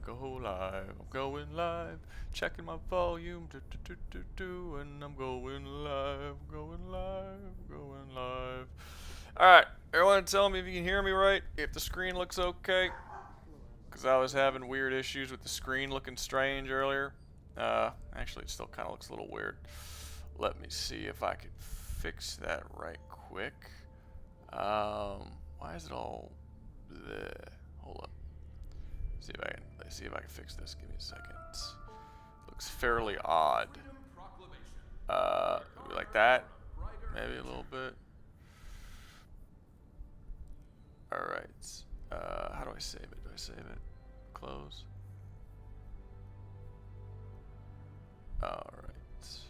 go live. I'm going live. Checking my volume. And I'm going live. Going live. Going live. Alright, everyone tell me if you can hear me right. If the screen looks okay. Because I was having weird issues with the screen looking strange earlier. Actually, it still kind of looks a little weird. Let me see if I can fix that right quick. Why is it all bleh? Hold up. Let's see if I can fix this. Give me a second. Looks fairly odd. Like that. Maybe a little bit. Alright. How do I save it? Do I save it? Close. Alright. Does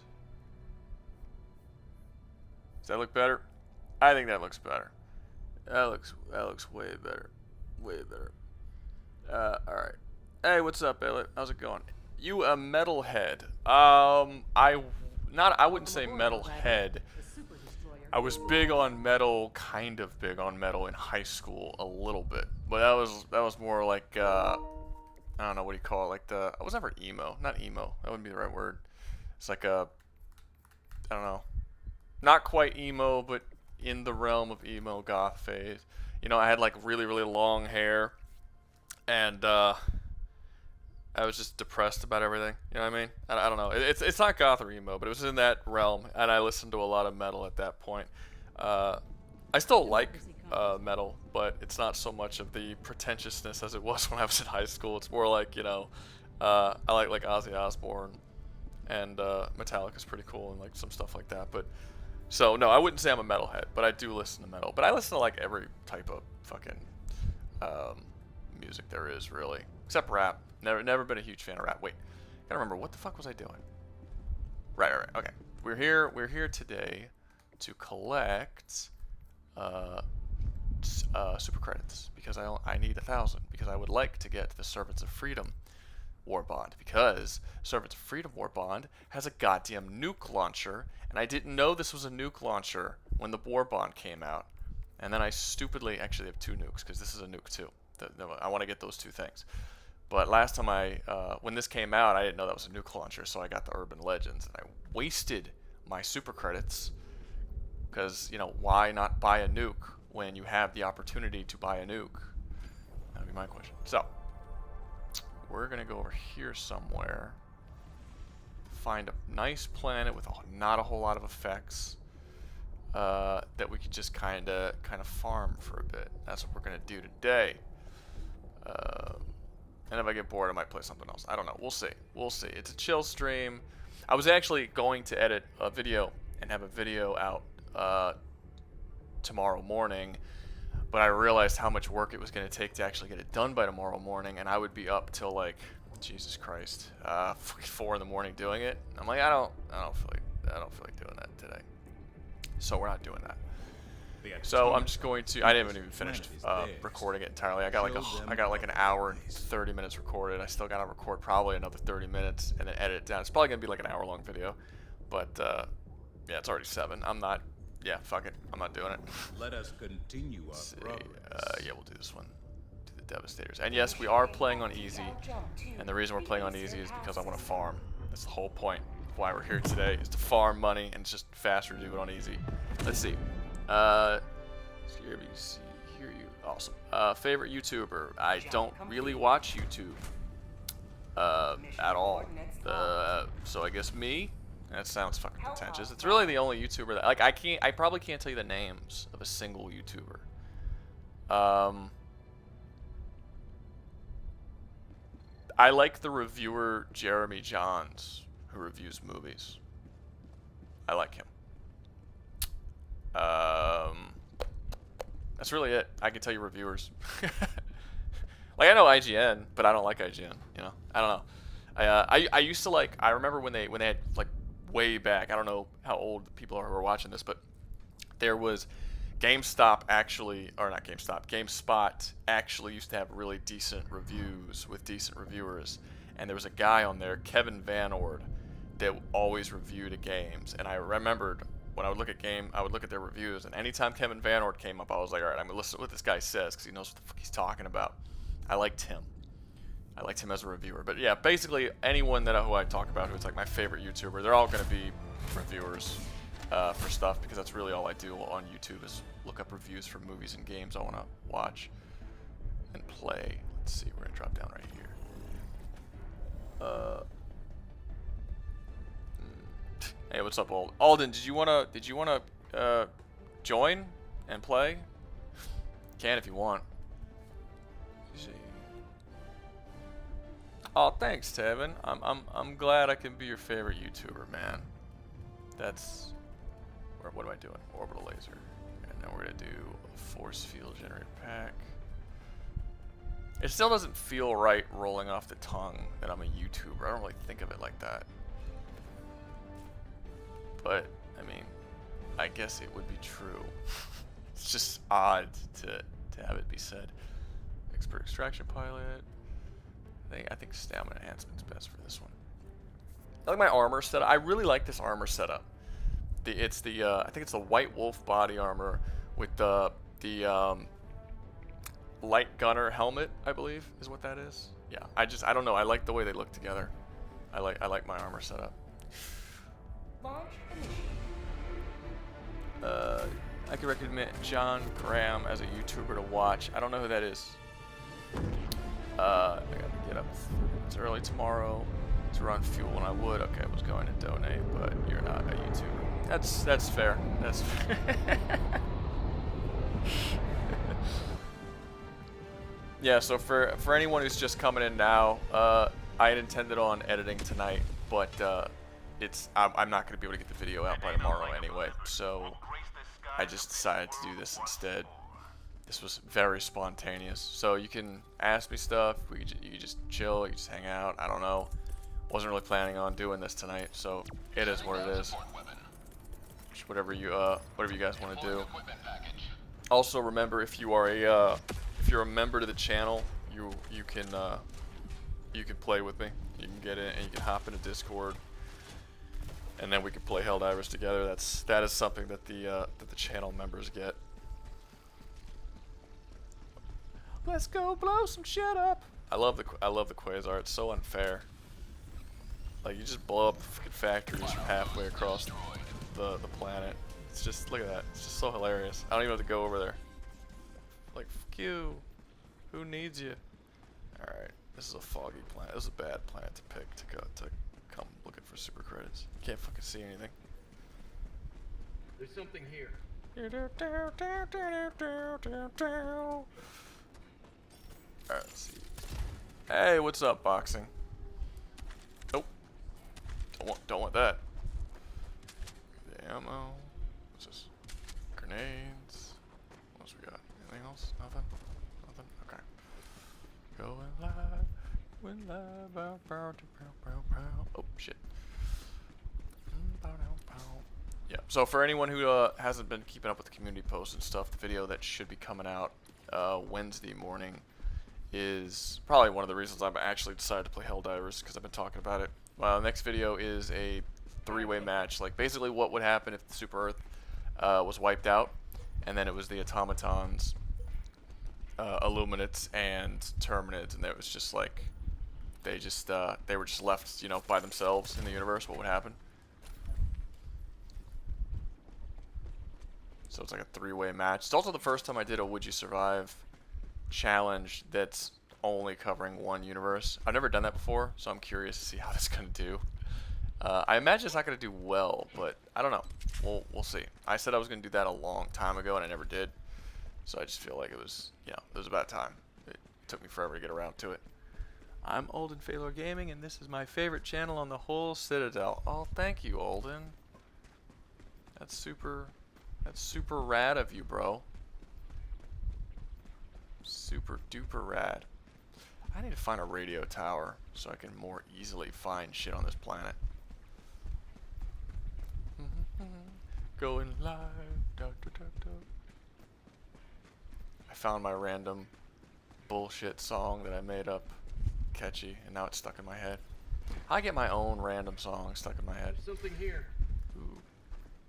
that look better? I think that looks better. That looks way better. Way better. Alright. Hey, what's up, Elliot? How's it going? You a metalhead. I wouldn't say metalhead. I was big on metal, kind of big on metal in high school a little bit. But that was more like I don't know, what do you call it? Like I was never emo. Not emo. That wouldn't be the right word. It's like I don't know. Not quite emo, but in the realm of emo goth phase. You know, I had like really, really long hair. And I was just depressed about everything. You know what I mean? I don't know. It's not goth or emo, but it was in that realm, and I listened to a lot of metal at that point. I still like metal, but it's not so much of the pretentiousness as it was when I was in high school. It's more like, you know, I like Ozzy Osbourne, and Metallica's pretty cool, and like some stuff like that. But so no, I wouldn't say I'm a metalhead, but I do listen to metal. But I listen to like every type of fucking music there is, really, except rap. Never been a huge fan of rap. Wait, gotta remember, what the fuck was I doing? Right. Okay, we're here today to collect super credits because I need 1,000 because I would like to get the Servants of Freedom War Bond, because Servants of Freedom War Bond has a goddamn nuke launcher, and I didn't know this was a nuke launcher when the War Bond came out, and then I stupidly actually have 2 nukes because this is a nuke too. I want to get those 2 things. But last time when this came out, I didn't know that was a nuke launcher, so I got the Urban Legends, and I wasted my super credits, because, you know, why not buy a nuke when you have the opportunity to buy a nuke? That'd be my question. So, we're going to go over here somewhere, find a nice planet with not a whole lot of effects, that we could just kind of farm for a bit. That's what we're going to do today. And if I get bored, I might play something else. I don't know. We'll see. We'll see. It's a chill stream. I was actually going to edit a video and have a video out tomorrow morning, but I realized how much work it was going to take to actually get it done by tomorrow morning, and I would be up till like, Jesus Christ, 4 in the morning doing it. I'm like, I don't feel like doing that today. So we're not doing that. So I'm just going to. I didn't even finish recording it entirely. I got like an hour and 30 minutes recorded. I still gotta record probably another 30 minutes and then edit it down. It's probably gonna be like an hour-long video, but yeah, it's already 7. I'm not. Yeah, fuck it. I'm not doing it. Let us continue our progress. Yeah, we'll do this one. Do the Devastators. And yes, we are playing on easy. And the reason we're playing on easy is because I want to farm. That's the whole point of why we're here today, is to farm money, and it's just faster to do it on easy. Let's see. Hear you. Awesome. Favorite YouTuber? I don't really watch YouTube at all. So I guess me. That sounds fucking pretentious. It's really the only YouTuber that I probably can't tell you the names of a single YouTuber. I like the reviewer Jeremy Johns, who reviews movies. I like him. That's really it. I can tell you reviewers. Like, I know IGN, but I don't like IGN. You know, I don't know. I used to like. I remember when they had like way back. I don't know how old the people are who are watching this, but there was GameStop actually, or not GameStop. GameSpot actually used to have really decent reviews with decent reviewers, and there was a guy on there, Kevin Van Ord, that always reviewed games, and I remembered. When I would look at their reviews, and anytime Kevin Van Ord came up, I was like, all right, I'm gonna listen to what this guy says, because he knows what the fuck he's talking about. I liked him. I liked him as a reviewer. But yeah, basically anyone who I talk about who's like my favorite YouTuber, they're all going to be reviewers for stuff, because that's really all I do on YouTube is look up reviews for movies and games I want to watch and play. Let's see, we're going to drop down right here. Hey, what's up, Alden? Did you wanna join and play? Can if you want. See. Oh, thanks, Tevin. I'm glad I can be your favorite YouTuber, man. That's what am I doing? Orbital laser, and then we're gonna do a force field generator pack. It still doesn't feel right rolling off the tongue that I'm a YouTuber. I don't really think of it like that. But, I mean, I guess it would be true. It's just odd to have it be said. Expert extraction pilot. I think stamina enhancement's best for this one. I like my armor setup. I really like this armor setup. I think it's the White Wolf body armor with the light gunner helmet, I believe is what that is. Yeah, I don't know. I like the way they look together. I like my armor setup. I could recommend John Graham as a YouTuber to watch. I don't know who that is. I gotta get up. It's early tomorrow to run fuel, and I would. Okay, I was going to donate, but you're not a YouTuber. That's fair. That's fair. Yeah. So for anyone who's just coming in now, I had intended on editing tonight, but I'm not gonna be able to get the video out by tomorrow anyway. So I just decided to do this instead. This was very spontaneous. So you can ask me stuff. You can just chill. You can just hang out. I don't know. Wasn't really planning on doing this tonight, so it is what it is. Just whatever you guys want to do. Also, remember, if you're a member to the channel, you can play with me. You can get in and you can hop into Discord, and then we can play Helldivers together. That is something that the channel members get. Let's go blow some shit up. I love the Quasar. It's so unfair. Like, you just blow up fucking factories from halfway across the planet. It's just, look at that. It's just so hilarious. I don't even have to go over there. Like, fuck you. Who needs you? All right. This is a foggy planet. This is a bad planet to pick to come looking for super credits. You can't fucking see anything. There's something here. Alright, let's see. Hey, what's up, boxing? Nope. Don't want that. The ammo. What's this? Grenades. What else we got? Anything else? Nothing? Nothing? Okay. Going live. Going live. Oh, shit. Yeah, so for anyone who hasn't been keeping up with the community posts and stuff, the video that should be coming out Wednesday morning is probably one of the reasons I've actually decided to play Helldivers, because I've been talking about it. The next video is a three-way match, like basically what would happen if the Super Earth was wiped out, and then it was the automatons, Illuminates, and Terminids, and it was just like they were just left, you know, by themselves in the universe. What would happen? So it's like a three-way match. It's also the first time I did a Would You Survive challenge that's only covering one universe. I've never done that before, so I'm curious to see how this is going to do. I imagine it's not going to do well, but I don't know. We'll see. I said I was going to do that a long time ago, and I never did. So I just feel like it was about time. It took me forever to get around to it. I'm Olden Phalor Gaming, and this is my favorite channel on the whole Citadel. Oh, thank you, Olden. That's super rad of you, bro. Super duper rad. I need to find a radio tower so I can more easily find shit on this planet. Going live. I found my random bullshit song that I made up catchy, and now it's stuck in my head. I get my own random song stuck in my head. There's something here. Ooh.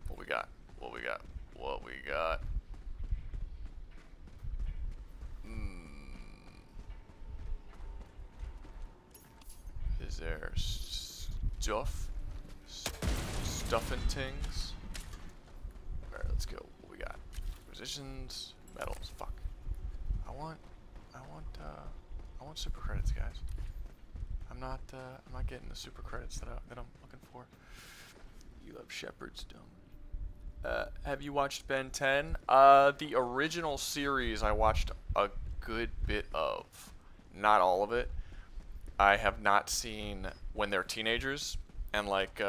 What we got? What we got? What we got? is there? Stuff and things. Alright, let's go. What we got? Positions, medals. Fuck. I want super credits, guys. I'm not getting the super credits that I'm looking for. You love Shepard's Dome. Have you watched Ben 10? The original series I watched a good bit of. Not all of it. I have not seen when they're teenagers and like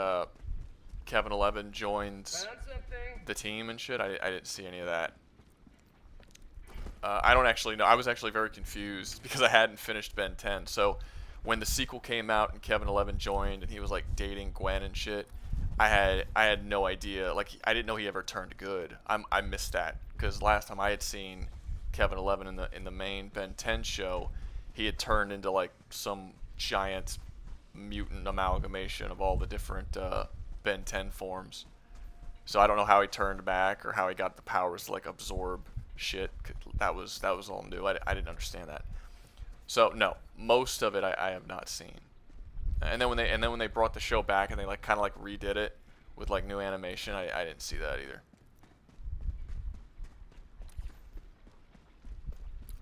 Kevin 11 joins the team and shit. I didn't see any of that. I don't actually know. I was actually very confused because I hadn't finished Ben 10. So when the sequel came out and Kevin 11 joined and he was like dating Gwen and shit, I had no idea. Like I didn't know he ever turned good. I missed that because last time I had seen Kevin 11 in the main Ben 10 show, he had turned into like some giant mutant amalgamation of all the different Ben 10 forms. So I don't know how he turned back or how he got the powers to like absorb shit. That was all new. I didn't understand that. So no, most of it I have not seen. And then when they brought the show back and they like kind of like redid it with like new animation, I didn't see that either.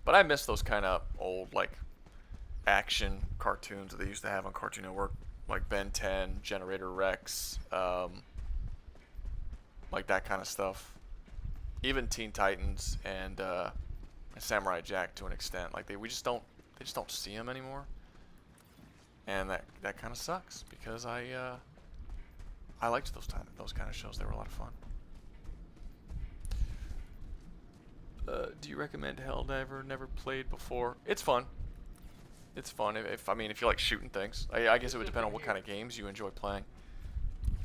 But I miss those kind of old like action cartoons that they used to have on Cartoon Network, like Ben 10, Generator Rex, like that kind of stuff. Even Teen Titans and Samurai Jack to an extent. Like they just don't see them anymore. And that kind of sucks because I liked those kind of shows. They were a lot of fun. Do you recommend Helldiver? Never played before. It's fun. It's fun if you like shooting things. I guess it would depend on what kind of games you enjoy playing.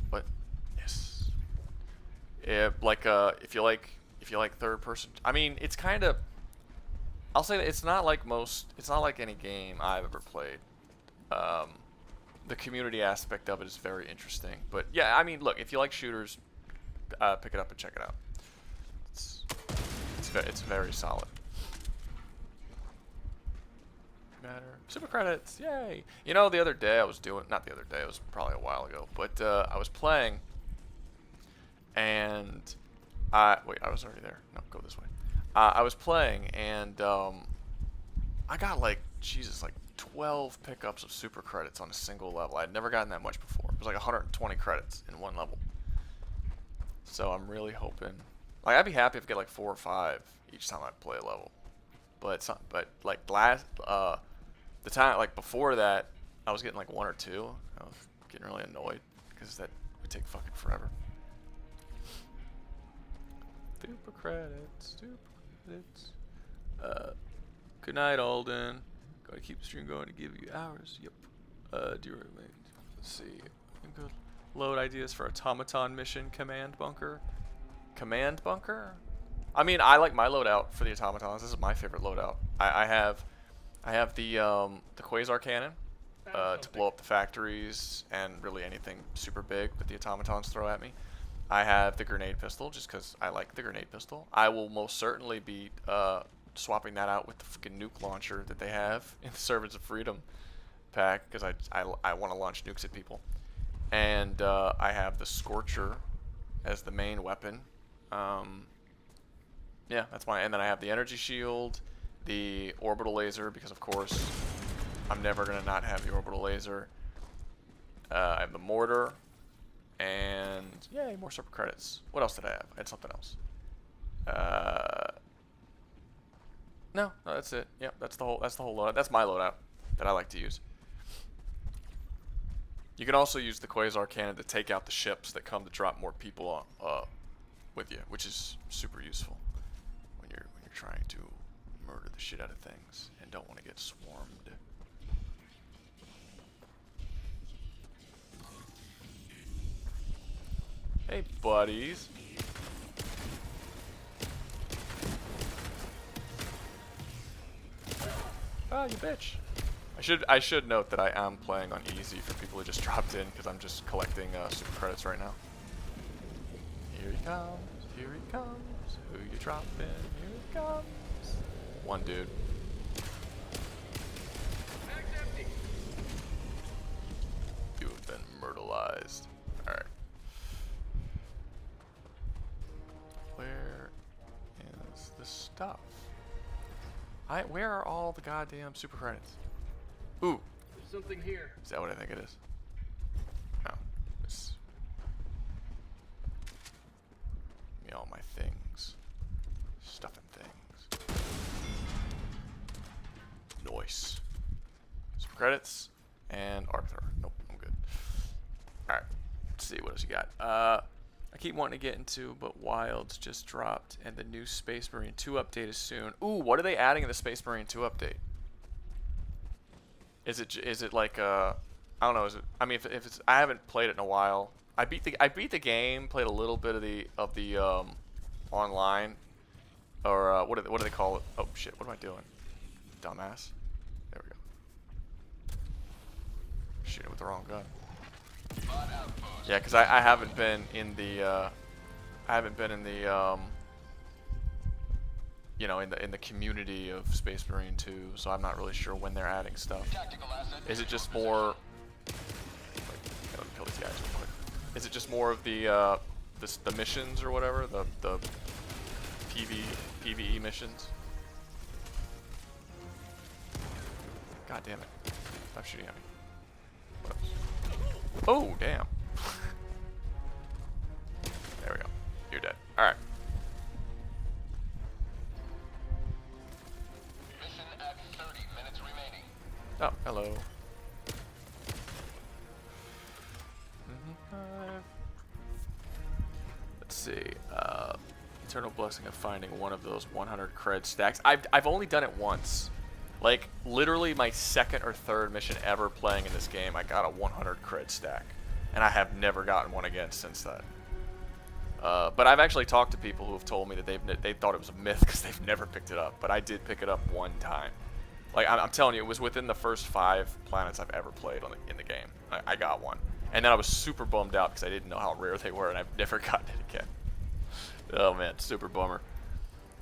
But yes, yeah, like if you like third person. I mean, it's kind of. I'll say that it's not like any game I've ever played. The community aspect of it is very interesting. But yeah, I mean, look, if you like shooters, pick it up and check it out. It's very solid. Matter. Super credits, yay! You know, the other day I was doing, not the other day, it was probably a while ago, but I was playing, and wait, I was already there. No, go this way. I was playing, and I got like, Jesus, like 12 pickups of super credits on a single level. I'd never gotten that much before. It was like 120 credits in one level. So I'm really hoping, like, I'd be happy if I get like 4 or 5 each time I play a level. But it's not, but like the time, like before that, I was getting like 1 or 2. I was getting really annoyed because that would take fucking forever. Super credits. Good night, Alden. Gotta keep the stream going to give you hours. Yep. Do you recommend? Let's see. Good. Load ideas for automaton mission. Command bunker. Command bunker. I mean, I like my loadout for the automatons. This is my favorite loadout. I have the quasar cannon to blow up the factories and really anything super big that the automatons throw at me. I have the grenade pistol just because I like the grenade pistol. I will most certainly be swapping that out with the fucking nuke launcher that they have in the Servants of Freedom pack because I want to launch nukes at people. And I have the Scorcher as the main weapon. Yeah, that's mine. And then I have the energy shield, the orbital laser, because of course I'm never gonna not have the orbital laser. I have the mortar, and yay, more super credits. What else did I have? I had something else. No, that's it. Yep, that's the whole loadout. That's my loadout that I like to use. You can also use the quasar cannon to take out the ships that come to drop more people with you, which is super useful when you're trying to murder the shit out of things and don't want to get swarmed. Hey, buddies. Oh, you bitch. I should note that I am playing on easy for people who just dropped in because I'm just collecting super credits right now. Here he comes. Here he comes. Who you dropping? Here he comes. One dude. stuff. Where are all the goddamn super credits? Ooh. There's something here. Is that what I think it is? No. It's... Give me all my things. Stuff and things. Nice. Some credits. And Arbiter. Nope, I'm good. Alright. Let's see, what else you got? I keep wanting to get into, but Wilds just dropped, and the new Space Marine 2 update is soon. Ooh, what are they adding in the Space Marine 2 update? Is it like I don't know? Is it? I mean, if it's, I haven't played it in a while. I beat the game. Played a little bit of the online, or what do they call it? Oh shit! What am I doing? Dumbass. There we go. Shooting with the wrong gun. Yeah, because I haven't been in the you know, in the community of Space Marine 2, so I'm not really sure when they're adding stuff. Is it just more? Let me kill these guys real quick. Is it just more of the missions or whatever, the PvE missions? God damn it! Stop shooting at me. What else? Oh damn! There we go. You're dead. All right. Oh, hello. Let's see. Eternal blessing of finding one of those 100 cred stacks. I've only done it once. Like, literally my second or third mission ever playing in this game, I got a 100 cred stack. And I have never gotten one again since that. But I've actually talked to people who have told me that they thought it was a myth because they've never picked it up. But I did pick it up one time. Like, I'm telling you, it was within the first 5 planets I've ever played in the game. I got one. And then I was super bummed out because I didn't know how rare they were, and I've never gotten it again. Oh, man, super bummer.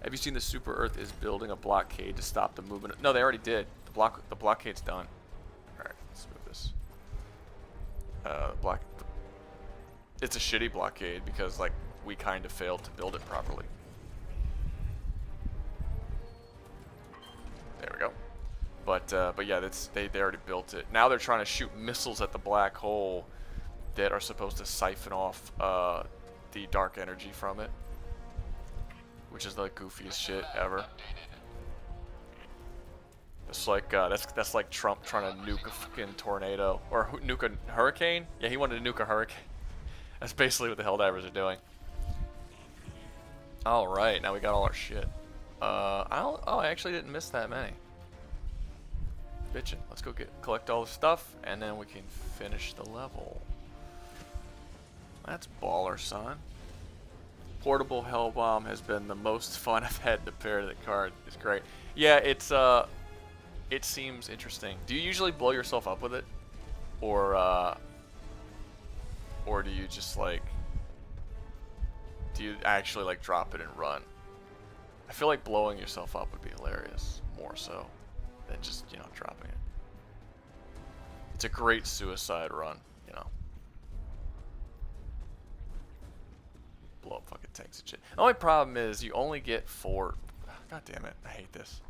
Have you seen the Super Earth is building a blockade to stop the movement? No, they already did. The blockade's done. Alright, let's move this. It's a shitty blockade because, like, we kind of failed to build it properly. There we go. But yeah, they already built it. Now they're trying to shoot missiles at the black hole that are supposed to siphon off the dark energy from it, which is the goofiest shit ever. It's like that's like Trump trying to nuke a fucking tornado or nuke a hurricane. Yeah, he wanted to nuke a hurricane. That's basically what the Helldivers are doing. All right, now we got all our shit. I actually didn't miss that many. Bitchin'. Let's go collect all the stuff, and then we can finish the level. That's baller, son. Portable Hell Bomb has been the most fun I've had to pair to the card. It's great. Yeah, it seems interesting. Do you usually blow yourself up with it, or do you just like, do you actually like drop it and run? I feel like blowing yourself up would be hilarious, more so than just, you know, dropping it. It's a great suicide run, you know. Blow up fucking tanks and shit. The only problem is you only get 4. God damn it, I hate this.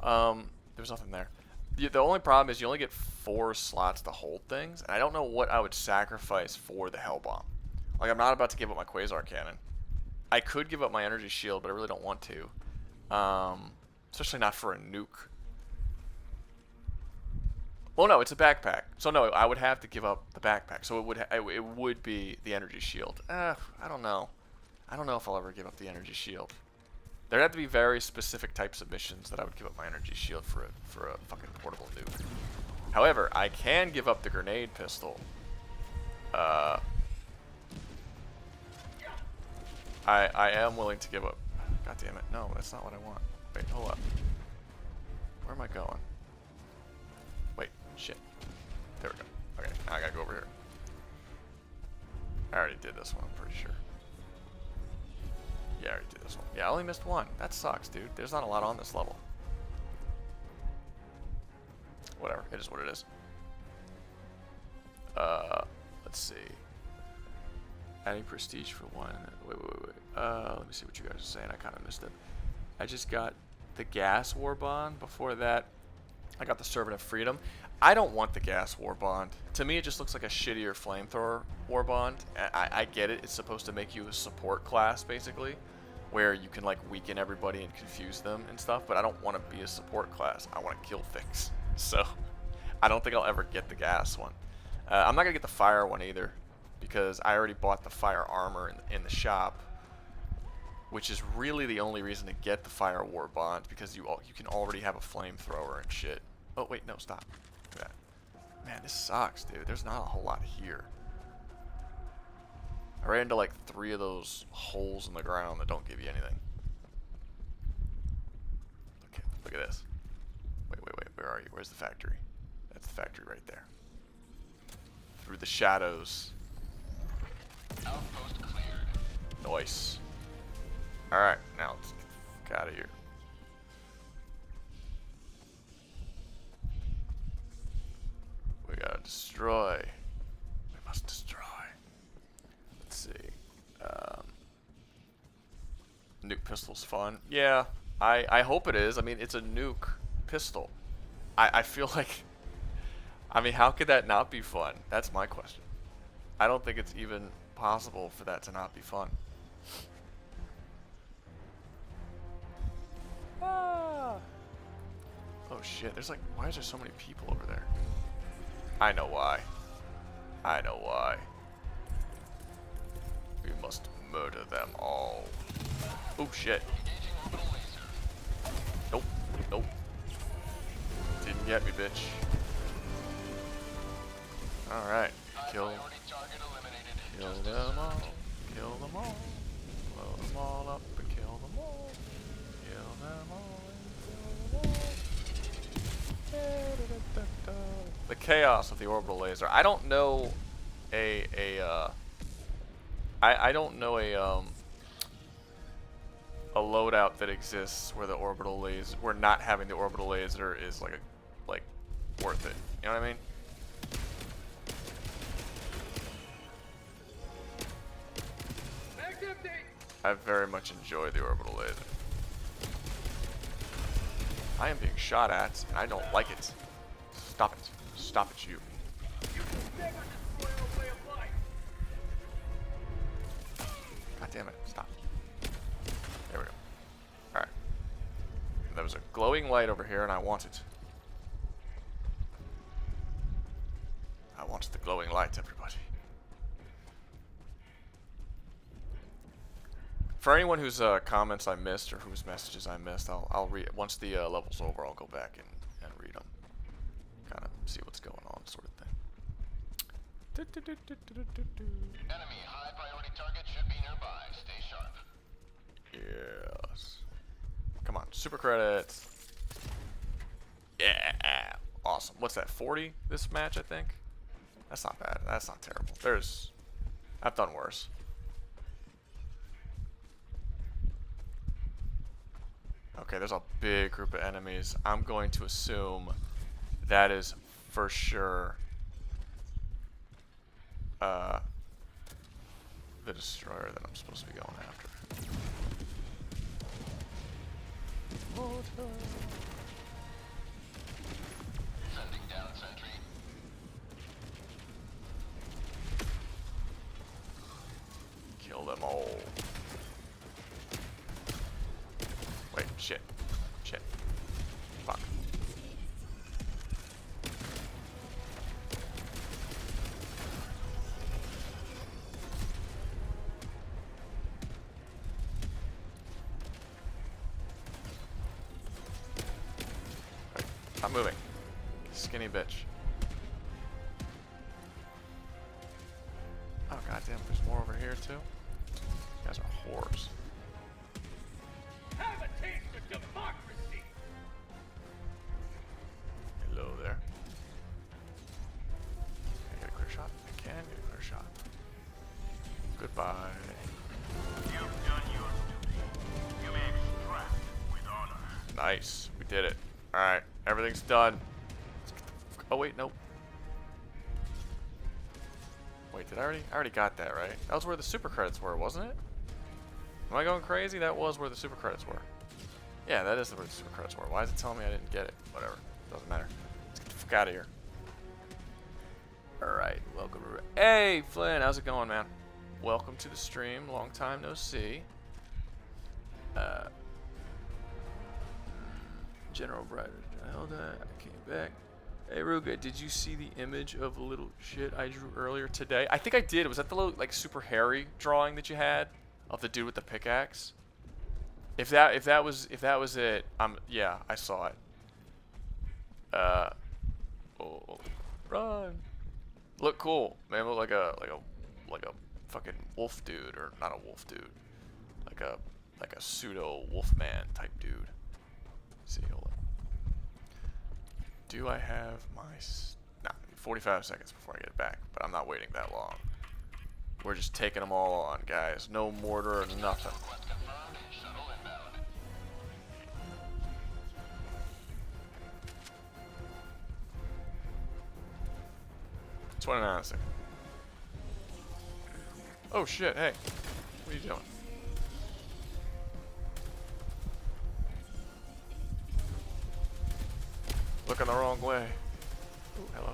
There's nothing there. The only problem is you only get 4 slots to hold things, and I don't know what I would sacrifice for the Hell Bomb. Like, I'm not about to give up my Quasar Cannon. I could give up my energy shield, but I really don't want to. Especially not for a nuke. Well, no, it's a backpack. So no, I would have to give up the backpack. So it would be the energy shield. I don't know. I don't know if I'll ever give up the energy shield. There'd have to be very specific types of missions that I would give up my energy shield for a fucking portable nuke. However, I can give up the grenade pistol. I am willing to give up. God damn it! No, that's not what I want. Wait, hold up. Where am I going? Wait, shit. There we go. Okay, now I gotta go over here. I already did this one, I'm pretty sure. Yeah, I already did this one. Yeah, I only missed one. That sucks, dude. There's not a lot on this level. Whatever, it is what it is. Let's see. Adding prestige for one. Wait. Let me see what you guys are saying. I kind of missed it. I just got the gas war bond. Before that, I got the Servant of Freedom. I don't want the gas war bond. To me, it just looks like a shittier flamethrower war bond. I get it. It's supposed to make you a support class, basically, where you can like weaken everybody and confuse them and stuff. But I don't want to be a support class. I want to kill things. So I don't think I'll ever get the gas one. I'm not gonna get the fire one either, because I already bought the fire armor in the shop, which is really the only reason to get the fire war bond, because you can already have a flamethrower and shit. Oh wait, no, stop. Look at that. Man, this sucks, dude. There's not a whole lot here. I ran into like 3 of those holes in the ground that don't give you anything. Look at this. Wait, where are you? Where's the factory? That's the factory right there. Through the shadows. Outpost cleared. Nice. Alright, now let's get out of here. We gotta destroy. We must destroy. Let's see. Nuke pistol's fun. Yeah, I hope it is. I mean, it's a nuke pistol. I feel like... I mean, how could that not be fun? That's my question. I don't think it's even possible for that to not be fun. Ah. Oh shit, there's like, why is there so many people over there? I know why. I know why. We must murder them all. Oh shit. Nope, nope. Didn't get me, bitch. Alright, kill them all, kill them all, blow them all up and kill them all, kill them all and kill them all. The chaos of the orbital laser. I don't know I don't know a loadout that exists where the orbital laser, where not having the orbital laser is like worth it. You know what I mean? I very much enjoy the orbital laser. I am being shot at, and I don't like it. Stop it. Stop it, you. God damn it. Stop. There we go. Alright. There was a glowing light over here, and I want it. I want the glowing light, everybody. For anyone whose comments I missed or whose messages I missed, I'll read once the level's over. I'll go back and read them, kind of see what's going on, sort of thing. Enemy high priority target should be nearby. Stay sharp. Yes. Come on, super credits. Yeah, awesome. What's that? 40 this match, I think. That's not bad. That's not terrible. I've done worse. Okay, there's a big group of enemies. I'm going to assume that is for sure the destroyer that I'm supposed to be going after. Sending down sentry. Kill them all. Wait, shit. Shit. Fuck. Wait, stop moving. Skinny bitch. Oh goddamn, there's more over here too. You guys are whores. Have a taste of democracy. Hello there. Can I get a clear shot? I can get a clear shot. Goodbye. You've done your duty. You may extract with honor. Nice. We did it. Alright. Everything's done. Oh wait, nope. Wait, did I already got that, right? That was where the super credits were, wasn't it? Am I going crazy? That was where the super credits were. Yeah, that is where the super credits were. Why is it telling me I didn't get it? Whatever. Doesn't matter. Let's get the fuck out of here. Alright, welcome to... Hey, Flynn, how's it going, man? Welcome to the stream. Long time no see. General Brighter. I came back. Hey, Rouga, did you see the image of the little shit I drew earlier today? I think I did. Was that the little, like, super hairy drawing that you had of the dude with the pickaxe? If that was it, yeah, I saw it. Oh, run! Look cool, man. Look like a fucking wolf dude, or not a wolf dude, like a pseudo wolfman type dude. Let's see, hold on. Do I have my? Nah, 45 seconds before I get it back, but I'm not waiting that long. We're just taking them all on, guys. No mortar or nothing. 29 seconds. Oh shit, hey. What are you doing? Looking the wrong way. Ooh, hello.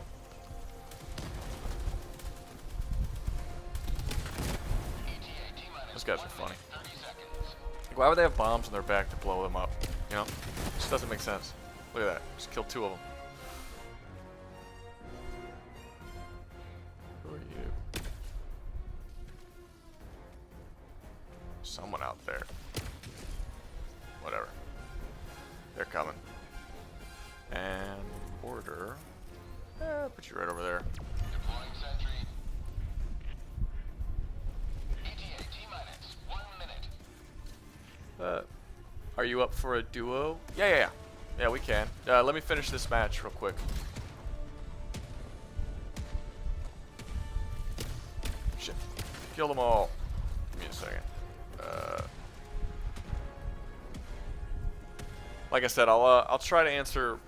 Those guys are funny. Like, why would they have bombs on their back to blow them up? You know? It just doesn't make sense. Look at that. Just killed 2 of them. Who are you? Someone out there. Whatever. They're coming. And order. Put you right over there. Deploying sentry. ETA T-minus 1 minute. Are you up for a duo? Yeah. Yeah, we can. Let me finish this match real quick. Shit. Kill them all. Give me a second. Like I said, I'll try to answer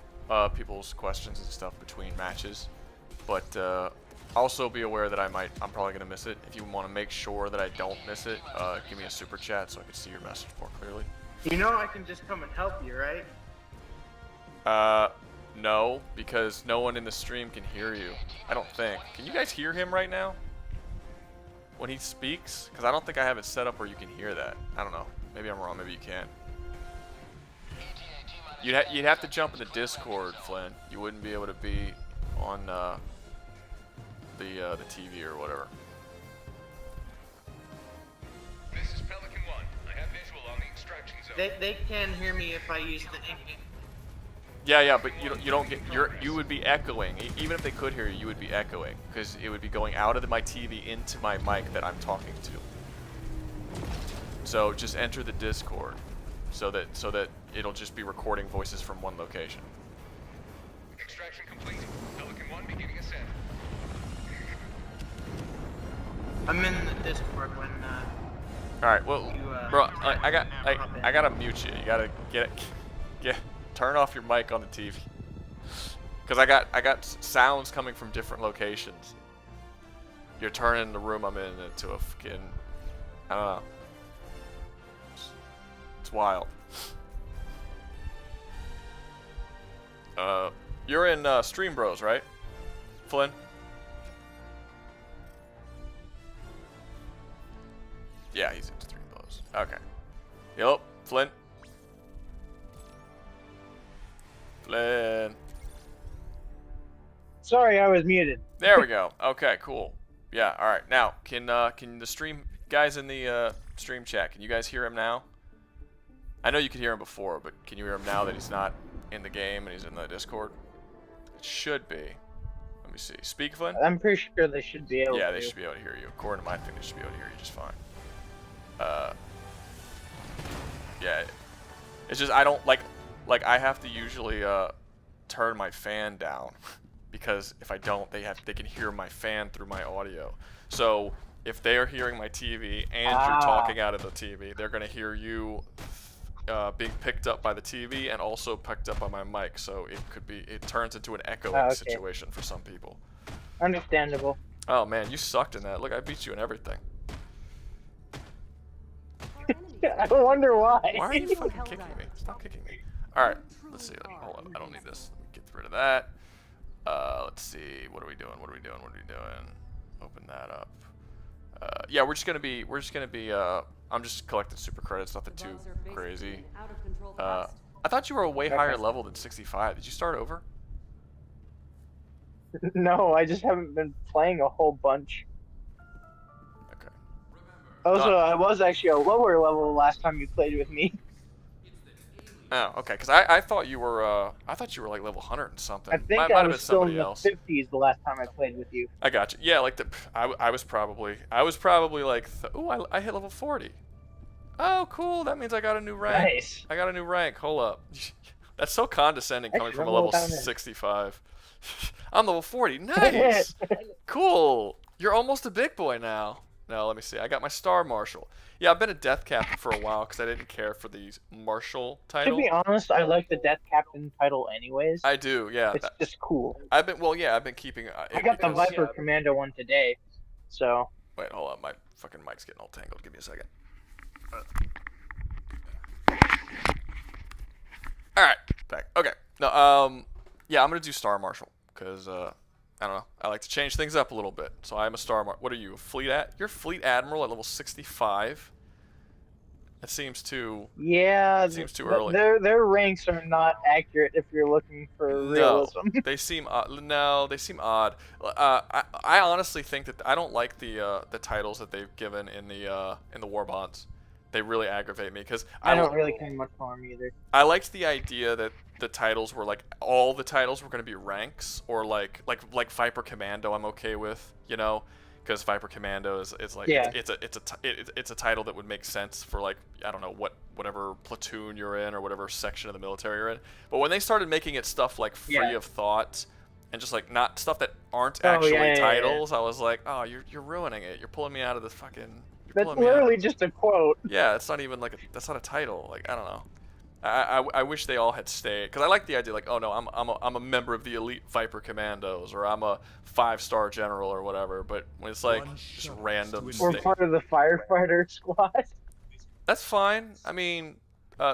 people's questions and stuff between matches, but also be aware that I'm probably gonna miss it. If you want to make sure that I don't miss it, give me a super chat so I can see your message more clearly. You know I can just come and help you, right? No, because no one in the stream can hear you. I don't think. Can you guys hear him right now? When he speaks? Because I don't think I have it set up where you can hear that. I don't know. Maybe I'm wrong. Maybe you can. You'd have to jump in the Discord, Flynn. You wouldn't be able to be on the TV or whatever. This is Pelican 1. I have visual on the extraction zone. They can hear me if I use the ink. Yeah, but you don't get you would be echoing. Even if they could hear you, you would be echoing because it would be going out of my TV into my mic that I'm talking to. So just enter the Discord, so that it'll just be recording voices from one location. Extraction complete. Pelican 1 beginning ascent. I'm in the Discord when. All right, well, You, bro, I gotta mute you. You gotta turn off your mic on the TV, because I got sounds coming from different locations. You're turning the room I'm in into a fucking, I don't know. It's wild. You're in Stream Bros, right, Flynn? Yeah, he's in Stream Bros. Okay. Yup, Flynn. Flynn. Sorry, I was muted. There we go. Okay, cool. Yeah, all right. Now, can the stream guys in the stream chat, can you guys hear him now? I know you could hear him before, but can you hear him now that he's not in the game and he's in the Discord? It should be. Let me see. Speak, Flynn? I'm pretty sure they should be able to. Yeah, they should be able to hear you. According to my thing, they should be able to hear you just fine. Yeah. It's just I don't like I have to usually turn my fan down because if I don't, they can hear my fan through my audio. So if they are hearing my TV and you're talking out of the TV, they're gonna hear you being picked up by the TV and also picked up by my mic. So it turns into an echoing situation for some people. Understandable. Oh man, you sucked in that. Look, I beat you in everything. I wonder why. Why are you fucking kicking me? Stop kicking me. Alright, let's see. Hold on. I don't need this. Let me get rid of that. Let's see. What are we doing? What are we doing? What are we doing? Open that up. Yeah, we're just gonna be, I'm just collecting super credits, nothing too crazy. I thought you were a way higher level than 65. Did you start over? No, I just haven't been playing a whole bunch. Okay. Also, I was actually a lower level last time you played with me. Oh, okay. Because I thought you were, like level 100 and something. I think might I have been was still in somebody the else. 50s the last time I played with you. I got you. Yeah, like I was probably like, ooh, I hit level 40. Oh, cool. That means I got a new rank. Nice. I got a new rank. Hold up. That's so condescending coming Actually, from a I'm level level down there. 65. I'm level 40. Nice. Cool. You're almost a big boy now. No, let me see. I got my Star Marshal. Yeah, I've been a Death Captain for a while because I didn't care for the Marshal To title. be honest, I like the Death Captain title anyways. I do, yeah. It's just cool. I've been keeping. I got the Viper Commando one today, so. Wait, hold on. My fucking mic's getting all tangled. Give me a second. All right, back. Okay. No, yeah, I'm gonna do Star Marshal because I don't know. I like to change things up a little bit. So I'm a Star Marshal. What are you? You're Fleet Admiral at level 65. That seems too. Yeah. Seems too early. Their ranks are not accurate if you're looking for realism. They seem odd. No, they seem odd. I honestly think that I don't like the titles that they've given in the war bonds. They really aggravate me because I don't really care much for them either. I liked the idea that the titles were like all the titles were going to be ranks, or like Viper Commando. I'm okay with, you know, because Viper Commando is like Yeah. it's a title that would make sense for, like, I don't know whatever platoon you're in or whatever section of the military you're in. But when they started making it stuff like free of thought and just like not stuff that aren't actually titles, I was like, oh, you're ruining it. You're pulling me out of this fucking. That's literally just a quote. Yeah, it's not even like that's not a title. Like, I don't know. I wish they all had stayed, because I like the idea, like, oh no, I'm a member of the elite Viper Commandos, or I'm a 5-star general or whatever. But when it's like just random, Or part of the firefighter squad. that's fine. I mean,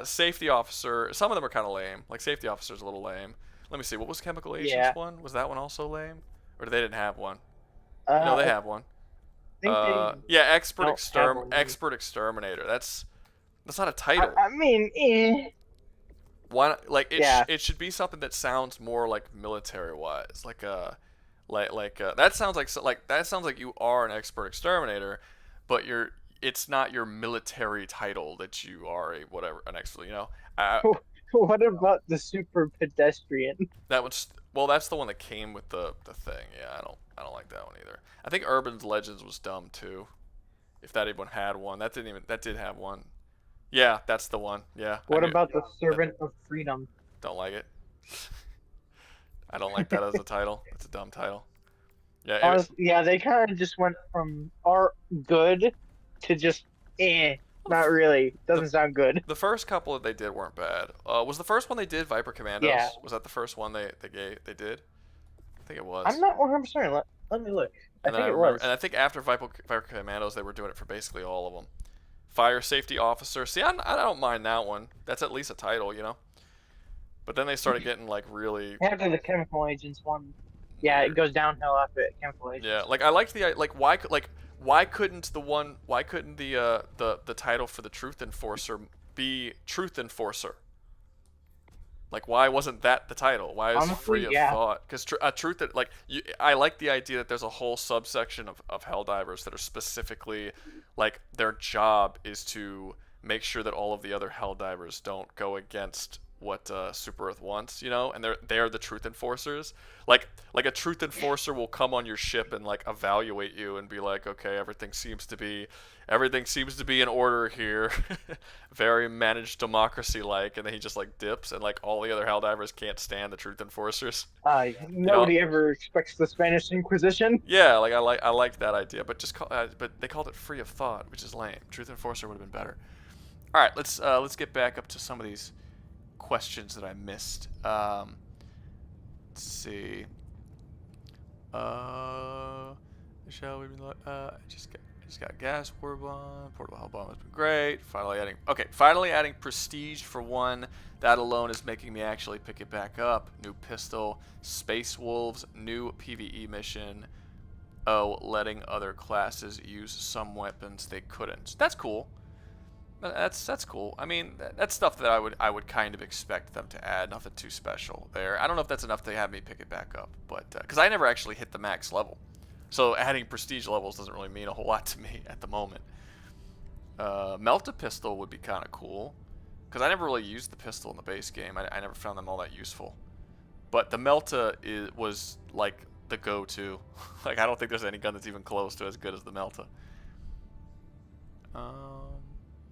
safety officer. Some of them are kind of lame. Like safety officer's a little lame. Let me see. What was chemical agents one? Was that one also lame, or they didn't have one? No, they have one. Yeah, expert exterminator. That's not a title. I mean, Why not, like Yeah. it should be something that sounds more like military wise, like that sounds like you are an expert exterminator, but it's not your military title that you are an expert, you know. what about the super pedestrian? That's the one that came with the thing. Yeah, I don't like that one either. I think Urban Legends was dumb too. If that even had one, that did have one. Yeah, that's the one. Yeah. What about the Servant of Freedom? Don't like it. I don't like that as a title. It's a dumb title. Yeah. Yeah, they kind of just went from good to just not really. Doesn't sound good. The first couple that they did weren't bad. Was the first one they did Viper Commandos? Yeah. Was that the first one they did? I think it was. I'm not 100%. Let me look. I think it was. And I think after Viper Commandos, they were doing it for basically all of them. Fire Safety Officer. See, I don't mind that one. That's at least a title, you know. But then they started getting like really. After the chemical agents one, yeah, it goes downhill after chemical agents. Yeah, like I liked the why couldn't the title for the Truth Enforcer be Truth Enforcer? Like, why wasn't that the title? Why is Honestly, free of thought? Because I like the idea that there's a whole subsection of Helldivers that are specifically, like, their job is to make sure that all of the other Helldivers don't go against what Super Earth wants, you know, and they're the Truth Enforcers. Like a Truth Enforcer will come on your ship and like evaluate you and be like, okay, everything seems to be in order here, very managed democracy like, and then he just like dips, and like all the other Helldivers can't stand the Truth Enforcers. Nobody ever expects the Spanish Inquisition. Yeah, like I like that idea, but but they called it free of thought, which is lame. Truth Enforcer would have been better. All right, let's get back up to some of these questions that I missed. Let's see. Shall we? I just He's got gas war bomb. Portable hell bomb has been great. Finally adding prestige for 1. That alone is making me actually pick it back up. New pistol. Space Wolves. New PvE mission. Oh, letting other classes use some weapons they couldn't. That's cool. That's cool. I mean, that's stuff that I would kind of expect them to add. Nothing too special there. I don't know if that's enough to have me pick it back up, but because I never actually hit the max level, so adding prestige levels doesn't really mean a whole lot to me at the moment. Melt-a pistol would be kind of cool, because I never really used the pistol in the base game. I never found them all that useful. But the Melta was like the go-to. Like, I don't think there's any gun that's even close to as good as the Melta.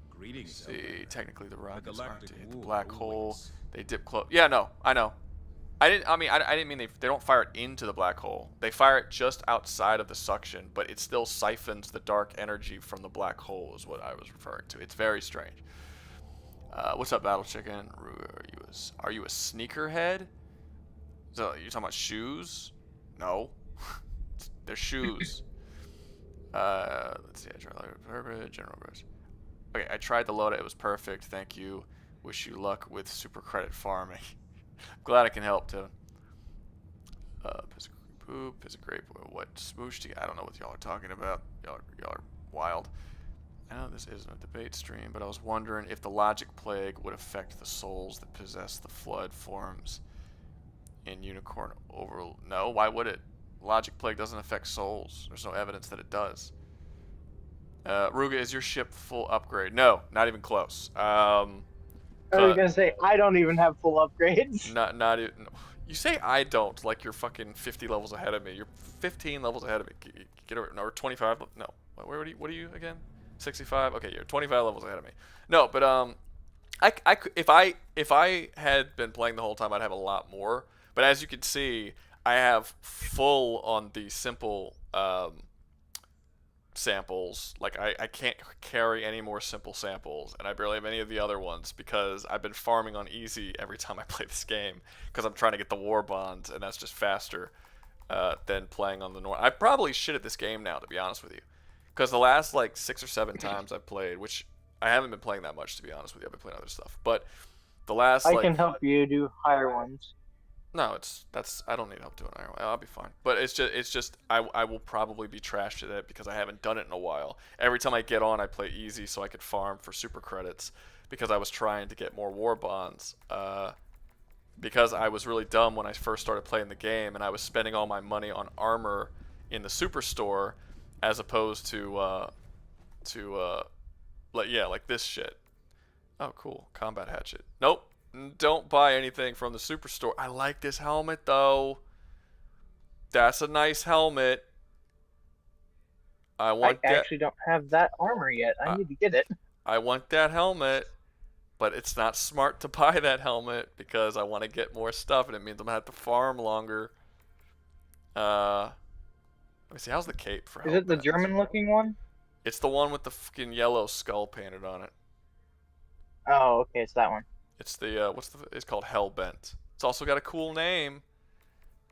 Greetings. See, technically the rockets aren't galactic hit the war black hole. always. They dip close. Yeah, no, I know. I didn't mean they don't fire it into the black hole. They fire it just outside of the suction, but it still siphons the dark energy from the black hole is what I was referring to. It's very strange. What's up, Battle Chicken? Are you a sneakerhead? So you talking about shoes? No. They're shoes. Let's see. I tried General Bruce. Okay, I tried the Loadout. It was perfect. Thank you. Wish you luck with super credit farming. Glad I can help, too. Piss of poop, piss of grape. What smoosh? I don't know what y'all are talking about. Y'all are wild. I know this isn't a debate stream, but I was wondering if the logic plague would affect the souls that possess the flood forms in Unicorn over. No, why would it? Logic plague doesn't affect souls. There's no evidence that it does. Rouga, is your ship full upgrade? No, not even close. I was gonna say I don't even have full upgrades. Not even. No. You say I don't, like you're fucking 50 levels ahead of me. You're 15 levels ahead of me. Get over. No, or 25. No, what are you again? 65. Okay, you're 25 levels ahead of me. No, but if I had been playing the whole time, I'd have a lot more. But as you can see, I have full on the simple samples. Like I can't carry any more simple samples, and I barely have any of the other ones because I've been farming on easy every time I play this game because I'm trying to get the war bonds, and that's just faster than playing on the normal. I probably shit at this game now, to be honest with you, because the last like 6 or 7 times I've played, which I haven't been playing that much, to be honest with you. I've been playing other stuff, but the last I can help you do higher ones. No, I don't need help doing it. I'll be fine. But it's just I will probably be trashed at it because I haven't done it in a while. Every time I get on, I play easy so I could farm for super credits because I was trying to get more war bonds. Because I was really dumb when I first started playing the game, and I was spending all my money on armor in the superstore as opposed to like this shit. Oh, cool. Combat hatchet. Nope. Don't buy anything from the superstore. I like this helmet, though. That's a nice helmet. I actually don't have that armor yet. I need to get it. I want that helmet, but it's not smart to buy that helmet because I want to get more stuff, and it means I'm going to have to farm longer. Let me see. How's the cape for helmet? Is it the German-looking one? It's the one with the fucking yellow skull painted on it. Oh, okay. It's that one. It's the it's called Hellbent. It's also got a cool name.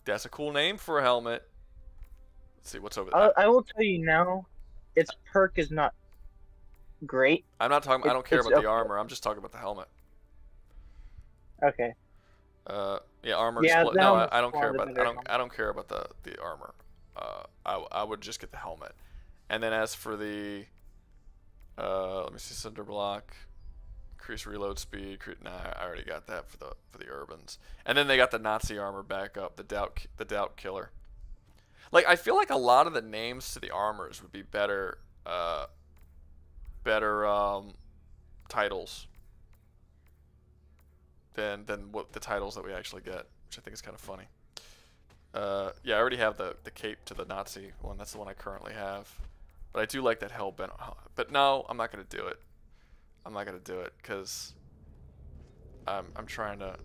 That's a cool name for a helmet. Let's see what's over there. I will tell you now, its perk is not great. I'm not talking. I don't care about the armor. I'm just talking about the helmet. Okay. Yeah, armor. Yeah, no, I don't care about. I don't care about the armor. I would just get the helmet. And then as for the, let me see, cinder block. Increase reload speed. Nah, I already got that for the urbans. And then they got the Nazi armor back up, the doubt killer. Like, I feel like a lot of the names to the armors would be better titles than what the titles that we actually get, which I think is kind of funny. Yeah, I already have the cape to the Nazi one. That's the one I currently have. But I do like that Hellbent. But no, I'm not gonna do it. I'm not gonna do it because I'm trying to.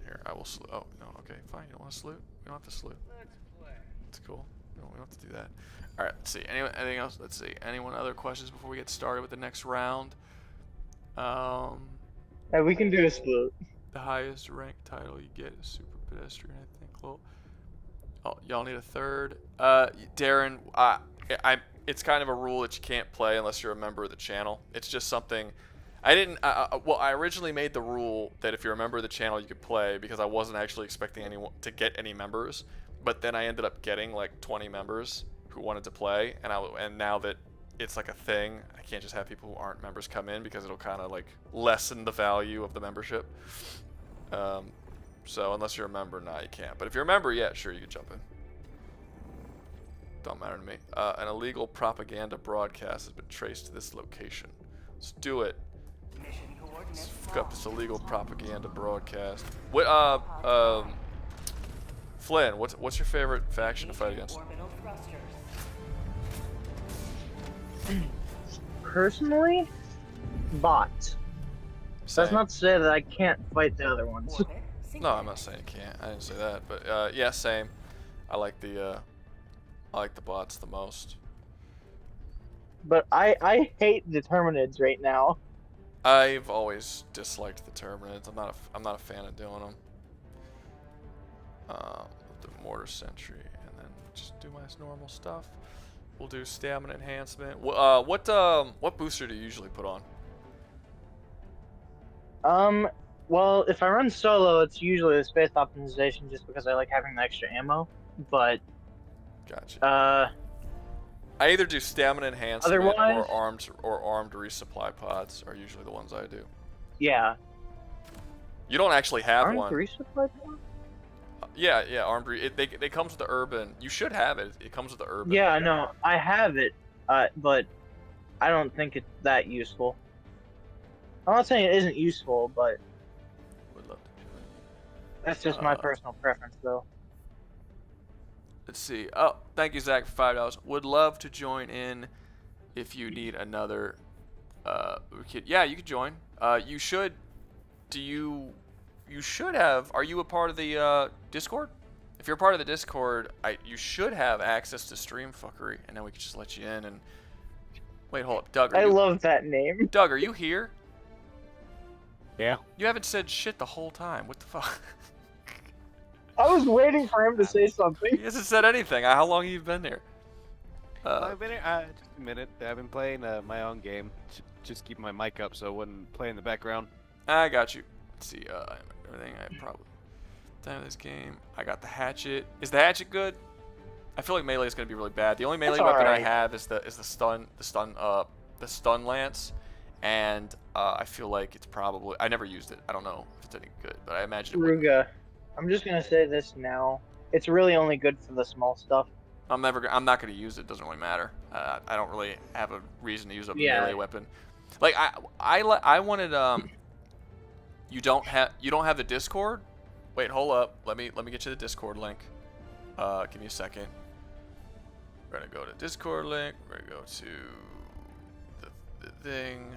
Here, I will salute. Oh no, okay, fine. You don't want to salute? You don't have to salute. Let's play. It's cool. We don't have to do that. All right. Let's see. Anything else? Let's see. Anyone other questions before we get started with the next round? Yeah, we can do a split. The highest ranked title you get is Super Pedestrian, I think. Oh, y'all need a third. Darren, it's kind of a rule that you can't play unless you're a member of the channel. It's just something. I didn't. Well, I originally made the rule that if you're a member of the channel, you could play because I wasn't actually expecting anyone to get any members. But then I ended up getting like 20 members who wanted to play, and now that it's like a thing, I can't just have people who aren't members come in because it'll kind of like lessen the value of the membership. So unless you're a member, nah, you can't. But if you're a member, yeah, sure, you can jump in. Don't matter to me. An illegal propaganda broadcast has been traced to this location. Let's do it. Let's fuck up this illegal propaganda broadcast. What? Flynn, what's your favorite faction to fight against? Personally, bots. Same. That's not to say that I can't fight the other ones. No, I'm not saying you can't. I didn't say that, but yeah, same. I like the bots the most. But I hate the Terminids right now. I've always disliked the Terminids. I'm not a fan of doing them. The mortar sentry, and then just do my normal stuff. We'll do stamina enhancement. What booster do you usually put on? Well, if I run solo, it's usually the space optimization just because I like having the extra ammo. But Gotcha. I either do stamina enhancement otherwise, or armed resupply pods are usually the ones I do. Yeah. You don't actually have Armed one. resupply pod? Yeah, armed. They comes with the urban. You should have it. It comes with the urban. Yeah, no, I have it, but I don't think it's that useful. I'm not saying it isn't useful, but Would love to join. that's just my personal preference, though. Let's see. Oh, thank you, Zach, for $5. Would love to join in if you need another kid. Yeah, you could join. You should. You should have. Are you a part of the Discord? If you're a part of the Discord, you should have access to stream fuckery, and then we could just let you in. And wait, hold up, Doug. I love that name. Doug, are you here? Yeah. You haven't said shit the whole time. What the fuck? I was waiting for him to say something. He hasn't said anything. How long have you been here? I've been here just a minute. I've been playing my own game. Just keep my mic up so I wouldn't play in the background. I got you. Let's see. Everything I probably time of this game. I got the hatchet. Is the hatchet good? I feel like melee is gonna be really bad. The only melee weapon I have is the stun lance, and I feel like it's probably I never used it. I don't know if it's any good, but I imagine it would. Rouga, I'm just gonna say this now. It's really only good for the small stuff. I'm not gonna use it. It doesn't really matter. I don't really have a reason to use a melee weapon. Like I wanted You don't have the Discord? Wait, hold up. Let me get you the Discord link. Give me a second. We're gonna go to Discord link. We're gonna go to the thing.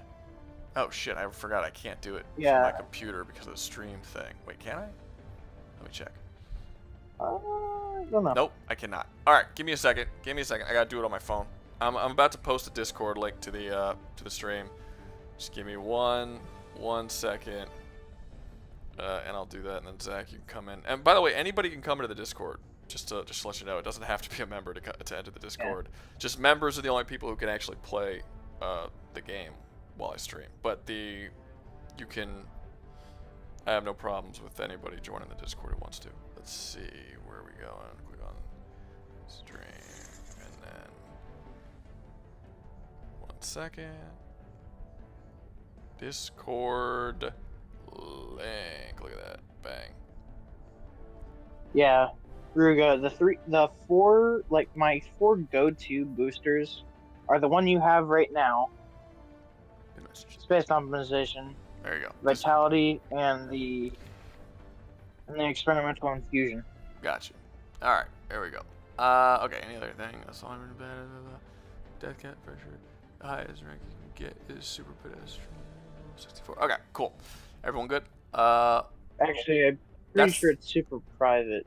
Oh shit! I forgot I can't do it from my computer because of the stream thing. Wait, can I? Let me check. I don't know. Nope, I cannot. All right, give me a second. Give me a second. I gotta do it on my phone. I'm about to post a Discord link to the stream. Just give me one second. And I'll do that, and then Zach, you can come in. And by the way, anybody can come into the Discord. Just to let you know, it doesn't have to be a member to enter the Discord. Yeah. Just members are the only people who can actually play the game while I stream. But I have no problems with anybody joining the Discord who wants to. Let's see, where are we going? Click on stream, and then 1 second. Discord link. Look at that. Bang. Yeah, Rouga, my four go-to boosters are the one you have right now. Space optimization. There you go. Vitality and the experimental infusion. Gotcha. All right, there we go. Okay. Any other thing? Assignment bad. Death cat pressure. The highest rank you can get is super pedestrian. 64. Okay, cool. Everyone good? Actually, I'm pretty sure it's super private.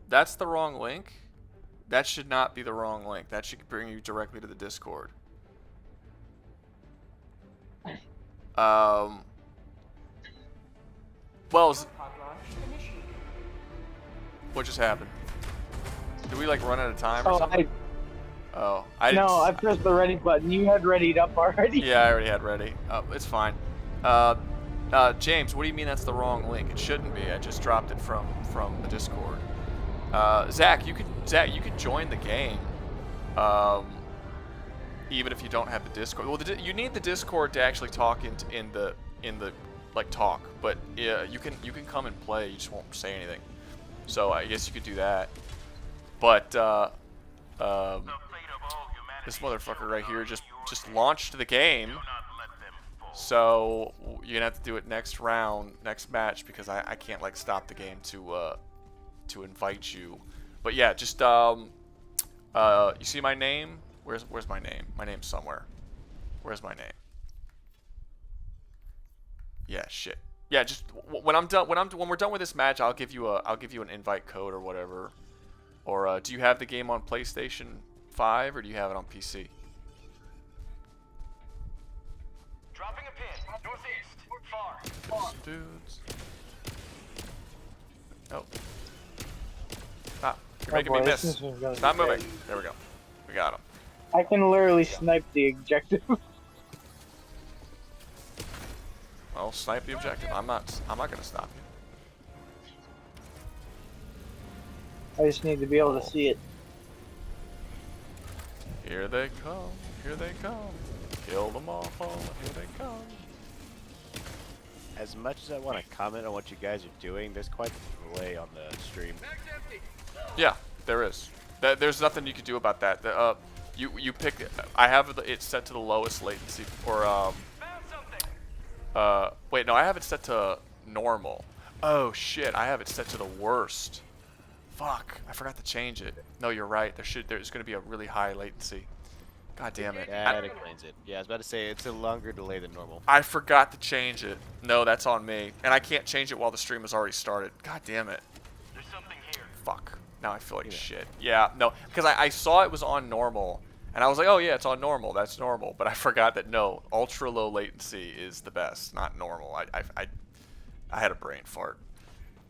That's the wrong link. That should not be the wrong link. That should bring you directly to the Discord. Well, what just happened? Did we like run out of time or something? Oh, I didn't. No, I pressed the ready button. You had readied up already. Yeah, I already had ready. It's fine. James, what do you mean that's the wrong link? It shouldn't be. I just dropped it from the Discord. Zach, you could join the game. Even if you don't have the Discord. Well, you need the Discord to actually talk in the like talk. But yeah, you can come and play. You just won't say anything. So I guess you could do that. But this motherfucker right here just launched the game. So you're gonna have to do it next round, next match, because I can't like stop the game to invite you. But yeah, just you see my name? Where's my name? My name's somewhere. Where's my name? Yeah, shit. Yeah, just when we're done with this match, I'll give you an invite code or whatever. Or do you have the game on PlayStation 5 or do you have it on PC? Dropping a pin. Northeast. Far. Dudes. Oh. Stop. You're making me miss. Stop moving. There we go. We got him. I can literally snipe the objective. Well, snipe the objective. I'm not gonna stop you. I just need to be able to see it. Here they come. Here they come. Kill them all. Here they come. As much as I want to comment on what you guys are doing, there's quite a delay on the stream. Yeah, there is. There's nothing you can do about that. You pick. I have it set to the lowest latency, or wait, no, I have it set to normal. Oh shit, I have it set to the worst. Fuck, I forgot to change it. No, you're right. There's going to be a really high latency. God damn it. That explains it. Yeah, I was about to say it's a longer delay than normal. I forgot to change it. No, that's on me. And I can't change it while the stream has already started. God damn it. There's something here. Fuck. Now I feel like shit. Yeah, no, because I saw it was on normal. And I was like, oh yeah, it's on normal. That's normal. But I forgot that no, ultra low latency is the best, not normal. I had a brain fart.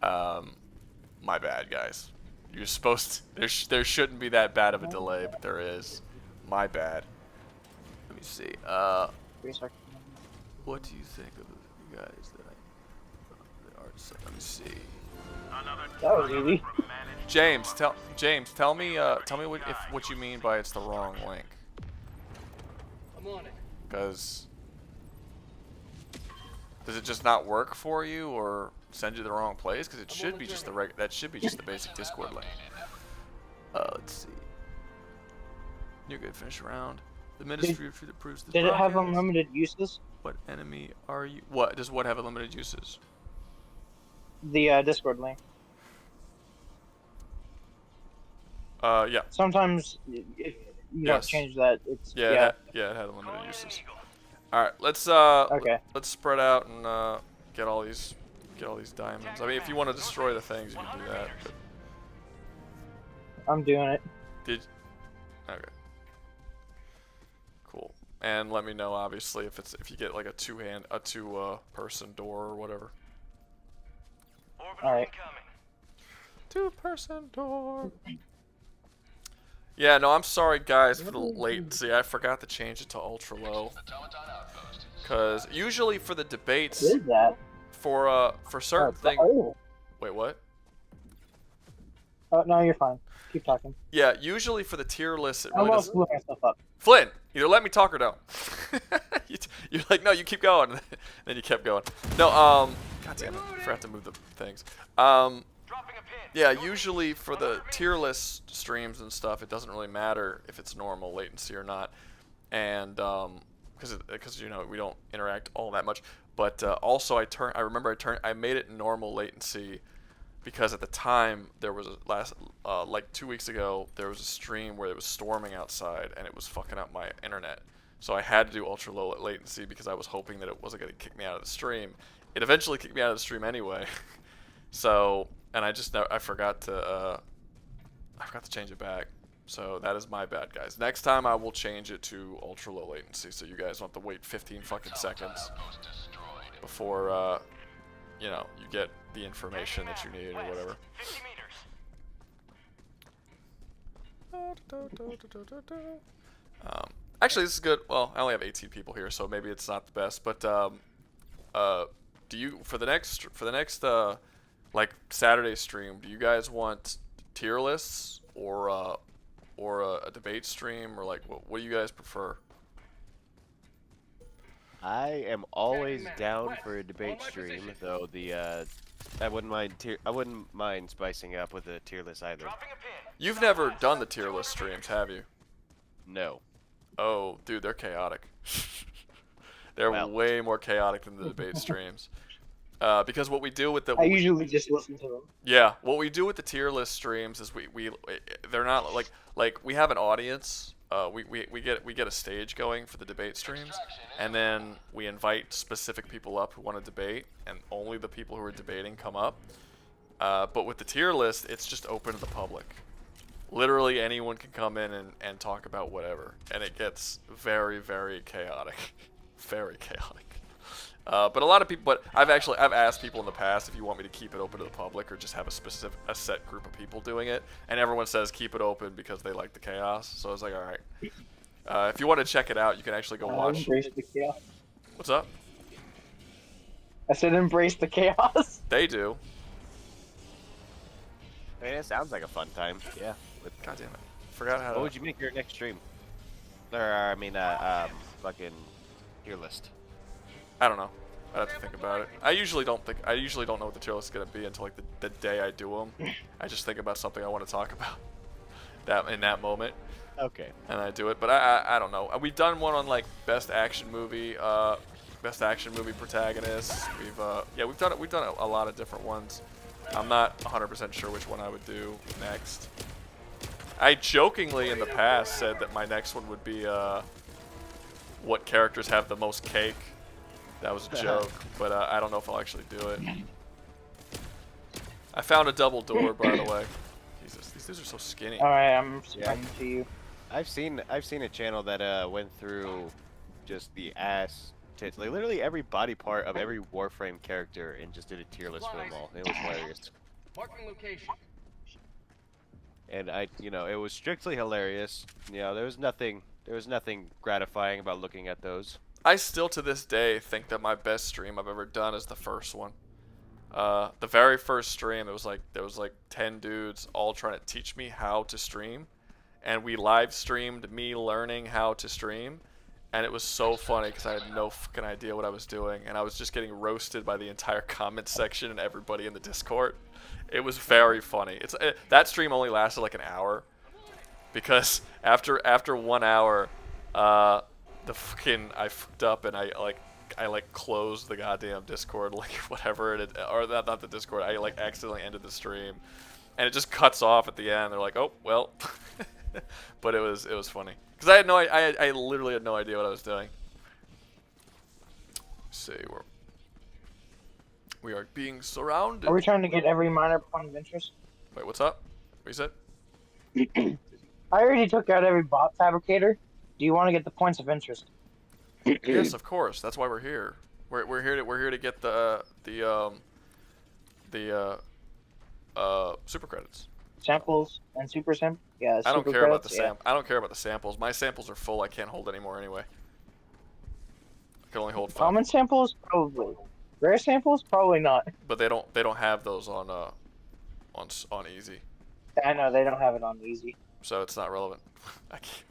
My bad, guys. You're supposed to, there shouldn't be that bad of a delay, but there is. My bad. Let me see. What do you think of the guys that the artists? Let me see. That was easy. James, tell me what you mean by it's the wrong link. I'm on it. Because does it just not work for you, or send you the wrong place? Because it should be just the basic Discord link. Let's see. You're good. Finish round. The ministry approves the. Did it have unlimited uses? What enemy are you? What does what have unlimited uses? The Discord link. Yeah. Sometimes if you don't change that, it's it had unlimited uses. All right, let's let's spread out and get all these diamonds. I mean, if you want to destroy the things, you can do that. But I'm doing it. Okay. Cool. And let me know, obviously, if you get like a two-person door or whatever. All right. Two-person door. Yeah, no, I'm sorry, guys, for the latency. I forgot to change it to ultra low. Because usually for the debates, What is that? For certain things. Oh. Wait, what? Oh no, you're fine. Keep talking. Yeah, usually for the tier list, it I really almost doesn't. blew myself up. Flynn, either let me talk or don't. You're like, no, you keep going. Then you kept going. No, God damn it, I forgot to move the things. Yeah, usually for the tier list streams and stuff, it doesn't really matter if it's normal latency or not, and because you know we don't interact all that much. But also I made it normal latency because at the time there was like 2 weeks ago there was a stream where it was storming outside and it was fucking up my internet. So I had to do ultra low latency because I was hoping that it wasn't going to kick me out of the stream. It eventually kicked me out of the stream anyway. So, and I forgot to change it back. So that is my bad, guys. Next time I will change it to ultra low latency so you guys don't have to wait 15 fucking seconds before you know, you get the information that you need or whatever. Actually, this is good. Well, I only have 18 people here, so maybe it's not the best. But do you for the next like Saturday stream? Do you guys want tier lists or a debate stream, or like what do you guys prefer? I am always down for a debate stream, though I wouldn't mind spicing up with a tier list either. You've never done the tier list streams, have you? No. Oh, dude, they're chaotic. They're way more chaotic than the debate streams. Because what we do with the I usually just listen to them. yeah, what we do with the tier list streams is they're not like we have an audience. We get a stage going for the debate streams, and then we invite specific people up who want to debate, and only the people who are debating come up. But with the tier list, it's just open to the public. Literally anyone can come in and talk about whatever, and it gets very, very chaotic. Very chaotic. But a lot of people, but I've asked people in the past if you want me to keep it open to the public or just have a set group of people doing it, and everyone says keep it open because they like the chaos. So I was like, all right. If you want to check it out, you can actually go watch. Embrace the chaos. What's up? I said embrace the chaos. They do. I mean, it sounds like a fun time. Yeah. God damn it. Forgot how to. What would you make your next stream? Or I mean, fucking tier list. I don't know. I'd have to think about it. I usually don't know what the tier list is gonna be until like the day I do them. I just think about something I want to talk about in that moment, Okay. and I do it. But I don't know. We've done one on like best action movie protagonist. We've done a lot of different ones. I'm not 100% sure which one I would do next. I jokingly in the past said that my next one would be what characters have the most cake. That was a joke, but I don't know if I'll actually do it. I found a double door, by the way. Jesus, these dudes are so skinny. Alright, I'm subscribing to you. I've seen a channel that went through just the ass tits, like literally every body part of every Warframe character, and just did a tier list for them all. It was hilarious. Marking location. And it was strictly hilarious. There was nothing gratifying about looking at those. I still to this day think that my best stream I've ever done is the first one. The very first stream, there was like 10 dudes all trying to teach me how to stream, and we live streamed me learning how to stream, and it was so funny because I had no fucking idea what I was doing, and I was just getting roasted by the entire comment section and everybody in the Discord. It was very funny. That stream only lasted like an hour, because after 1 hour, I fucked up and I closed the goddamn Discord, like whatever or not the Discord. I like accidentally ended the stream, and it just cuts off at the end. They're like, oh well, but it was funny because I literally had no idea what I was doing. Let's see, we are being surrounded. Are we trying to get every minor point of interest? Wait, what's up? What you said? I already took out every bot fabricator. Do you want to get the points of interest? Yes, of course. That's why we're here. We're here to get the super credits. Samples and super sim? Yeah, I don't super care about the credits, I don't care about the samples. My samples are full. I can't hold anymore anyway. I can only hold 5. Common samples, probably. Rare samples, probably not. But they don't have those on easy. I know they don't have it on easy. So it's not relevant.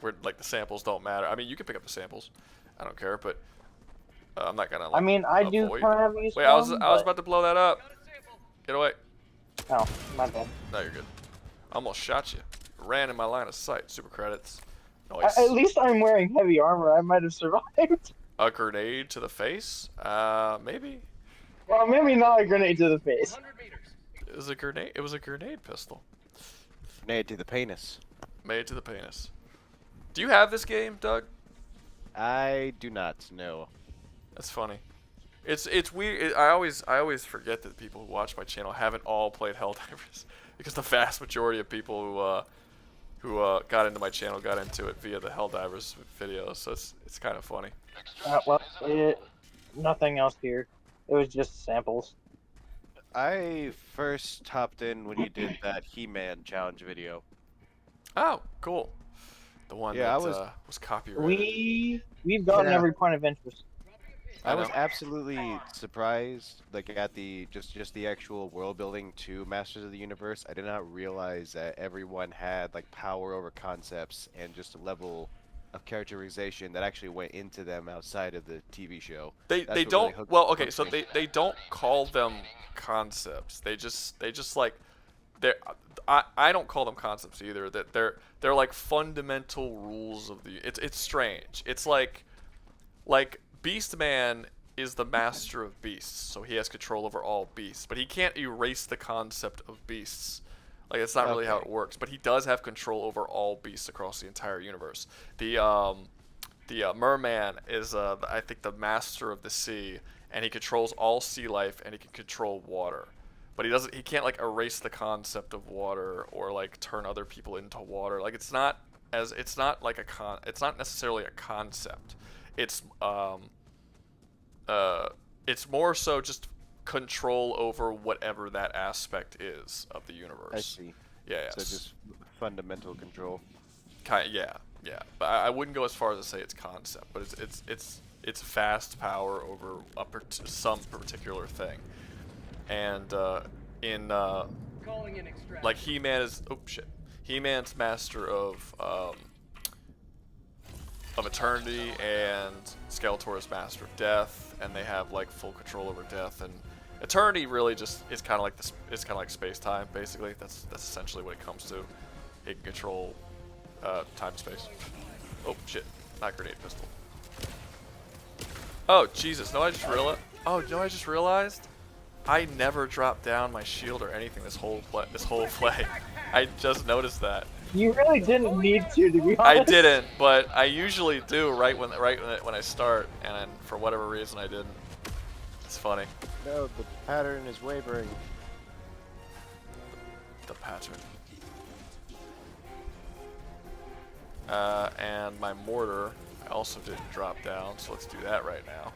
We're like the samples don't matter. I mean, you can pick up the samples. I don't care, but I'm not gonna. I mean, I do avoid. kind of use. Wait, I was about to blow that up. Get away. Oh, my bad. No, you're good. I almost shot you. Ran in my line of sight. Super credits. Nice. At least I'm wearing heavy armor. I might have survived. A grenade to the face? Maybe. Well, maybe not a grenade to the face. 100 meters. It was a grenade. It was a grenade pistol. Made to the penis. Made to the penis. Do you have this game, Doug? I do not know. That's funny. It's weird. I always forget that people who watch my channel haven't all played Helldivers, because the vast majority of people who got into my channel got into it via the Helldivers videos. So it's kind of funny. Well, nothing else here. It was just samples. I first hopped in when you did that He-Man challenge video. Oh, cool. The one Yeah, that was copyrighted. We've gotten Yeah. every point of interest. I was know. absolutely surprised, like at the just the actual world building to Masters of the Universe. I did not realize that everyone had like power over concepts and just a level of characterization that actually went into them outside of the TV show. They That's what really don't hooked- well okay hooked so me. they don't call them concepts. They just like they're I don't call them concepts either. That they're like fundamental rules of the. It's strange. It's like Beastman is the master of beasts, so he has control over all beasts, but he can't erase the concept of beasts. Like it's not really how it works, but he does have control over all beasts across the entire universe. The merman is I think the master of the sea, and he controls all sea life, and he can control water. But he can't like erase the concept of water or like turn other people into water. Like it's not like it's not necessarily a concept. It's more so just control over whatever that aspect is of the universe. I see. Yeah. So just fundamental control. Yeah. But I wouldn't go as far as to say it's concept, but it's vast power over some particular thing. And Calling in extract. like He-Man's master of eternity, and Skeletor is master of death, and they have like full control over death. And eternity really just is kind of like it's kind of like space time basically. That's essentially what it comes to. He can control time and space. Oh shit! Not grenade pistol. Oh Jesus! No, I just realized. Oh no, I just realized. I never dropped down my shield or anything this whole play. I just noticed that. You really didn't need to be honest. I didn't, but I usually do right when I start, and for whatever reason I didn't. It's funny. No, the pattern is wavering. The pattern. And my mortar I also didn't drop down, so let's do that right now.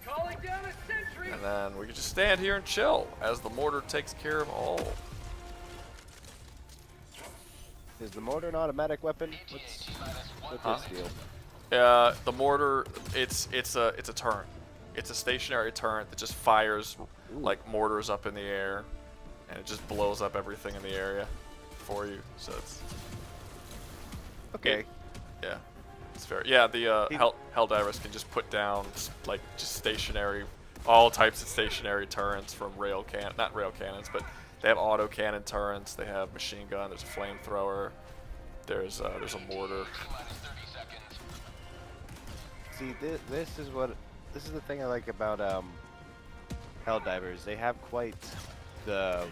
Calling down a sentry. And then we can just stand here and chill as the mortar takes care of all. Is the mortar an automatic weapon? What's this deal? The mortar, it's a turret. It's a stationary turret that just fires like mortars up in the air, and it just blows up everything in the area for you. So it's Okay. yeah, it's fair. Yeah, the Helldivers can just put down like just stationary, all types of stationary turrets from not rail cannons, but they have auto cannon turrets. They have machine gun. There's a flamethrower. There's a mortar. See, this is the thing I like about Helldivers. They have quite the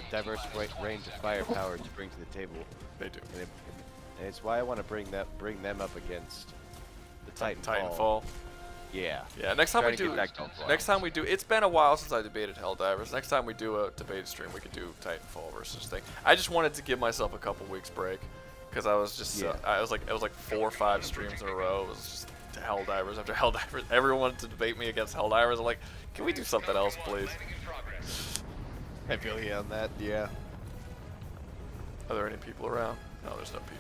diverse range of firepower to bring to the table. They do. And it's why I want to bring them up against the Titanfall. Yeah. Yeah. Next time Try we to get do. back to Titanfall. Next time we do. It's been a while since I debated Helldivers. Next time we do a debate stream, we could do Titanfall versus thing. I just wanted to give myself a couple weeks break because I was just. It was like 4 or 5 streams in a row. It was just Helldivers after Helldivers. Everyone wanted to debate me against Helldivers. I'm like, can we do something else, please? I feel you on that. Yeah. Are there any people around? No, there's no people.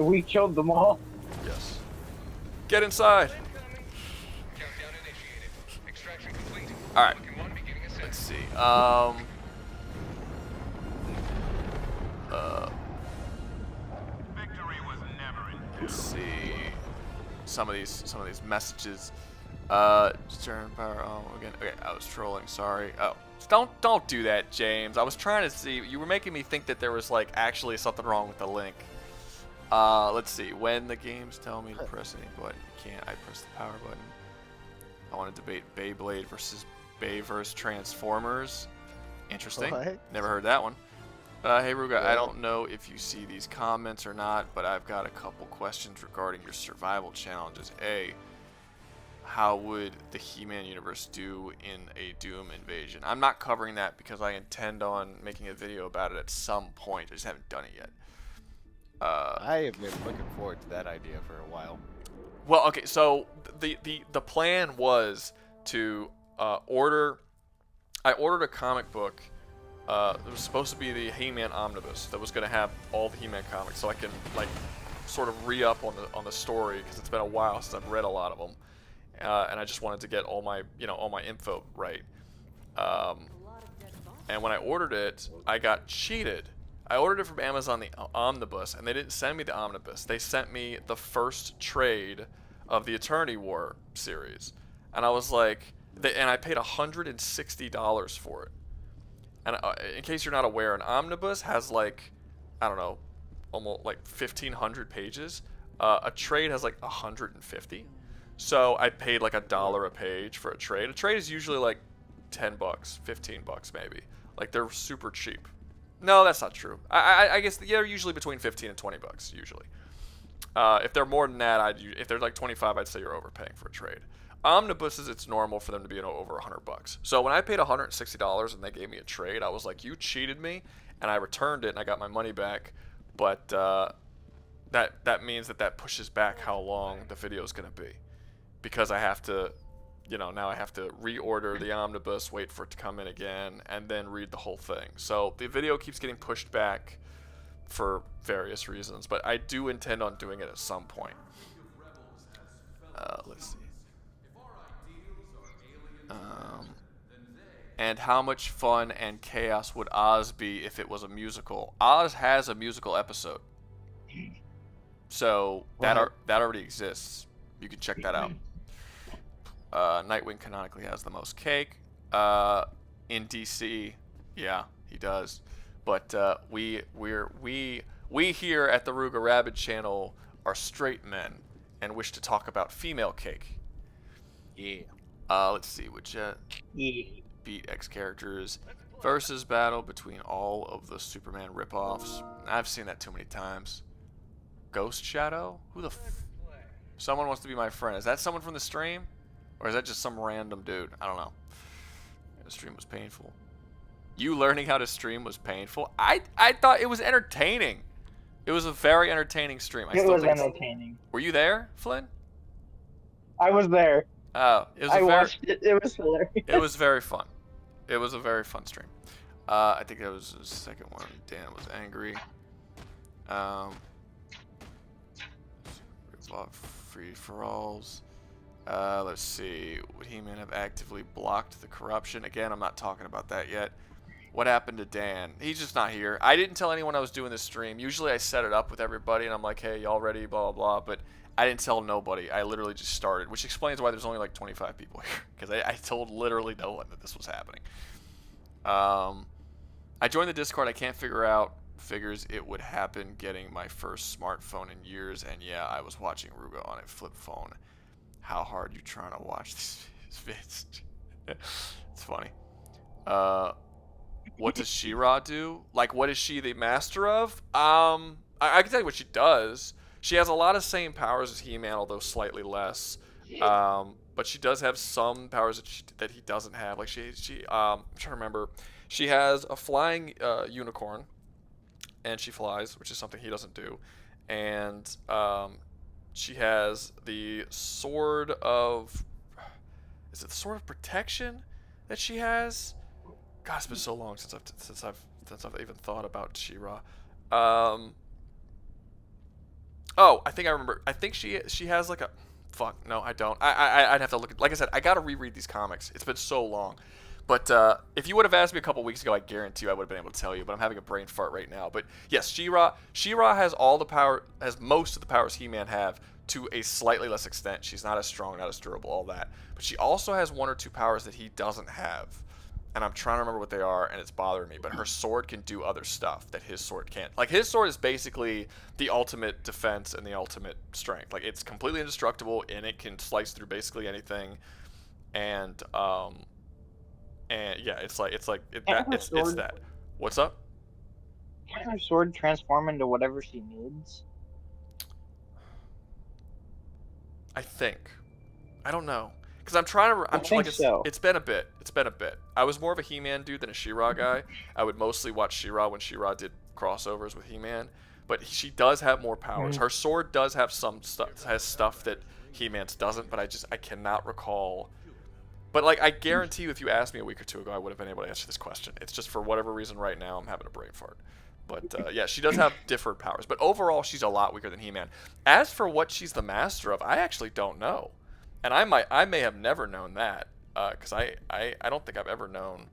We killed them all. Yes. Get inside. Countdown initiated. Extraction complete. All right. Token 1 beginning ascent. Let's see. Victory was never in Let's see. Some of these messages. Turn power on again. Okay, I was trolling. Sorry. Oh, don't do that, James. I was trying to see. You were making me think that there was like actually something wrong with the link. Let's see. When the games tell me to press any button, can't I press the power button? I want to debate Beyblade versus Bayverse Transformers. Interesting. What? Never heard that one. Hey Rouga, I don't know if you see these comments or not, but I've got a couple questions regarding your survival challenges. A, how would the He-Man universe do in a Doom invasion? I'm not covering that because I intend on making a video about it at some point. I just haven't done it yet. I have been looking forward to that idea for a while. Well, okay, so the plan was to order. I ordered a comic book It was supposed to be the He-Man omnibus that was going to have all the He-Man comics, so I can like sort of re-up on the story because it's been a while since I've read a lot of them, and I just wanted to get all my all my info right. And when I ordered it, I got cheated. I ordered it from Amazon, the omnibus, and they didn't send me the omnibus. They sent me the first trade of the Eternity War series, and I was like, and I paid $160 for it. And in case you're not aware, an omnibus has like, I don't know, almost like 1,500 pages. A trade has like 150. So I paid like $1 a page for a trade. A trade is usually like $10, $15 maybe. Like they're super cheap. No, that's not true. I guess they're usually between 15 and 20 bucks usually. If they're more than that, if they're like 25, I'd say you're overpaying for a trade. Omnibuses, it's normal for them to be over $100. So when I paid $160 and they gave me a trade, I was like, you cheated me, and I returned it and I got my money back. But that means that pushes back how long the video is going to be, because I have to, now I have to reorder the omnibus, wait for it to come in again, and then read the whole thing. So the video keeps getting pushed back for various reasons, but I do intend on doing it at some point. Let's see. And how much fun and chaos would Oz be if it was a musical? Oz has a musical episode, so that already exists. You can check that out. Nightwing canonically has the most cake. In DC, yeah, he does. But we here at the Rouga Rabbit channel are straight men and wish to talk about female cake. Yeah. Let's see, which beat X characters versus battle between all of the Superman ripoffs. I've seen that too many times. Ghost Shadow? Who the someone wants to be my friend. Is that someone from the stream? Or is that just some random dude? I don't know. The stream was painful. You learning how to stream was painful? I thought it was entertaining. It was a very entertaining stream. It was entertaining. Were you there, Flynn? I was there. Oh, I watched it. It was hilarious. It was very fun. It was a very fun stream. I think that was the second one. Dan was angry. Free for alls. Let's see. Would He-Man have actively blocked the corruption? Again, I'm not talking about that yet. What happened to Dan? He's just not here. I didn't tell anyone I was doing this stream. Usually I set it up with everybody and I'm like, hey, y'all ready? Blah, blah, blah. But I didn't tell nobody. I literally just started, which explains why there's only like 25 people here. Because I told literally no one that this was happening. I joined the Discord. I can't figure out. Figures it would happen getting my first smartphone in years. And yeah, I was watching Rouga on a flip phone. How hard you trying to watch these vids? It's funny. What does She-Ra do? Like, what is she the master of? I can tell you what she does. She has a lot of same powers as He-Man, although slightly less. But she does have some powers that he doesn't have. Like I'm trying to remember. She has a flying unicorn, and she flies, which is something he doesn't do. And she has the sword of, is it the sword of protection that she has? God, it's been so long since I've even thought about She-Ra. Oh, I think I remember. I think she has like a, fuck, no, I don't. I'd have to look at, like I said, I gotta reread these comics. It's been so long. But if you would have asked me a couple weeks ago, I guarantee you I would have been able to tell you. But I'm having a brain fart right now. But yes, She-Ra has all the power, has most of the powers He-Man have to a slightly less extent. She's not as strong, not as durable, all that. But she also has one or two powers that he doesn't have. And I'm trying to remember what they are, and it's bothering me. But her sword can do other stuff that his sword can't. Like, his sword is basically the ultimate defense and the ultimate strength. Like, it's completely indestructible, and it can slice through basically anything. And yeah, it's that. What's up? Can her sword transform into whatever she needs? I think. I don't know. Because I'm trying to. I think so. It's been a bit. I was more of a He-Man dude than a She-Ra guy. I would mostly watch She-Ra when She-Ra did crossovers with He-Man. But she does have more powers. Her sword does have some stuff, has stuff that He-Man's doesn't. But I cannot recall But like, I guarantee you, if you asked me a week or two ago, I would have been able to answer this question. It's just for whatever reason right now I'm having a brain fart. But yeah, she does have different powers. But overall, she's a lot weaker than He-Man. As for what she's the master of, I actually don't know, and I may have never known that, because I don't think I've ever known.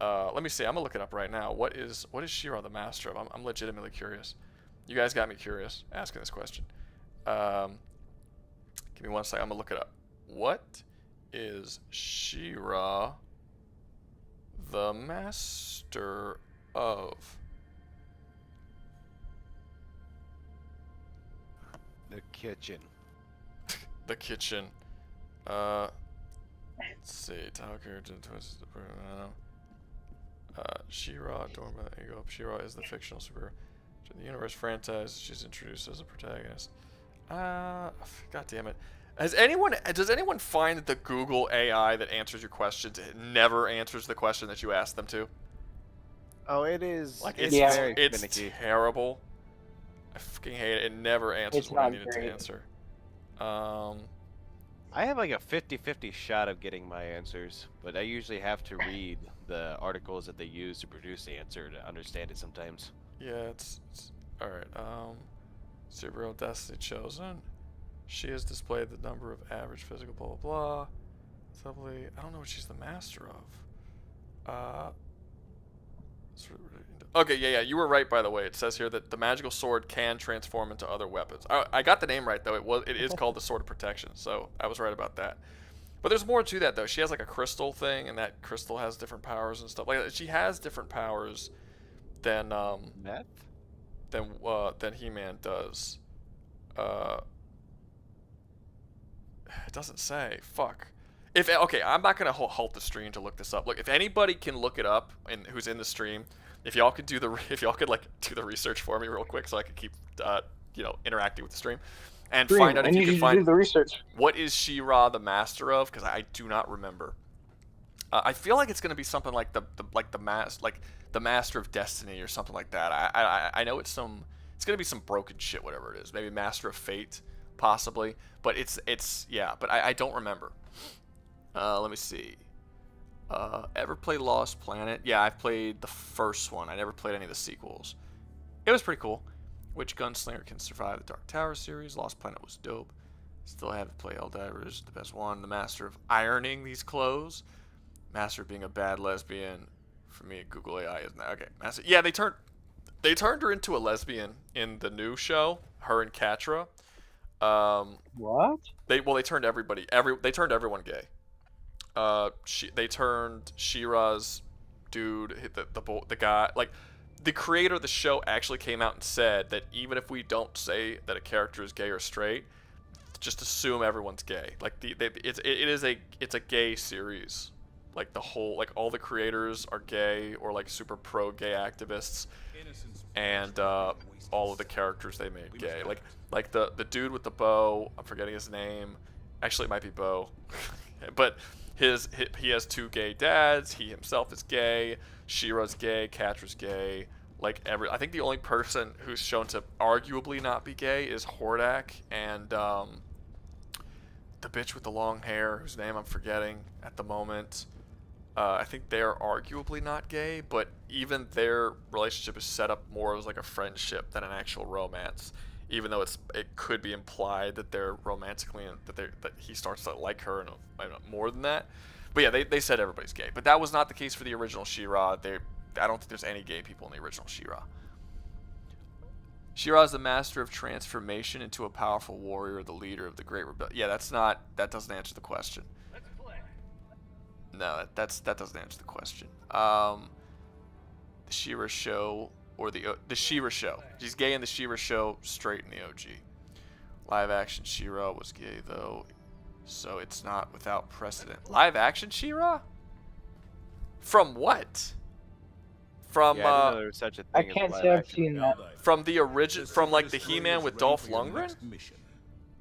Let me see. I'm gonna look it up right now. What is She-Ra the master of? I'm legitimately curious. You guys got me curious asking this question. Give me 1 second. I'm gonna look it up. What is She-Ra the master of? The kitchen. The kitchen. Let's see. Title character twists the She-Ra, Dorma, there you go. She-Ra is the fictional superhero to the universe franchise. She's introduced as a protagonist. God damn it. Does anyone find that the Google AI that answers your questions never answers the question that you ask them to? Oh, it is. Like, it's Yeah. very it's finicky. terrible. I fucking hate it. It never answers It's what I not needed great. to answer. I have like a 50-50 shot of getting my answers, but I usually have to read the articles that they use to produce the answer to understand it sometimes. Yeah, it's alright. Superhero Destiny chosen. She has displayed the number of average physical blah blah blah. Simply, I don't know what she's the master of. Okay, yeah, you were right, by the way. It says here that the magical sword can transform into other weapons. I got the name right, though. It is called the Sword of Protection, so I was right about that. But there's more to that, though. She has like a crystal thing, and that crystal has different powers and stuff. Like, she has different powers than Meth? than He-Man does. It doesn't say. Fuck. Okay, I'm not gonna halt the stream to look this up. Look, if anybody can look it up and who's in the stream, if y'all could do the research for me real quick, so I can keep interacting with the stream, and find out I if you need can you to find do the research. what is She-Ra the master of, because I do not remember. I feel like it's gonna be something like the master of destiny or something like that. I know it's gonna be some broken shit, whatever it is. Maybe master of fate, possibly. But it's yeah. But I don't remember. Let me see. Ever play Lost Planet? Yeah, I've played the first one. I never played any of the sequels. It was pretty cool. Which gunslinger can survive the Dark Tower series? Lost Planet was dope. Still haven't played Helldivers, the best one. The master of ironing these clothes. Master of being a bad lesbian. For me, Google AI isn't that okay? Master. Yeah, they turned her into a lesbian in the new show. Her and Catra. What? They turned they turned everyone gay. They turned She-Ra's dude, the guy, like, the creator of the show actually came out and said that even if we don't say that a character is gay or straight, just assume everyone's gay. Like, it's a gay series. Like, all the creators are gay or like super pro gay activists, and all of the characters they made gay. Like the dude with the bow, I'm forgetting his name. Actually, it might be Bo, but he has two gay dads. He himself is gay. She-Ra's gay. Catra's gay. I think the only person who's shown to arguably not be gay is Hordak, and the bitch with the long hair, whose name I'm forgetting at the moment. I think they're arguably not gay, but even their relationship is set up more as like a friendship than an actual romance. Even though it could be implied that they're romantically, that he starts to like her and more than that. But yeah, they said everybody's gay, but that was not the case for the original She-Ra. I don't think there's any gay people in the original She-Ra. She-Ra is the master of transformation into a powerful warrior, the leader of the Great Rebellion. Yeah, that doesn't answer the question. Let's play. No, that doesn't answer the question. The She-Ra show. Or the She-Ra show. She's gay in the She-Ra show, straight in the OG. Live action She-Ra was gay though, so it's not without precedent. Live action She-Ra? From what? From Yeah, I didn't know there was such a thing I as can't live say I've action. seen that. from the origin, from like the He-Man with Dolph Lundgren?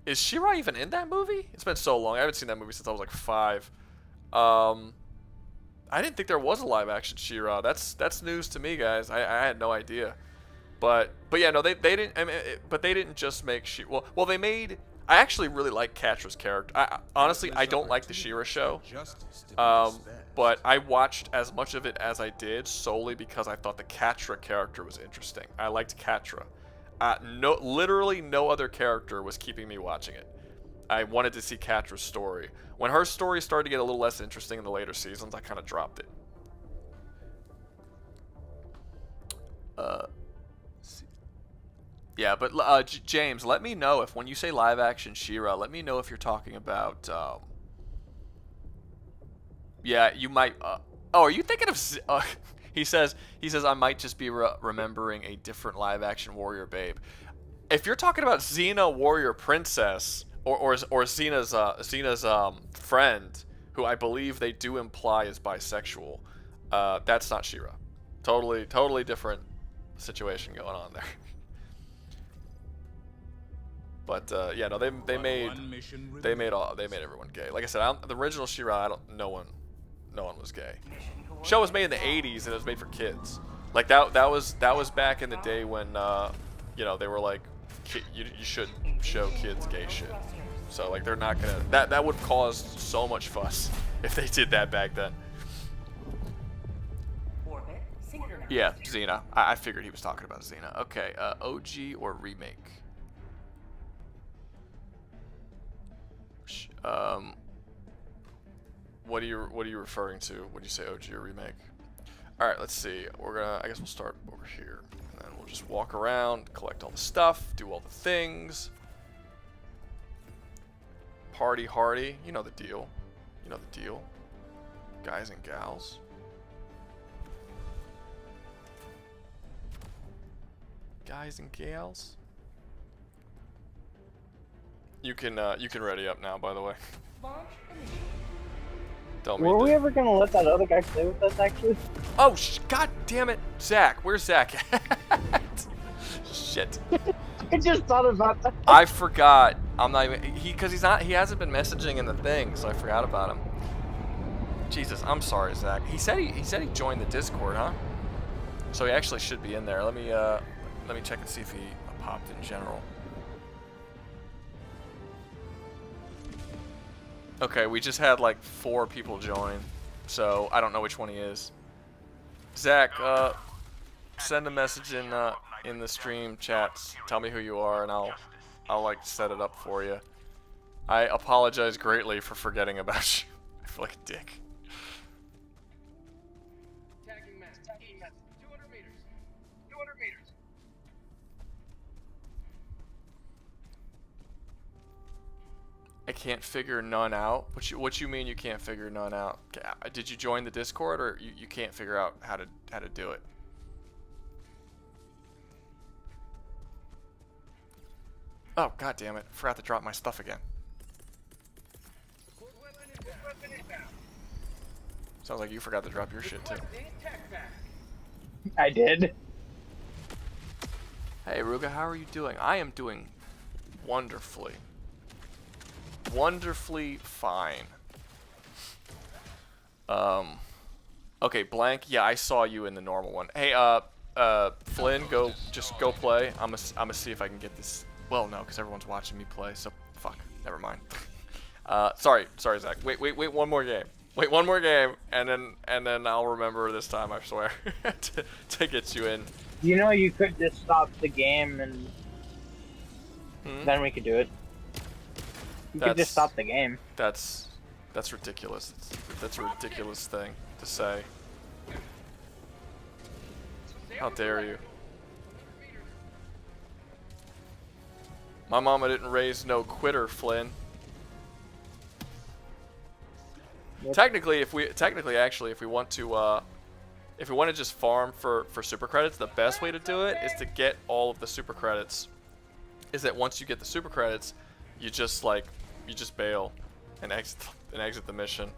Is She-Ra even in that movie? It's been so long. I haven't seen that movie since I was like 5. I didn't think there was a live action She-Ra. That's news to me, guys. I had no idea. But yeah, no, they didn't. I mean, but they didn't just make well they made. I actually really like Catra's character. Honestly, I don't like the She-Ra show, but I watched as much of it as I did solely because I thought the Catra character was interesting. I liked Catra. Literally no other character was keeping me watching it. I wanted to see Catra's story. When her story started to get a little less interesting in the later seasons, I kind of dropped it. Yeah, but James, let me know if when you say live action She-Ra, let me know if you're talking about. Yeah, you might. Oh, are you thinking of? He says I might just be remembering a different live action warrior babe. If you're talking about Xena Warrior Princess or Xena's friend, who I believe they do imply is bisexual, that's not She-Ra. Totally different situation going on there. But yeah, no, they made everyone gay. Like I said, the original She-Ra, no one was gay. Show was made in the 80s and it was made for kids. Like that was back in the day when you know, they were like, you shouldn't show kids gay shit. So like they're not gonna, that would cause so much fuss if they did that back then. Yeah, Xena. I figured he was talking about Xena. Okay, OG or remake? What are you referring to when you say OG or remake? All right, let's see. I guess we'll start over here, and then we'll just walk around, collect all the stuff, do all the things. Party hardy, you know the deal. You know the deal. Guys and gals. Guys and gals. You can ready up now, by the way. Were we ever gonna let that other guy play with us, actually? Oh, god damn it, Zach. Where's Zach at? Shit. I just thought about that. I forgot. I'm not even he hasn't been messaging in the thing, so I forgot about him. Jesus, I'm sorry, Zach. He said he joined the Discord, huh? So he actually should be in there. Let me check and see if he popped in general. Okay, we just had like 4 people join, so I don't know which one he is. Zach, send a message in the stream chats. Tell me who you are, and I'll like set it up for you. I apologize greatly for forgetting about you. I feel like a dick. Tagging map. 200 meters. 200 meters. I can't figure none out. What you mean you can't figure none out? Did you join the Discord, or you can't figure out how to do it? Oh, god damn it. Forgot to drop my stuff again. Sounds like you forgot to drop your shit too. I did. Hey Rouga, how are you doing? I am doing wonderfully. Wonderfully fine. Okay, Blank, yeah, I saw you in the normal one. Hey, Flynn, go play. I'm gonna see if I can get this. Well, no, because everyone's watching me play, so fuck, never mind. Sorry, Zach. Wait, one more game. Wait, one more game, and then I'll remember this time, I swear, to get you in. You know, you could just stop the game and then we could do it. You could just stop the game. That's ridiculous. That's a ridiculous thing to say. How dare you? My mama didn't raise no quitter, Flynn. Yep. Technically, if we want to just farm for super credits, the best way to do it is to get all of the super credits. Is that once you get the super credits, you just bail and exit the mission.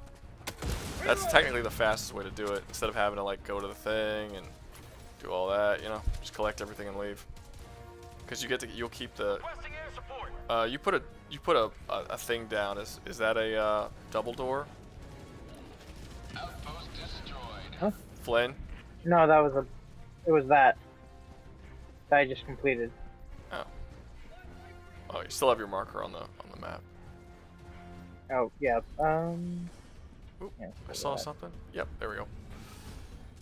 That's technically the fastest way to do it, instead of having to like go to the thing and do all that. You know, just collect everything and leave. Because you'll keep the. You put a thing down. Is that a double door? Outpost destroyed. Huh? Flynn? No, it was that I just completed. Oh. Oh, you still have your marker on the map. Oh yeah. Oop, Yeah, I saw something. Yep, there we go.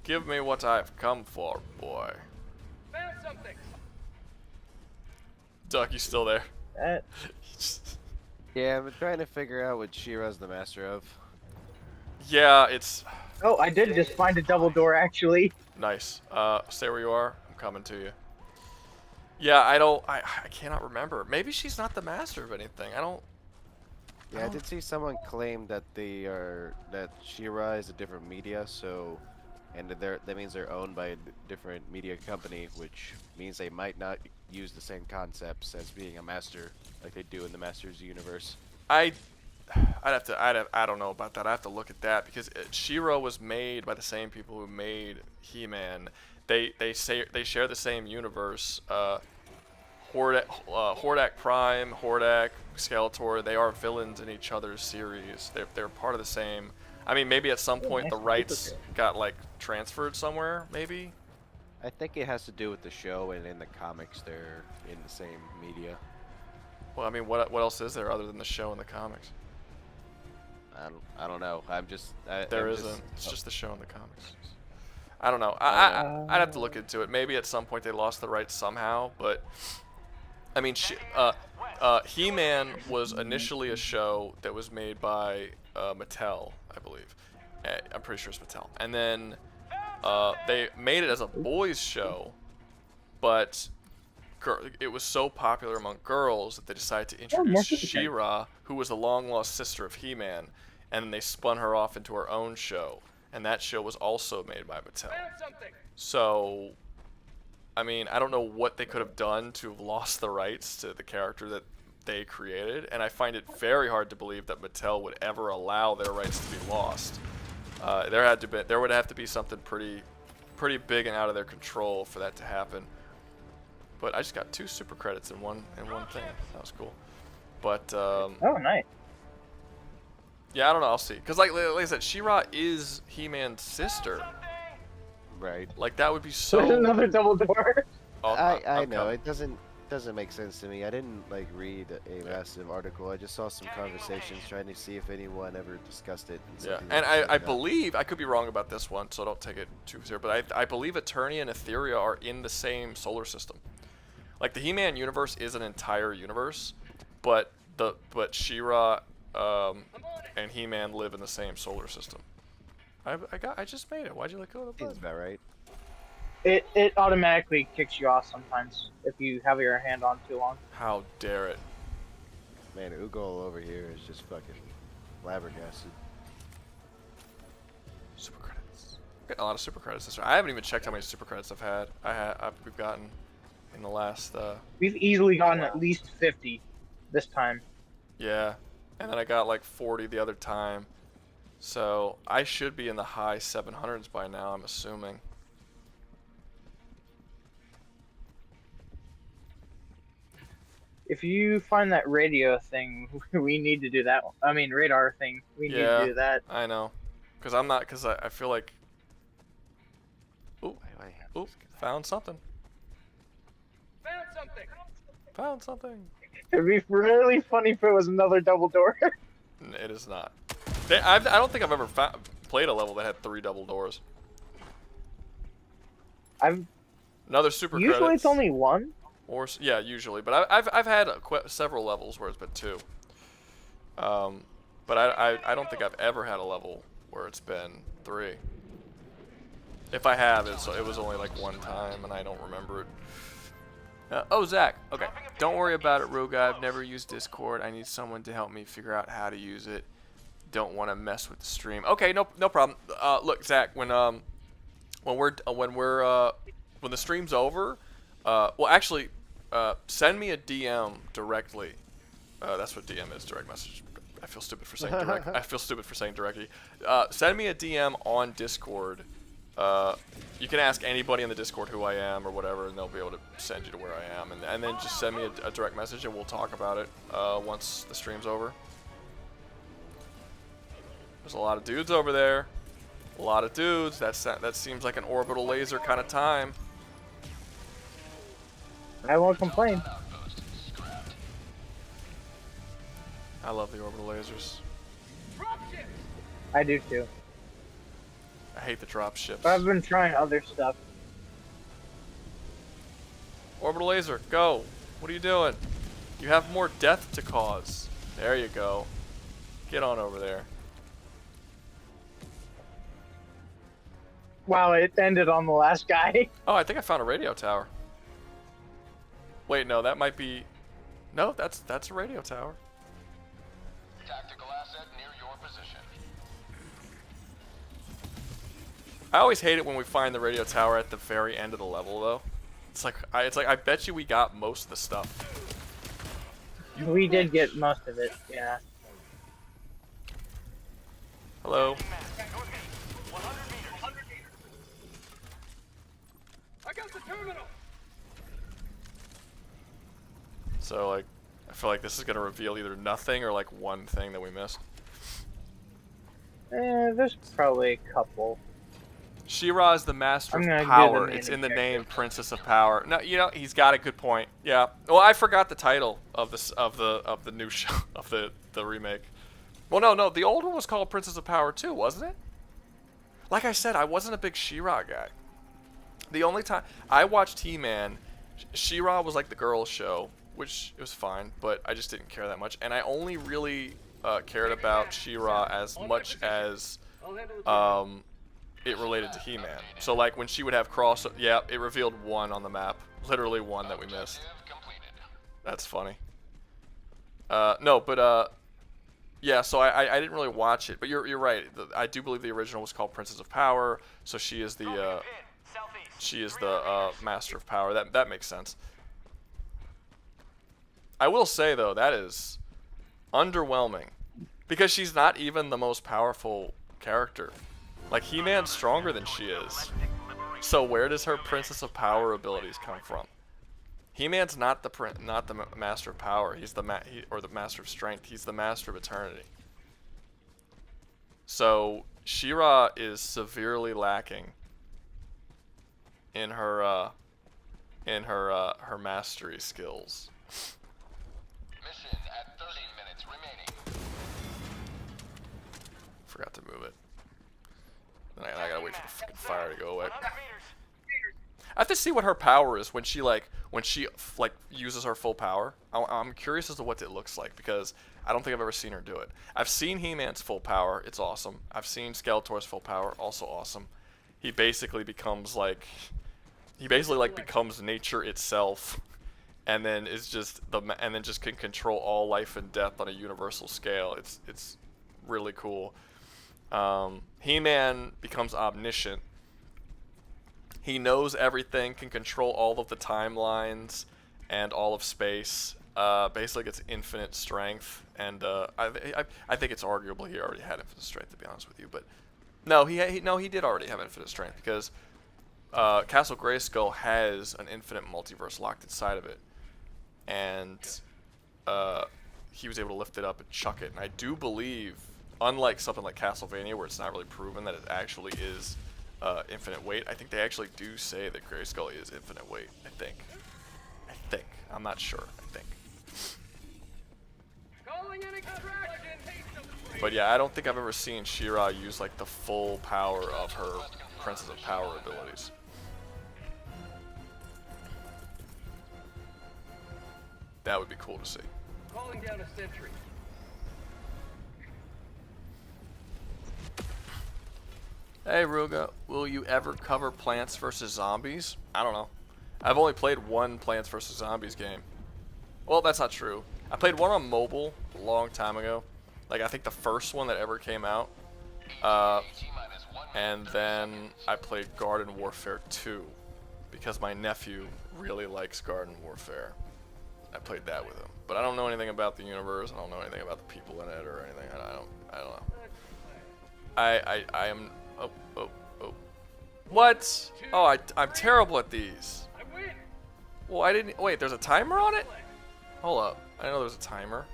Give me what I've come for, boy. Found something. Duck, you still there? That, Yeah, I'm trying to figure out what Shira's the master of. Yeah, it's oh, I did just find a double door actually. nice. Stay where you are. I'm coming to you. Yeah, I cannot remember. Maybe she's not the master of anything. I don't. Yeah, I did see someone claim that that Shira is a different media, so, and that means they're owned by a different media company, which means they might not use the same concepts as being a master like they do in the Masters universe. I don't know about that. I have to look at that because She-Ra was made by the same people who made He-Man. They share the same universe. Hordak Prime, Hordak, Skeletor, they are villains in each other's series. They're part of the same. I mean, maybe at some point nice the rights got like transferred somewhere. Maybe. I think it has to do with the show, and in the comics they're in the same media. Well, I mean, what else is there other than the show and the comics? I don't know. There isn't. It's just the show and the comics. I don't know. I'd have to look into it. Maybe at some point they lost the rights somehow, but I mean, He-Man was initially a show that was made by Mattel, I believe. I'm pretty sure it's Mattel. And then they made it as a boys' show, but it was so popular among girls that they decided to introduce She-Ra, who was a long-lost sister of He-Man, and then they spun her off into her own show. And that show was also made by Mattel. Found something. So, I mean, I don't know what they could have done to have lost the rights to the character that they created, and I find it very hard to believe that Mattel would ever allow their rights to be lost. There would have to be something pretty big and out of their control for that to happen. But I just got 2 super credits in one thing. That was cool. But Oh, nice. yeah, I don't know. I'll see. Cause like I said, She-Ra is He-Man's sister. Right. Like that would be There's so. another double door. Oh, I I'm know coming. it doesn't make sense to me. I didn't like read a massive article. I just saw some conversations trying to see if anyone ever discussed it. Yeah, something and was I brought up. believe, I could be wrong about this one, so don't take it too serious, but I believe Eternia and Etheria are in the same solar system. Like the He-Man universe is an entire universe, but She-Ra and He-Man live in the same solar system. I just made it. Why'd you let go of the Seems button? about right. It automatically kicks you off sometimes if you have your hand on too long. How dare it? Man, Ugol over here is just fucking flabbergasted. Super credits. Got a lot of super credits this round. I haven't even checked how many super credits I've had. We've gotten in the last. We've easily gotten at least 50 this time. Yeah, and then I got like 40 the other time. So I should be in the high 700s by now, I'm assuming. If you find that radio thing, we need to do that. I mean, radar thing. We need Yeah. to do that. I know. Because I'm not, because I feel like. Ooh, Why do I have ooh, this guy? found something. Found something. Found something. It'd be really funny if it was another double door. It is not. I don't think I've ever played a level that had 3 double doors. Another super Usually credits. it's only one. Or yeah, usually, but I've had several levels where it's been 2. But I don't think I've ever had a level where it's been 3. If I have, it was only like one time, and I don't remember it. Oh, Zach. Okay, don't worry about it, Rouga. I've never used Discord. I need someone to help me figure out how to use it. Don't want to mess with the stream. Okay, no problem. Look, Zach, when the stream's over, well, actually. Send me a DM directly. That's what DM is, direct message. I feel stupid for saying direct. I feel stupid for saying directly. Send me a DM on Discord. You can ask anybody in the Discord who I am or whatever, and they'll be able to send you to where I am. And then just send me a direct message, and we'll talk about it once the stream's over. There's a lot of dudes over there. A lot of dudes. That seems like an orbital laser kind of time. I won't complain. I love the orbital lasers. Dropships! I do too. I hate the drop ships. But I've been trying other stuff. Orbital laser, go! What are you doing? You have more death to cause. There you go. Get on over there. Wow, it ended on the last guy. Oh, I think I found a radio tower. Wait, no, that might be... No, that's a radio tower. Tactical asset near your position. I always hate it when we find the radio tower at the very end of the level, though. It's like I bet you we got most of the stuff. We did get most of it, yeah. Hello. 100 meters. I got the terminal. So, like, I feel like this is gonna reveal either nothing or, like, one thing that we missed. There's probably a couple. She-Ra is the master I'm of gonna do power. the It's main in the character. name, Princess of Power. No, you know, he's got a good point. Yeah. Well, I forgot the title of this of the new show of the remake. Well, no, the old one was called Princess of Power too, wasn't it? Like I said, I wasn't a big She-Ra guy. The only time I watched He-Man, She-Ra was like the girls' show, which it was fine, but I just didn't care that much. And I only really cared about She-Ra as much as I'll handle the terminal. it related to He-Man. So like when she would have cross, yeah, it revealed one on the map, literally one that we missed. Objective completed. That's funny. No, but yeah. So I didn't really watch it, but you're right. I do believe the original was called Princess of Power. So she is the Master of Power. That makes sense. I will say though, that is underwhelming because she's not even the most powerful character. Like He-Man's stronger than she is. So where does her Princess of Power abilities come from? He-Man's not the Master of Power. He's the or the Master of Strength. He's the Master of Eternity. So She-Ra is severely lacking in her her mastery skills. Mission at 13 minutes remaining. Forgot to move it. Then I gotta wait for the fucking fire to go away. I have to see what her power is when she uses her full power. I'm curious as to what it looks like because I don't think I've ever seen her do it. I've seen He-Man's full power. It's awesome. I've seen Skeletor's full power. Also awesome. He basically becomes like becomes nature itself, and then is just just can control all life and death on a universal scale. It's really cool. He-Man becomes omniscient. He knows everything, can control all of the timelines and all of space. Basically gets infinite strength, and I think it's arguable he already had infinite strength, to be honest with you. But no, he did already have infinite strength because Castle Grayskull has an infinite multiverse locked inside of it, and he was able to lift it up and chuck it. And I do believe, unlike something like Castlevania, where it's not really proven that it actually is infinite weight, I think they actually do say that Grayskull is infinite weight. I think. I'm not sure. I think. Calling in extraction. But yeah, I don't think I've ever seen She-Ra use like the full power of her Princess of Power abilities. That would be cool to see. Calling down a sentry. Hey Rouga, will you ever cover Plants vs. Zombies? I don't know. I've only played one Plants vs. Zombies game. Well, that's not true. I played one on mobile a long time ago. Like, I think the first one that ever came out. And then I played Garden Warfare 2 because my nephew really likes Garden Warfare. I played that with him. But I don't know anything about the universe. I don't know anything about the people in it or anything. I don't know. I am... Oh. What? Oh, I'm terrible at these. I win. Well, I didn't... Wait, there's a timer on it? Hold up. I didn't know there was a timer.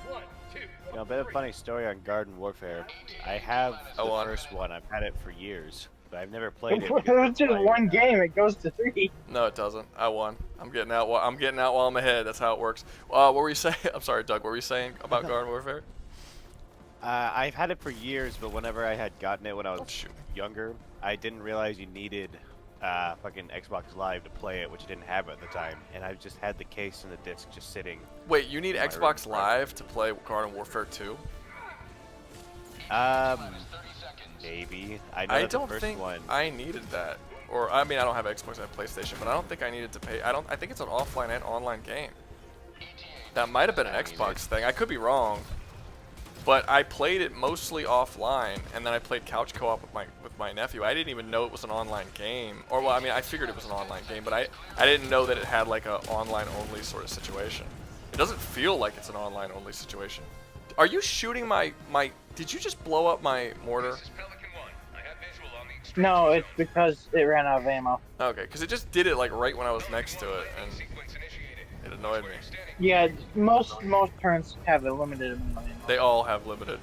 1, 2. You know, a bit of funny story on Garden Warfare. I have the Oh, on. first one. I've had it for years. but I've never played it. It was just one game. It goes to 3. No, it doesn't. I won. I'm getting out. I'm getting out while I'm ahead. That's how it works. What were you saying? I'm sorry, Doug. What were you saying about Garden Warfare? I've had it for years, but whenever I had gotten it when I was Oh, shoot. younger, I didn't realize you needed fucking Xbox Live to play it, which I didn't have at the time, and I just had the case and the disc just sitting. Wait, you need in my Xbox room. Live to play Garden Warfare 2? Maybe. I know I that the don't first think one. I needed that. Or I mean, I don't have Xbox. I have PlayStation, but I don't think I needed to pay. I think it's an offline and online game. That might have been an Xbox thing. I could be wrong. But I played it mostly offline, and then I played couch co-op with my nephew. I didn't even know it was an online game. Or well, I mean, I figured it was an online game, but I didn't know that it had like a online only sort of situation. It doesn't feel like it's an online only situation. Are you shooting my? Did you just blow up my mortar? This is Pelican 1. I have visual on the extreme No, south. it's because it ran out of ammo. Okay, because it just did it like right when I was next to it, and Sequence initiated. it annoyed me. Yeah, most turns have a limited amount of ammo. They all have limited.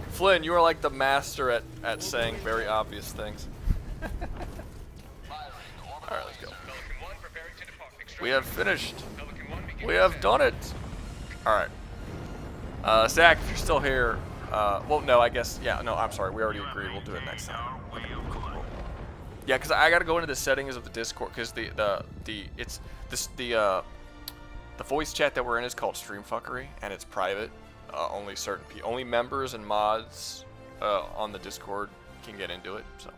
Flynn, you are like the master at saying very obvious things. Alright, let's go. Pelican 1 preparing to depart. Extract. We have finished. Pelican 1 beginning We have descent. done it. Alright. Zach, if you're still here, well, no, I guess, yeah, no, I'm sorry, we already agreed, we'll do it next time. Yeah, because I gotta go into the settings of the Discord, because the voice chat that we're in is called Stream Fuckery, and it's private. Only certain people, only members and mods on the Discord can get into it. So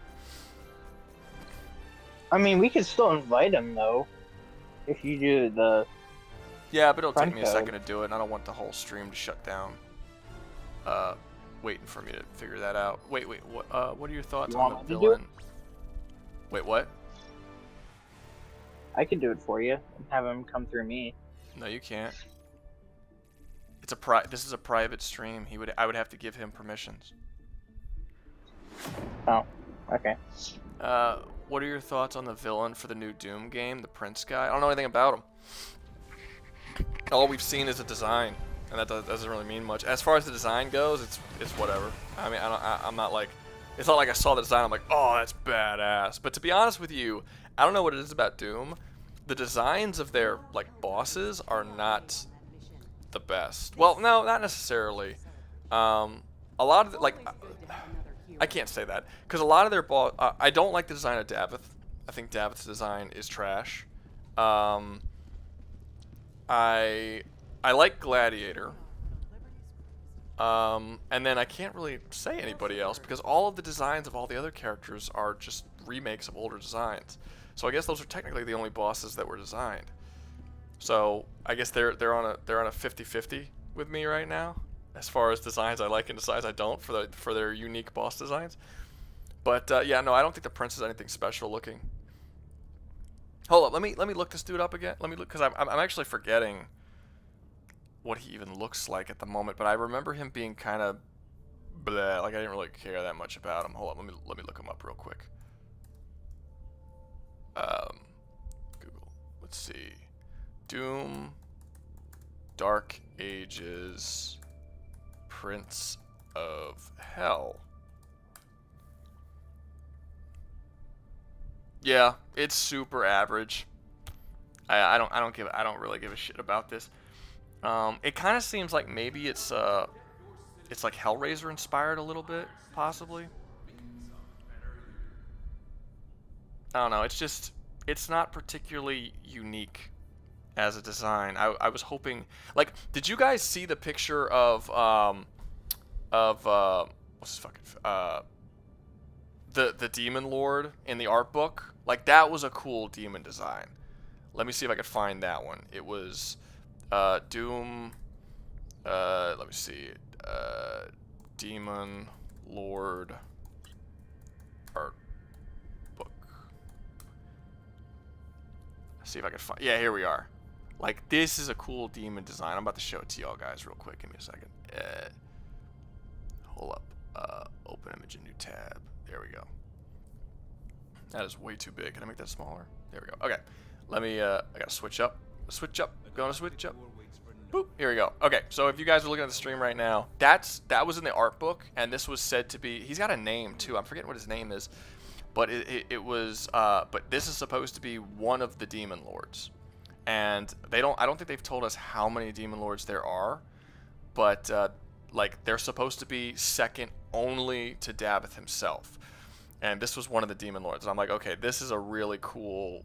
I mean, we could still invite him though, if you do the. yeah, but it'll take Friend me a code. second to do it, and I don't want the whole stream to shut down. Waiting for me to figure that out. Wait, what are your thoughts You on want the me to do it? villain? Wait, what? I could do it for you and have him come through me. No, you can't. It's this is a private stream. I would have to give him permissions. Oh, okay. What are your thoughts on the villain for the new Doom game, the Prince guy? I don't know anything about him. All we've seen is a design, and that doesn't really mean much. As far as the design goes, it's whatever. I mean, I'm not like, it's not like I saw the design, I'm like, oh, that's badass. But to be honest with you, I don't know what it is about Doom. The designs of their like bosses are not the best. Well, no, not necessarily. A lot of I can't say that because a lot of their I don't like the design of Davith. I think Davith's design is trash. I like Gladiator. And then I can't really say anybody else because all of the designs of all the other characters are just remakes of older designs. So I guess those are technically the only bosses that were designed. So I guess they're on a 50-50 with me right now, as far as designs I like and designs I don't for their unique boss designs. But yeah, no, I don't think the Prince is anything special looking. Hold up, let me look this dude up again. Let me look because I'm actually forgetting what he even looks like at the moment. But I remember him being kind of bleh, like I didn't really care that much about him. Hold up, let me look him up real quick. Google. Let's see. Doom, Dark Ages, Prince of Hell. Yeah, it's super average. I don't really give a shit about this. It kind of seems like maybe it's like Hellraiser inspired a little bit, possibly. I don't know. It's not particularly unique as a design. I was hoping, like, did you guys see the picture of what's his fucking the Demon Lord in the art book? Like, that was a cool demon design. Let me see if I could find that one. It was Doom. Let me see. Demon Lord art book. See if I can find. Yeah, here we are. Like, this is a cool demon design. I'm about to show it to y'all guys real quick. Give me a second. Hold up. Open image, a new tab. There we go. That is way too big. Can I make that smaller? There we go. Okay. Let me. I gotta switch up. Switch up. Gonna switch up. Boop. Here we go. Okay. So if you guys are looking at the stream right now, that was in the art book, and this was said to be. He's got a name too. I'm forgetting what his name is. but it was but this is supposed to be one of the demon lords, and I don't think they've told us how many demon lords there are, but like they're supposed to be second only to Davith himself, and this was one of the demon lords. And I'm like, okay, this is a really cool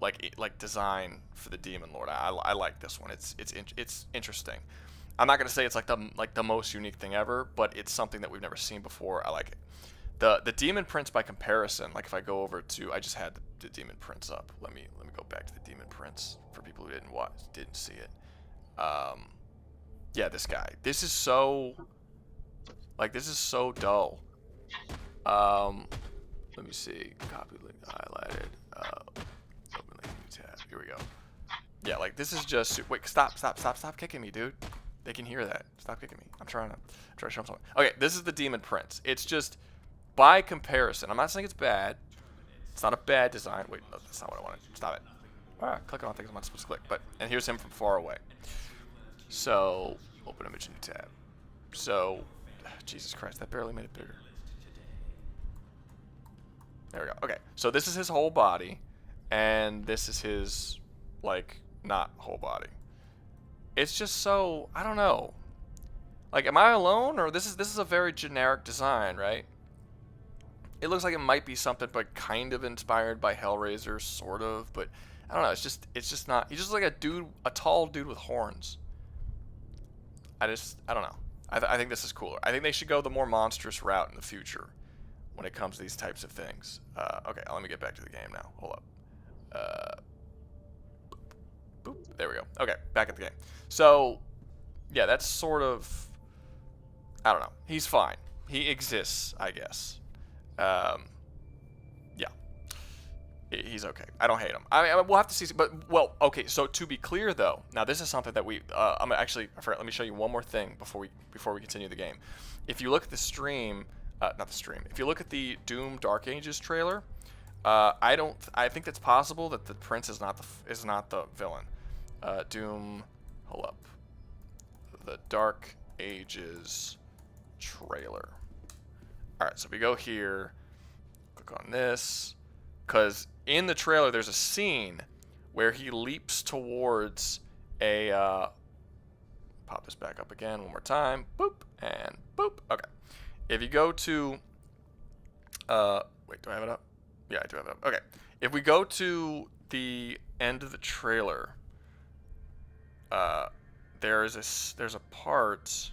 like design for the demon lord. I like this one. It's interesting. I'm not gonna say it's like the most unique thing ever, but it's something that we've never seen before. I like it. The demon prince by comparison, like if I go over to, I just had the demon prince up. Let me go back to the demon prince for people who didn't see it. Yeah, this guy. This is so dull. Let me see. Copy link highlighted. Open link new tab. Here we go. Yeah, like this is just wait. Stop kicking me, dude. They can hear that. Stop kicking me. I'm trying to show them something. Okay, this is the demon prince. It's just by comparison. I'm not saying it's bad. It's not a bad design. Wait, no, that's not what I wanted. Stop it. Clicking on things I'm not supposed to click. But and here's him from far away. So open image new tab. So Jesus Christ, that barely made it bigger. There we go. Okay, so this is his whole body, and this is his like not whole body. It's just so, I don't know. Like, am I alone, or this is a very generic design, right? It looks like it might be something, but kind of inspired by Hellraiser, sort of. But I don't know. It's just not. He's just like a tall dude with horns. I don't know. I think this is cooler. I think they should go the more monstrous route in the future when it comes to these types of things. Okay, let me get back to the game now. Hold up. Boop. There we go. Okay, back at the game. So, yeah, that's sort of, I don't know. He's fine. He exists, I guess. Yeah. He's okay. I don't hate him. We'll have to see. But, well, okay, so to be clear, though, now this is something that I forgot, let me show you one more thing before we continue the game. If you look at the stream, if you look at the Doom Dark Ages trailer, I think it's possible that the prince is not the villain. Doom, hold up. The Dark Ages trailer. Alright, so if we go here, click on this, because in the trailer there's a scene where he leaps towards a, pop this back up again one more time, boop, and boop. Okay. If you go to, wait, do I have it up? Yeah, I do have it up. Okay. If we go to the end of the trailer, there's a part,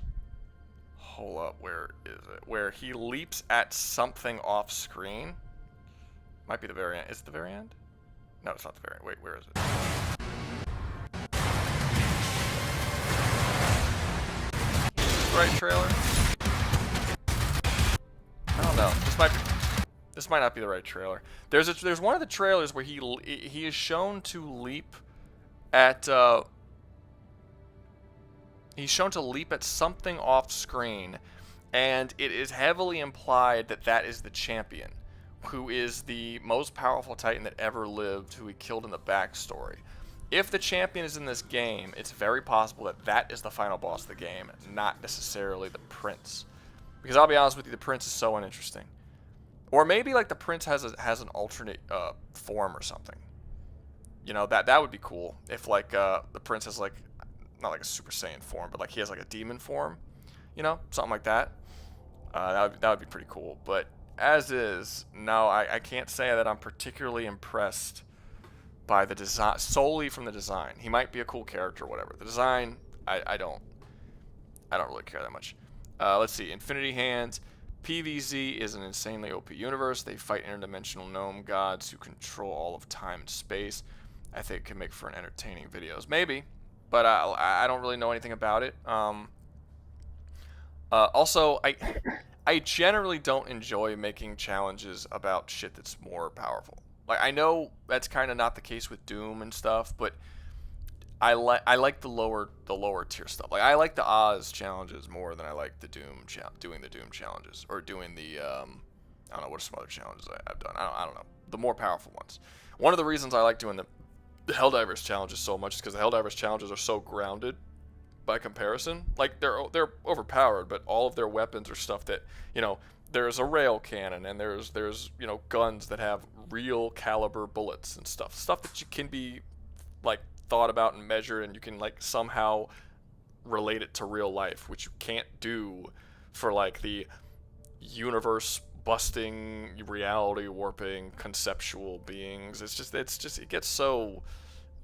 hold up, where is it? Where he leaps at something off screen. Might be the very end. Is it the very end? No, it's not the very end. Wait, where is it? Right trailer? I don't know. This might not be the right trailer. There's one of the trailers where he is shown to leap at he's shown to leap at something off screen, and it is heavily implied that that is the champion, who is the most powerful Titan that ever lived, who he killed in the backstory. If the champion is in this game, it's very possible that that is the final boss of the game, not necessarily the prince. Because I'll be honest with you, the prince is so uninteresting. Or maybe like the prince has an alternate form or something. You know, that would be cool if like the prince has like, not like a Super Saiyan form, but like he has like a demon form, you know, something like that. That would be pretty cool. But as is, no, I can't say that I'm particularly impressed by the design, solely from the design. He might be a cool character or whatever. The design, I don't really care that much. Let's see, Infinity Hands. PvZ is an insanely OP universe. They fight interdimensional gnome gods who control all of time and space. I think it can make for an entertaining videos. Maybe. But I don't really know anything about it. Also, I generally don't enjoy making challenges about shit that's more powerful. Like, I know that's kind of not the case with Doom and stuff, but I like the lower tier stuff. Like, I like the Oz challenges more than I like the doing the Doom challenges, or doing the I don't know, what are some other challenges I've done. I don't know, the more powerful ones. One of the reasons I like doing the Helldivers challenges so much is because the Helldivers challenges are so grounded by comparison. Like, they're overpowered, but all of their weapons are stuff that, you know, there's a rail cannon, and there's you know, guns that have real caliber bullets and stuff that you can be like thought about and measured, and you can like somehow relate it to real life, which you can't do for like the universe busting, reality warping, conceptual beings. It gets so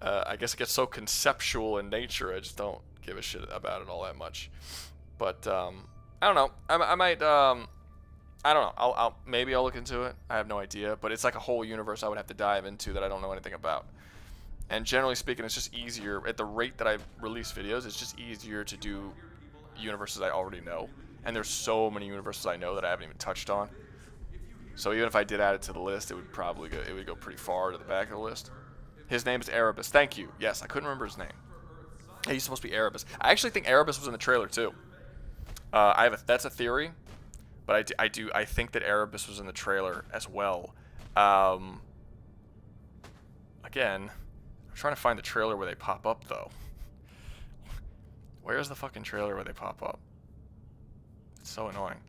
I guess it gets so conceptual in nature. I just don't give a shit about it all that much. But I don't know. I might I don't know. Maybe I'll look into it. I have no idea. But it's like a whole universe I would have to dive into that I don't know anything about. And generally speaking, it's just easier at the rate that I release videos. It's just easier to do universes I already know. And there's so many universes I know that I haven't even touched on. So even if I did add it to the list, it would probably go pretty far to the back of the list. His name is Erebus. Thank you. Yes, I couldn't remember his name. Hey, he's supposed to be Erebus. I actually think Erebus was in the trailer too. That's a theory, but I think that Erebus was in the trailer as well. Again, I'm trying to find the trailer where they pop up though. Where's the fucking trailer where they pop up? It's so annoying,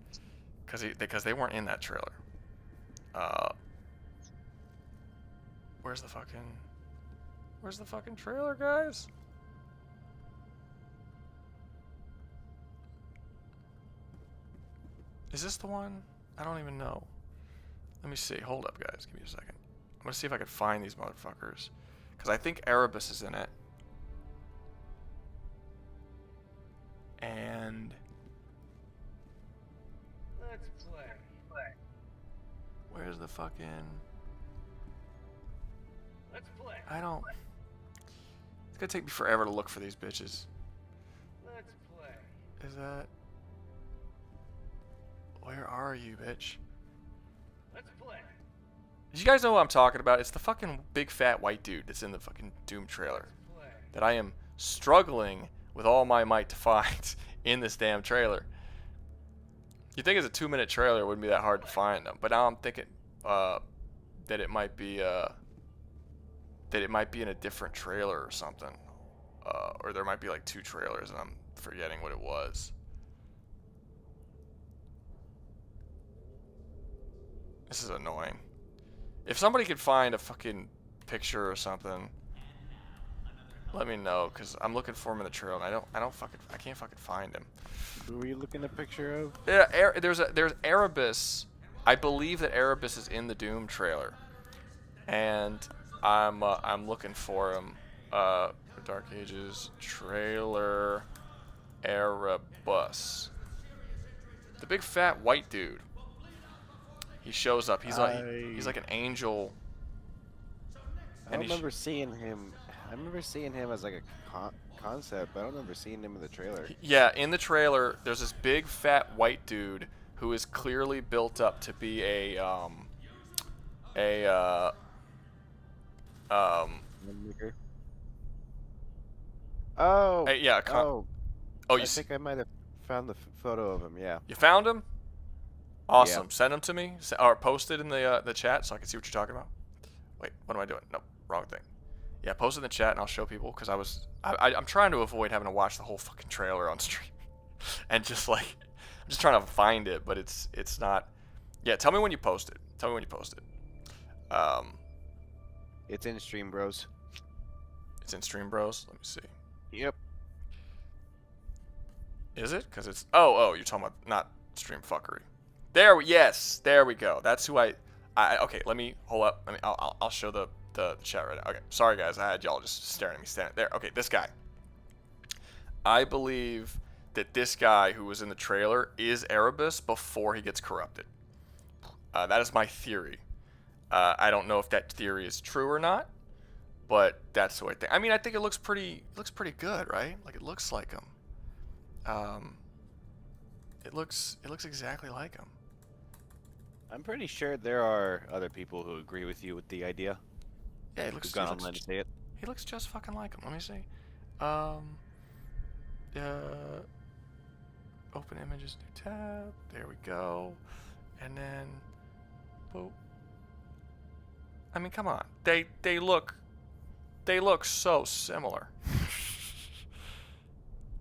because they weren't in that trailer. Where's the fucking trailer, guys? Is this the one? I don't even know. Let me see. Hold up, guys. Give me a second. I'm gonna see if I can find these motherfuckers, because I think Erebus is in it. And Let's play. where's the fucking? Let's play. I don't. It's gonna take me forever to look for these bitches. Let's play. Is that? Where are you, bitch? Let's play. Did you guys know what I'm talking about? It's the fucking big fat white dude that's in the fucking Doom trailer Play. that I am struggling with all my might to find in this damn trailer. You think it's a 2-minute trailer, it wouldn't be that hard to find them, but now I'm thinking that it might be in a different trailer or something, or there might be like 2 trailers and I'm forgetting what it was. This is annoying. If somebody could find a fucking picture or something, let me know, cause I'm looking for him in the trailer and I can't fucking find him. Who were you looking at a picture of? Yeah, there's Erebus. I believe that Erebus is in the Doom trailer, and I'm looking for him. Dark Ages trailer, Erebus. The big fat white dude. He shows up. He's like an angel. I remember seeing him. I remember seeing him as like a concept, but I don't remember seeing him in the trailer. Yeah, in the trailer, there's this big fat white dude who is clearly built up to be a Oh. yeah. Oh, Oh, I think I might have found the photo of him. Yeah. You found him? Awesome. Yeah. Send him to me, or post it in the chat so I can see what you're talking about. Wait, what am I doing? Nope, wrong thing. Yeah, post it in the chat and I'll show people, because I'm trying to avoid having to watch the whole fucking trailer on stream, and just like I'm just trying to find it, but it's not. Yeah, tell me when you post it. Tell me when you post it. It's in Stream Bros. It's in Stream Bros. Let me see. Yep. Is it? Because it's you're talking about not Stream Fuckery. Yes, there we go. That's who I okay, let me hold up. I'll show the chat right now. Okay, sorry guys, I had y'all just staring at me standing there. Okay, this guy. I believe that this guy who was in the trailer is Erebus before he gets corrupted. That is my theory. I don't know if that theory is true or not, but that's the way I think. I mean, I think it looks pretty good, right? Like it looks like him. It looks exactly like him. I'm pretty sure there are other people who agree with you with the idea. Yeah, Who've gone online to say it. He looks just fucking like him. Let me see. Open images, new tab. There we go. And then, boop. I mean, come on. They look so similar.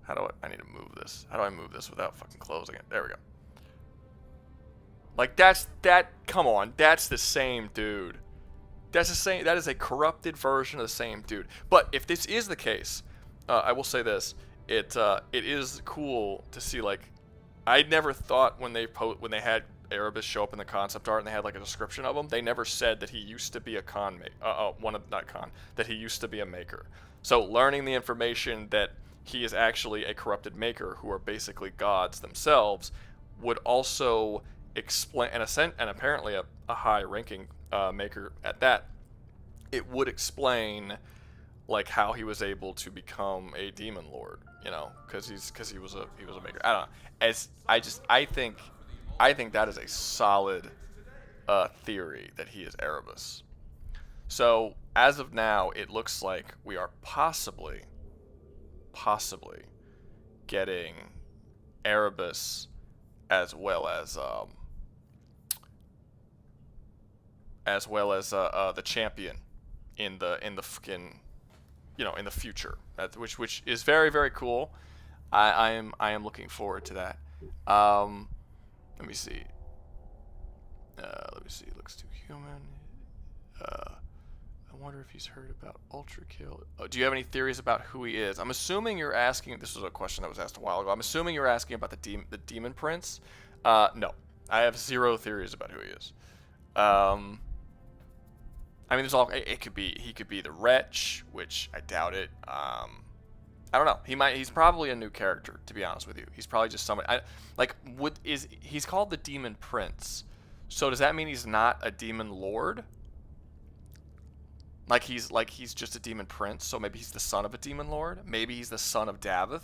How do I need to move this? How do I move this without fucking closing it? There we go. Like come on, that's the same dude. That's the same. That is a corrupted version of the same dude. But if this is the case, I will say this: it is cool to see. Like, I never thought when they had Erebus show up in the concept art and they had like a description of him, they never said that he used to be a that he used to be a maker. So learning the information that he is actually a corrupted maker who are basically gods themselves would also explain, and apparently a high-ranking maker at that, it would explain like how he was able to become a demon lord, you know, because he was a maker. I don't know. I think that is a solid theory that he is Erebus. So as of now, it looks like we are possibly getting Erebus as well as the champion in the fucking, you know, in the future, which is very, very cool. I am looking forward to that. Let me see. It looks too human. I wonder if he's heard about Ultra Kill. Oh, do you have any theories about who he is? I'm assuming you're asking. This was a question that was asked a while ago. I'm assuming you're asking about the Demon Prince. No, I have 0 theories about who he is. I mean, there's all. He could be the Wretch, which I doubt it. I don't know. He's probably a new character, to be honest with you. He's probably just somebody. He's called the Demon Prince. So does that mean he's not a demon lord? Like he's just a demon prince. So maybe he's the son of a demon lord. Maybe he's the son of Davith.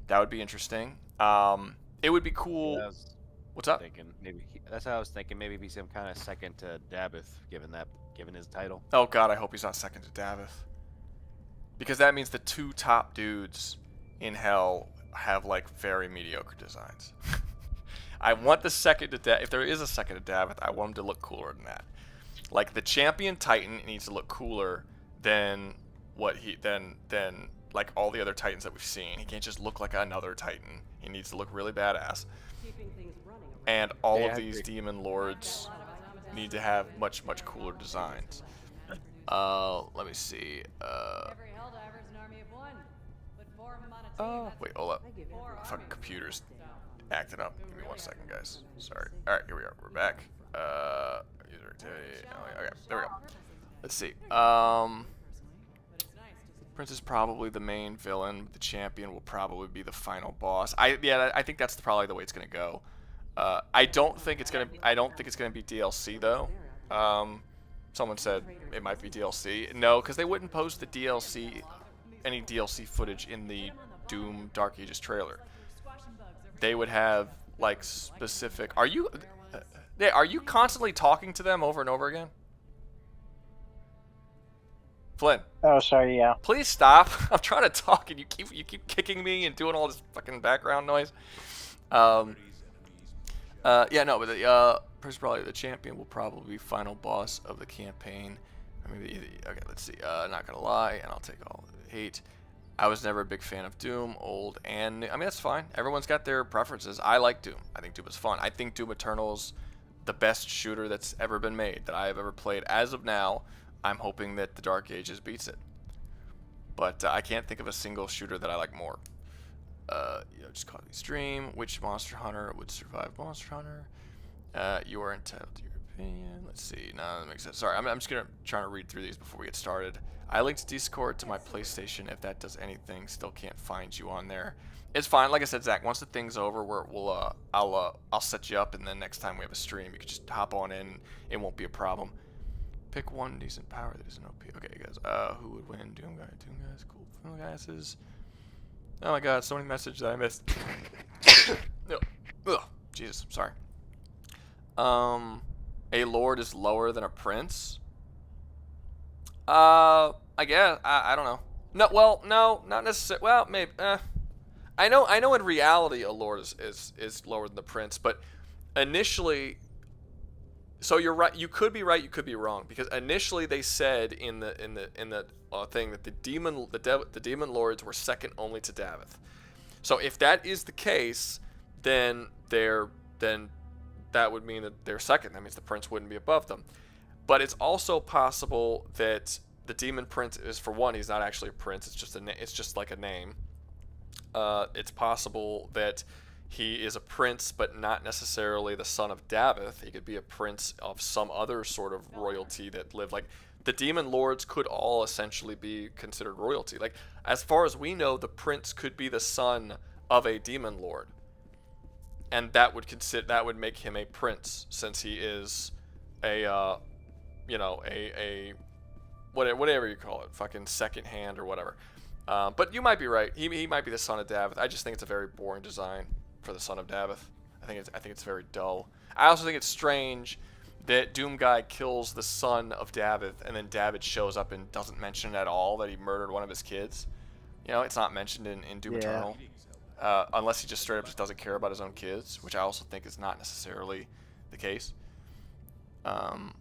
That would be interesting. It would be cool. What's up? That's how I was thinking. Maybe be some kind of second to Davith, given his title. Oh God, I hope he's not second to Davith. Because that means the 2 top dudes in Hell have like very mediocre designs. I want the second to if there is a second to Davith, I want him to look cooler than that. Like the champion Titan needs to look cooler than than like all the other Titans that we've seen. He can't just look like another Titan. He needs to look really badass. And all of these demon lords need to have much cooler designs. Let me see. Wait, hold up. Fucking computer's acting up. Give me 1 second, guys. Sorry. All right, here we are. We're back. User activity. Okay, there we go. Let's see. Prince is probably the main villain. The champion will probably be the final boss. I think that's probably the way it's gonna go. I don't think it's gonna be DLC though. Someone said it might be DLC. No, because they wouldn't post the any DLC footage in the Doom Dark Ages trailer. They would have like specific. Are you constantly talking to them over and over again? Flynn. Oh, sorry. Yeah. Please stop. I'm trying to talk and you keep kicking me and doing all this fucking background noise. Yeah, no, but the probably the champion will probably be final boss of the campaign. Okay, let's see. Not gonna lie, and I'll take all the hate. I was never a big fan of Doom, old and new. I mean, that's fine. Everyone's got their preferences. I like Doom. I think Doom is fun. I think Doom Eternal's the best shooter that's ever been made, that I have ever played. As of now, I'm hoping that the Dark Ages beats it. But I can't think of a single shooter that I like more. Just call it stream. Which Monster Hunter would survive Monster Hunter? You are entitled to your opinion. Let's see. No, that makes sense. Sorry, I'm just trying to read through these before we get started. I linked Discord to my PlayStation. If that does anything, still can't find you on there. It's fine. Like I said, Zach, once the thing's over, I'll set you up, and then next time we have a stream, you can just hop on in. It won't be a problem. Pick one decent power that isn't OP. Okay, guys. Who would win? Doom guys. Cool. Film guys. Oh my God, so many messages that I missed. Ugh, Jesus, sorry. A lord is lower than a prince. I guess I don't know. No, well, no, not necessarily. Well, maybe. I know. In reality, a lord is lower than the prince, but initially. So you're right. You could be right. You could be wrong, because initially they said in the thing that the demon lords were second only to Davith. So if that is the case, then that would mean that they're second. That means the prince wouldn't be above them. But it's also possible that the demon prince is, for one, he's not actually a prince. It's just like a name. It's possible that he is a prince, but not necessarily the son of Davith. He could be a prince of some other sort of royalty that lived. Like, the demon lords could all essentially be considered royalty. Like, as far as we know, the prince could be the son of a demon lord, and that would make him a prince, since he is a whatever you call it, fucking second hand or whatever. But you might be right. He might be the son of Davith. I just think it's a very boring design for the son of Davith. I think it's very dull. I also think it's strange that Doomguy kills the son of Davith, and then Davith shows up and doesn't mention at all that he murdered one of his kids. You know, it's not mentioned in Doom Eternal. Unless he just straight up just doesn't care about his own kids, which I also think is not necessarily the case. Let's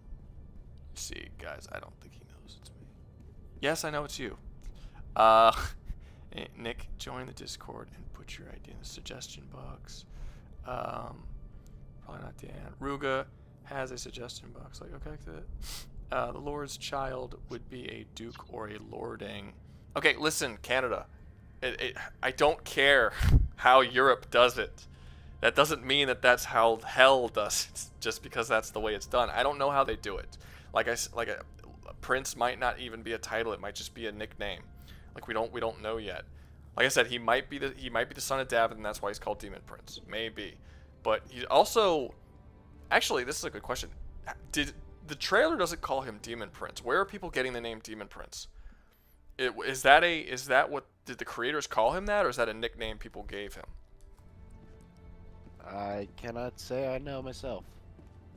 see, guys, I don't think he knows it's me. Yes, I know it's you. Nick, join the Discord and put your idea in the suggestion box. Probably not Dan. Rouga has a suggestion box. Like, okay, the Lord's child would be a duke or a lording. Okay, listen, Canada. I don't care how Europe does it. That doesn't mean that that's how hell does it, just because that's the way it's done. I don't know how they do it. Like a prince might not even be a title. It might just be a nickname. Like, we don't know yet. Like I said, he might be the son of Davith, and that's why he's called Demon Prince. Maybe, but he also, actually, this is a good question. Did the trailer doesn't call him Demon Prince? Where are people getting the name Demon Prince? Is that what did the creators call him that, or is that a nickname people gave him? I cannot say I know myself.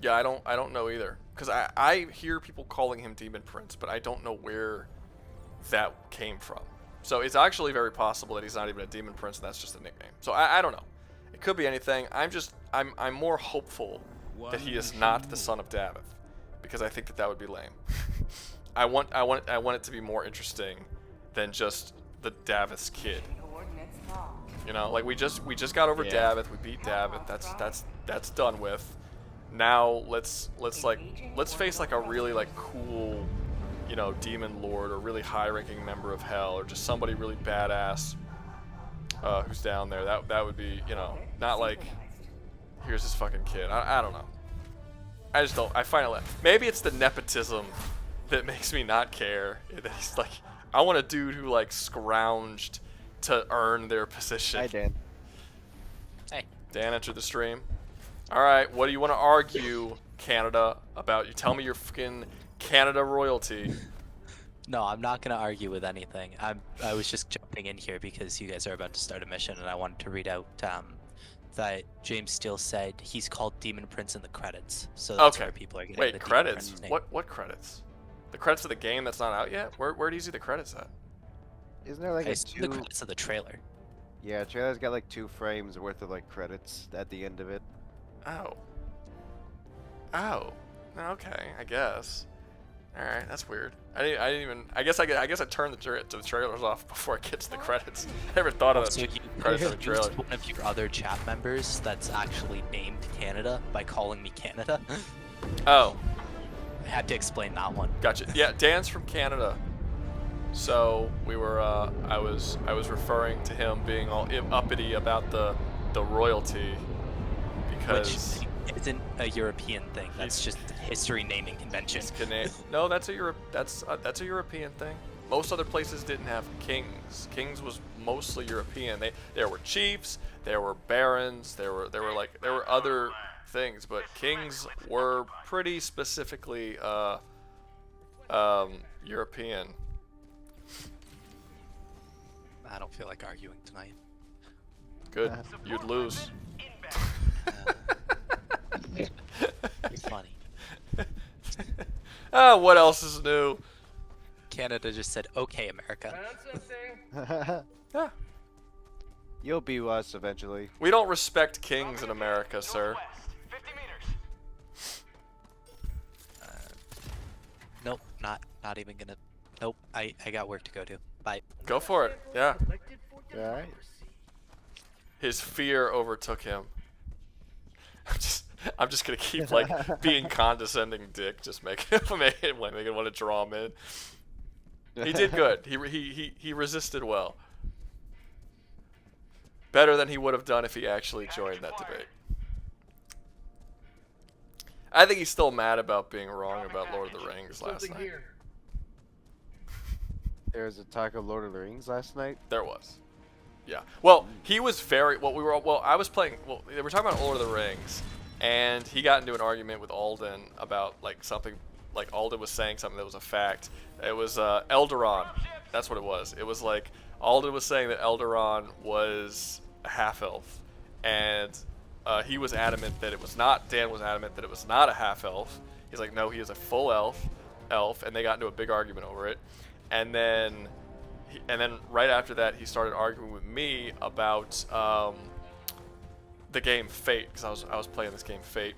Yeah, I don't know either, because I hear people calling him Demon Prince, but I don't know where that came from. So it's actually very possible that he's not even a Demon Prince, and that's just a nickname. So I don't know. It could be anything. I'm more hopeful that he is not the son of Davith, because I think that would be lame. I want it to be more interesting than just the Davith's kid. You know, like we just got over Davith. We beat Davith. That's done with. Now let's face like a really like cool, you know, demon lord or really high-ranking member of Hell, or just somebody really badass who's down there. That would be, you know, not like here's this fucking kid. I don't know. I just don't. I find it maybe it's the nepotism that makes me not care. That he's like, I want a dude who like scrounged to earn their position. Hi, Dan. Hey. Dan entered the stream. All right, what do you want to argue, Canada, about? You tell me your fucking Canada royalty. No, I'm not gonna argue with anything. I was just jumping in here because you guys are about to start a mission, and I wanted to read out that James Steele said he's called Demon Prince in the credits. So that's where people are getting the credits? Demon Prince name. What credits? The credits of the game that's not out yet? Where do you see the credits at? Isn't there like I a see the credits of the trailer. Yeah, trailer's got like 2 frames worth of like credits at the end of it. Oh. Okay, I guess. All right, that's weird. I didn't even. I guess I turned the trailers off before I get to the credits. I never thought of So the you credits of the trailer. used one of your other chat members that's actually named Canada by calling me Canada. Oh, I had to explain that one. gotcha. Yeah, Dan's from Canada. So we were. I was referring to him being all uppity about the royalty because. Which isn't a European thing. That's just a history naming convention. No, that's a European thing. Most other places didn't have kings. Kings was mostly European. There were chiefs, there were barons, there were other things, but kings were pretty specifically European. I don't feel like arguing tonight. Good. You'd lose. It's funny. What else is new? Canada just said, "Okay, America." Yeah. You'll be us eventually. We don't respect kings in America, sir. Northwest, 50 meters. Nope, not even gonna. Nope, I got work to go to. Bye. Go for it. Yeah. Alright. His fear overtook him. I'm just gonna keep like being condescending dick, just making it want to draw him in. He did good. He resisted well. Better than he would have done if he actually joined that debate. I think he's still mad about being wrong about Lord of the Rings last Something night. here. There was a talk of Lord of the Rings last night. There was. Yeah. Well, he was very. I was playing. Well, they were talking about Lord of the Rings, and he got into an argument with Alden about like something. Like Alden was saying something that was a fact. It was Eldaron. That's what it was. It was like Alden was saying that Eldaron was a half-elf, and he was adamant that it was not. Dan was adamant that it was not a half-elf. He's like, no, he is a full elf, and they got into a big argument over it. And then right after that, he started arguing with me about the game Fate, because I was playing this game Fate,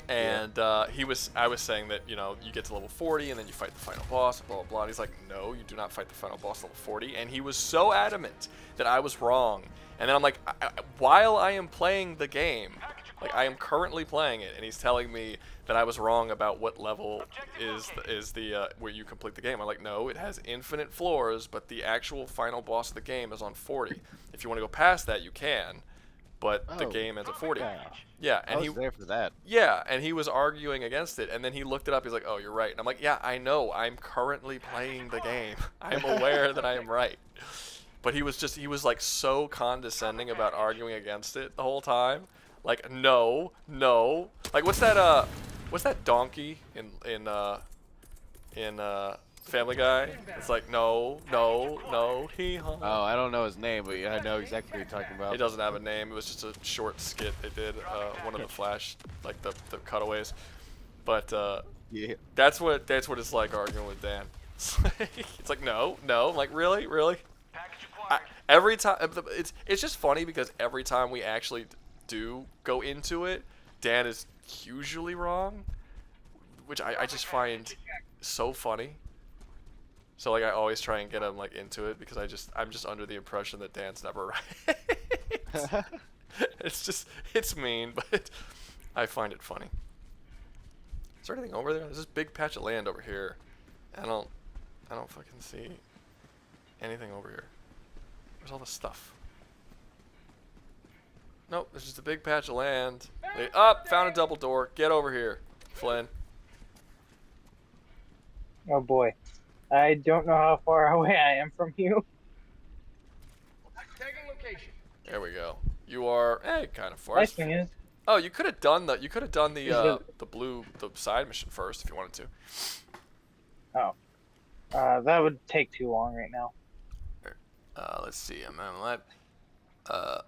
and I was saying that, you know, you get to level 40 and then you fight the final boss, blah blah blah. And he's like, no, you do not fight the final boss level 40, and he was so adamant that I was wrong. And then I'm like, while I am playing the game, like I am currently playing it, and he's telling me that I was wrong about what level is the where you complete the game. I'm like, no, it has infinite floors, but the actual final boss of the game is on 40. If you want to go past that, you can, but the game ends at 40. Yeah, and I was there for that. Yeah, and he was arguing against it, and then he looked it up. He's like, oh, you're right. And I'm like, yeah, I know. I'm currently playing the game. I'm aware that I am right. But he was like so condescending about arguing against it the whole time. Like, no. Like, what's that donkey in Family Guy? It's like, no, hee-haw. Oh, I don't know his name, but I know exactly what you're talking about. It doesn't have a name. It was just a short skit they did, one of the Flash, like the cutaways. But Yeah. that's what it's like arguing with Dan. It's like, no. I'm like, really? Every time, it's just funny because every time we actually do go into it, Dan is usually wrong, which I just find so funny. So like I always try and get him like into it because I'm just under the impression that Dan's never right. It's mean, but I find it funny. Is there anything over there? There's this big patch of land over here. I don't fucking see anything over here. Where's all the stuff? Nope, there's just a big patch of land. Found a double door. Get over here, Flynn. Oh boy. I don't know how far away I am from you. Tagging location. There we go. You are kind of far. Nice thing is, Oh, you could have done the side mission first if you wanted to. that would take too long right now. Let's see. I'm gonna let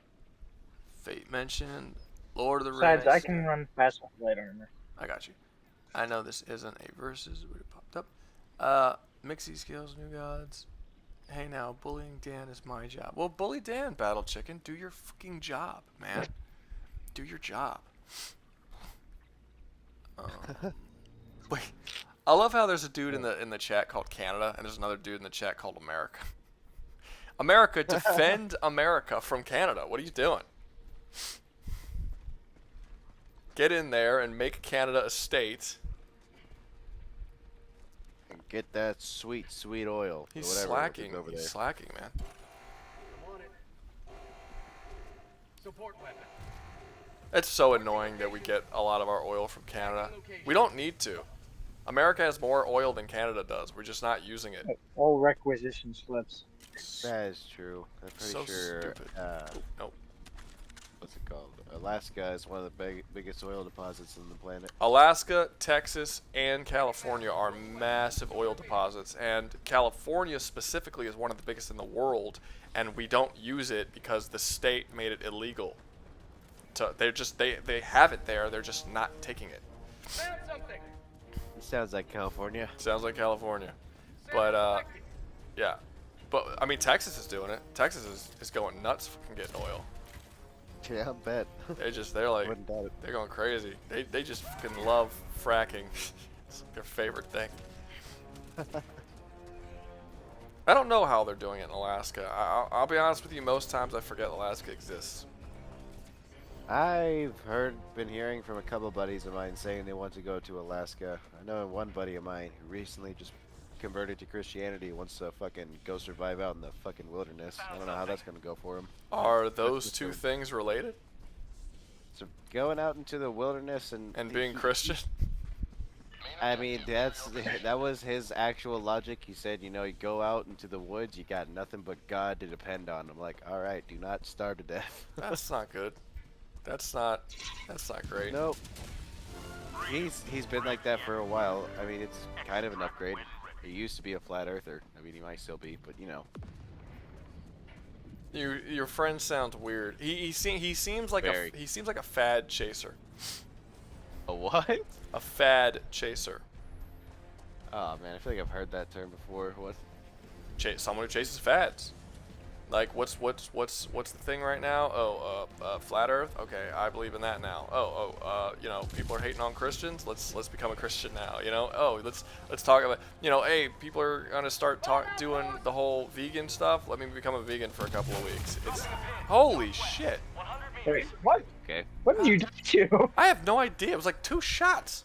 Fate mentioned Lord of the Rings. Besides, I can run past with light armor. I got you. I know this isn't a versus, but it popped up. Mixie skills, new gods. Hey now, bullying Dan is my job. Well, bully Dan, Battle Chicken. Do your fucking job, man. Do your job. Wait, I love how there's a dude in the chat called Canada, and there's another dude in the chat called America. America, defend America from Canada. What are you doing? Get in there and make Canada a state. Get that sweet oil. He's or whatever slacking. over He's there. slacking, man. I'm on it. Support weapon. It's so annoying that we get a lot of our oil from Canada. We don't need to. America has more oil than Canada does. We're just not using it. All requisition slips. That is true. I'm pretty So sure. stupid. Nope. What's it called? Alaska is one of the biggest oil deposits on the planet. Alaska, Texas, and California are massive oil deposits, and California specifically is one of the biggest in the world, and we don't use it because the state made it illegal. They have it there, they're just not taking it. Found something. It sounds like California. Sounds like California. But yeah. But I mean Texas is doing it. Texas is going nuts for getting oil. Yeah, I bet. They're like Wouldn't doubt it. they're going crazy. They just fucking love fracking. It's their favorite thing. I don't know how they're doing it in Alaska. I'll be honest with you, most times I forget Alaska exists. I've been hearing from a couple buddies of mine saying they want to go to Alaska. I know one buddy of mine who recently just converted to Christianity wants to fucking go survive out in the fucking wilderness. I don't know how that's gonna go for him. Are those just two a- things related? So going out into the wilderness and Being Christian? I mean, that was his actual logic. He said, you know, you go out into the woods, you got nothing but God to depend on. I'm like, all right, do not starve to death. That's not good. That's not great. Nope. He's been like that for a while. I mean, it's kind of an upgrade. He used to be a flat earther. I mean, he might still be, but you know. Your friend sounds weird. He seems like Very. he seems like a fad chaser. A what? A fad chaser. Oh man, I feel like I've heard that term before. What? Someone who chases fads. Like what's the thing right now? Oh, flat Earth. Okay, I believe in that now. You know, people are hating on Christians. Let's become a Christian now. You know. Oh, let's talk about. You know, hey, people are gonna start doing the whole vegan stuff. Let me become a vegan for a couple of weeks. It's holy shit. Wait, what? Okay. What did you do? I have no idea. It was like 2 shots.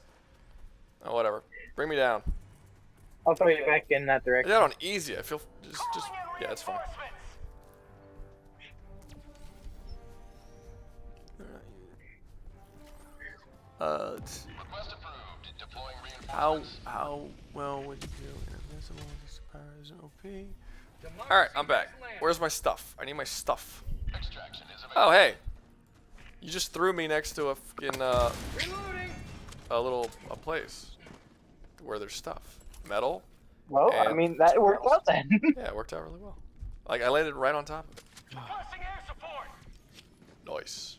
Oh, whatever. Bring me down. I'll throw you back in that I direction. did that on easy. I feel just yeah, it's fine. Let's see. How well would you do invisible is an OP? All right, I'm back. Where's my stuff? I need my stuff. Oh hey, you just threw me next to a fucking a place where there's stuff. Metal. Well, I And- mean, that worked out then. Yeah, it worked out really well. Like I landed right on top of it. Requesting air support. Nice.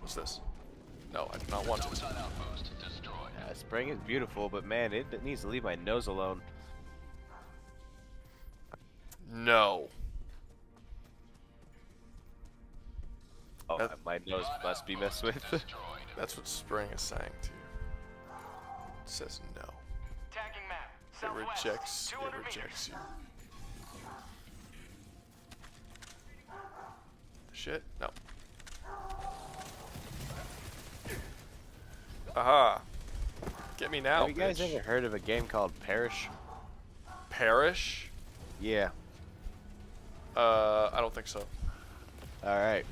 What's this? No, I do not want it. Yeah, spring is beautiful, but man, it needs to leave my nose alone. No. Oh, That- my nose must be messed with. That's what spring is saying to you. It says no. Tagging map. It Southwest. rejects. It 200 rejects meters. you. Shit. No. Aha. Get me now, Have you guys bitch. ever heard of a game called Perish? Perish? Yeah. I don't think so. All right.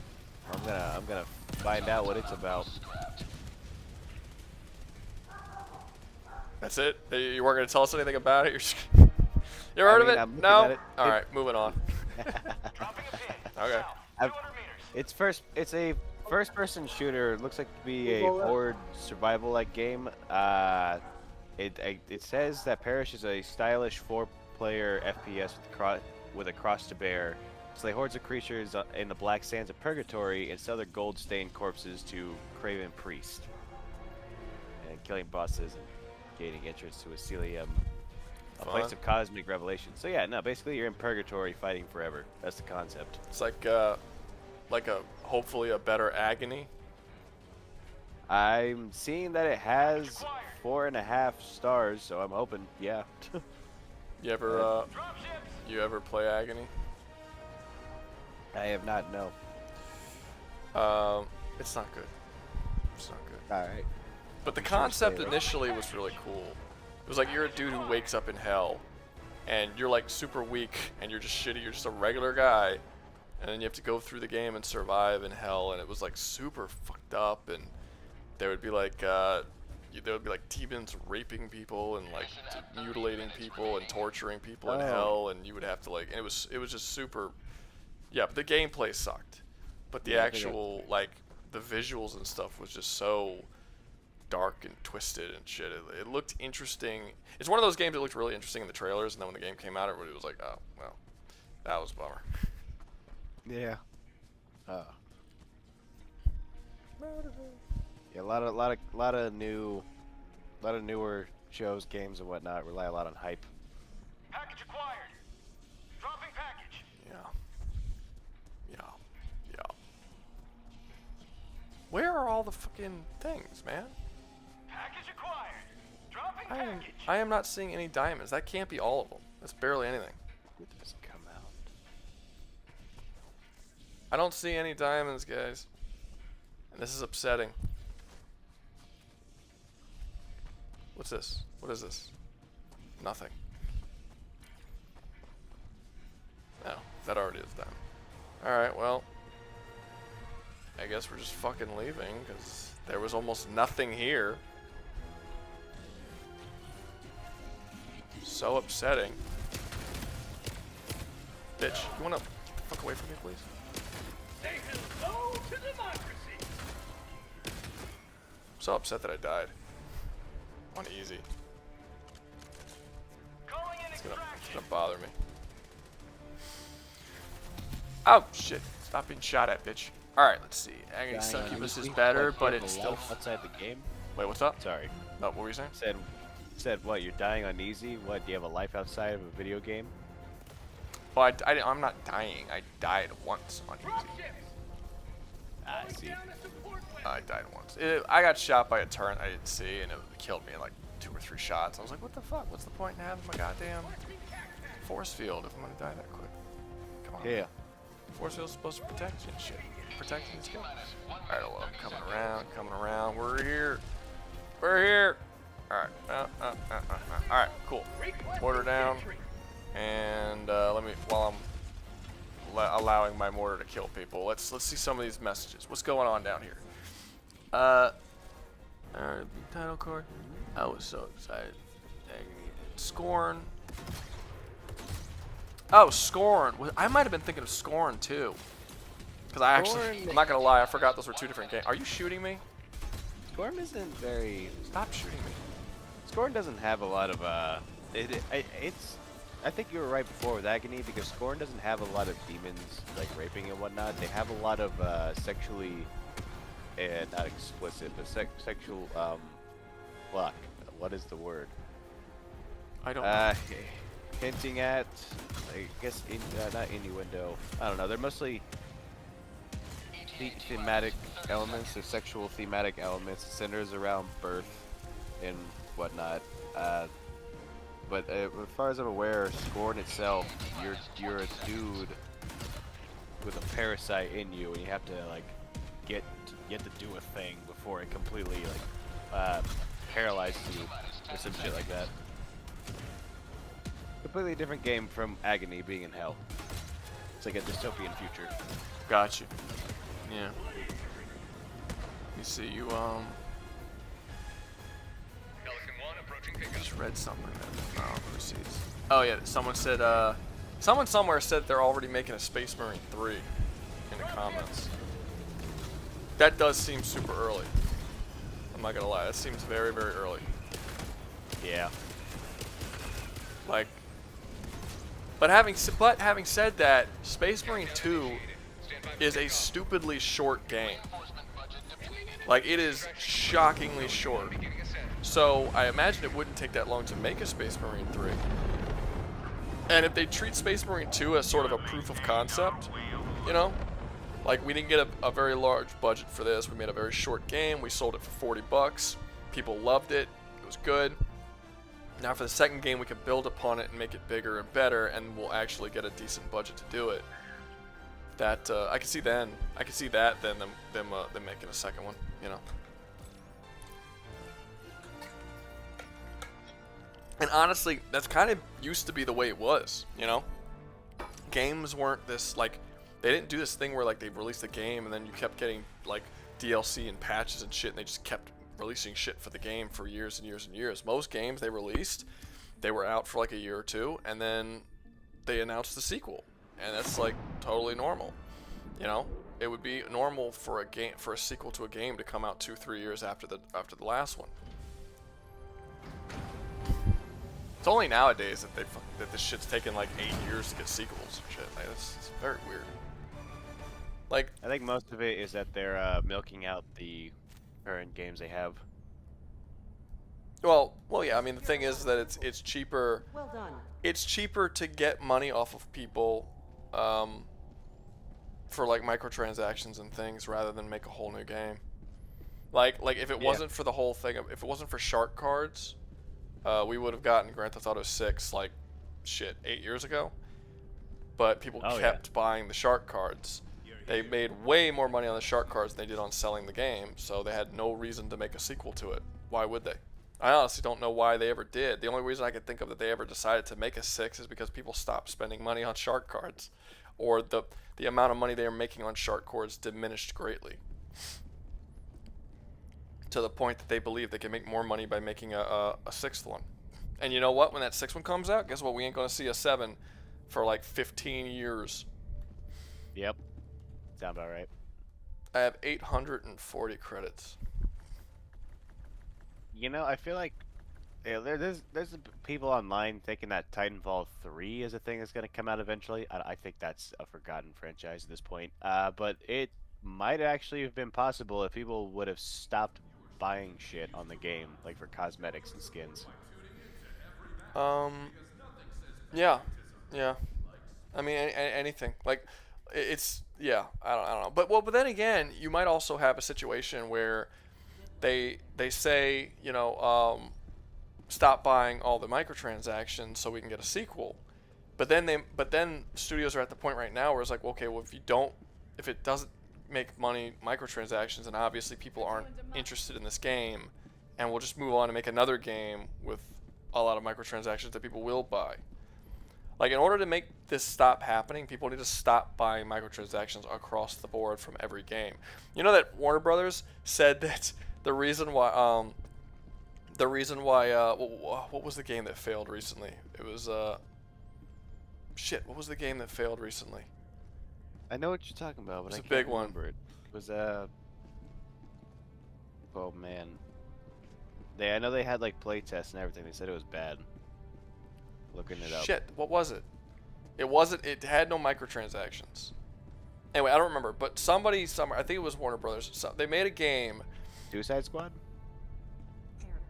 I'm gonna find out what it's about. That's it? You weren't gonna tell us anything about it? You're just... You ever heard mean, of I'm it? looking No? at it. Alright, moving on. Dropping a pin. Okay. South. 200 meters. It's a first-person shooter. It looks like to be a horde survival-like game. It says that Perish is a stylish 4-player FPS with a cross to bear. Slay hordes of creatures in the black sands of Purgatory and sell their gold-stained corpses to Craven Priest. And killing bosses and gaining entrance to Asilium, a place Fun. of cosmic revelation. So yeah, no, basically you're in Purgatory fighting forever. That's the concept. It's like hopefully a better Agony. I'm seeing that it has 4.5 stars, so I'm hoping, yeah. You ever play Agony? I have not, no. It's not good. It's not good. Alright. But the I'm sure concept it's initially was really cool. It was like you're a dude who wakes up in hell, and you're like super weak, and you're just shitty. You're just a regular guy, and then you have to go through the game and survive in hell. And it was like super fucked up, and there would be like demons raping people and like mutilating people and torturing people in Oh. hell, and you would have to like. And it was just super. Yeah, but the gameplay sucked, but the Yeah, I think actual like the visuals and stuff was just so dark and twisted and shit. It looked interesting. It's one of those games that looked really interesting in the trailers, and then when the game came out, everybody was like, "Oh, well, that was a bummer." Yeah. Yeah, a lot of newer shows, games, and whatnot rely a lot on hype. Package acquired. Dropping package. Yeah. Where are all the fucking things, man? Package acquired. Dropping package. I am not seeing any diamonds. That can't be all of them. That's barely anything. It doesn't come out. I don't see any diamonds, guys. This is upsetting. What's this? What is this? Nothing. Oh, that already is done. Alright, well. I guess we're just fucking leaving, because there was almost nothing here. So upsetting. Bitch, you wanna fuck away from me, please? Say hello to democracy. I'm so upset that I died. On easy. Calling in It's gonna extraction. bother me. Oh, shit. Stop being shot at, bitch. Alright, let's see. Agony Succubus is better, but it's still... outside the game. Wait, what's up? Sorry. No, what were you saying? Said what? You're dying on easy? What? Do you have a life outside of a video game? Well, I'm not dying. I died once on easy. I see. I died once. I got shot by a turret I didn't see, and it killed me in like 2 or 3 shots. I was like, what the fuck? What's the point in having my goddamn force field if I'm gonna die that quick? Come on. Yeah. Force field's supposed to protect you and shit. Protect you and skill. Alright, well, I'm coming around. We're here. We're here. Alright. Alright, cool. Mortar down. And let me, while I'm allowing my mortar to kill people, let's see some of these messages. What's going on down here? Alright, title card. I was so excited. Scorn. Oh, Scorn. I might have been thinking of Scorn too. Because I actually, I'm not gonna lie, I forgot those were 2 different games. Are you shooting me? Scorn isn't very. Stop shooting me. Scorn doesn't have a lot of it's. I think you were right before with Agony because Scorn doesn't have a lot of demons like raping and whatnot. They have a lot of sexually, not explicit, but sexual. Fuck. What is the word? I don't know. Hinting at, I guess, not innuendo. I don't know. They're mostly thematic elements, or sexual thematic elements. It centers around birth and whatnot. But as far as I'm aware, Scorn itself, you're a dude with a parasite in you, and you have to like get to do a thing before it completely like paralyzes you or some shit like that. Completely different game from Agony being in hell. It's like a dystopian future. Got you. Yeah. You see, you just read something that proceeds. Oh yeah, someone said someone somewhere said they're already making a Space Marine 3 in the comments. That does seem super early. I'm not gonna lie, that seems very, very early. Yeah. Like, but having said that, Space Marine 2 is a stupidly short game. Like, it is shockingly short. So I imagine it wouldn't take that long to make a Space Marine 3. And if they treat Space Marine 2 as sort of a proof of concept, you know, like we didn't get a very large budget for this. We made a very short game. We sold it for 40 bucks. People loved it. It was good. Now for the second game, we can build upon it and make it bigger and better, and we'll actually get a decent budget to do it. That I can see then. I can see that then them making a second one. You know. And honestly, that's kind of used to be the way it was. You know, games weren't this like. They didn't do this thing where like they released the game and then you kept getting like DLC and patches and shit, and they just kept releasing shit for the game for years and years and years. Most games they released, they were out for like a year or two, and then they announced the sequel, and that's like totally normal. You know, it would be normal for a sequel to a game to come out 2-3 years after the last one. It's only nowadays that this shit's taken like 8 years to get sequels and shit. Like, it's very weird. Like, I think most of it is that they're milking out the current games they have. well, yeah. I mean, the thing is that it's cheaper. Well done. It's cheaper to get money off of people, for like microtransactions and things, rather than make a whole new game. Like if it wasn't for the whole thing, if it wasn't for shark cards, we would have gotten Grand Theft Auto 6 like shit 8 years ago. But people kept buying the shark cards, They made way more money on the shark cards than they did on selling the game, so they had no reason to make a sequel to it. Why would they? I honestly don't know why they ever did. The only reason I could think of that they ever decided to make a 6 is because people stopped spending money on shark cards, or the amount of money they were making on shark cards diminished greatly, to the point that they believe they can make more money by making a 6th one. And you know what? When that 6th one comes out, guess what? We ain't gonna see a 7 for like 15 years. Yep. Sound about right. I have 840 credits. You know, I feel like there's people online thinking that Titanfall 3 is a thing that's going to come out eventually. I think that's a forgotten franchise at this point. But it might actually have been possible if people would have stopped buying shit on the game, like for cosmetics and skins. Yeah. I mean, anything. Like, it's, yeah, I don't know. But then again, you might also have a situation where they say, you know, stop buying all the microtransactions so we can get a sequel. But then studios are at the point right now where it's like, okay, well, if it doesn't make money microtransactions, and obviously people aren't interested in this game, and we'll just move on and make another game with a lot of microtransactions that people will buy. Like, in order to make this stop happening, people need to stop buying microtransactions across the board from every game. You know that Warner Brothers said that the reason why what was the game that failed recently? It was shit. What was the game that failed recently? I know what you're talking about, but It's I a can't big one. remember it. It was oh man. I know they had like playtests and everything. They said it was bad. Looking it up. Shit, what was it? It had no microtransactions. Anyway, I don't remember, but somebody somewhere, I think it was Warner Brothers, they made a game. Suicide Squad?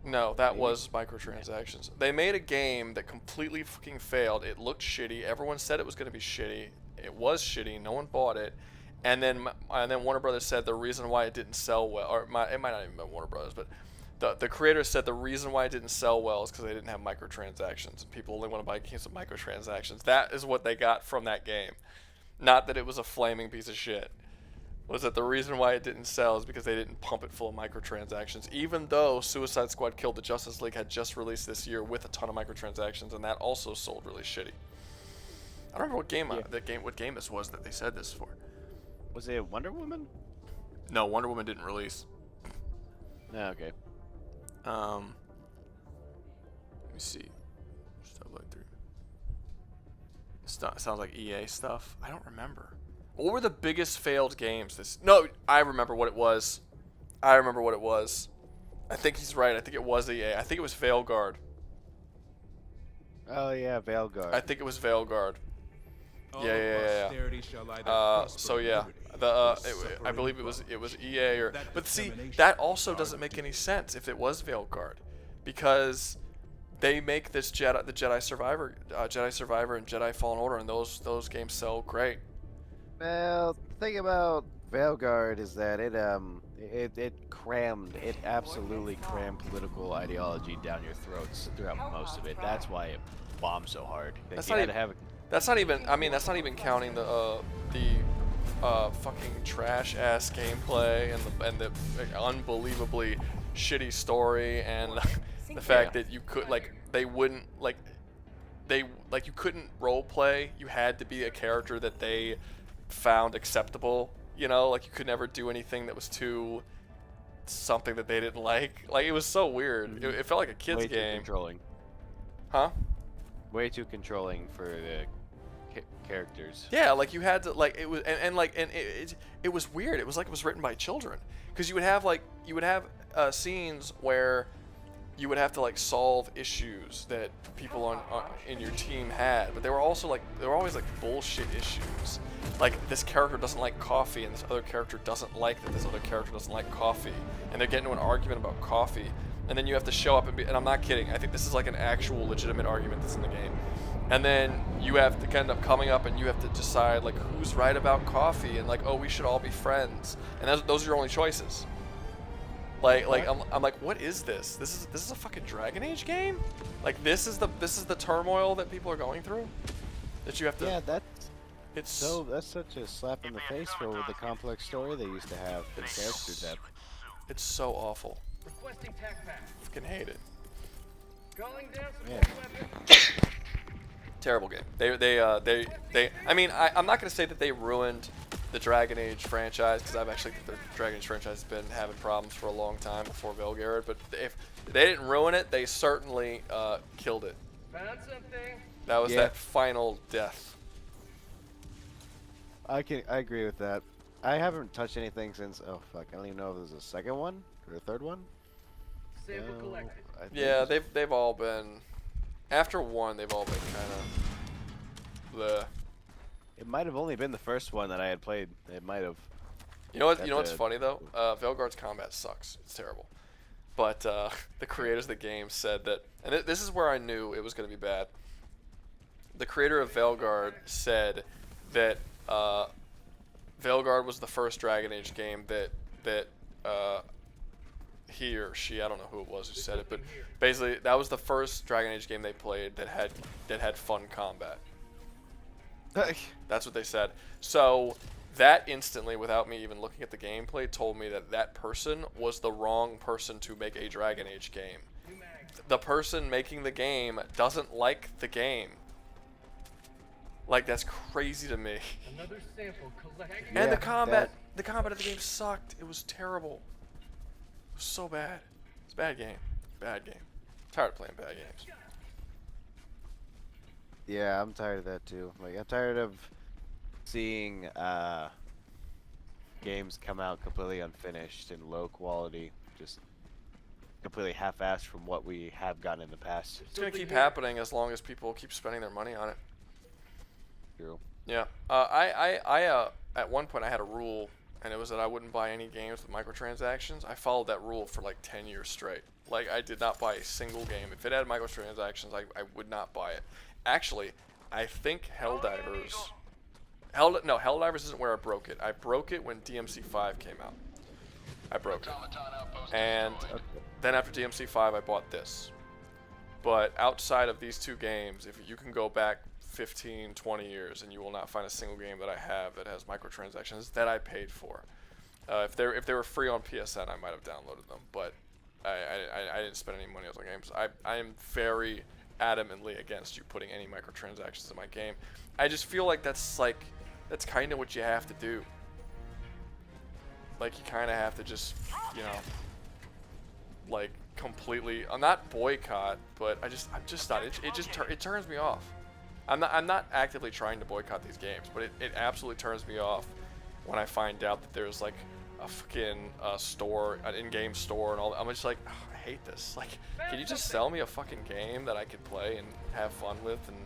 No, that Maybe. was microtransactions. They made a game that completely fucking failed. It looked shitty. Everyone said it was going to be shitty. It was shitty. No one bought it. And then Warner Brothers said the reason why it didn't sell well, or it might not even be Warner Brothers, but the creator said the reason why it didn't sell well is because they didn't have microtransactions. And people only want to buy games with microtransactions. That is what they got from that game. Not that it was a flaming piece of shit. Was that the reason why it didn't sell is because they didn't pump it full of microtransactions, even though Suicide Squad Killed the Justice League had just released this year with a ton of microtransactions, and that also sold really shitty. I don't remember what game this was that they said this for. Was it Wonder Woman? No, Wonder Woman didn't release. No, okay. Let me see. Stuff like through. Sounds like EA stuff. I don't remember. What were the biggest failed games? No, I remember what it was. I think he's right. I think it was EA. I think it was Veilguard. Oh yeah, Veilguard. I think it was Veilguard. All Yeah. posterity shall either prosper So in yeah, liberty or suffer I believe in it was poverty. EA or. That But see, determination that also is doesn't hard make to any do. sense if it was Veilguard, because they make the Jedi Survivor, and Jedi Fallen Order, and those games sell great. Well, the thing about Veilguard is that it absolutely crammed political ideology down your throats throughout most of it. That's why it bombed so hard. That's You not had even- to have That's not even. I mean, that's not even counting the fucking trash ass gameplay and the unbelievably shitty story, and the fact that you could you couldn't role play. You had to be a character that they found acceptable. You know, like you could never do anything that was too something that they didn't like. Like, it was so weird. It felt like a kid's way too game. controlling. Huh? Way too controlling for the characters. Yeah, like you had to it was it was weird. It was like it was written by children, because you would have scenes where you would have to solve issues that people in your team had, but they were always bullshit issues. Like, this character doesn't like coffee, and this other character doesn't like that this other character doesn't like coffee, and they're getting into an argument about coffee, and then you have to show up and I'm not kidding. I think this is like an actual legitimate argument that's in the game. And then you have to end up coming up and you have to decide who's right about coffee, and we should all be friends, and those are your only choices. I'm like, what is this? This is a fucking Dragon Age game? This is the turmoil that people are going through, that you have to. Yeah, It's So that's such a slap in the face for the complex story they used to have for character depth. it's so awful. Requesting tac pack. Fucking hate it. Calling down Man. support weapon. Terrible game. I mean, I'm not gonna say that they ruined the Dragon Age franchise, because I've actually think the Dragon Age franchise has been having problems for a long time before Velgarad. But if they didn't ruin it, they certainly killed it. Found something. That was Yeah. that final death. I agree with that. I haven't touched anything since. Oh fuck! I don't even know if there's a second one or a third one. Sample No, collected. I think Yeah, it's- they've all been. After one, they've all been kind of the. It might have only been the first one that I had played. It might have. You know what? That You know what's did. funny though? Velgard's combat sucks. It's terrible. But the creators of the game said that, and this is where I knew it was going to be bad. The creator of Velgard said that Velgard was the first Dragon Age game that he or she, I don't know who it was who said it, but basically that was the first Dragon Age game they played that had fun combat. That's what they said. So that instantly, without me even looking at the gameplay, told me that that person was the wrong person to make a Dragon Age game. The person making the game doesn't like the game. Like, that's crazy to me. Another sample collected. And Yeah, the combat of the game sucked. It was terrible. It was so bad. It's a bad game. Bad game. Tired of playing bad games. Yeah, I'm tired of that too. Like, I'm tired of seeing games come out completely unfinished and low quality, just completely half-assed from what we have gotten in the past. It's gonna keep happening as long as people keep spending their money on it. True. Yeah. I at one point I had a rule, and it was that I wouldn't buy any games with microtransactions. I followed that rule for like 10 years straight. Like, I did not buy a single game. If it had microtransactions, I would not buy it. Actually, I think Helldivers... Helldivers isn't where I broke it. I broke it when DMC5 came out. I broke it. And then after DMC5, I bought this. But outside of these two games, if you can go back 15, 20 years, and you will not find a single game that I have that has microtransactions that I paid for. If they were free on PSN, I might have downloaded them, but I didn't spend any money on those games. I am very adamantly against you putting any microtransactions in my game. I just feel like that's kind of what you have to do. Like, you kind of have to just, you know, like, completely, not boycott, but I'm just not. It turns me off. I'm not actively trying to boycott these games, but it absolutely turns me off when I find out that there's like a fucking store, an in-game store, and all. I'm just like, oh, I hate this. Like, can you just sell me a fucking game that I could play and have fun with, and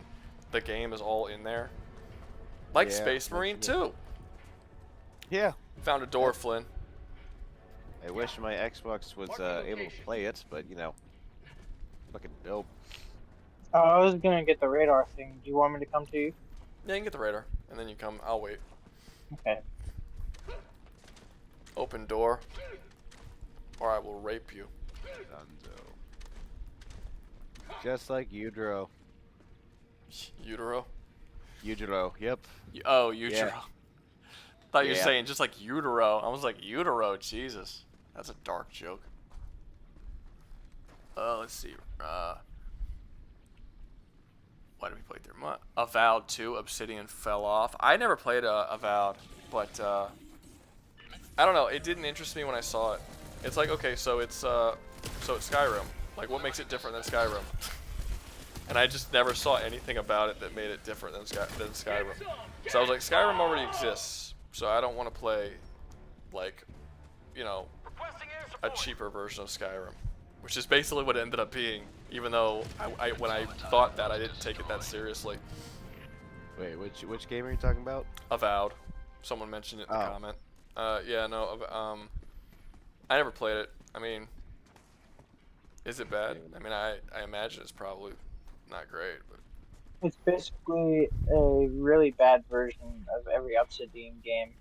the game is all in there? Like Yeah, Space Marine that's 2. Yeah. Found a door, Flynn. I wish my Xbox was able to play it, but you know, fucking dope. Oh, I was gonna get the radar thing. Do you want me to come to you? Yeah, you can get the radar, and then you come. I'll wait. Okay. Open door, or I will rape you. Dunzo. Just like Udro. Utero? Udro, yep. Oh, utero. Yeah. Thought you were Yeah. saying just like utero. I was like, utero, Jesus. That's a dark joke. Let's see. Why did we play through? Avowed 2, Obsidian fell off. I never played Avowed, but I don't know. It didn't interest me when I saw it. It's like, okay, so it's Skyrim. Like, what makes it different than Skyrim? And I just never saw anything about it that made it different than Skyrim. So I was like, Skyrim already exists, so I don't want to play, like, you know, a cheaper version of Skyrim, which is basically what it ended up being. Even though when I thought that, I didn't take it that seriously. Wait, which game are you talking about? Avowed. Someone mentioned it in the Oh. comment. Yeah, no. I never played it. I mean, is it bad? I mean, I imagine it's probably not great, but It's basically a really bad version of every Obsidian game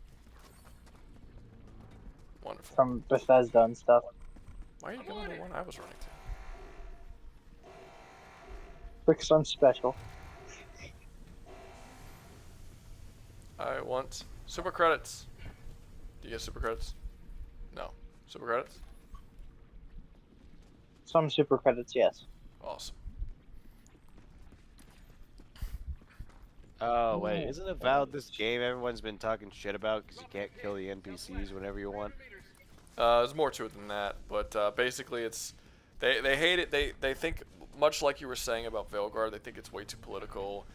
wonderful. from Bethesda and stuff. Why are you going to the one I was running to? Because I'm special. I want super credits. Do you get super credits? No. Super credits? Some super credits, yes. Awesome. Oh wait, isn't Avowed this game everyone's been talking shit about because you can't kill the NPCs whenever you want? There's more to it than that, but basically it's they hate it. They think, much like you were saying about Veilguard, they think it's way too political.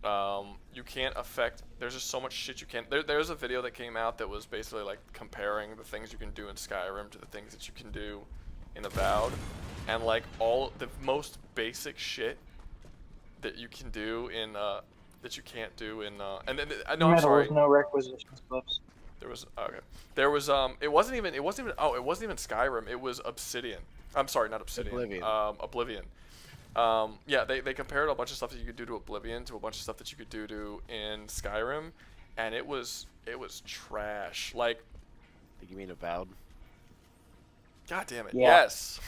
You can't affect. There's just so much shit you can't. There's a video that came out that was basically like comparing the things you can do in Skyrim to the things that you can do in Avowed, and like all the most basic shit that you can do in that you can't do in and then no, I'm sorry. No requisitions clips. There was okay. There was it wasn't even Skyrim. It was Obsidian. I'm sorry, not Obsidian. Oblivion. Oblivion. Yeah, they compared a bunch of stuff that you could do to Oblivion to a bunch of stuff that you could do to in Skyrim, and it was trash. Like, think you mean Avowed? God damn it. Yeah. Yes.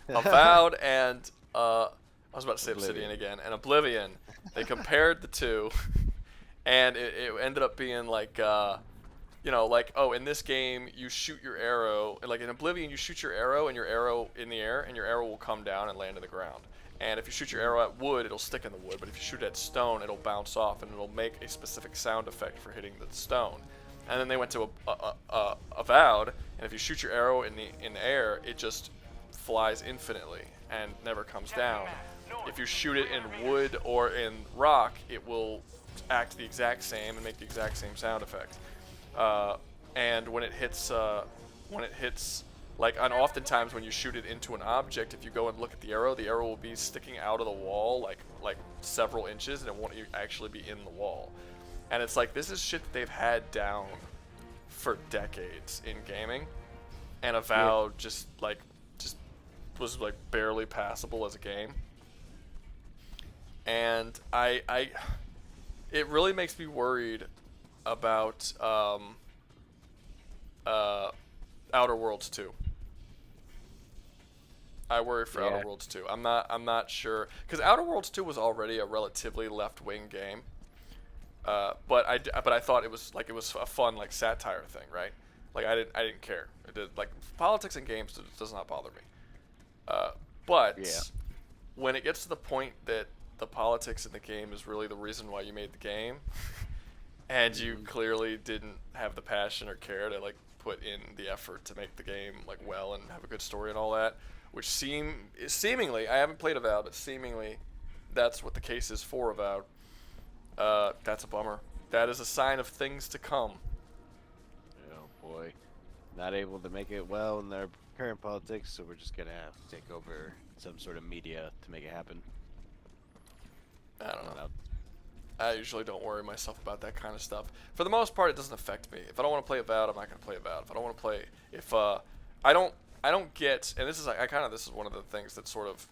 Avowed and I was about to say Obsidian Oblivion. again, and Oblivion. They compared the two, and it ended up being like you know, like, oh, in this game you shoot your arrow, like in Oblivion you shoot your arrow and your arrow in the air, and your arrow will come down and land on the ground. And if you shoot your arrow at wood, it'll stick in the wood, but if you shoot at stone, it'll bounce off and it'll make a specific sound effect for hitting the stone. And then they went to Avowed, and if you shoot your arrow in the air, it just flies infinitely and never comes down. If you shoot it in wood or in rock, it will act the exact same and make the exact same sound effect. And when it hits, like, and oftentimes when you shoot it into an object, if you go and look at the arrow will be sticking out of the wall like several inches, and it won't actually be in the wall. And it's like, this is shit that they've had down for decades in gaming, and Avowed just was like barely passable as a game. And it really makes me worried about Outer Worlds 2. I worry for Outer Worlds 2. I'm not sure, because Outer Worlds 2 was already a relatively left-wing game. But I thought it was a fun like satire thing, right? Like I didn't care. Like politics in games does not bother me. But when it gets to the point that the politics in the game is really the reason why you made the game, and you clearly didn't have the passion or care to like put in the effort to make the game like well and have a good story and all that, which seemingly, I haven't played Avowed, but seemingly that's what the case is for Avowed. That's a bummer. That is a sign of things to come. Oh boy, not able to make it well in their current politics, so we're just gonna have to take over some sort of media to make it happen. I don't know. I usually don't worry myself about that kind of stuff. For the most part, it doesn't affect me. If I don't want to play Avowed, I'm not going to play Avowed. If I don't want to play, I don't get, and this is this is one of the things that sort of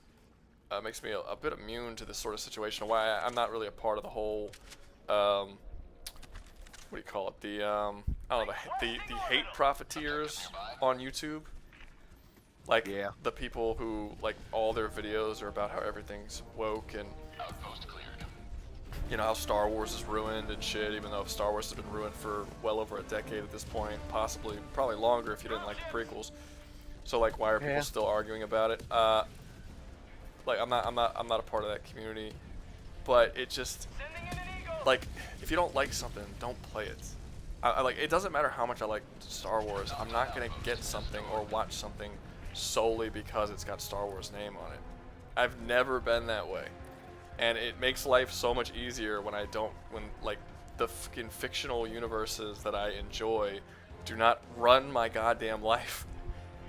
makes me a bit immune to this sort of situation. Why I'm not really a part of the whole, what do you call it? The I don't know, the hate profiteers on YouTube. Like the people who like all their videos are about how everything's woke and you know how Star Wars is ruined and shit, even though Star Wars has been ruined for well over a decade at this point, probably longer if you didn't like the prequels. So like, why are people still arguing about it? Like I'm not a part of that community, but it just like if you don't like something, don't play it. I like it doesn't matter how much I like Star Wars. I'm not gonna get something or watch something solely because it's got Star Wars name on it. I've never been that way. And it makes life so much easier when like the fucking fictional universes that I enjoy do not run my goddamn life.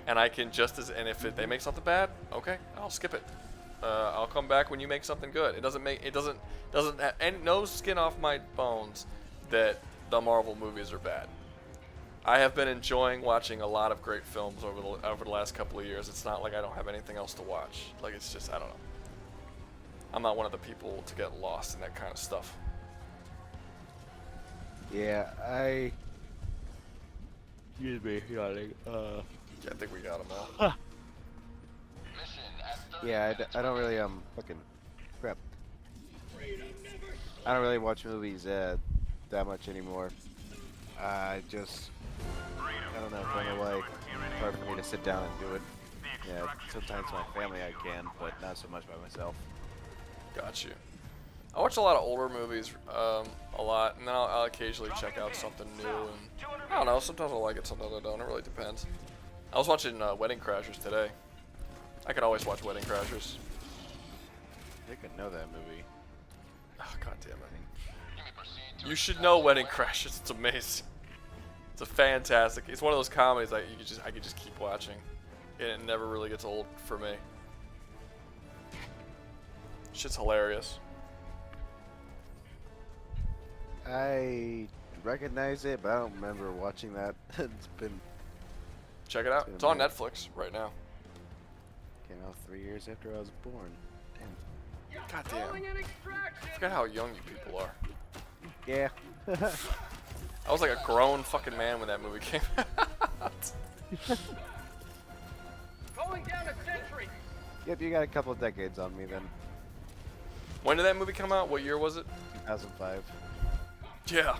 And I can and if they make something bad, okay, I'll skip it. I'll come back when you make something good. It doesn't have no skin off my bones that the Marvel movies are bad. I have been enjoying watching a lot of great films over the last couple of years. It's not like I don't have anything else to watch. Like it's just, I don't know. I'm not one of the people to get lost in that kind of stuff. Yeah, excuse me, yawning. Yeah, I think we got them all. Yeah, I don't really fucking crap. I don't really watch movies that much anymore. I don't know, going away. It's hard for me to sit down and do it. Yeah, sometimes my family I can, but not so much by myself. Got you. I watch a lot of older movies, a lot, and then I'll occasionally check out something new. And I don't know. Sometimes I like it, sometimes I don't. It really depends. I was watching Wedding Crashers today. I can always watch Wedding Crashers. I think I know that movie. Oh, God damn it. You should know Wedding Crashers. It's amazing. It's a fantastic. It's one of those comedies that I could just keep watching, and it never really gets old for me. Shit's hilarious. I recognize it, but I don't remember watching that. It's been Check it out. It's on Netflix right now. came out 3 years after I was born. Damn. God damn. I forgot how young you people are. Yeah. I was like a grown fucking man when that movie came out. Calling down a sentry. Yep, you got a couple of decades on me then. When did that movie come out? What year was it? 2005. Yeah.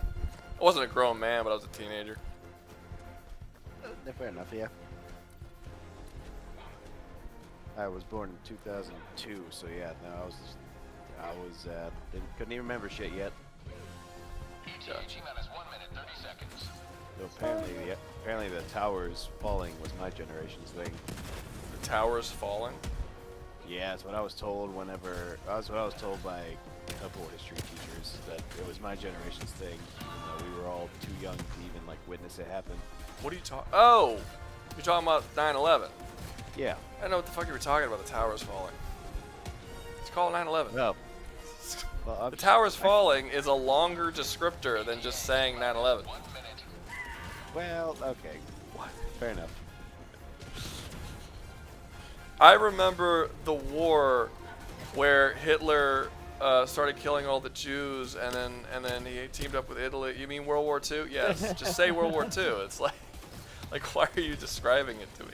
I wasn't a grown man, but I was a teenager. Fair enough, yeah. I was born in 2002, so yeah, no, couldn't even remember shit yet. Gotcha. So apparently the towers falling was my generation's thing. The Towers Falling? Yeah, that's what I was told that's what I was told by a couple of history teachers, that it was my generation's thing, even though we were all too young to even like witness it happen. What are you talking? Oh! You're talking about 9/11. Yeah. I don't know what the fuck you were talking about, the Towers Falling. It's called 9/11. No. Well, The Towers Falling is a longer descriptor than just saying 9/11. Well, okay. Fair enough. I remember the war where Hitler started killing all the Jews, and then he teamed up with Italy. You mean World War II? Yes. Just say World War II. It's like why are you describing it to me?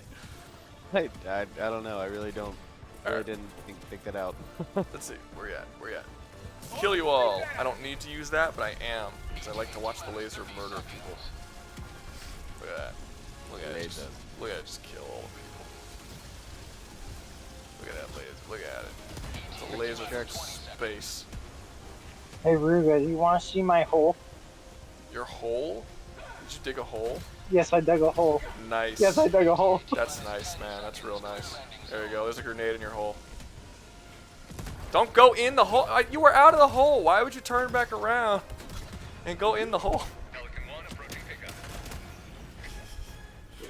I don't know. I really don't. Alright. Didn't think that out. Let's see. Where you at? Kill you all. I don't need to use that, but I am, because I like to watch the laser murder people. Look at that. Look at it. Just kill all the people. Look at that laser. Look at it. It's a laser from space. Hey Rouga, do you want to see my hole? Your hole? Did you dig a hole? Yes, I dug a hole. Nice. Yes, I dug a hole. That's nice, man. That's real nice. There you go. There's a grenade in your hole. Don't go in the hole. You were out of the hole. Why would you turn back around and go in the hole?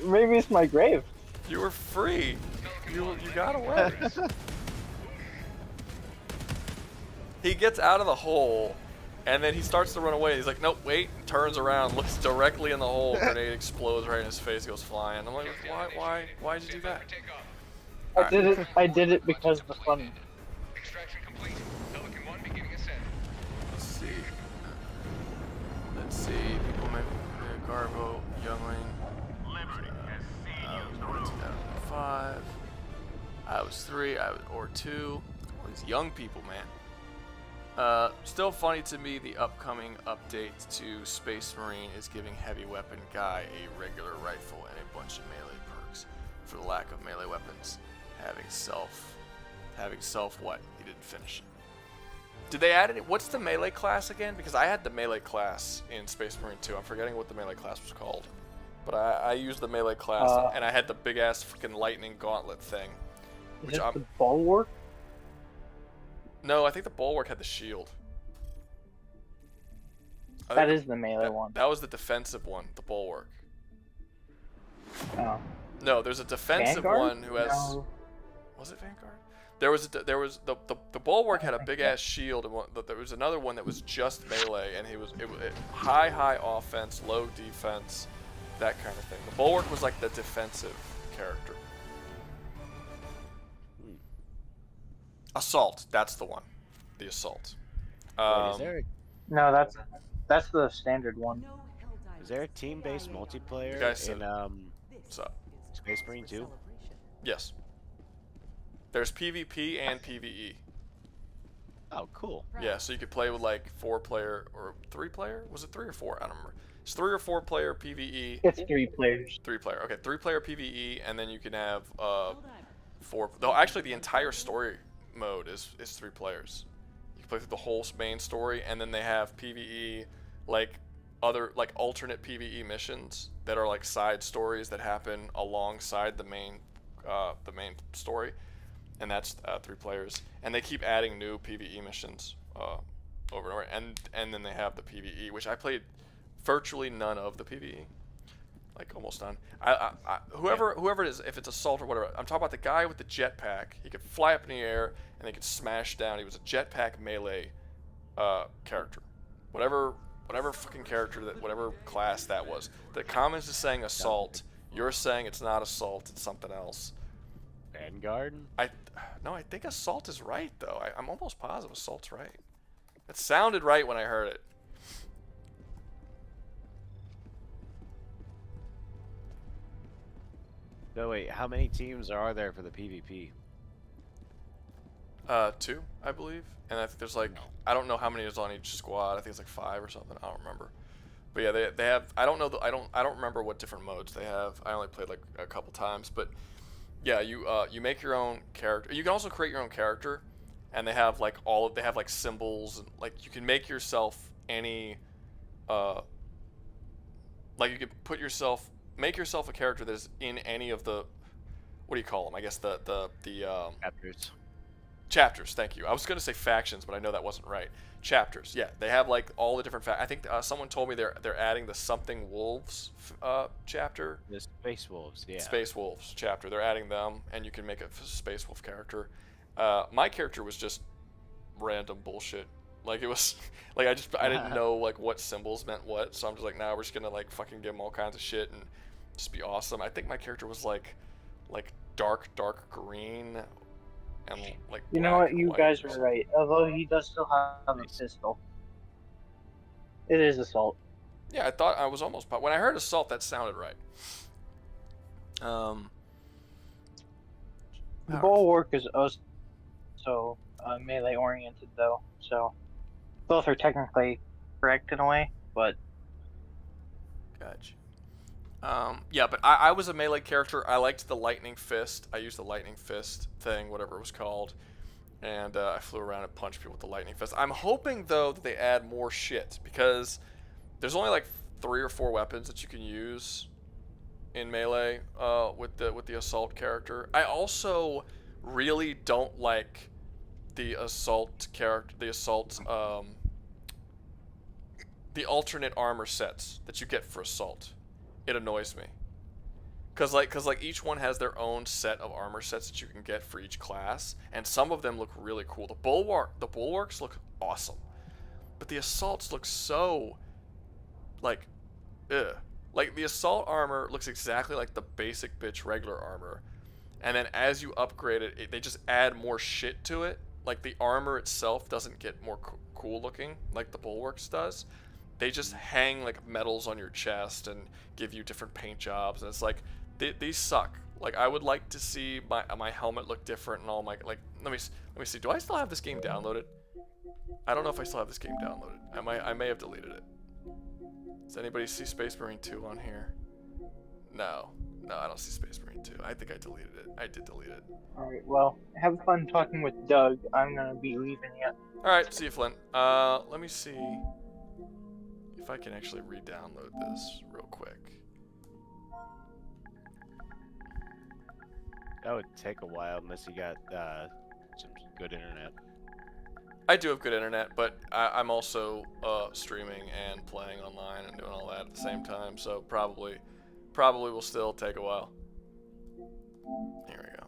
Maybe it's my grave. You were free. You got away. He gets out of the hole, and then he starts to run away. He's like, nope, wait. Turns around, looks directly in the hole. Grenade explodes right in his face. Goes flying. I'm like, why'd you do that? I did it because of the fun. Let's see. People make Garbo, Youngling. I was 2005. I was 3. Or 2. All these young people, man. Still funny to me, the upcoming update to Space Marine is giving heavy weapon guy a regular rifle and a bunch of melee perks for the lack of melee weapons. Having self what? He didn't finish it. Did they add it? What's the melee class again? Because I had the melee class in Space Marine 2. I'm forgetting what the melee class was called. But I used the melee class, and I had the big ass freaking lightning gauntlet thing. Is it the bulwark? No, I think the bulwark had the shield. That is the melee one. That was the defensive one, the bulwark. Oh. No, there's a defensive Vanguard? one who has. No. Was it Vanguard? There was the bulwark had a big ass shield, and there was another one that was just melee, and it was high offense, low defense, that kind of thing. The bulwark was like the defensive character. Assault, that's the one. The assault. Wait, No, that's the standard one. is there a team-based multiplayer in what's up? Space Marine 2? Yes. There's PvP and PvE. Oh, cool. Yeah, so you could play with like 4-player or 3-player. Was it 3 or 4? I don't remember. It's 3 or 4-player PVE. It's 3 players. 3-player. Okay, 3-player PVE, and then you can have 4. Though actually, the entire story mode is 3 players. You can play through the whole main story, and then they have PVE, like other like alternate PVE missions that are like side stories that happen alongside the main story, and that's 3 players. And they keep adding new PVE missions over and over, and then they have the PVE, which I played virtually none of the PVE. Like almost none. Whoever it is, if it's assault or whatever, I'm talking about the guy with the jetpack. He could fly up in the air and he could smash down. He was a jetpack melee character. Whatever fucking character that, whatever class that was. The comments is saying assault. You're saying it's not assault. It's something else. Vanguard? No, I think assault is right though. I'm almost positive assault's right. It sounded right when I heard it. So wait, how many teams are there for the PvP? 2, I believe, and I think there's like I don't know how many is on each squad. I think it's like 5 or something. I don't remember. But yeah, they have. I don't know. I don't remember what different modes they have. I only played like a couple times, but yeah, you make your own character. You can also create your own character, and they have like they have like symbols and like you can make yourself any. Like you could make yourself a character that is in any of the, what do you call them? I guess the Chapters. Chapters. Thank you. I was gonna say factions, but I know that wasn't right. Chapters. Yeah, they have like all the different. I think someone told me they're adding the Something Wolves chapter. The Space Wolves. Yeah. Space Wolves chapter. They're adding them, and you can make a Space Wolf character. My character was just random bullshit. Like it was, like I didn't know like what symbols meant what, so I'm just like, nah, we're just gonna like fucking give them all kinds of shit and just be awesome. I think my character was like dark green and like. You know what? You guys are right. Although he does still have a pistol. It is assault. Yeah, I thought I was almost. When I heard assault, that sounded right. The bulwark is also melee oriented though, so both are technically correct in a way, but. Gotcha. Yeah, but I was a melee character. I liked the lightning fist. I used the lightning fist thing, whatever it was called, and I flew around and punched people with the lightning fist. I'm hoping though that they add more shit because there's only like 3 or 4 weapons that you can use in melee with the assault character. I also really don't like the assault character, the alternate armor sets that you get for assault. It annoys me. Cause like each one has their own set of armor sets that you can get for each class, and some of them look really cool. The bulwarks look awesome, but the assaults look so like, ugh. Like the assault armor looks exactly like the basic bitch regular armor, and then as you upgrade it, they just add more shit to it. Like the armor itself doesn't get more cool looking like the bulwarks does. They just hang like medals on your chest and give you different paint jobs, and it's like these suck. Like I would like to see my helmet look different and all my like. Let me see. Do I still have this game downloaded? I don't know if I still have this game downloaded. I may have deleted it. Does anybody see Space Marine 2 on here? No, I don't see Space Marine 2. I think I deleted it. I did delete it. Alright, well, have fun talking with Doug. I'm gonna be leaving you. Alright, see you, Flint. Let me see if I can actually re-download this real quick. That would take a while unless you got some good internet. I do have good internet, but I'm also streaming and playing online and doing all that at the same time, so probably will still take a while. Here we go.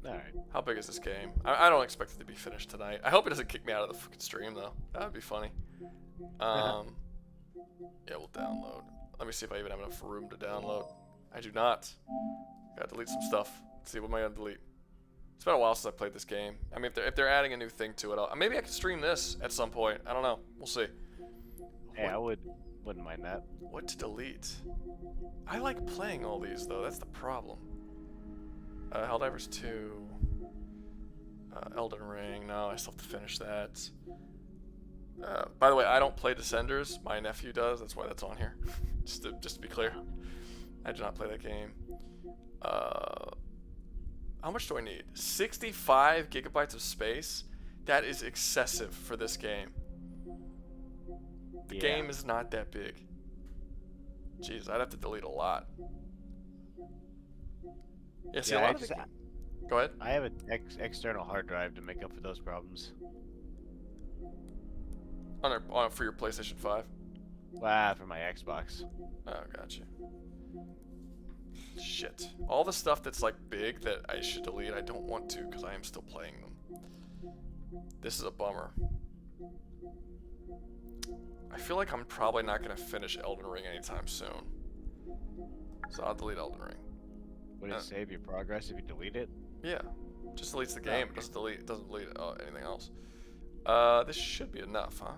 Alright. How big is this game? I don't expect it to be finished tonight. I hope it doesn't kick me out of the fucking stream, though. That would be funny. Yeah, we'll download. Let me see if I even have enough room to download. I do not. Gotta delete some stuff. Let's see, what am I gonna delete? It's been a while since I played this game. I mean, if they're adding a new thing to it, maybe I can stream this at some point. I don't know. We'll see. Hey, I wouldn't mind that. What to delete? I like playing all these though. That's the problem. Helldivers 2. Elden Ring. No, I still have to finish that. By the way, I don't play Descenders. My nephew does. That's why that's on here. just to be clear, I do not play that game. How much do I need? 65 gigabytes of space? That is excessive for this game. The game is not that big. Jeez, I'd have to delete a lot. Yeah, see, a lot of the... Go ahead. I have an external hard drive to make up for those problems. For your PlayStation 5? For my Xbox. Oh, gotcha. Shit. All the stuff that's like big that I should delete, I don't want to because I am still playing them. This is a bummer. I feel like I'm probably not going to finish Elden Ring anytime soon. So I'll delete Elden Ring. Would it save your progress if you delete it? Yeah. Just deletes the game. It doesn't delete anything else. This should be enough, huh?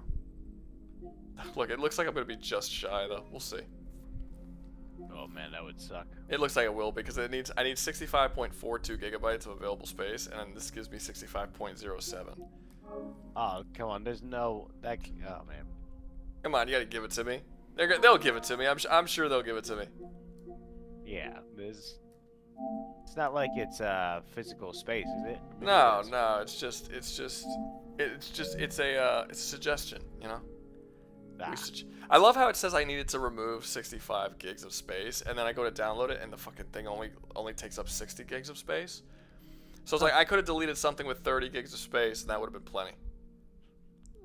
Look, it looks like I'm going to be just shy though. We'll see. Oh man, that would suck. It looks like it will because I need 65.42 gigabytes of available space, and this gives me 65.07. Oh come on, there's no that. Oh man. Come on, you gotta give it to me. They'll give it to me. I'm sure they'll give it to me. Yeah, there's. It's not like it's physical space, is it? No, it's a suggestion, you know. I love how it says I needed to remove 65 gigs of space, and then I go to download it, and the fucking thing only takes up 60 gigs of space. So it's like I could have deleted something with 30 gigs of space, and that would have been plenty.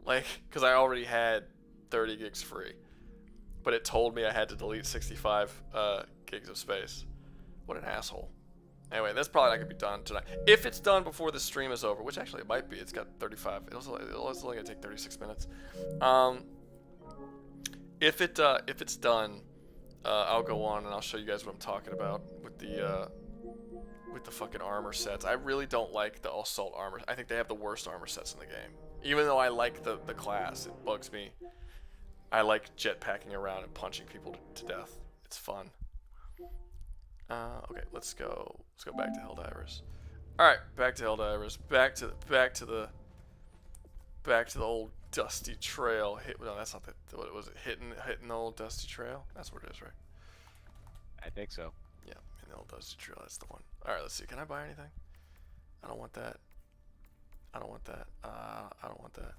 Like, because I already had 30 gigs free, but it told me I had to delete 65 gigs of space. What an asshole. Anyway, that's probably not gonna be done tonight. If it's done before the stream is over, which actually it might be. It's got 35. It's only gonna take 36 minutes. If it's done, I'll go on and I'll show you guys what I'm talking about with the fucking armor sets. I really don't like the assault armor. I think they have the worst armor sets in the game. Even though I like the class, it bugs me. I like jetpacking around and punching people to death. It's fun. Okay, let's go back to Helldivers. All right, back to Helldivers. Back to the old dusty trail. No, that's not the. What was it? Hitting the old dusty trail. That's what it is, right? I think so. Yeah, in the old dusty trail. That's the one. All right, let's see. Can I buy anything? I don't want that. I don't want that. I don't want that.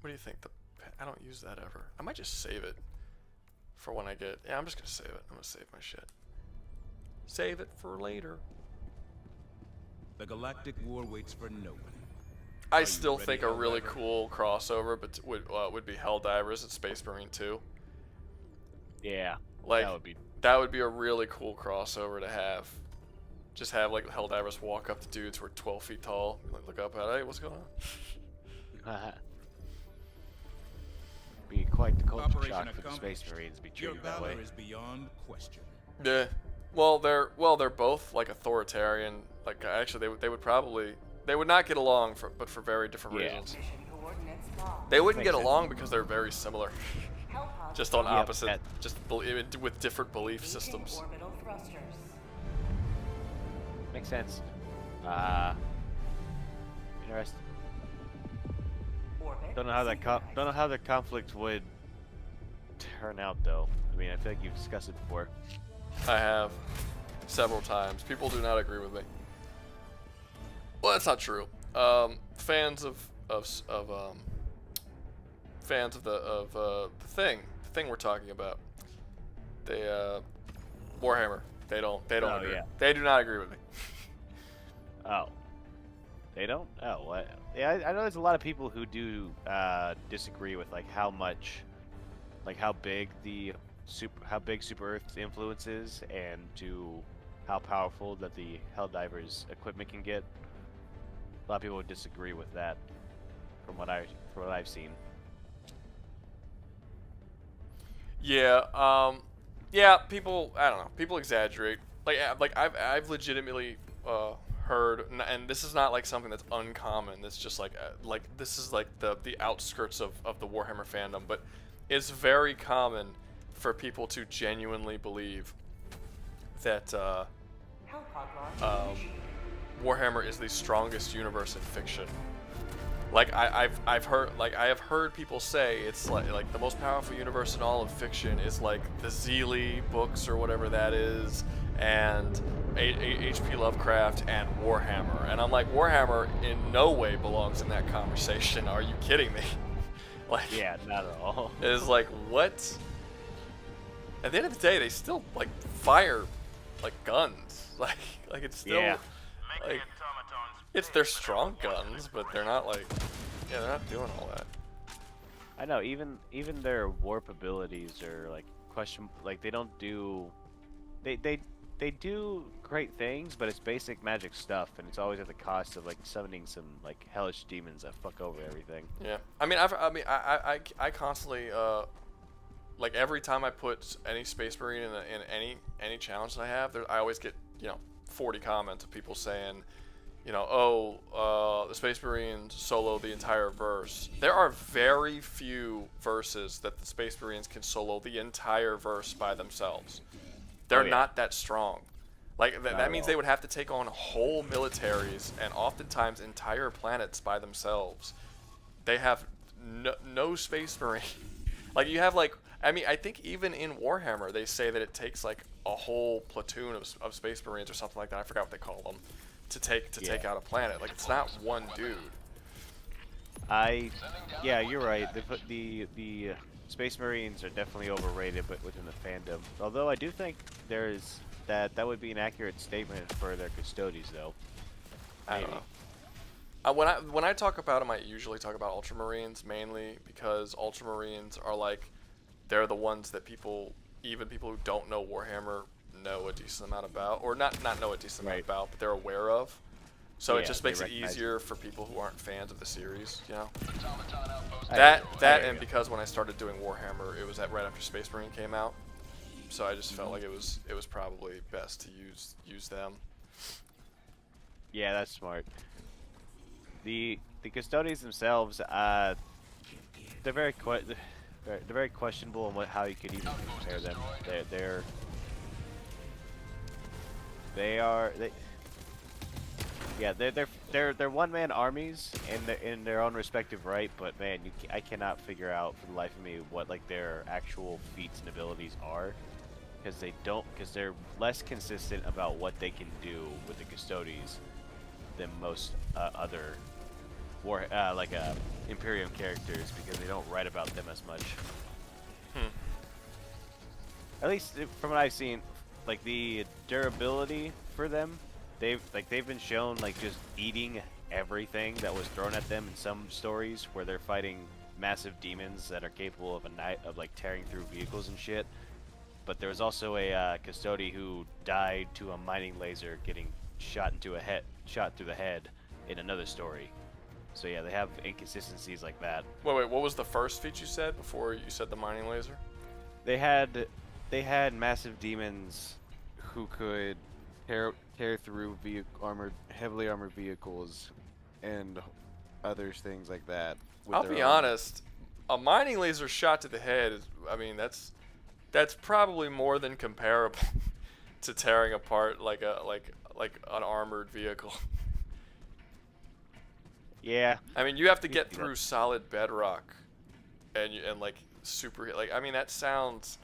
What do you think? I don't use that ever. I might just save it for when I get. Yeah, I'm just gonna save it. I'm gonna save my shit. Save it for later. The galactic war waits for no one. I still think a really cool crossover would be Helldivers and Space Marine 2. Yeah, like that would be a really cool crossover to have. Just have like Helldivers walk up to dudes who are 12 feet tall, and, like, look up at, hey, what's going on? Be quite the culture Operation shock for the accomplished. Space Marines to be Your treated that way. valor is beyond question. Yeah. Well, they're both like authoritarian. Like actually, they would not get along but for very different reasons. They wouldn't get along because they're very similar, just on opposite, with different belief systems. Makes sense. Interesting. Don't know how the conflict would turn out though. I mean, I feel like you've discussed it before. I have several times. People do not agree with me. Well, that's not true. Fans of the thing we're talking about. They Warhammer. They don't agree. Yeah. They do not agree with me. Oh. They don't? Oh, what? Yeah, I know there's a lot of people who do disagree with like how big Super Earth's influence is, and to how powerful that the Helldivers equipment can get. A lot of people would disagree with that, from what I've seen. Yeah. Yeah. People. I don't know. People exaggerate. Like I've legitimately heard, and this is not like something that's uncommon. It's just like this is like the outskirts of the Warhammer fandom, but it's very common for people to genuinely believe that Warhammer is the strongest universe in fiction. Like I've heard, like I have heard people say it's like the most powerful universe in all of fiction is like the Zeely books or whatever that is, and H.P. Lovecraft and Warhammer. And I'm like, Warhammer in no way belongs in that conversation. Are you kidding me? Like, Yeah, not at all. it's like, what? At the end of the day, they still like fire like guns. Like it's still Yeah. Make the like automatons it's their strong guns, but they're not like, yeah, they're not doing all that. I know, even their warp abilities are like like they don't do, they do great things, but it's basic magic stuff, and it's always at the cost of like summoning some like hellish demons that fuck over everything. Yeah, I mean, I constantly, like every time I put any Space Marine in any challenge that I have, I always get 40 comments of people saying, the Space Marines solo the entire verse. There are very few verses that the Space Marines can solo the entire verse by themselves. They're not that strong. Like that means they would have to take on whole militaries and oftentimes entire planets by themselves. They have no Space Marine. Like you have like, I mean, I think even in Warhammer they say that it takes like a whole platoon of Space Marines or something like that. I forgot what they call them to take out a planet. Like it's not one dude. Yeah, you're right. The Space Marines are definitely overrated, but within the fandom. Although I do think that would be an accurate statement for their custodies, though. I don't know. When I talk about them, I usually talk about Ultramarines mainly because Ultramarines are like, they're the ones that even people who don't know Warhammer know a decent amount about, or not know a decent amount about, but they're aware of. So it just makes it easier for people who aren't fans of the series, And because when I started doing Warhammer, it was right after Space Marine came out, so I just felt like it was probably best to use them. Yeah, that's smart. The custodians themselves, they're very questionable in how you could even compare them. They're one-man armies in their own respective right, but man, I cannot figure out for the life of me what like their actual feats and abilities are, because they're less consistent about what they can do with the custodians than most other Imperium characters, because they don't write about them as much. At least from what I've seen, like the durability for them, they've been shown like just eating everything that was thrown at them in some stories where they're fighting massive demons that are capable of like tearing through vehicles and shit. But there was also a custody who died to a mining laser getting shot through the head in another story. So yeah, they have inconsistencies like that. Wait, what was the first feat you said before you said the mining laser? They had massive demons who could tear through heavily armored vehicles and other things like that. I'll be honest, a mining laser shot to the head is, I mean, that's probably more than comparable to tearing apart like an armored vehicle. Yeah. I mean, you have to get through solid bedrock, and like super. Like, I mean, that sounds.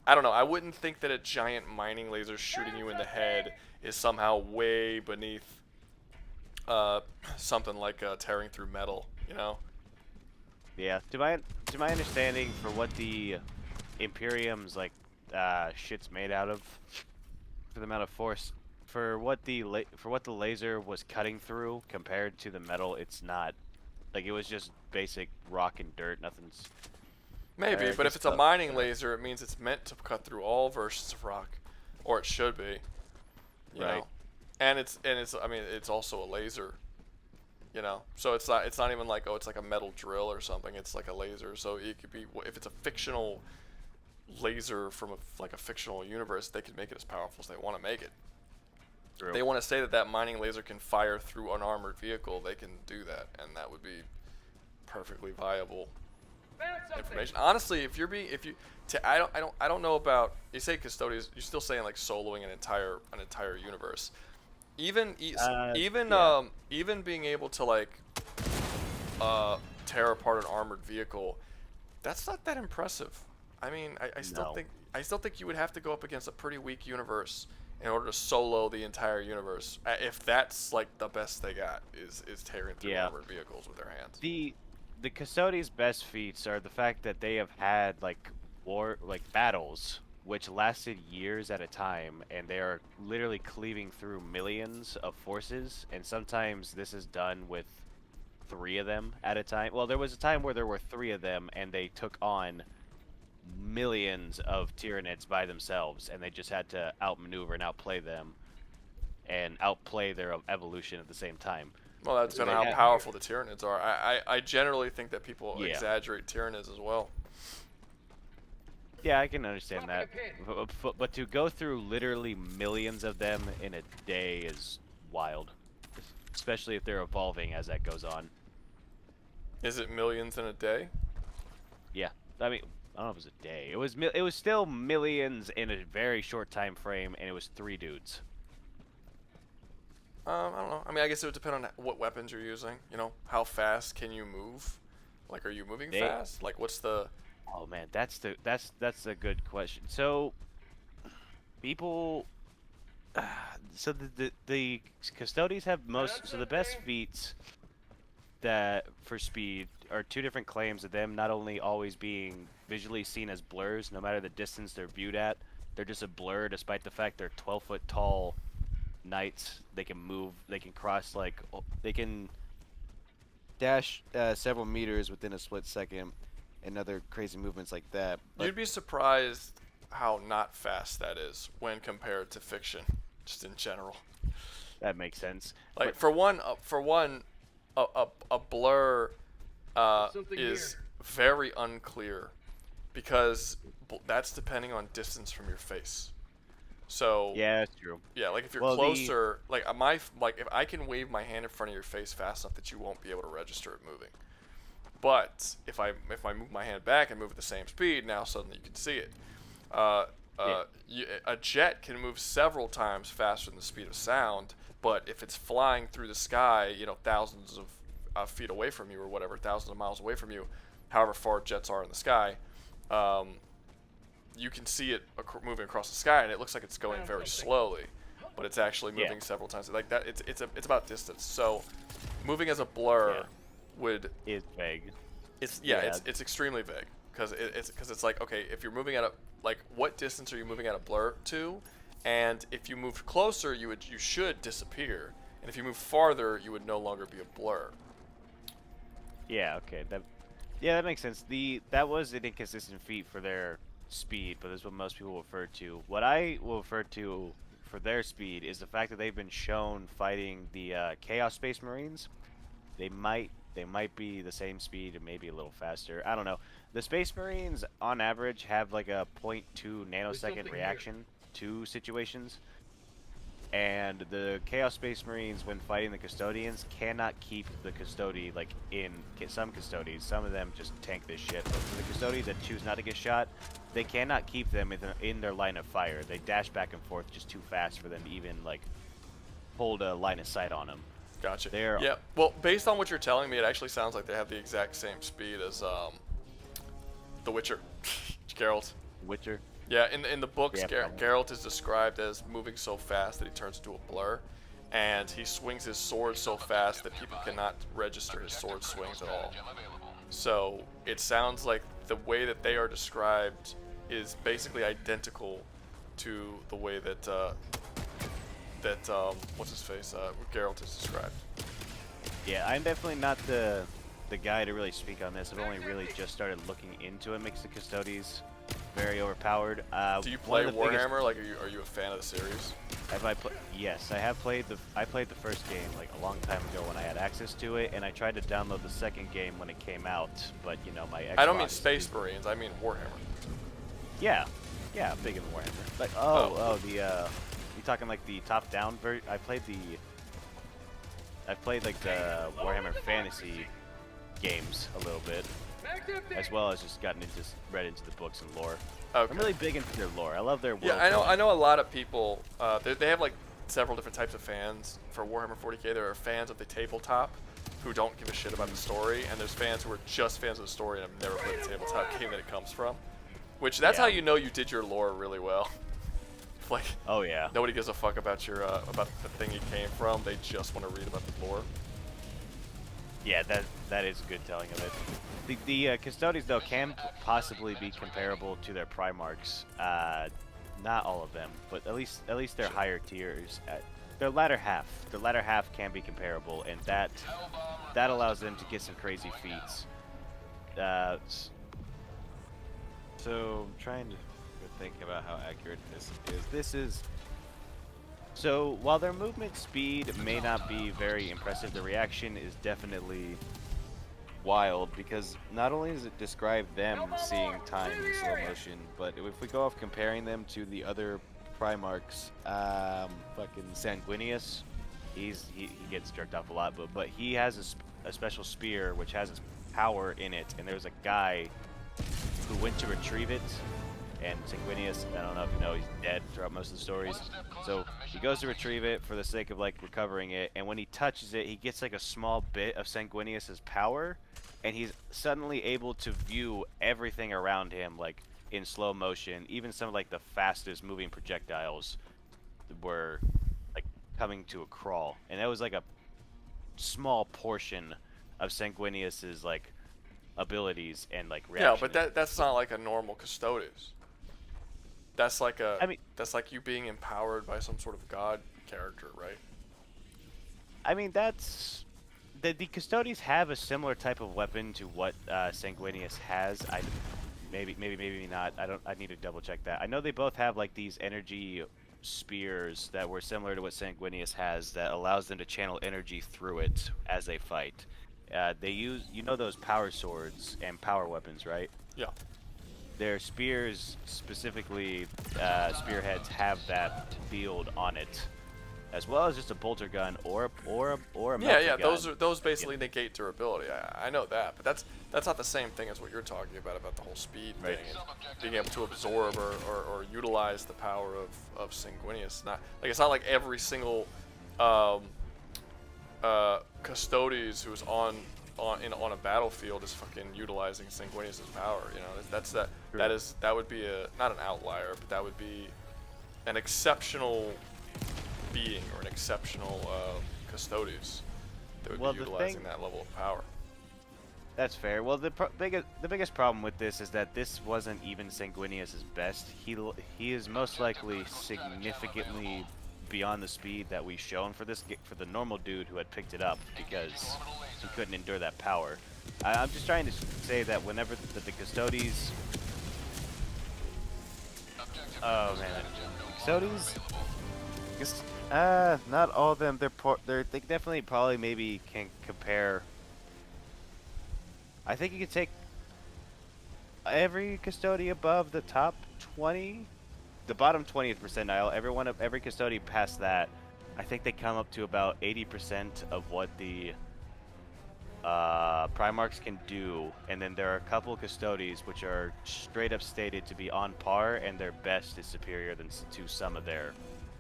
I don't know. I wouldn't think that a giant mining laser shooting you in the head is somehow way beneath something like tearing through metal. Yeah. To my understanding, for what the Imperium's like shit's made out of, for the amount of force. For what the laser was cutting through compared to the metal, it's not. Like, it was just basic rock and dirt. Nothing's. Maybe, but if it's a mining laser, it means it's meant to cut through all versions of rock, or it should be. You know? And it's. I mean, it's also a laser. So it's not even like, oh, it's like a metal drill or something. It's like a laser. So it could be, if it's a fictional laser from a fictional universe, they could make it as powerful as they want to make it. If they want to say that mining laser can fire through an armored vehicle, they can do that, and that would be perfectly viable. information. Honestly, if you I don't know about, you say custodians, you're still saying like soloing an entire universe. Even even being able to like tear apart an armored vehicle, that's not that impressive. I mean, I still think you would have to go up against a pretty weak universe in order to solo the entire universe. If that's like the best they got is tearing through armored vehicles with their hands. The Custodians' best feats are the fact that they have had like battles which lasted years at a time, and they are literally cleaving through millions of forces, and sometimes this is done with 3 of them at a time. Well, there was a time where there were 3 of them, and they took on millions of Tyranids by themselves, and they just had to outmaneuver and outplay them, and outplay their evolution at the same time. Well, that's kind of how powerful the Tyranids are. I generally think that people exaggerate Tyranids as well. Yeah, I can understand that. But to go through literally millions of them in a day is wild. Especially if they're evolving as that goes on. Is it millions in a day? Yeah. I mean, I don't know if it was a day. It was still millions in a very short time frame, and it was 3 dudes. I don't know. I mean, I guess it would depend on what weapons you're using. You know, how fast can you move? Like, are you moving fast? Like, what's the... Oh man, that's a good question. So, people, so the Custodians have most. So the best feats that for speed are 2 different claims of them not only always being visually seen as blurs, no matter the distance they're viewed at, they're just a blur despite the fact they're 12-foot tall knights. They can move. They can cross they can dash several meters within a split second. And other crazy movements like that. But you'd be surprised how not fast that is when compared to fiction, just in general. That makes sense. Like for one, a blur is very unclear because that's depending on distance from your face. So yeah, that's true. Yeah, like if you're closer, like if I can wave my hand in front of your face fast enough that you won't be able to register it moving. But if I move my hand back and move at the same speed, now suddenly you can see it. A jet can move several times faster than the speed of sound, but if it's flying through the sky, you know, thousands of feet away from you or whatever, thousands of miles away from you, however far jets are in the sky, you can see it moving across the sky, and it looks like it's going very slowly, but it's actually moving several times. Like that, it's about distance. So, moving as a blur. Is vague. It's extremely vague because it's like, okay, if you're moving at a, like, what distance are you moving at a blur to, and if you move closer you should disappear, and if you move farther you would no longer be a blur. Yeah, okay, that makes sense. That was an inconsistent feat for their speed, but that's what most people refer to. What I will refer to for their speed is the fact that they've been shown fighting the Chaos Space Marines. They might be the same speed and maybe a little faster. I don't know. The Space Marines, on average, have like a 0.2 nanosecond reaction to situations. And the Chaos Space Marines, when fighting the Custodians, cannot keep the Custody, like, in some Custodians. Some of them just tank this shit. But for the Custodians that choose not to get shot, they cannot keep them in their line of fire. They dash back and forth just too fast for them to even, like, hold a line of sight on them. Gotcha. Yeah. Well, based on what you're telling me, it actually sounds like they have the exact same speed as the Witcher, Geralt. Witcher. Yeah. In the books, Geralt is described as moving so fast that he turns into a blur, and he swings his sword so fast that people cannot register his sword swings at all. So it sounds like the way that they are described is basically identical to the way that what's his face, Geralt is described. Yeah, I'm definitely not the guy to really speak on this. I've only really just started looking into it. Makes the Custodians very overpowered. Do you play Warhammer? Like, are you a fan of the series? Yes, I have played I played the first game like a long time ago when I had access to it, and I tried to download the second game when it came out, but you know my Xbox. I don't mean Space Marines. I mean Warhammer. Yeah, I'm big into Warhammer. Like, you talking like the top-down version? I played like the Warhammer Fantasy games a little bit. as well as just read into the books and lore. Okay. I'm really big into their lore. I love their world. Yeah, I building. know a lot of people. They have like several different types of fans for Warhammer 40k. There are fans of the tabletop who don't give a shit about the story, and there's fans who are just fans of the story and have never played the tabletop game that it comes from. Which that's how you know you did your lore really well. Like, oh yeah, nobody gives a fuck about your about the thing you came from. They just want to read about the lore. Yeah, that is good telling of it. The Custodians though can possibly be comparable to their Primarchs. Not all of them, but at least their higher tiers. Their latter half can be comparable, and that allows them to get some crazy feats. So I'm trying to think about how accurate this is. This is so while their movement speed may not be very impressive, the reaction is definitely wild, because not only does it describe them seeing time in slow motion, but if we go off comparing them to the other Primarchs, fucking Sanguinius, he gets jerked off a lot, but he has a special spear which has its power in it, and there's a guy who went to retrieve it, and Sanguinius, I don't know if you know, he's dead throughout most of the stories, so he goes to retrieve it for the sake of like recovering it, and when he touches it, he gets like a small bit of Sanguinius's power, and he's suddenly able to view everything around him like in slow motion. Even some of like the fastest moving projectiles were like coming to a crawl, and that was like a small portion of Sanguinius's like abilities and like reaction. Yeah, but that's not like a normal Custodes. That's like that's like you being empowered by some sort of god character, right? I mean, that's the Custodes have a similar type of weapon to what Sanguinius has. Maybe not. I need to double check that. I know they both have like these energy spears that were similar to what Sanguinius has, that allows them to channel energy through it as they fight. They use, those power swords and power weapons, right? Yeah. Their spears, specifically spearheads, have that field on it, as well as just a bolter gun or a melter gun. Those basically negate durability. I know that, but that's not the same thing as what you're talking about the whole speed thing and being able to absorb or utilize the power of Sanguinius. It's not like every single Custodes who's on a battlefield is fucking utilizing Sanguinius' power. That would be not an outlier, but that would be an exceptional being or an exceptional Custodes that would be utilizing that level of power. That's fair. Well, the biggest problem with this is that this wasn't even Sanguinius' best. He is most likely significantly beyond the speed that we've shown for the normal dude who had picked it up, because he couldn't endure that power. I'm just trying to say that whenever the Custodes... Oh man, Custodes... not all of them. They definitely probably maybe can compare. I think you could take every Custodian above the top 20, the bottom 20th percentile. Every Custodian past that, I think they come up to about 80% of what the Primarchs can do, and then there are a couple Custodians which are straight up stated to be on par, and their best is superior to some of their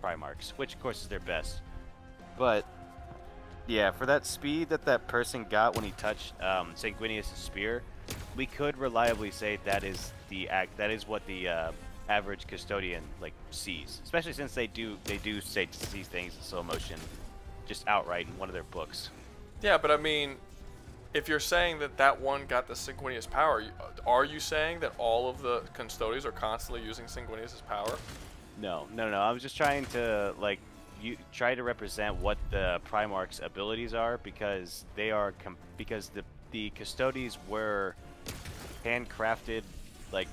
Primarchs, which of course is their best. But yeah, for that speed that person got when he touched Sanguinius' spear, we could reliably say that is what the average Custodian like sees, especially since they do say to see things in slow motion just outright in one of their books. Yeah, but I mean, if you're saying that one got the Sanguinius power, are you saying that all of the Custodians are constantly using Sanguinius' power? No. I was just trying to try to represent what the Primarch's abilities are, because because the Custodians were handcrafted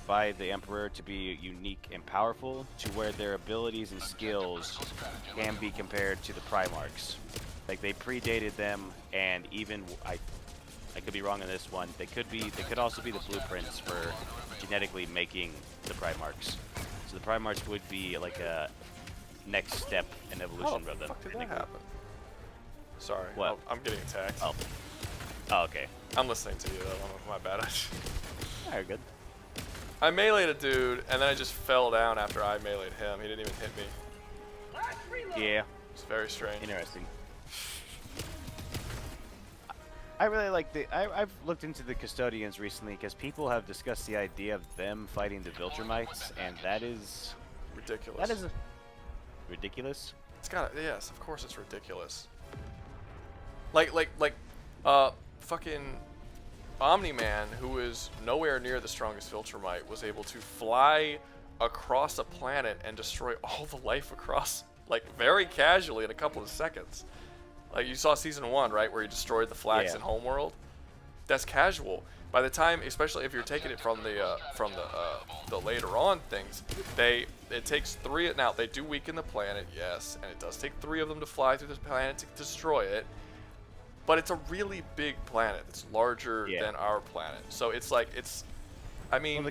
by the Emperor to be unique and powerful, to where their abilities and skills can be compared to the Primarchs. They predated them, and even I could be wrong on this one. They could also be the blueprints for genetically making the Primarchs. So the Primarchs would be like a next step in evolution of them. How the fuck did that happen? Sorry, What? I'm getting attacked. Oh. Oh, okay. I'm listening to you though. My bad. Alright, good. I meleeed a dude, and then I just fell down after I meleeed him. He didn't even hit me. Yeah, It's very strange. interesting. I really like I've looked into the custodians recently because people have discussed the idea of them fighting the Viltrumites, and that is Ridiculous. ridiculous. It's got yes, of course it's ridiculous. Like, fucking Omni-Man, who is nowhere near the strongest Viltrumite, was able to fly across a planet and destroy all the life across, like, very casually in a couple of seconds. Like, you saw season 1, right, where he destroyed the flax Yeah. in Homeworld? That's casual. By the time, especially if you're taking it from the later on things, it takes 3. Now they do weaken the planet, yes, and it does take 3 of them to fly through this planet to destroy it. But it's a really big planet. It's larger than our planet, so it's like I mean,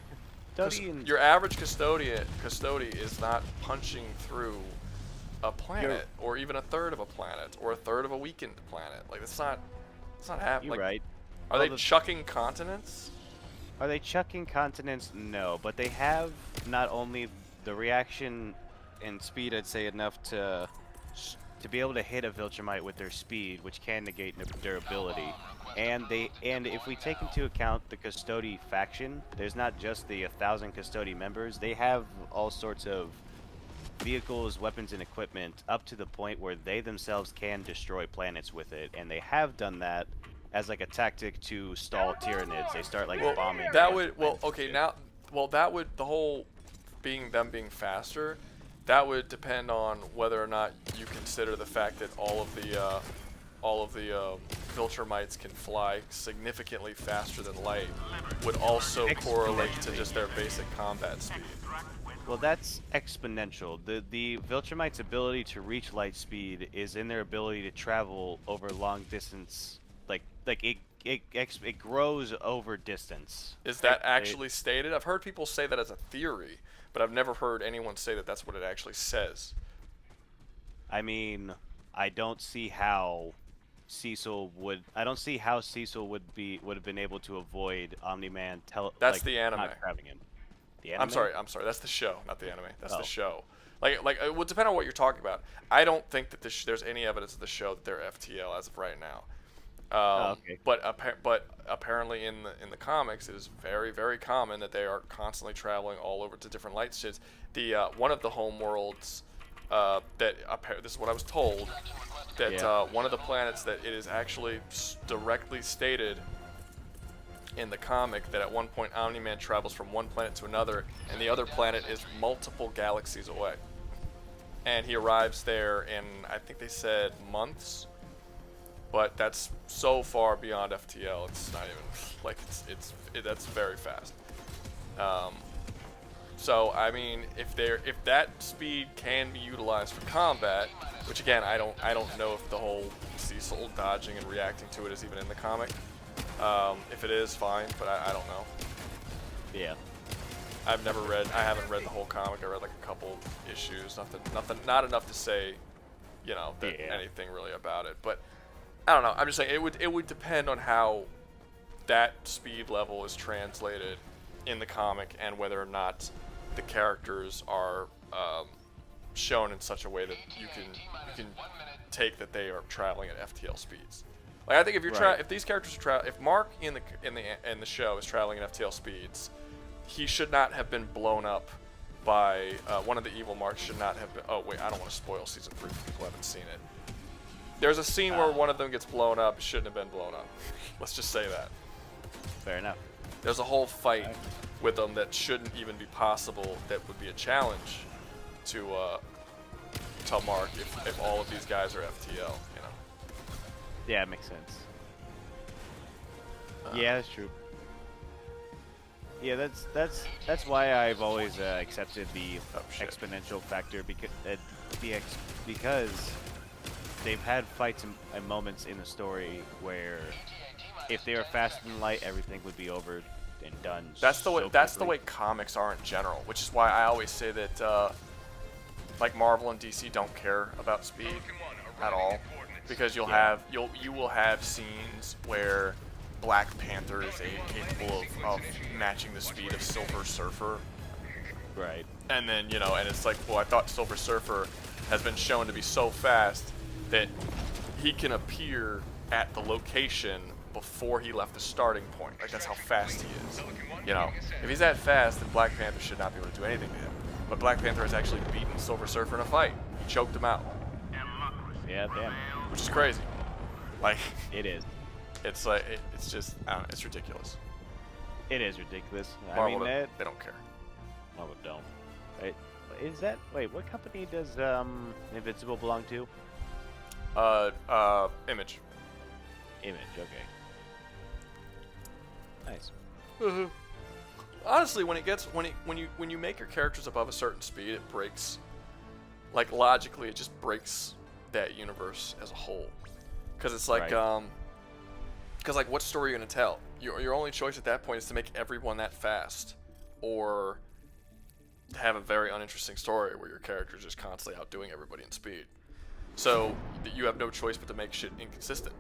your average custody is not punching through a planet, or even a third of a planet, or a third of a weakened planet. Like it's not happening. You're right. Are they chucking continents? Are they chucking continents? No, but they have not only the reaction and speed, I'd say enough to be able to hit a Viltrumite with their speed, which can negate durability. And if we take into account the Custodi faction, there's not just the 1,000 Custodi members. They have all sorts of vehicles, weapons, and equipment up to the point where they themselves can destroy planets with it, and they have done that as like a tactic to stall Tyranids. They start like bombing. That would the whole them being faster. That would depend on whether or not you consider the fact that all of the Viltrumites can fly significantly faster than light would also correlate to just their basic combat speed. Well, that's exponential. The Viltrumites' ability to reach light speed is in their ability to travel over long distance. It grows over distance. Is that actually stated? I've heard people say that as a theory, but I've never heard anyone say that that's what it actually says. I mean, I don't see how Cecil would have been able to avoid Omni-Man. That's the anime. Not grabbing him. The I'm anime? sorry. That's the show, not the anime. That's the show. Like it would depend on what you're talking about. I don't think that there's any evidence of the show that they're FTL as of right now. Okay. But apparently in the comics, it is very, very common that they are constantly traveling all over to different light shits. The one of the homeworlds this is what I was told, that one of the planets that it is actually directly stated in the comic that at one point Omni-Man travels from one planet to another, and the other planet is multiple galaxies away. And he arrives there in, I think they said, months. But that's so far beyond FTL. It's not even like that's very fast. So I mean, if that speed can be utilized for combat, which again I don't know if the whole Cecil dodging and reacting to it is even in the comic. If it is, fine, but I don't know. Yeah. I haven't read the whole comic. I read like a couple issues. Not enough to say, anything really about it. But I don't know. I'm just saying it would depend on how that speed level is translated in the comic and whether or not the characters are shown in such a way that you can take that they are traveling at FTL speeds. Like I think if you're if these characters are if Mark in the show is traveling at FTL speeds, he should not have been blown up by one of the evil Marks. Should not have been. Oh wait, I don't want to spoil season 3 for people who haven't seen it. There's a scene where one of them gets blown up. It shouldn't have been blown up. Let's just say that. Fair enough. There's a whole fight with them that shouldn't even be possible. That would be a challenge to Mark if all of these guys are FTL. Yeah, it makes sense. Yeah, that's true. Yeah, that's why I've always accepted the exponential factor because they've had fights and moments in the story where if they were faster than light, everything would be over and done. That's the way comics are in general, which is why I always say that like Marvel and DC don't care about speed at all. because you will have scenes where Black Panther is capable of matching the speed of Silver Surfer. Right. And then, and it's like, well, I thought Silver Surfer has been shown to be so fast that he can appear at the location before he left the starting point. Like, that's how fast he is. If he's that fast, then Black Panther should not be able to do anything to him. But Black Panther has actually beaten Silver Surfer in a fight. He choked him out. Yeah, damn. Which is crazy. Like, It is. it's like, it's just, I don't know, it's ridiculous. It is ridiculous. Marvel, I mean, they don't care. Marvel don't. Right. Wait, what company does Invincible belong to? Image. Image, okay. Nice. Honestly, when you make your characters above a certain speed, it breaks. Like, logically, it just breaks that universe as a whole. Because it's like, Right. because like, what story are you gonna tell? Your only choice at that point is to make everyone that fast, or have a very uninteresting story where your character is just constantly outdoing everybody in speed. So you have no choice but to make shit inconsistent.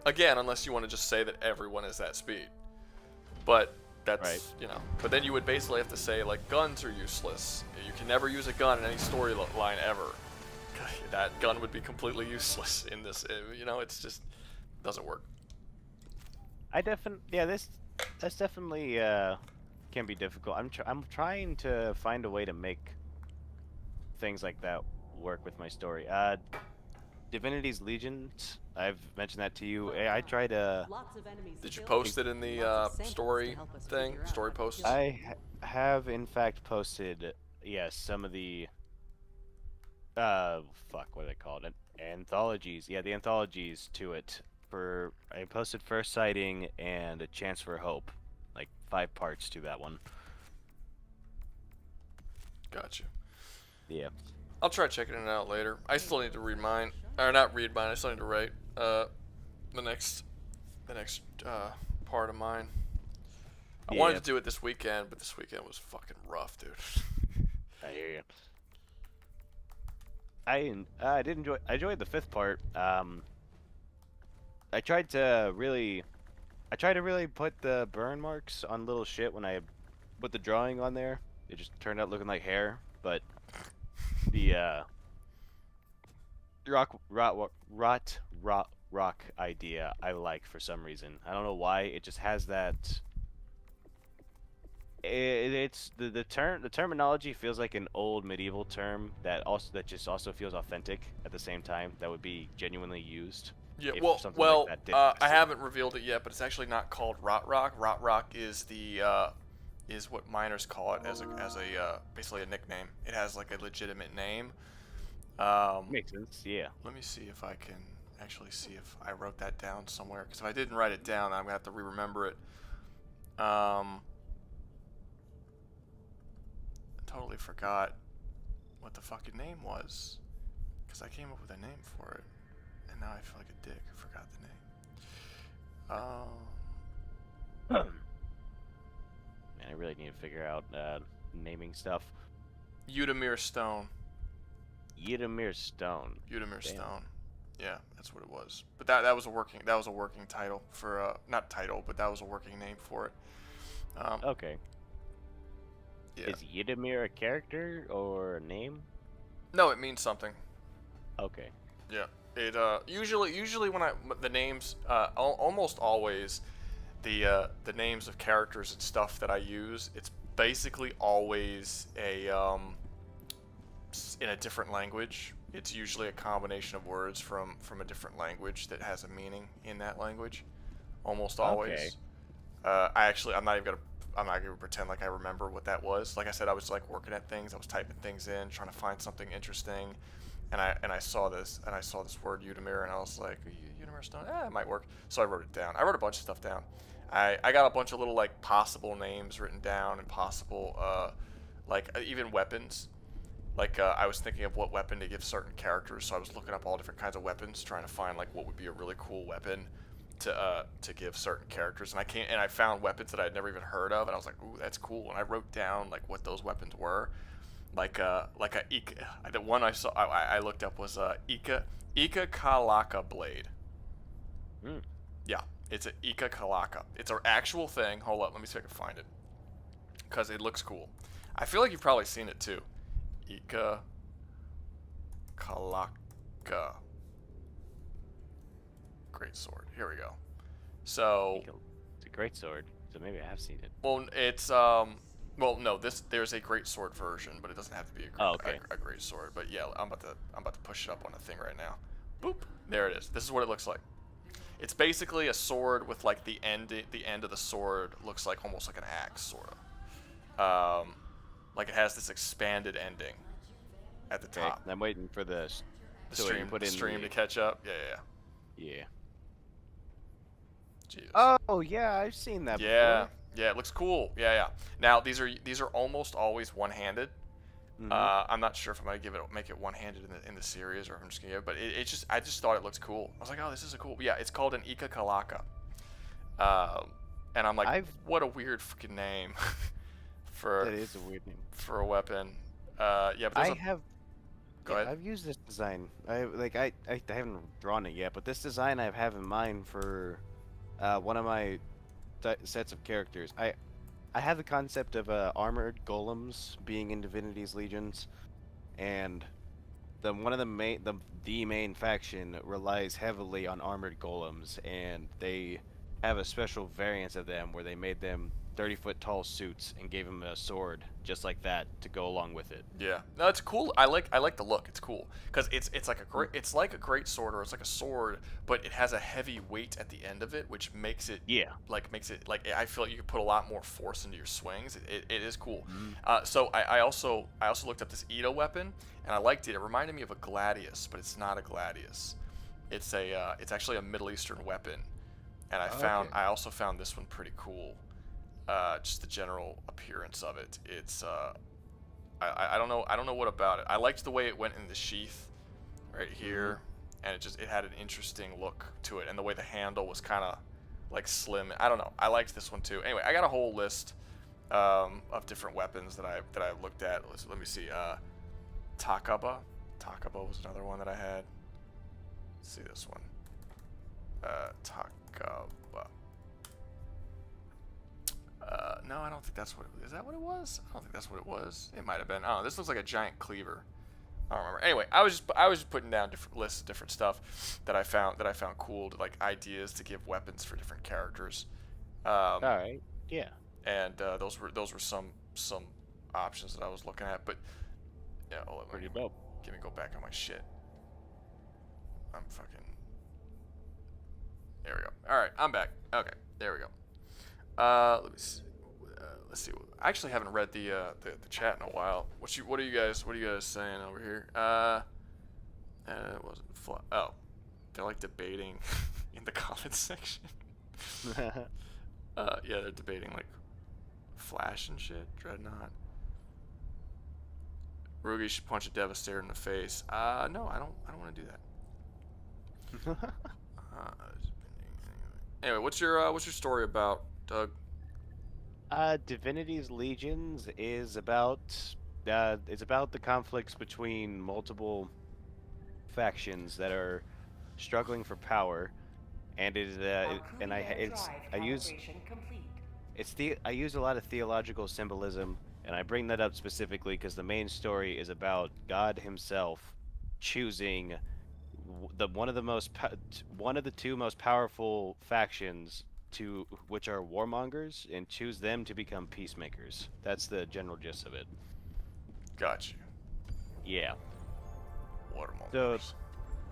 Again, unless you want to just say that everyone is that speed. But that's, Right. But then you would basically have to say, like, guns are useless. You can never use a gun in any storyline ever. That gun would be completely useless in this. It's just doesn't work. That's definitely can be difficult. I'm trying to find a way to make things like that work with my story. Divinity's Legions, I've mentioned that to you. I tried to. Did you post it in the story thing? Story posts? Have in fact posted, yes, some of the what are they called? Anthologies. Yeah, the anthologies to it. I posted First Sighting and A Chance for Hope, like 5 parts to that one. Gotcha. Yeah. I'll try checking it out later. I still need to read mine, or not read mine. I still need to write the next part of mine. I wanted to do it this weekend, but this weekend was fucking rough, dude. I hear you. I did enjoy. I enjoyed the 5th part. I tried to really put the burn marks on little shit when I put the drawing on there. It just turned out looking like hair, but the rock idea I like for some reason. I don't know why. It just has that. It's the terminology feels like an old medieval term that just also feels authentic at the same time. That would be genuinely used. Yeah, if well, something like that didn't I exist. haven't revealed it yet, but it's actually not called Rot Rock. Rot Rock is is what miners call it as a basically a nickname. It has like a legitimate name. Makes sense. Yeah. Let me see if I can actually see if I wrote that down somewhere. Because if I didn't write it down, I'm gonna have to re-remember it. I totally forgot what the fucking name was. Because I came up with a name for it. And now I feel like a dick. I forgot the name. Man, I really need to figure out naming stuff. Udemir Stone. Yidamir Stone. Udemir Damn. Stone. Yeah, that's what it was. But that was a working title for not title, but that was a working name for it. Okay. Yeah. Is Yidamir a character or a name? No, it means something. Okay. Yeah. It usually when the names almost always the names of characters and stuff that I use, it's basically always in a different language. It's usually a combination of words from a different language that has a meaning in that language. Almost always. Okay. I'm not gonna pretend like I remember what that was. Like I said, I was like working at things. I was typing things in, trying to find something interesting. And I saw this word Udemir, and I was like, Udemir Stone, it might work. So I wrote it down. I wrote a bunch of stuff down. I got a bunch of little like possible names written down and possible even weapons. Like I was thinking of what weapon to give certain characters, so I was looking up all different kinds of weapons, trying to find like what would be a really cool weapon to give certain characters. And I found weapons that I'd never even heard of, and I was like, ooh, that's cool. And I wrote down like what those weapons were. like a Ika. The one I saw I looked up was Ika Kalaka blade. Mm. Yeah, it's an Ika Kalaka. It's an actual thing. Hold up, let me see if I can find it, because it looks cool. I feel like you've probably seen it too. Ika Kalaka. Great sword. Here we go. So It's a great sword, so maybe I have seen it. well, it's well, no, there's a great sword version, but it doesn't have to be a great sword. But yeah, I'm about to push it up on the thing right now. Boop. There it is. This is what it looks like. It's basically a sword with like the end of the sword looks like almost like an axe, sort of. Like it has this expanded ending at the top. I'm waiting for the stream to catch up. Yeah. Jesus. Oh yeah, I've seen that. Yeah, before. yeah, it looks cool. Yeah. Now these are almost always one-handed. Mhm. I'm not sure if I'm gonna make it one-handed in the series, or if I'm just gonna give it. But I just thought it looked cool. I was like, oh, this is a cool. Yeah, it's called an Ika Kalaka. And I'm like, what a weird fucking name for. That is a weird name for a weapon. Yeah, but Go ahead. I've used this design. I haven't drawn it yet, but this design I have in mind for one of my sets of characters. I have the concept of armored golems being in Divinity's Legions, and the main faction relies heavily on armored golems, and they have a special variant of them where they made them 30-foot tall suits and gave them a sword just like that to go along with it. Yeah, no, it's cool. I like the look. It's cool because it's like a great sword, or it's like a sword, but it has a heavy weight at the end of it, which makes it like I feel like you can put a lot more force into your swings. It is cool. So I also looked up this Ito weapon, and I liked it. It reminded me of a gladius, but it's not a gladius. It's actually a Middle Eastern weapon, and I also found this one pretty cool. Just the general appearance of it. It's I don't know what about it. I liked the way it went in the sheath right here, and it had an interesting look to it, and the way the handle was kind of like slim. I don't know. I liked this one too. Anyway, I got a whole list of different weapons that I've looked at. Let me see. Takaba was another one that I had. Let's see this one. Takaba. No, I don't think that's what it was. Is that what it was? I don't think that's what it was. It might have been. Oh, this looks like a giant cleaver. I don't remember. Anyway, I was just putting down different lists of different stuff that I found cool, to, like, ideas to give weapons for different characters. All right. Yeah. And those were some options that I was looking at. But yeah, pretty dope. Let me go back on my shit. I'm fucking. There we go. All right, I'm back. Okay, there we go. Let's see. I actually haven't read the chat in a while. What are you guys saying over here? It wasn't oh, they're like debating in the comments section. Yeah, they're debating like Flash and shit. Dreadnought. Rouga should punch a Devastator in the face. No, I don't want to do that. Anyway, what's your story about, Doug? Divinity's Legions is about the conflicts between multiple factions that are struggling for power, and I use a lot of theological symbolism, and I bring that up specifically because the main story is about God Himself choosing one of the two most powerful factions, which are warmongers, and choose them to become peacemakers. That's the general gist of it. Got you. Yeah. Warmongers. So,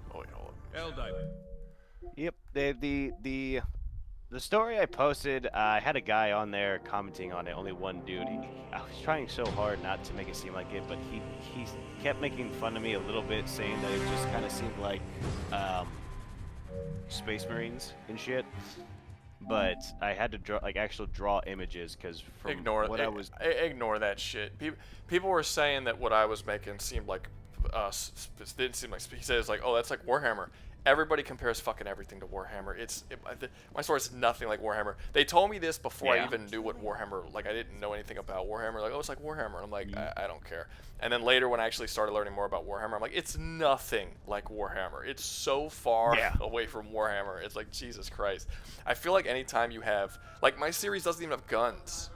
hold up. Helldiver. Yep. The story I posted, I had a guy on there commenting on it. Only one dude. I was trying so hard not to make it seem like it, but he kept making fun of me a little bit, saying that it just kind of seemed like Space Marines and shit. But I had to draw images, because ignore that shit. People were saying that what I was making seemed like didn't seem like. He said it's like, oh, that's like Warhammer. everybody compares fucking everything to Warhammer. My story is nothing like Warhammer. They told me this before I even knew what Warhammer, like I didn't know anything about Warhammer. Like, oh, it's like Warhammer. And I'm like, I don't care. And then later when I actually started learning more about Warhammer, I'm like, it's nothing like Warhammer. It's so far away from Warhammer. It's like, Jesus Christ. I feel like anytime you have, like, my series doesn't even have guns.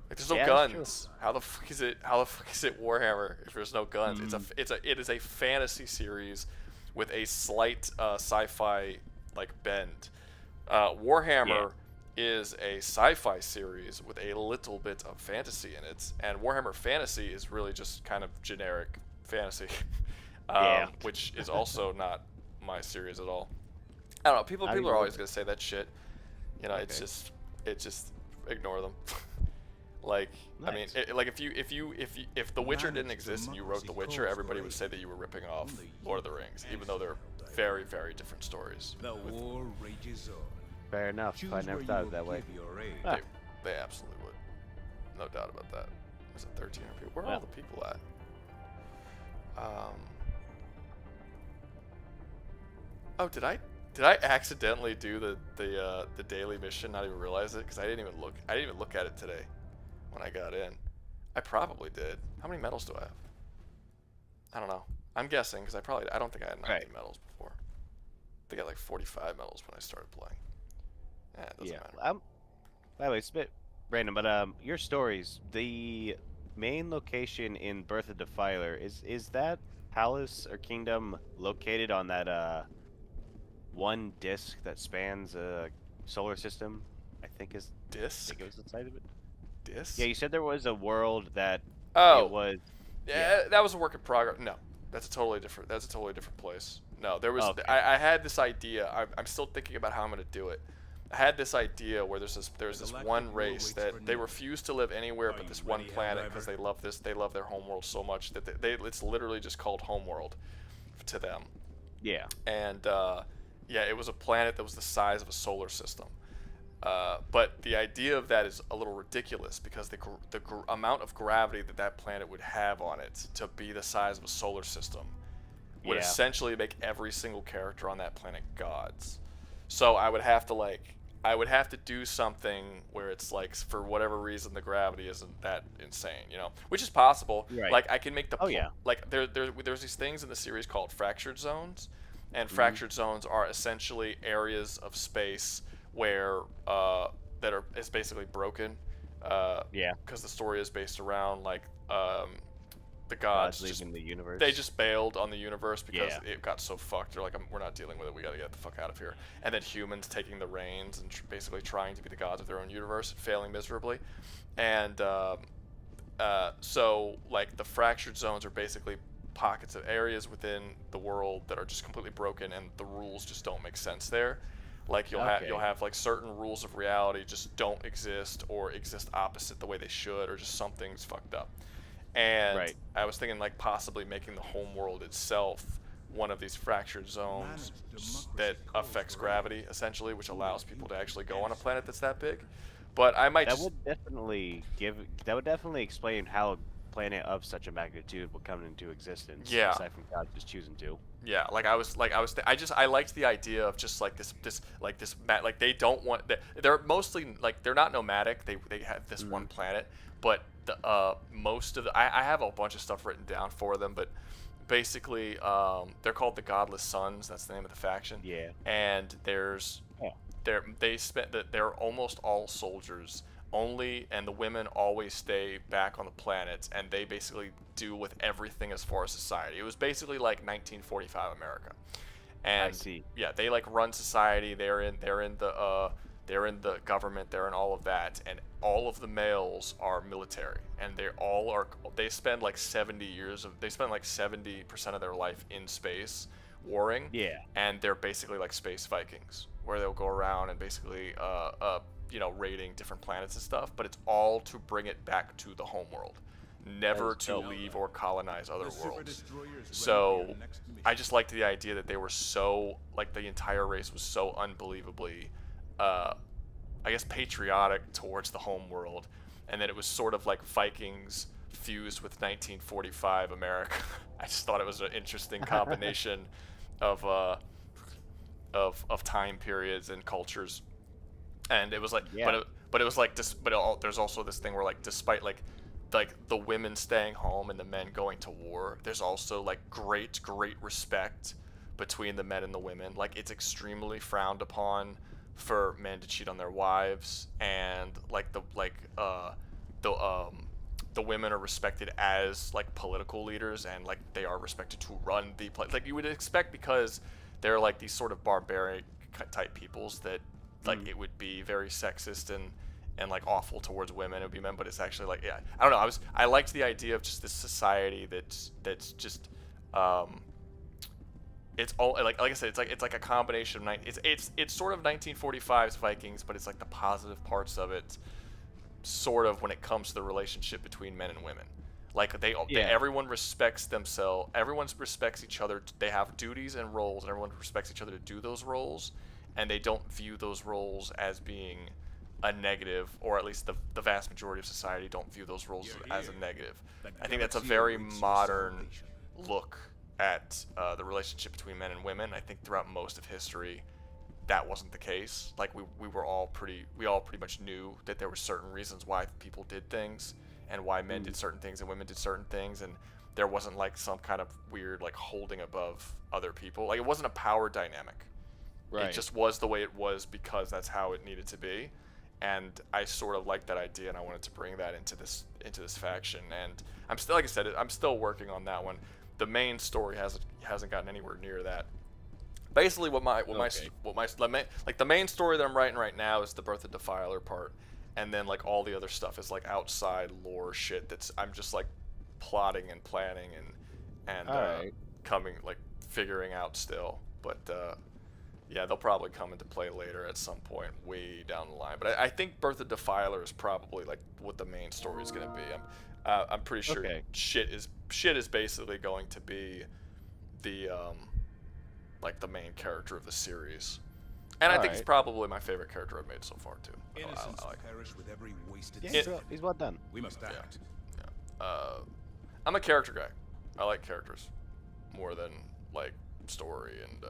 Like, there's no guns. How the fuck is it Warhammer if there's no guns? It is a fantasy series with a slight sci-fi like bend. Warhammer is a sci-fi series with a little bit of fantasy in it, and Warhammer Fantasy is really just kind of generic fantasy, which is also not my series at all. I don't know. People are always gonna say that shit. You know, it's just ignore them. Like, nice. I mean, like if The Witcher didn't exist and you wrote The Witcher, everybody would say that you were ripping off Lord of the Rings, even though they're very, very different stories. The war rages on. Fair enough. I never thought of it that way. They absolutely would. No doubt about that. Was it 13 people? Where are all the people at? Oh, did I accidentally do the daily mission? Not even realize it because I didn't even look at it today. When I got in, I probably did. How many medals do I have? I don't know. I'm guessing because I don't think I had 90 medals before. I think I had like 45 medals when I started playing. It doesn't matter. By the way, it's a bit random, but your stories, the main location in Birth of Defiler, is that palace or kingdom located on that one disc that spans a solar system? I think is disc. I think it was inside of it. Disc? Yeah, you said there was a world that it was. Yeah, that was a work in progress. No, that's a totally different place. No, there was. Okay. I had this idea. I'm still thinking about how I'm gonna do it. I had this idea where there's this one race that they refuse to live anywhere but this one planet because they love their homeworld so much that it's literally just called homeworld to them. Yeah. And it was a planet that was the size of a solar system. But the idea of that is a little ridiculous because the amount of gravity that planet would have on it to be the size of a solar system would essentially make every single character on that planet gods. So I would have to do something where it's like, for whatever reason, the gravity isn't that insane, you know, which is possible. Right. Like I can make like there's these things in the series called fractured zones, and fractured zones are essentially areas of space where is basically broken. Because the story is based around like the gods leaving the universe. They just bailed on the universe because it got so fucked. They're like, we're not dealing with it. We gotta get the fuck out of here. And then humans taking the reins and basically trying to be the gods of their own universe, failing miserably. And so like the fractured zones are basically pockets of areas within the world that are just completely broken, and the rules just don't make sense there. Like you'll have like certain rules of reality just don't exist or exist opposite the way they should, or just something's fucked up. And I was thinking like possibly making the homeworld itself one of these fractured zones that affects gravity essentially, which allows people to actually go on a planet that's that big. But I might would definitely explain how a planet of such a magnitude will come into existence. Yeah. Aside from God just choosing to. Yeah, I liked the idea of just like this they don't want, they're mostly like, they're not nomadic. They have this one planet, but most of the I have a bunch of stuff written down for them, but basically they're called the Godless Sons. That's the name of the faction. Yeah. And they're almost all soldiers only, and the women always stay back on the planet, and they basically do with everything as far as society. It was basically like 1945 America. And I see. Yeah, they like run society. They're in the government. They're in all of that, and all of the males are military, and they spend like 70% of their life in space warring. Yeah. And they're basically like space Vikings, where they'll go around and basically raiding different planets and stuff, but it's all to bring it back to the homeworld, never to leave or colonize other worlds. So I just liked the idea that they were so, like, the entire race was so unbelievably I guess patriotic towards the homeworld, and that it was sort of like Vikings fused with 1945 America. I just thought it was an interesting combination of of time periods and cultures, and it was like, Yeah. but it was like this, there's also this thing where like despite like the women staying home and the men going to war, there's also like great respect between the men and the women. Like it's extremely frowned upon for men to cheat on their wives, and like the women are respected as like political leaders, and like they are respected to run the place like you would expect, because they're like these sort of barbaric type peoples that like it would be very sexist and like awful towards women. It would be men, but it's actually like, yeah, I don't know. I liked the idea of just this society that's just it's all like I said, it's like a combination of it's sort of 1945's Vikings, but it's like the positive parts of it, sort of when it comes to the relationship between men and women. Like everyone respects themselves, everyone respects each other. They have duties and roles, and everyone respects each other to do those roles, and they don't view those roles as being a negative, or at least the vast majority of society don't view those roles as a negative. I think that's a very modern look at the relationship between men and women. I think throughout most of history, that wasn't the case. Like we all pretty much knew that there were certain reasons why people did things, and why men did certain things and women did certain things, and there wasn't like some kind of weird like holding above other people. Like it wasn't a power dynamic. Right. It just was the way it was because that's how it needed to be. And I sort of liked that idea, and I wanted to bring that into this faction. And I'm still, like I said, I'm still working on that one. The main story hasn't gotten anywhere near that. Basically, the main story that I'm writing right now is the Birth of Defiler part, and then like all the other stuff is like outside lore shit that's I'm just like plotting and planning and figuring out still. But yeah, they'll probably come into play later at some point way down the line. But I think Birth of Defiler is probably like what the main story is going to be. I'm pretty sure shit is basically going to be the like the main character of the series, and I think he's probably my favorite character I've made so far too. Innocents I like perish with every wasted He's well done. We must act. I'm a character guy. I like characters more than like story and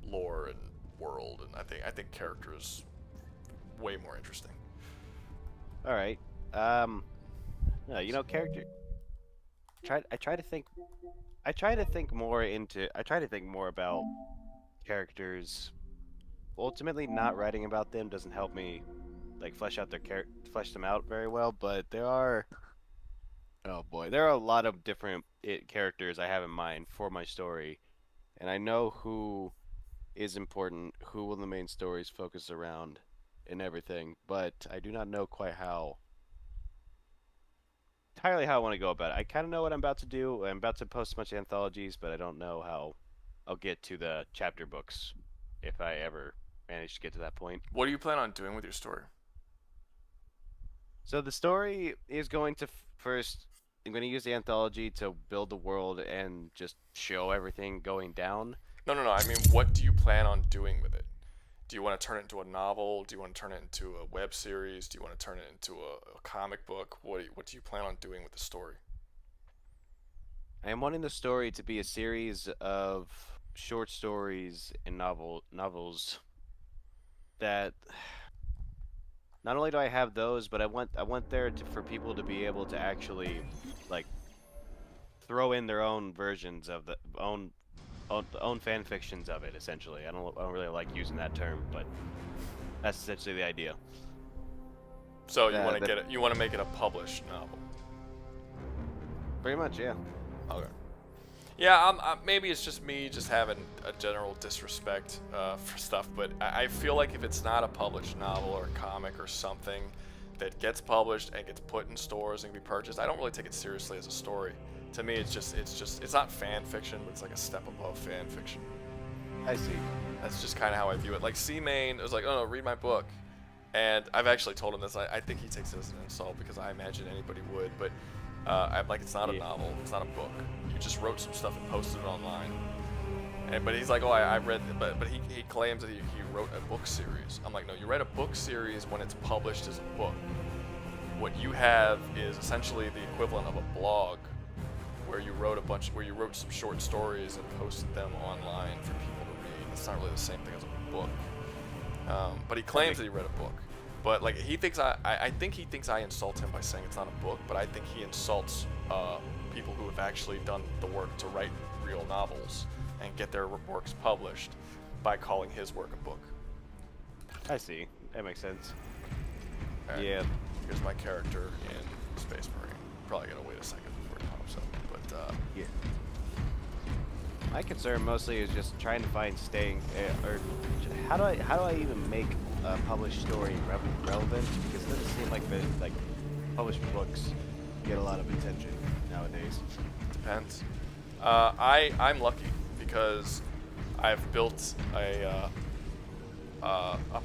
lore and world, and I think character is way more interesting. All right. No, you know, character. I try to think more about characters. Ultimately, not writing about them doesn't help me like flesh them out very well. But there are a lot of different characters I have in mind for my story, and I know who is important, who will the main stories focus around, and everything. But I do not know quite entirely how I want to go about it. I kind of know what I'm about to do. I'm about to post a bunch of anthologies, but I don't know how I'll get to the chapter books if I ever manage to get to that point. What do you plan on doing with your story? So the story is going to first, I'm going to use the anthology to build the world and just show everything going down. No. I mean, what do you plan on doing with it? Do you want to turn it into a novel? Do you want to turn it into a web series? Do you want to turn it into a comic book? What do you plan on doing with the story? I am wanting the story to be a series of short stories and novels that not only do I have those, but I want there for people to be able to actually like throw in their own versions of the own fan fictions of it. Essentially, I don't really like using that term, but that's essentially the idea. So you want to make it a published novel? Pretty much, yeah. Okay. Yeah, maybe it's just me just having a general disrespect for stuff, but I feel like if it's not a published novel or a comic or something that gets published and gets put in stores and can be purchased, I don't really take it seriously as a story. To me, it's not fan fiction, but it's like a step above fan fiction. I see. That's just kind of how I view it. Like C-Main was like, oh, no, read my book. And I've actually told him this. I think he takes it as an insult because I imagine anybody would, but I'm like, it's not a novel. It's not a book. You just wrote some stuff and posted it online. But he's like, oh, I read it. But he claims that he wrote a book series. I'm like, no, you write a book series when it's published as a book. What you have is essentially the equivalent of a blog where you wrote some short stories and posted them online for people to read. That's not really the same thing as a book. But he claims that he read a book. But like he thinks I think he thinks I insult him by saying it's not a book, but I think he insults people who have actually done the work to write real novels and get their works published by calling his work a book. I see. That makes sense. All right. Yeah. Here's my character in Space Marine. Probably gonna wait a second before it pops up, but Yeah. My concern mostly is just trying to find or how do I even make a published story relevant? Because it doesn't seem like the published books get a lot of attention nowadays. depends. I'm lucky because I've built a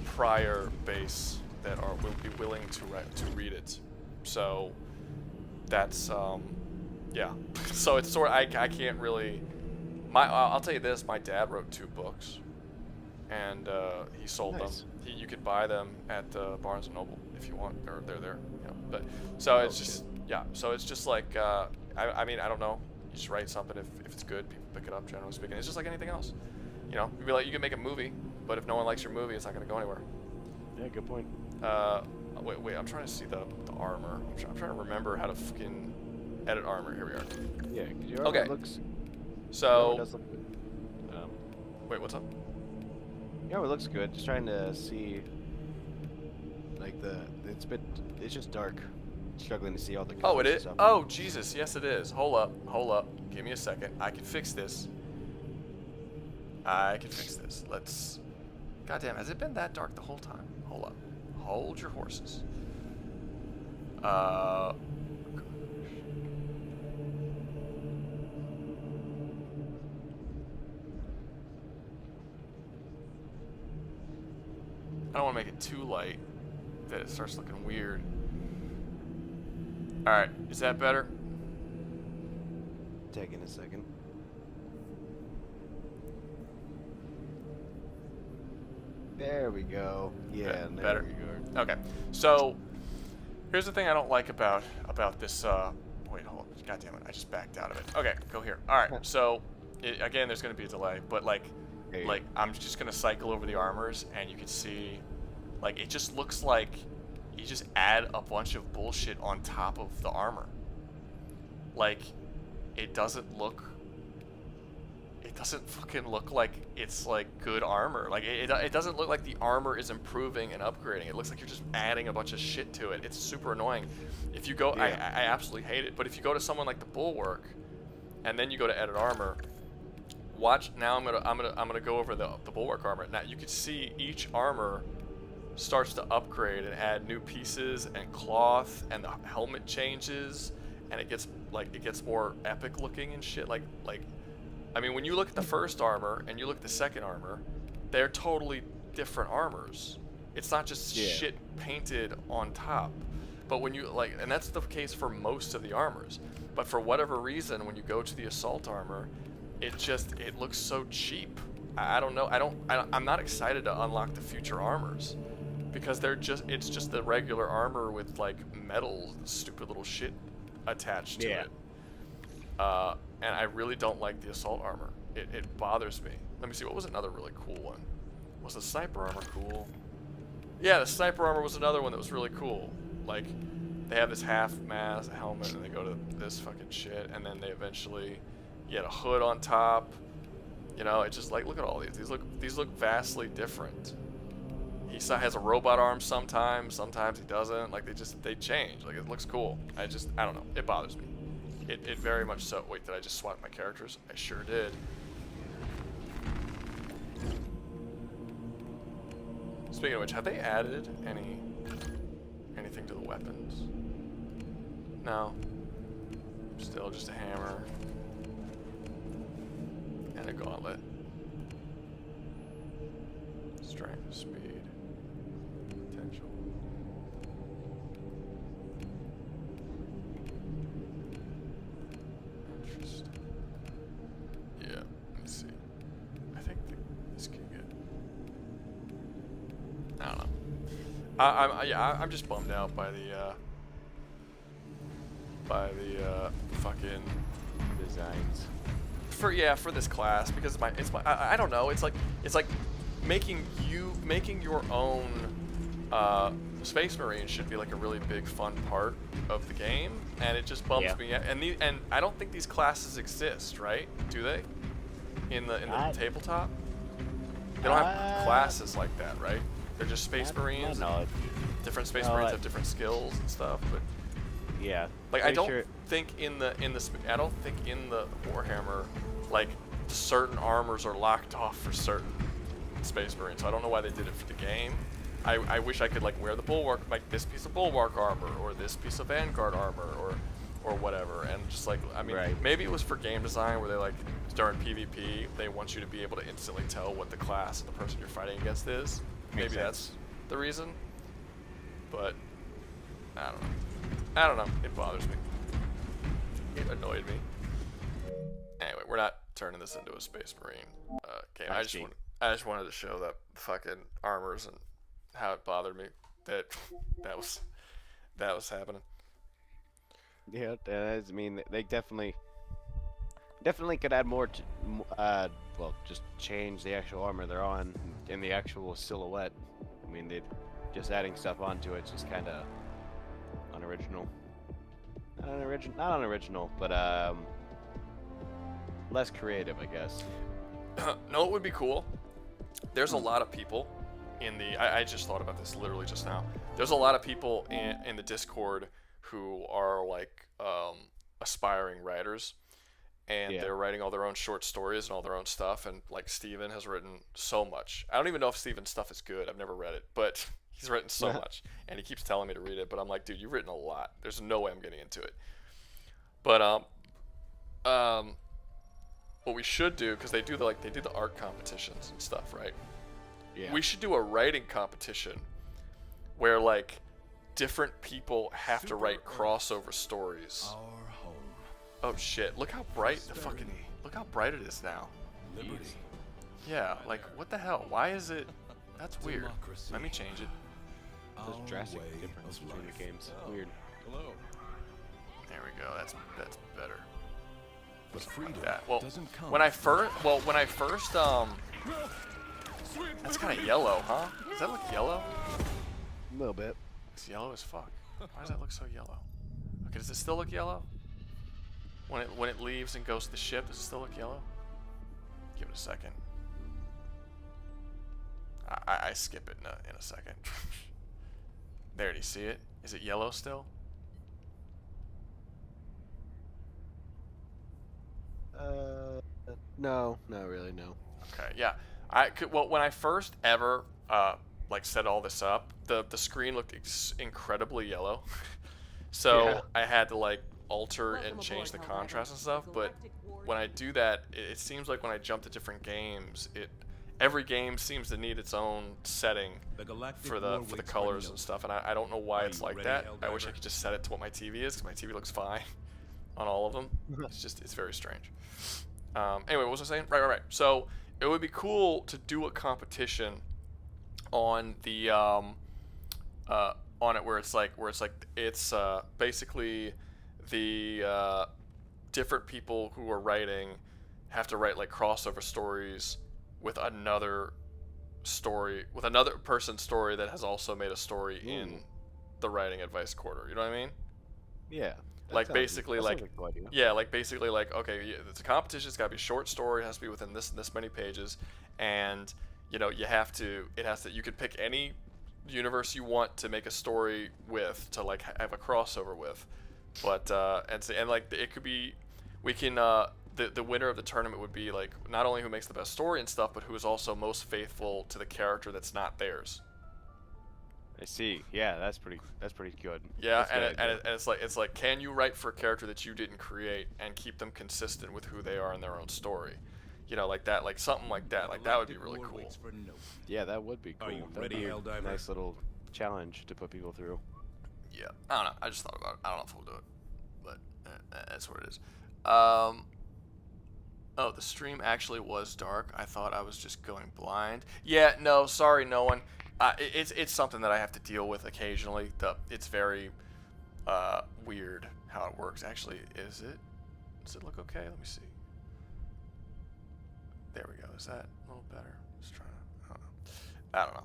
prior base that will be willing to read it. So that's yeah. So it's sort of I can't really. I'll tell you this: my dad wrote 2 books, and he sold them. You could buy them at Barnes and Noble if you want, or they're there. You know. But so it's just yeah. So it's just like I mean I don't know. You just write something if it's good, people pick it up. Generally speaking, it's just like anything else. You know, you'd be like you can make a movie, but if no one likes your movie, it's not going to go anywhere. Yeah, good point. Wait, I'm trying to see the armor. I'm trying to remember how to fucking edit armor. Here we are. Yeah, 'cause your armor looks. So. Your armor does look good. Wait, what's up? Your armor looks good. Just trying to see. Like it's just dark. Struggling to see all the. Oh, it colors and is. stuff. Oh, Jesus. Yes, it is. Hold up. Give me a second. I can fix this. Let's. Goddamn, has it been that dark the whole time? Hold up. Hold your horses. I don't want to make it too light that it starts looking weird. Alright, is that better? Taking a second. There we go. Yeah, Okay, there better. we go. Okay, so here's the thing I don't like about this. Wait, hold on. God damn it! I just backed out of it. Okay, go here. All right. So again, there's gonna be a delay, but like I'm just gonna cycle over the armors, and you can see, like it just looks like you just add a bunch of bullshit on top of the armor. Like it doesn't fucking look like it's like good armor. Like it doesn't look like the armor is improving and upgrading. It looks like you're just adding a bunch of shit to it. It's super annoying. If you go, I absolutely hate it. But if you go to someone like the Bulwark, and then you go to edit armor, watch. Now I'm gonna go over the Bulwark armor. Now you can see each armor starts to upgrade and add new pieces and cloth, and the helmet changes, and it gets more epic looking and shit. Like. I mean, when you look at the first armor and you look at the second armor, they're totally different armors. It's not just shit painted on top. But when you and that's the case for most of the armors. But for whatever reason, when you go to the assault armor, it looks so cheap. I don't know. I'm not excited to unlock the future armors because it's just the regular armor with like metal, stupid little shit attached to it. And I really don't like the assault armor. It bothers me. Let me see, what was another really cool one? Was the sniper armor cool? Yeah, the sniper armor was another one that was really cool. Like, they have this half-mast helmet, and they go to this fucking shit, and then they eventually get a hood on top. You know, it's just like, look at all these. These look vastly different. He has a robot arm sometimes he doesn't. Like, they change. Like, it looks cool. I don't know. It bothers me. It very much so. Wait, did I just swap my characters? I sure did. Speaking of which, have they added anything to the weapons? No. Still just a hammer. And a gauntlet. Strength, speed, potential. Interesting. Yeah, let me see. I think this can get. I don't know. I'm just bummed out by the fucking Designs. for this class because I don't know. It's like making your own Space Marine should be like a really big fun part of the game, and it just bums me out. And I don't think these classes exist, right? Do they? In the tabletop, they don't have classes like that, right? They're just Space Marines. No, different Space Marines have different skills and stuff, but yeah. like I don't think in the Warhammer, like certain armors are locked off for certain Space Marines. So I don't know why they did it for the game. I wish I could like wear the Bulwark, like this piece of Bulwark armor or this piece of Vanguard armor or whatever, and just like I mean maybe it was for game design where they like during PvP they want you to be able to instantly tell what the class of the person you're fighting against is. Maybe that's the reason, but I don't know. It bothers me. It annoyed me. Anyway, we're not turning this into a Space Marine game. I just wanted to show that fucking armors and how it bothered me that was happening. Yeah, I mean, they definitely could add more to, well, just change the actual armor they're on in the actual silhouette. I mean, they just adding stuff onto it's just kind of unoriginal. Not unoriginal, but less creative, I guess. No, it would be cool. There's a lot of people in the. I just thought about this literally just now. There's a lot of people in the Discord who are like aspiring writers, and they're writing all their own short stories and all their own stuff. And like Steven has written so much. I don't even know if Steven's stuff is good. I've never read it, but he's written so much, and he keeps telling me to read it. But I'm like, dude, you've written a lot. There's no way I'm getting into it. But what we should do, because they do the art competitions and stuff, right? Yeah. We should do a writing competition where like different people have to write crossover stories. Our home. Oh shit! Look how bright look how bright it is now. Liberty. Yeah, like what the hell? Why is it? That's weird. Democracy. Let me change it. There's Our drastic way difference of between life. the games. Oh, Weird. Hello. There we go. That's better. But freedom That. Well, doesn't come. when I first that's kind of yellow, huh? Does that look yellow? A little bit. It's yellow as fuck. Why does that look so yellow? Okay, does it still look yellow? When it leaves and goes to the ship, does it still look yellow? Give it a second. I skip it in a second. There, do you see it? Is it yellow still? No, not really, no. Okay, yeah. Well, when I first ever like set all this up, the screen looked incredibly yellow. So I had to like alter and change the contrast and stuff. But when I do that, it seems like when I jump to different games, every game seems to need its own setting for the colors and stuff. And I don't know why it's like that. I wish I could just set it to what my TV is, because my TV looks fine on all of them. It's very strange. Anyway, what was I saying? Right. So it would be cool to do a competition on the on it where it's basically the different people who are writing have to write like crossover stories with another person's story that has also made a story in the writing advice quarter. You know what I mean? Yeah. Like basically like okay, it's a competition. It's got to be a short story. It has to be within this many pages, and you can pick any universe you want to make a story with, to like have a crossover with, but it could be, we can the winner of the tournament would be like not only who makes the best story and stuff, but who is also most faithful to the character that's not theirs. I see. Yeah, that's pretty good. Yeah, and it's like, can you write for a character that you didn't create and keep them consistent with who they are in their own story? You know, like that, like something like that. Like that would be really cool. Yeah, that would be cool. Are you That would ready, be a Helldiver? nice little challenge to put people through. Yeah, I don't know. I just thought about it. I don't know if we'll do it, but that's what it is. Oh, the stream actually was dark. I thought I was just going blind. Yeah, no, sorry, no one. It's something that I have to deal with occasionally. It's very weird how it works. Actually, does it look okay? Let me see. There we go. Is that a little better? Just trying to. I don't know.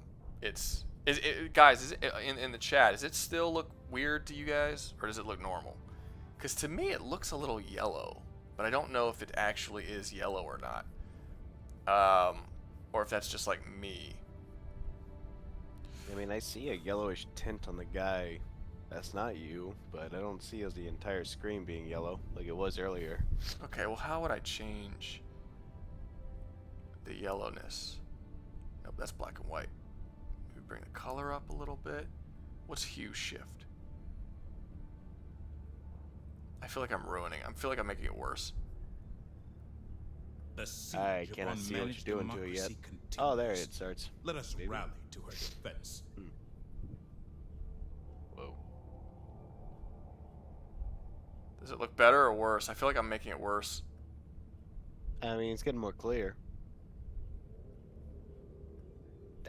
Guys, is it in the chat? Does it still look weird to you guys, or does it look normal? Because to me, it looks a little yellow, but I don't know if it actually is yellow or not. Or if that's just like me. I mean, I see a yellowish tint on the guy. That's not you, but I don't see the entire screen being yellow like it was earlier. Okay, well, how would I change the yellowness? Nope, that's black and white. Maybe bring the color up a little bit. What's hue shift? I feel like I'm ruining. I feel like I'm making it worse. The siege I cannot upon see what you're managed doing to it yet. democracy Oh, there continues. it starts. Let us Maybe. rally to her defense. Whoa. Does it look better or worse? I feel like I'm making it worse. I mean, it's getting more clear.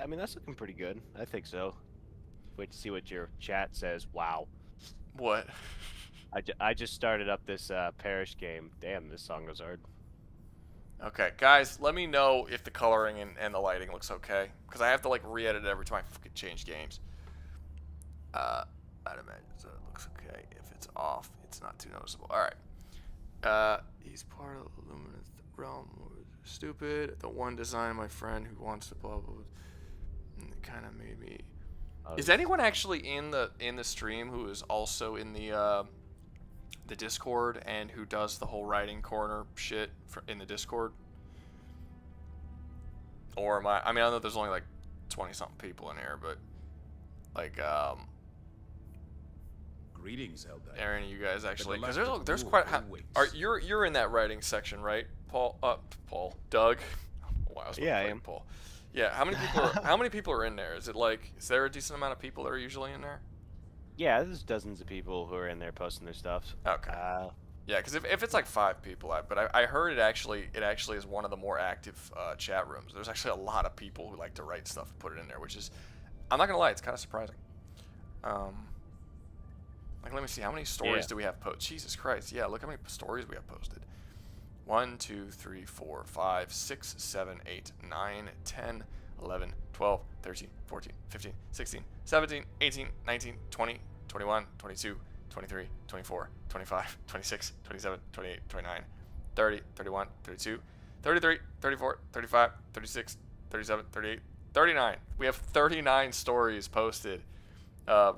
I mean, that's looking pretty good. I think so. Wait to see what your chat says. Wow. What? I just started up this Parish game. Damn, this song was hard. Okay, guys, let me know if the coloring and the lighting looks okay, because I have to like re-edit it every time I fucking change games. I'd imagine so it looks okay. If it's off, it's not too noticeable. All right. He's part of the luminous realm. Stupid. The one design my friend who wants to blah blah. Blah. It kind of made me. Is anyone actually in the stream who is also in the Discord and who does the whole writing corner shit in the Discord? Or am I mean, I know there's only like 20 something people in here, but like Greetings, Helldivers. Aaron, you guys actually, because galactic there's war quite awaits. you're in that writing section, right, Paul? Doug. Wow, I was Yeah, I like am. Paul. Yeah, how many people are in there? Is there a decent amount of people that are usually in there? Yeah, there's dozens of people who are in there posting their stuff. Okay. Yeah, because if it's like 5 people, but I heard it actually is one of the more active chat rooms. There's actually a lot of people who like to write stuff and put it in there, which is, I'm not gonna lie, it's kind of surprising. Like, let me see, how many stories do we have posted? Jesus Christ, yeah, look how many stories we have posted. 1, 2, 3, 4, 5, 6, 7, 8, 9, 10, 11, 12, 13, 14, 15, 16, 17, 18, 19, 20, 21, 22, 23, 24, 25, 26, 27, 28, 29, 30, 31, 32, 33, 34, 35, 36, 37, 38, 39. We have 39 stories posted,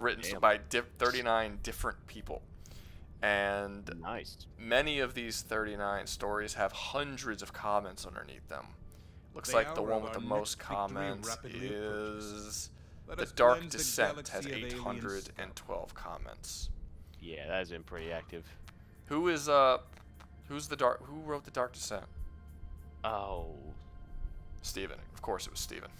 written by 39 different people. And Nice. many of these 39 stories have hundreds of comments underneath them. Looks The like the hour one of with the our most next victory comments rapidly is Let The us Dark cleanse the Descent has galaxy of alien 812 comments. Yeah, that has been pretty active. Who wrote the Dark Descent? Oh. Steven. Of course it was Steven.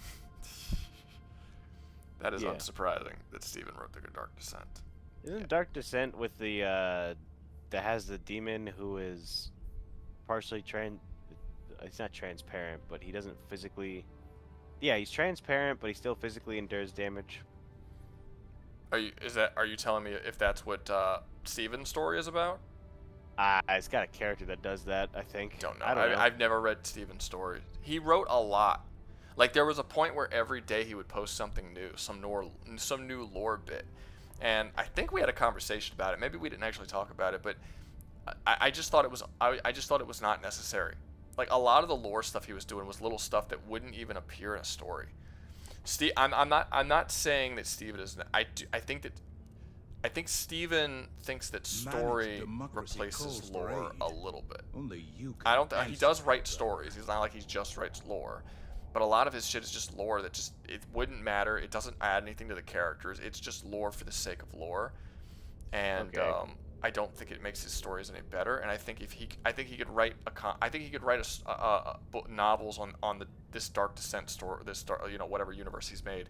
That is Yeah. unsurprising that Steven wrote the Dark Descent. Isn't Dark Descent with the that has the demon who is partially it's not transparent, but he doesn't physically. Yeah, he's transparent, but he still physically endures damage. Are you telling me if that's what Steven's story is about? It's got a character that does that, I think. Don't know. I don't know. I've never read Steven's story. He wrote a lot. Like, there was a point where every day he would post something new, some new lore bit. And I think we had a conversation about it. Maybe we didn't actually talk about it, but I just thought it was not necessary. Like, a lot of the lore stuff he was doing was little stuff that wouldn't even appear in a story. I'm not saying that Steven is. I think Steven thinks that story replaces lore a little bit. Only you can I don't. He answer does that. write stories. He's not like he just writes lore, but a lot of his shit is just lore that it wouldn't matter. It doesn't add anything to the characters. It's just lore for the sake of lore, and Okay. I don't think it makes his stories any better. And I think he could write novels on this Dark Descent story, whatever universe he's made.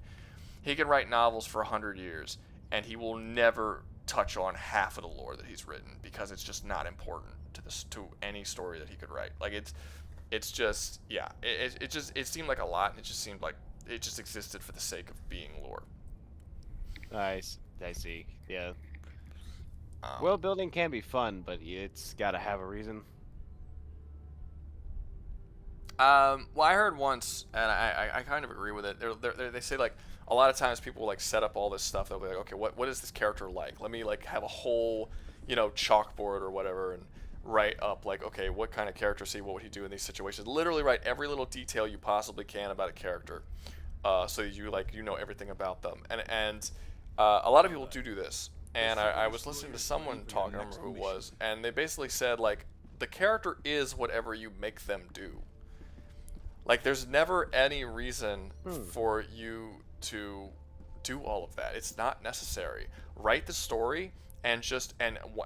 He can write novels for 100 years, and he will never touch on half of the lore that he's written because it's just not important to any story that he could write. Like, it's just, yeah, it seemed like a lot, and it just seemed like it just existed for the sake of being lore. I see. Yeah. World building can be fun, but it's got to have a reason. Well, I heard once, and I kind of agree with it. They say like a lot of times people like set up all this stuff. They'll be like, okay, what is this character like? Let me like have a whole, chalkboard or whatever, and write up like, okay, what kind of character is he? What would he do in these situations? Literally write every little detail you possibly can about a character, so you know everything about them. And a lot of people do this. And I was listening to someone talk, I don't remember who it was, and they basically said like the character is whatever you make them do. Like, there's never any reason for you to do all of that. It's not necessary. Write the story, and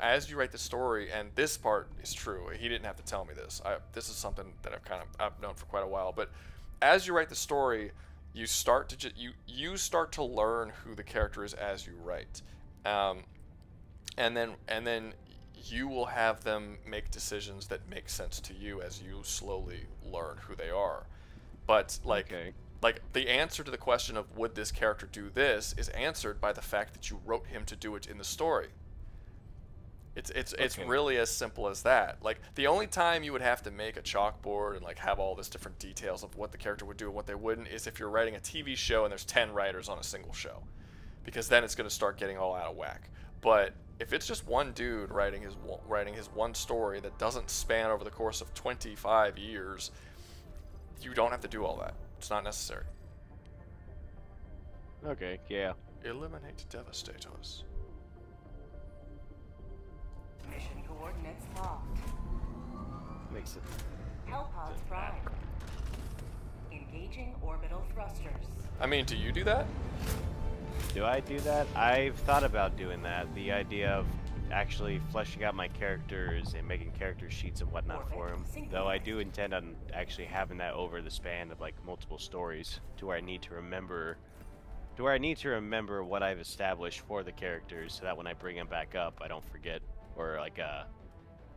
as you write the story, and this part is true. He didn't have to tell me this. This is something that I've known for quite a while. But as you write the story, you start to you start to learn who the character is as you write, and then you will have them make decisions that make sense to you as you slowly learn who they are. But like the answer to the question of would this character do this is answered by the fact that you wrote him to do it in the story. It's really as simple as that. Like, the only time you would have to make a chalkboard and like have all this different details of what the character would do and what they wouldn't is if you're writing a TV show and there's 10 writers on a single show, because then it's going to start getting all out of whack. But if it's just one dude writing his one story that doesn't span over the course of 25 years, you don't have to do all that. It's not necessary. Okay, yeah. Eliminate Devastators. Mission coordinates locked. Makes it. Hellpods prime. Engaging orbital thrusters. I mean, do you do that? Do I do that? I've thought about doing that. The idea of actually fleshing out my characters and making character sheets and whatnot for them. Though I do intend on actually having that over the span of like multiple stories, to where I need to remember what I've established for the characters, so that when I bring them back up, I don't forget or like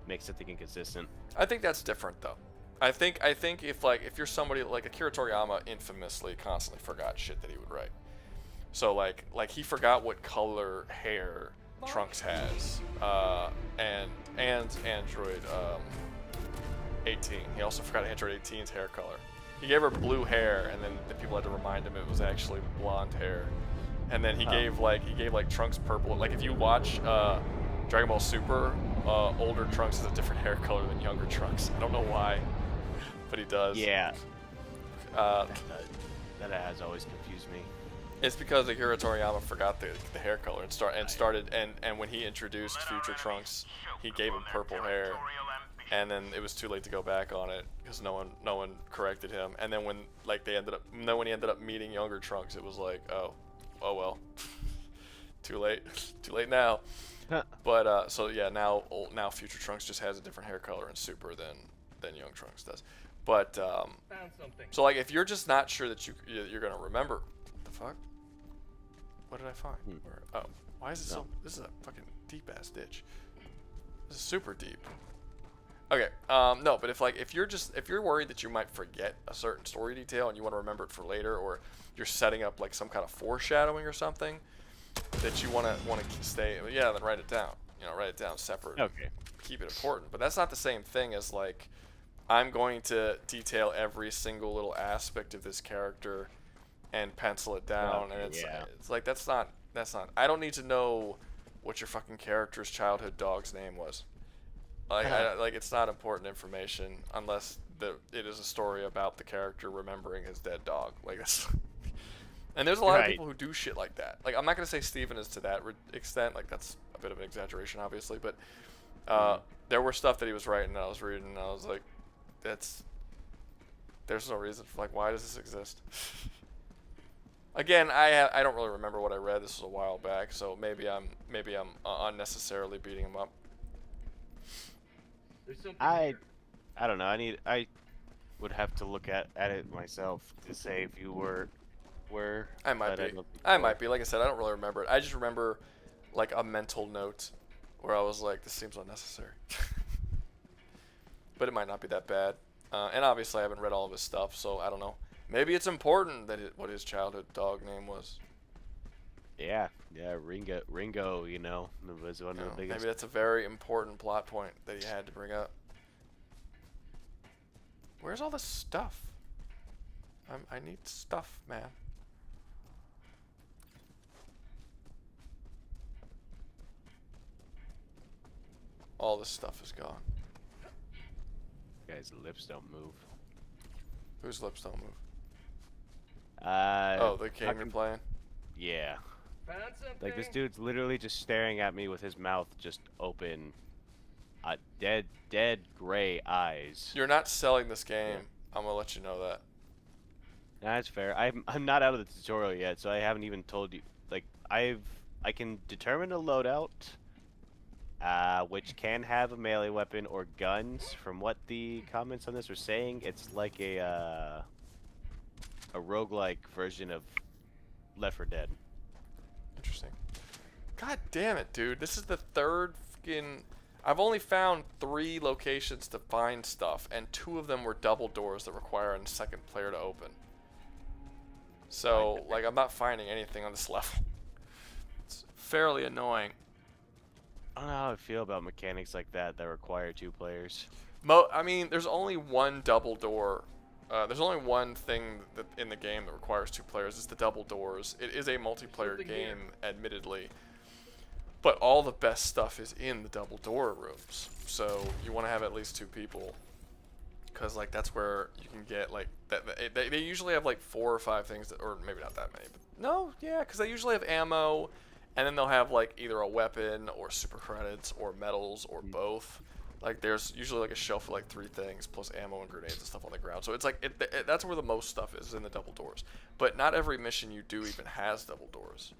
make something inconsistent. I think that's different though. I think if you're somebody like Akira Toriyama infamously constantly forgot shit that he would write. So like he forgot what color hair Trunks has, and Android 18. He also forgot Android 18's hair color. He gave her blue hair, and then the people had to remind him it was actually blonde hair. And then he gave Trunks purple. Like, if you watch Dragon Ball Super, older Trunks has a different hair color than younger Trunks. I don't know why, but he does. Yeah. That has always confused me. It's because Akira Toriyama forgot the hair color and when he introduced Future Trunks, he gave him purple hair, and then it was too late to go back on it because no one corrected him. And then when he ended up meeting younger Trunks, it was like, oh well, too late now. But so yeah, now Future Trunks just has a different hair color in Super than young Trunks does. But Found something. so like if you're just not sure that you're gonna remember, what the fuck? What did I find? Where, why is it so? This is a fucking deep ass ditch. This is super deep. Okay, no, but if you're worried that you might forget a certain story detail and you want to remember it for later, or you're setting up like some kind of foreshadowing or something that you want to stay, yeah, then write it down. Write it down separate. Okay. Keep it important, but that's not the same thing as like I'm going to detail every single little aspect of this character and pencil it down, and it's like that's not. I don't need to know what your fucking character's childhood dog's name was. Like it's not important information unless it is a story about the character remembering his dead dog. Like that's. And there's a lot of people who do shit like that. Like, I'm not gonna say Steven is to that extent. Like, that's a bit of an exaggeration, obviously. But there were stuff that he was writing, and I was reading, and I was like, there's no reason for, like, why does this exist? Again, I don't really remember what I read. This was a while back, so maybe I'm unnecessarily beating him up. There's something I here. don't know. I would have to look at it myself to say if you were. I might be. Like I said, I don't really remember it. I just remember like a mental note where I was like, this seems unnecessary. But it might not be that bad. And obviously I haven't read all of his stuff, so I don't know. Maybe it's important that what his childhood dog name was. Yeah, Ringo, was one of the biggest. Maybe that's a very important plot point that he had to bring up. Where's all this stuff? I need stuff, man. All this stuff is gone. Guys' lips don't move. Whose lips don't move? Oh, Oh, the game you're playing? Yeah. Found something? Like, this dude's literally just staring at me with his mouth just open. Dead gray eyes. You're not selling this game. I'm gonna let you know that. That's fair. I'm not out of the tutorial yet, so I haven't even told you. Like, I can determine a loadout, which can have a melee weapon or guns. From what the comments on this are saying, it's like a roguelike version of Left 4 Dead. Interesting. God damn it, dude. This is the third fucking... I've only found 3 locations to find stuff, and 2 of them were double doors that require a second player to open. So, like, I'm not finding anything on this level. It's fairly annoying. I don't know how I feel about mechanics like that require 2 players. I mean, there's only one double door. There's only one thing that in the game that requires 2 players. It's the double doors. It is a multiplayer game, admittedly. But all the best stuff is in the double door rooms. So you want to have at least 2 people. Because, like, that's where you can get, like, they usually have, like, 4 or 5 things, that, or maybe not that many. But no, yeah, because they usually have ammo. And then they'll have, like, either a weapon or super credits or medals or both. Like, there's usually, like, a shelf with, like, 3 things plus ammo and grenades and stuff on the ground. So it's, like, that's where the most stuff is in the double doors. But not every mission you do even has double doors.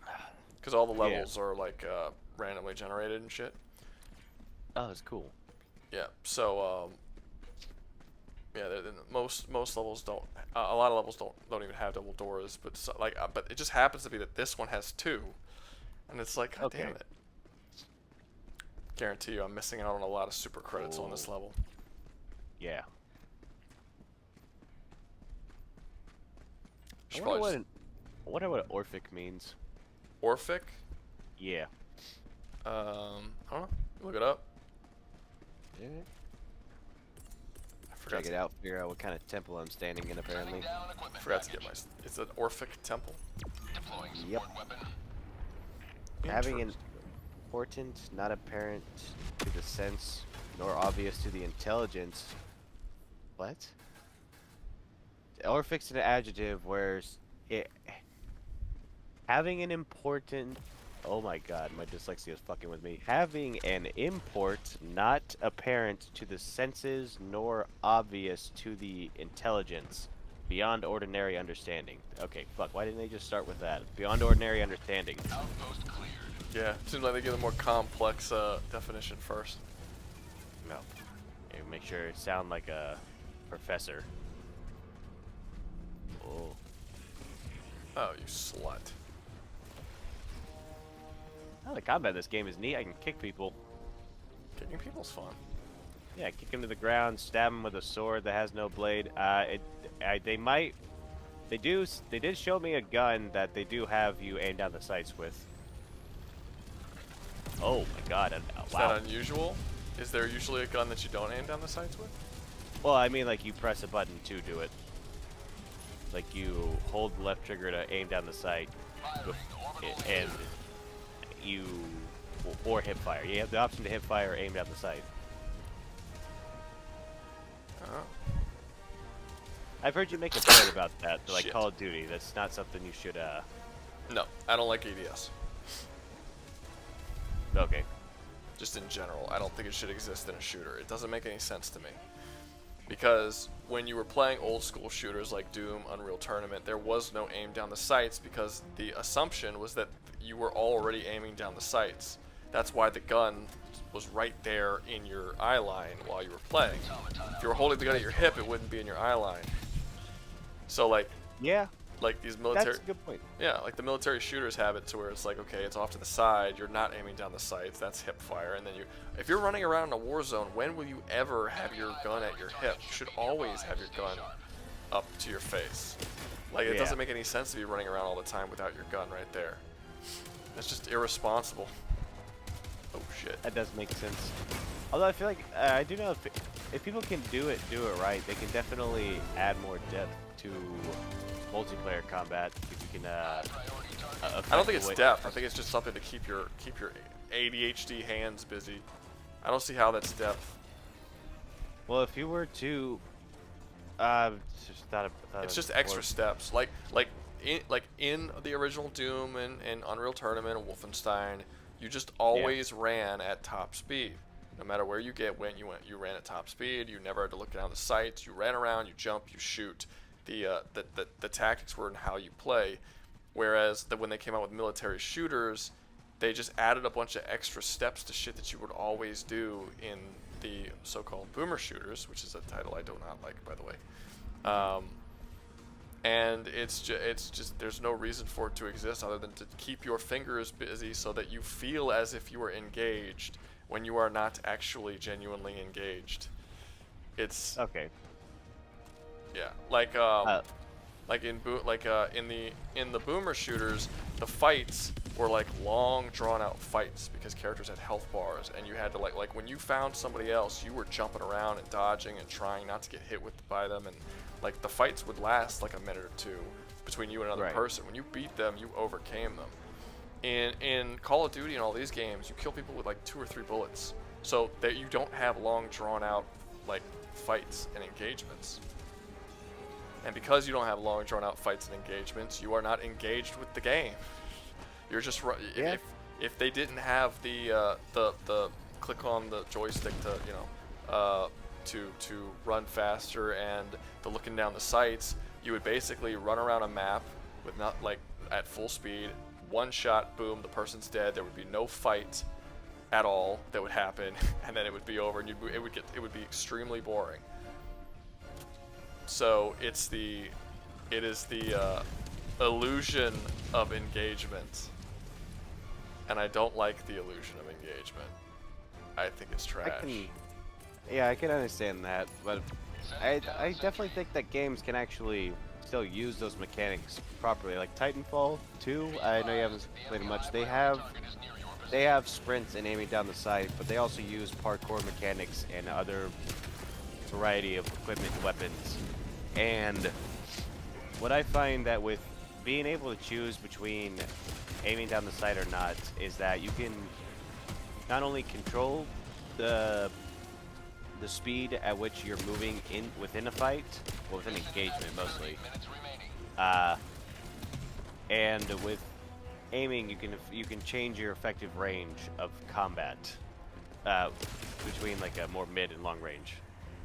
Because all the levels are, like, randomly generated and shit. Oh, that's cool. Yeah, so, yeah, most levels don't... a lot of levels don't even have double doors. But, so, like, but it just happens to be that this one has 2. And it's like, God damn it. Guarantee you I'm missing out on a lot of super credits on this level. Yeah. Should I probably wonder what Orphic means. Orphic? Yeah. I don't know. Look it up. Yeah. I forgot Check it out, figure out what kind of temple I'm standing in, apparently. Forgot to get my... It's an Orphic temple. Yep. Having an important, not apparent to the sense, nor obvious to the intelligence. What? Orphic's an adjective where it... Having an important... Oh my god, my dyslexia is fucking with me. Having an import not apparent to the senses nor obvious to the intelligence. Beyond ordinary understanding. Okay, fuck, why didn't they just start with that? Beyond ordinary understanding. Outpost cleared. Yeah, seems like they give a more complex definition first. No. Okay, make sure it sound like a professor. Oh. Oh, you slut. Oh, the combat in this game is neat. I can kick people. Kicking people's fun. Yeah, kick them to the ground, stab them with a sword that has no blade. They did show me a gun that they do have you aim down the sights with. Oh my god, Is wow. that unusual? Is there usually a gun that you don't aim down the sights with? Well, I mean, like, you press a button to do it. Like, you hold the left trigger to aim down the sight, and you... or hip fire. You have the option to hip fire or aim down the sight. Oh. I've heard you make a point about that, like Shit. Call of Duty. That's not something you should, No, I don't like ADS. Okay. Just in general, I don't think it should exist in a shooter. It doesn't make any sense to me. Because when you were playing old school shooters like Doom, Unreal Tournament, there was no aim down the sights because the assumption was that you were already aiming down the sights. That's why the gun was right there in your eye line while you were playing. If you were holding the gun at your hip, it wouldn't be in your eye line. So like, Yeah, like these military, that's a good point. yeah, like the military shooters have it to where it's like, okay, it's off to the side, you're not aiming down the sights, that's hip fire, and then if you're running around in a war zone, when will you ever have your gun at your hip? You should always have your gun up to your face. Like, it doesn't make any sense to be running around all the time without your gun right there. That's just irresponsible. Oh shit. That does make sense. Although I feel like I do know if people can do it right, they can definitely add more depth to multiplayer combat. If you can, I don't think it's depth. I think it's just something to keep your ADHD hands busy. I don't see how that's depth. Well, if you were to, It's just extra steps. Like in the original Doom and Unreal Tournament and Wolfenstein, you just always ran at top speed. No matter where you went, you ran at top speed. You never had to look down the sights. You ran around, you jump, you shoot. The tactics were in how you play. Whereas when they came out with military shooters, they just added a bunch of extra steps to shit that you would always do in the so-called boomer shooters, which is a title I do not like, by the way. And it's just there's no reason for it to exist other than to keep your fingers busy so that you feel as if you are engaged when you are not actually genuinely engaged. It's okay. Yeah, like in the boomer shooters, the fights were like long drawn out fights because characters had health bars, and you had to like when you found somebody else, you were jumping around and dodging and trying not to get hit by them, and like the fights would last like a minute or two between you and another person. When you beat them, you overcame them. In Call of Duty and all these games, you kill people with like 2 or 3 bullets, so that you don't have long drawn out like fights and engagements. And because you don't have long drawn out fights and engagements, you are not engaged with the game. You're just if they didn't have the click on the joystick to to run faster and the looking down the sights, you would basically run around a map with not like at full speed, one shot, boom, the person's dead. There would be no fight at all that would happen, and then it would be over, and it would be extremely boring. So it is the illusion of engagement, and I don't like the illusion of engagement. I think it's trash. I can understand that, but I definitely think that games can actually still use those mechanics properly. Like Titanfall 2, I know you haven't played it much. They have sprints and aiming down the sight, but they also use parkour mechanics and other variety of equipment and weapons. And what I find that with being able to choose between aiming down the sight or not is that you can not only control the speed at which you're moving within a fight, well, within engagement mostly, and with aiming you can change your effective range of combat between like a more mid and long range,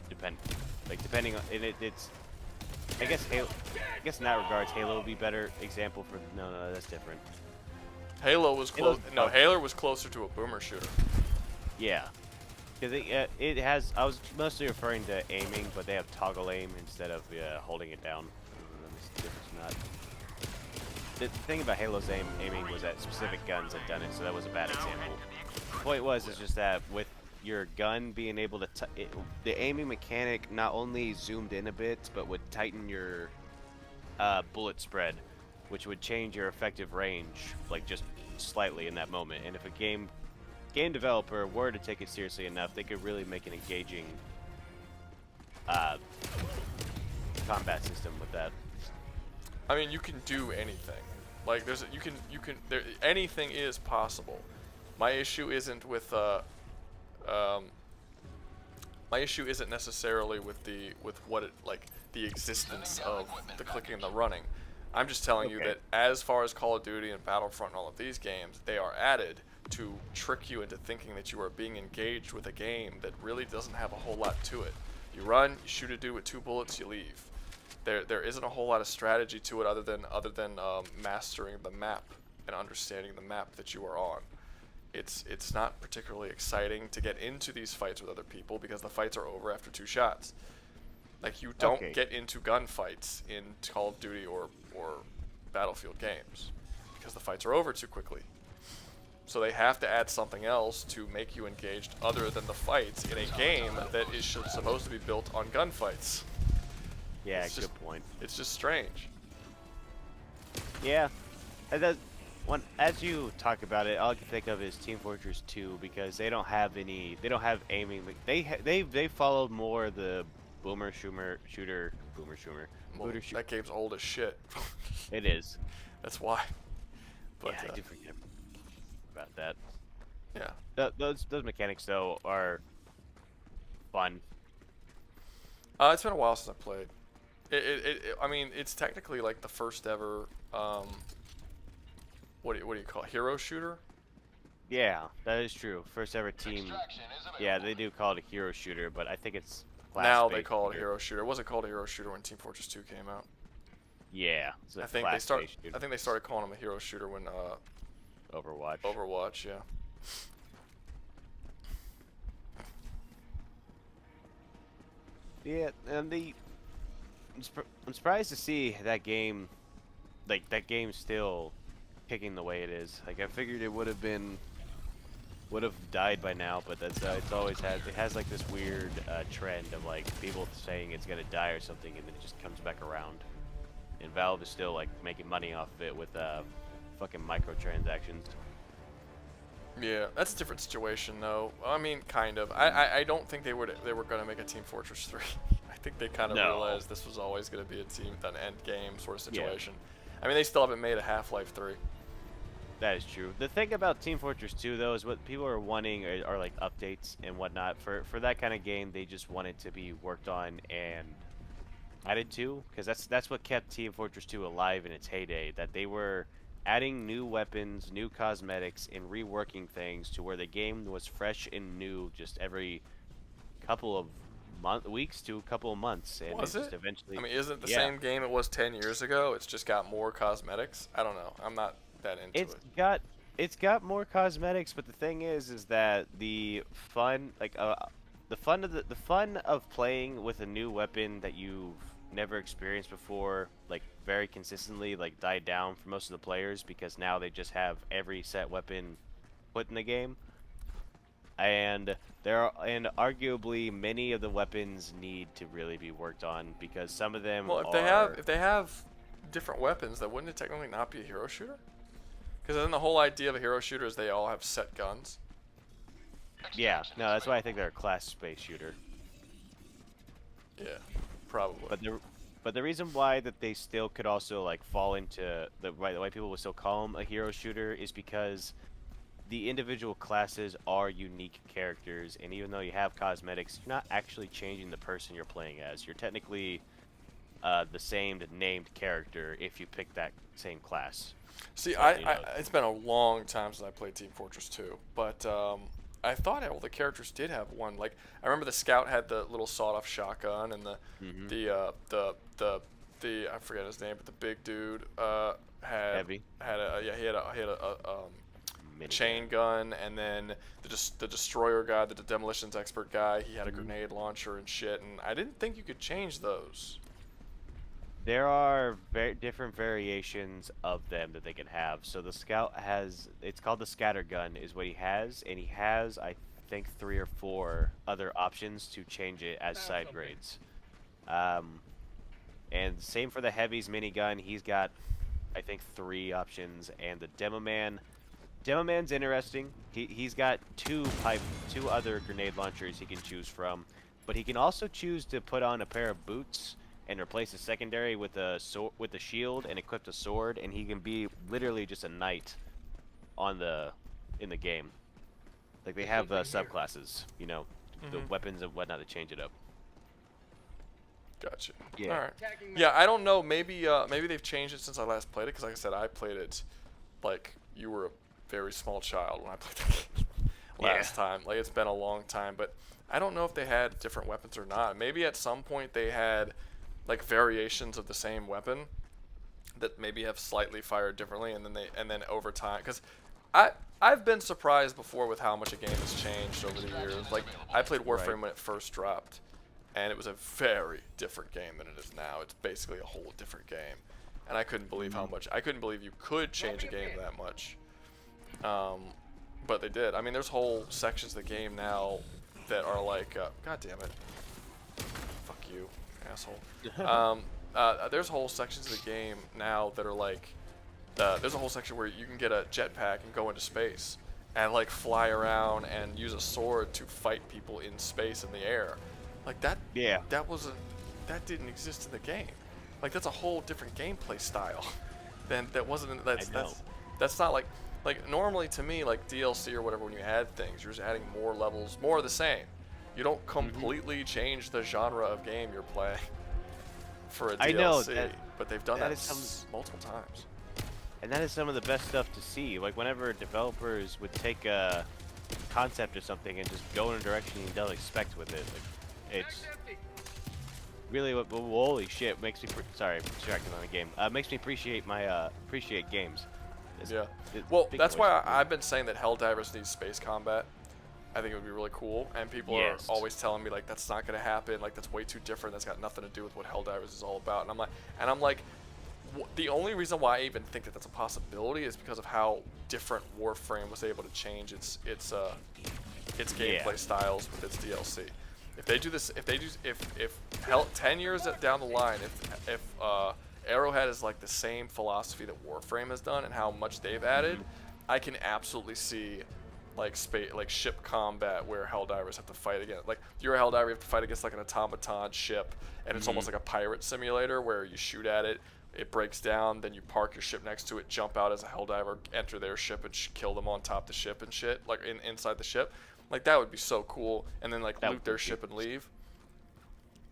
depending on it's. I guess in that regards, Halo would be better example for. No, that's different. Halo was close. No, Halo was closer to a boomer shooter. Yeah, because it has. I was mostly referring to aiming, but they have toggle aim instead of holding it down. The thing about Halo's aiming was that specific guns had done it, so that was a bad example. The point is just that with your gun being able to the aiming mechanic not only zoomed in a bit, but would tighten your bullet spread, which would change your effective range like just slightly in that moment. And if a game developer were to take it seriously enough, they could really make an engaging combat system with that. I mean, you can do anything. Like anything is possible. My issue isn't with my issue isn't necessarily with the existence of the clicking and the running. I'm just telling you that as far as Call of Duty and Battlefront and all of these games, they are added to trick you into thinking that you are being engaged with a game that really doesn't have a whole lot to it. You run, you shoot a dude with 2 bullets, you leave. There isn't a whole lot of strategy to it other than mastering the map and understanding the map that you are on. It's not particularly exciting to get into these fights with other people because the fights are over after 2 shots. Like, you don't get into gunfights in Call of Duty or Battlefield games because the fights are over too quickly. So they have to add something else to make you engaged other than the fights in a game that is supposed to be built on gunfights. Yeah, good point. It's just strange. Yeah, One, as you talk about it, all I can think of is Team Fortress 2 because they don't have any. They don't have aiming. Like, they followed more the boomer shooter. Well, that game's old as shit. It is. That's why. But, Yeah, I did forget about that. Yeah. Those mechanics though are fun. It's been a while since I played. I mean, it's technically like the first ever. What do you call it? Hero shooter? Yeah, that is true. First ever team. Yeah, they do call it a hero shooter, but I think it's Now they class-based call it a shooter. hero shooter. It wasn't called a hero shooter when Team Fortress 2 came out. Yeah, it's a I think class-based shooter. they started calling him a hero shooter when Overwatch. Overwatch, yeah. Yeah, and I'm surprised to see that game, like that game still kicking the way it is. Like I figured it would have died by now, but that's it's always has like this weird trend of like people saying it's gonna die or something, and then it just comes back around. And Valve is still like making money off of it with fucking microtransactions. Yeah, that's a different situation though. I mean, kind of. I don't think they were gonna make a Team Fortress 3. I think they kind of realized this was always gonna be an end game sort of situation. I mean, they still haven't made a Half-Life 3. That is true. The thing about Team Fortress 2 though is what people are wanting are like updates and whatnot. For that kind of game, they just want it to be worked on and added to, because that's what kept Team Fortress 2 alive in its heyday. That they were adding new weapons, new cosmetics, and reworking things to where the game was fresh and new just every couple of weeks to a couple of months. And Was just it? eventually, I mean, isn't it the same game it was 10 years ago? It's just got more cosmetics. I don't know. I'm not that into it. It's got more cosmetics, but the thing is that the fun, like the fun of playing with a new weapon that you've never experienced before, like very consistently, like died down for most of the players because now they just have every set weapon put in the game. And arguably many of the weapons need to really be worked on because some of them Well, if they have different weapons, then wouldn't it technically not be a hero shooter? Because then the whole idea of a hero shooter is they all have set guns. Yeah, no, that's why I think they're a class-based shooter. Yeah, probably. But the reason why that they still could also like fall into the way people would still call them a hero shooter is because the individual classes are unique characters, and even though you have cosmetics, you're not actually changing the person you're playing as. You're technically the same named character if you pick that same class. See, So, it's been a long time since I played Team Fortress 2, but I thought all the characters did have one. Like, I remember the scout had the little sawed-off shotgun, and the I forget his name, but the big dude had Heavy. had a chain gun, and then the destroyer guy, the demolitions expert guy, he had a grenade launcher and shit. And I didn't think you could change those. There are different variations of them that they can have. So the scout has, it's called the scatter gun is what he has, and he has, I think, 3 or 4 other options to change it as side grades. And same for the heavy's minigun. He's got, I think, 3 options, and the demo man's interesting. He's got 2 other grenade launchers he can choose from, but he can also choose to put on a pair of boots and replace a secondary with a shield and equip a sword, and he can be literally just a knight in the game. Like they have subclasses, you know, the weapons and whatnot to change it up. Gotcha. Yeah. All right. Yeah, I don't know. Maybe they've changed it since I last played it. Because like I said, I played it like you were a very small child when I played the game last time. Like it's been a long time, but I don't know if they had different weapons or not. Maybe at some point they had like variations of the same weapon that maybe have slightly fired differently, and then over time, because I've been surprised before with how much a game has changed over the years. Like I played Warframe when it first dropped, and it was a very different game than it is now. It's basically a whole different game, and I couldn't believe how much. I couldn't believe you could change a game that much. But they did. I mean, there's whole sections of the game now that are like, God damn it, fuck you, asshole. There's whole sections of the game now that are like there's a whole section where you can get a jetpack and go into space and like fly around and use a sword to fight people in space in the air. Like that. Yeah. That didn't exist in the game. Like that's a whole different gameplay style. That's not like normally to me, like DLC or whatever, when you add things, you're just adding more levels, more of the same. You don't completely change the genre of game you're playing for a DLC. I know that, but they've done that multiple times. And that is some of the best stuff to see. Like whenever developers would take a concept or something and just go in a direction you don't expect with it. Like, it's really holy shit, makes me sorry, I'm distracted on the game. Makes me appreciate games. Well, that's why I've been saying that Helldivers needs space combat. I think it would be really cool, and people are always telling me like that's not going to happen, like that's way too different, that's got nothing to do with what Helldivers is all about. And I'm like the only reason why I even think that that's a possibility is because of how different Warframe was able to change its gameplay styles with its DLC. If they do this, if 10 years down the line, if Arrowhead is like the same philosophy that Warframe has done and how much they've added, I can absolutely see like ship combat where Helldivers have to fight against. Like you're a Helldiver, you have to fight against like an automaton ship, and it's almost like a pirate simulator where you shoot at it, it breaks down, then you park your ship next to it, jump out as a Helldiver, enter their ship, and kill them on top of the ship and shit, like inside the ship. Like that would be so cool, and then like loot their ship and leave.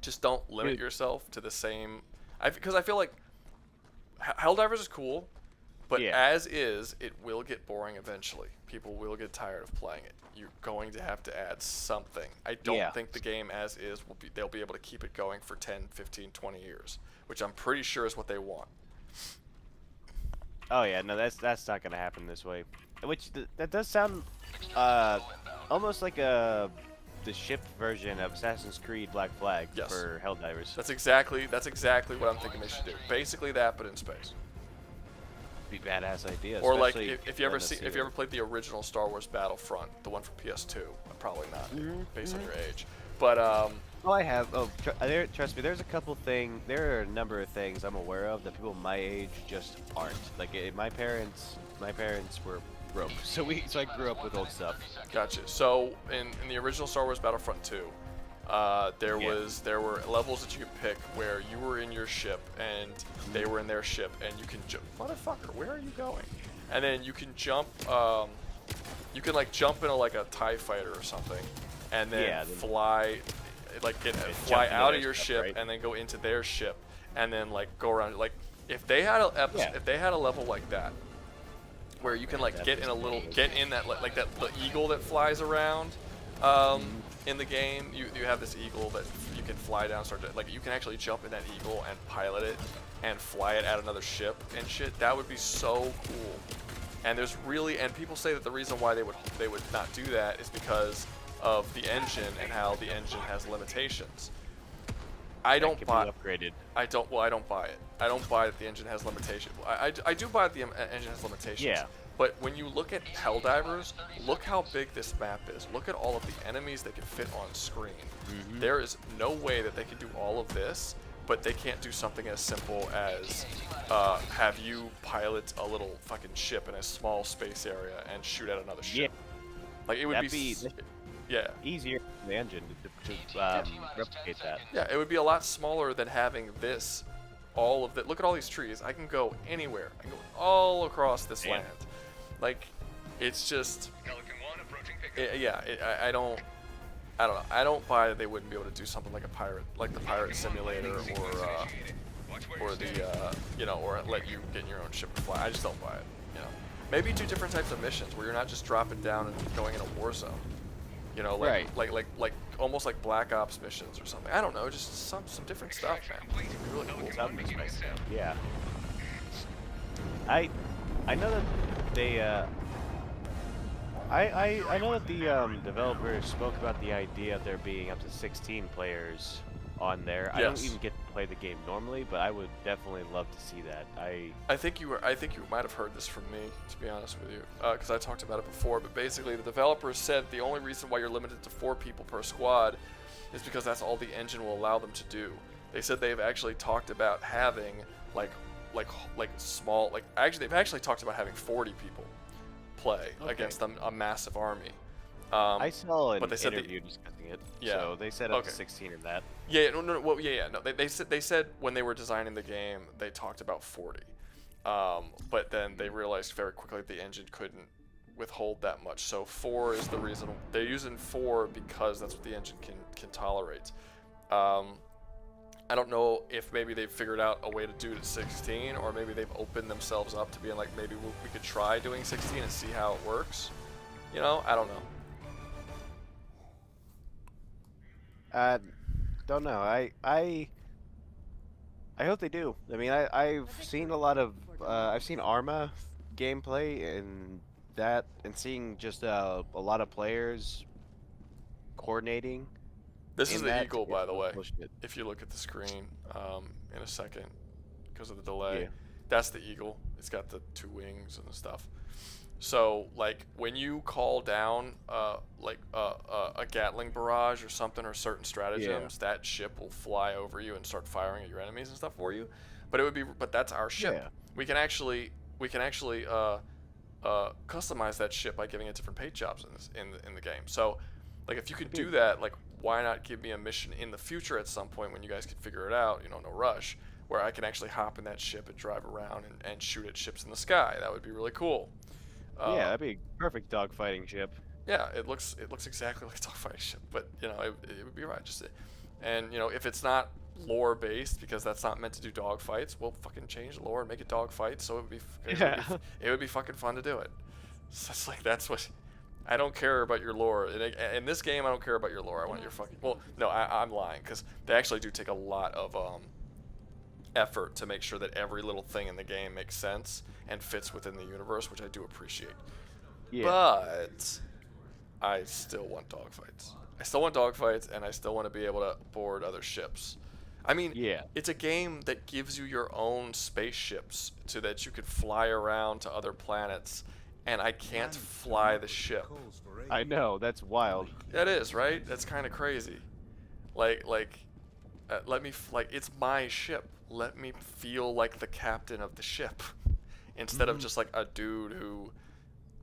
Just don't limit yourself to the same. Because I feel like Helldivers is cool, but as is, it will get boring eventually. People will get tired of playing it. You're going to have to add something. I don't think the game as is they'll be able to keep it going for 10, 15, 20 years, which I'm pretty sure is what they want. Oh yeah, no, that's not gonna happen this way. Which that does sound almost like the shipped version of Assassin's Creed Black Flag for Helldivers. That's exactly what I'm thinking they should do. Basically that, but in space. Be badass idea. Or like if you ever played the original Star Wars Battlefront, the one for PS2, probably not, based on your age. But oh, I have. Oh, trust me. There's a couple things. There are a number of things I'm aware of that people my age just aren't. Like my parents were broke, so I grew up with old stuff. Gotcha. So in the original Star Wars Battlefront 2, there were levels that you could pick where you were in your ship and they were in their ship, and you can jump. Motherfucker, where are you going? And then you can jump. You can like jump into like a TIE fighter or something, and then fly, fly out of your ship and then go into their ship, and then like go around. Like if they had a level like that, where you can like get in that the eagle that flies around in the game. You have this eagle that you can fly down, you can actually jump in that eagle and pilot it and fly it at another ship and shit. That would be so cool. And people say that the reason why they would not do that is because of the engine and how the engine has limitations. I don't buy it. I don't buy it. I don't buy that the engine has limitations. I do buy that the engine has limitations. Yeah. But when you look at Helldivers, look how big this map is. Look at all of the enemies that can fit on screen. There is no way that they can do all of this, but they can't do something as simple as have you pilot a little fucking ship in a small space area and shoot at another ship. Like it would be easier for the engine to replicate that. Yeah, it would be a lot smaller than having this. All of that. Look at all these trees. I can go anywhere. I can go all across this land. Like, it's just. I don't know. I don't buy that they wouldn't be able to do something like the pirate simulator, or the or let you get in your own ship and fly. I just don't buy it. You know, maybe do different types of missions where you're not just dropping down and going in a war zone. You know, like almost like Black Ops missions or something. I don't know, just some different stuff, man. It'd be really cool. Yeah. I know that they I know that the developers spoke about the idea of there being up to 16 players on there. I don't even get to play the game normally, but I would definitely love to see that. I think you might have heard this from me, to be honest with you, because I talked about it before. But basically, the developers said the only reason why you're limited to 4 people per squad is because that's all the engine will allow them to do. They said they've actually talked about having like like small, like actually they've actually talked about having 40 people play against a massive army. I saw an but they said interview discussing it. Yeah. So they said up to 16 in that. Yeah, no, well, yeah, no. They said when they were designing the game, they talked about 40, but then they realized very quickly the engine couldn't withhold that much. So 4 is the reason they're using 4 because that's what the engine can tolerate. I don't know if maybe they've figured out a way to do it at 16, or maybe they've opened themselves up to being like, maybe we could try doing 16 and see how it works. You know, I don't know. Don't know. I hope they do. I mean, I've seen a lot of I've seen Arma gameplay and that, and seeing just a lot of players coordinating. This is the that Eagle, by the way. bullshit. If you look at the screen in a second, because of the delay, Yeah. that's the Eagle. It's got the 2 wings and stuff. So, like, when you call down, a Gatling barrage or something, or certain stratagems, that ship will fly over you and start firing at your enemies and stuff for you. But that's our ship. Yeah. We can actually customize that ship by giving it different paint jobs in the game. So, like, if you could do that, like, why not give me a mission in the future at some point when you guys can figure it out? You know, no rush, where I can actually hop in that ship and drive around and shoot at ships in the sky. That would be really cool. Yeah, that'd be a perfect dogfighting ship. Yeah, it looks exactly like a dogfighting ship, but you know, it would be right. And you know, if it's not lore based, because that's not meant to do dogfights, we'll fucking change the lore and make it dogfights, so it would be fucking fun to do it. So it's like, that's what I don't care about your lore in this game. I don't care about your lore. I want your fucking, well, no, I'm lying, because they actually do take a lot of effort to make sure that every little thing in the game makes sense and fits within the universe, which I do appreciate. Yeah. But I still want dogfights. And I still want to be able to board other ships. I mean, Yeah. it's a game that gives you your own spaceships so that you could fly around to other planets, and I can't fly the ship. I know, that's wild. That is, right? That's kind of crazy. Let me, it's my ship. Let me feel like the captain of the ship, instead of just like a dude who,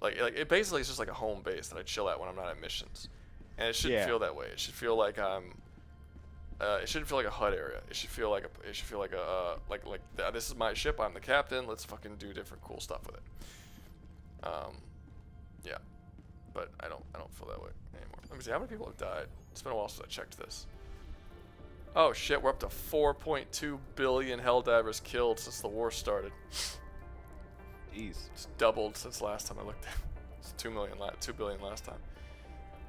like it basically is just like a home base that I chill at when I'm not at missions, and it shouldn't feel that way. It should feel like it shouldn't feel like a HUD area. It should feel like this is my ship. I'm the captain. Let's fucking do different cool stuff with it. Yeah, but I don't feel that way anymore. Let me see how many people have died. It's been a while since I checked this. Oh shit, we're up to 4.2 billion Helldivers killed since the war started. Jeez. It's doubled since last time I looked at it. It's 2 billion last time.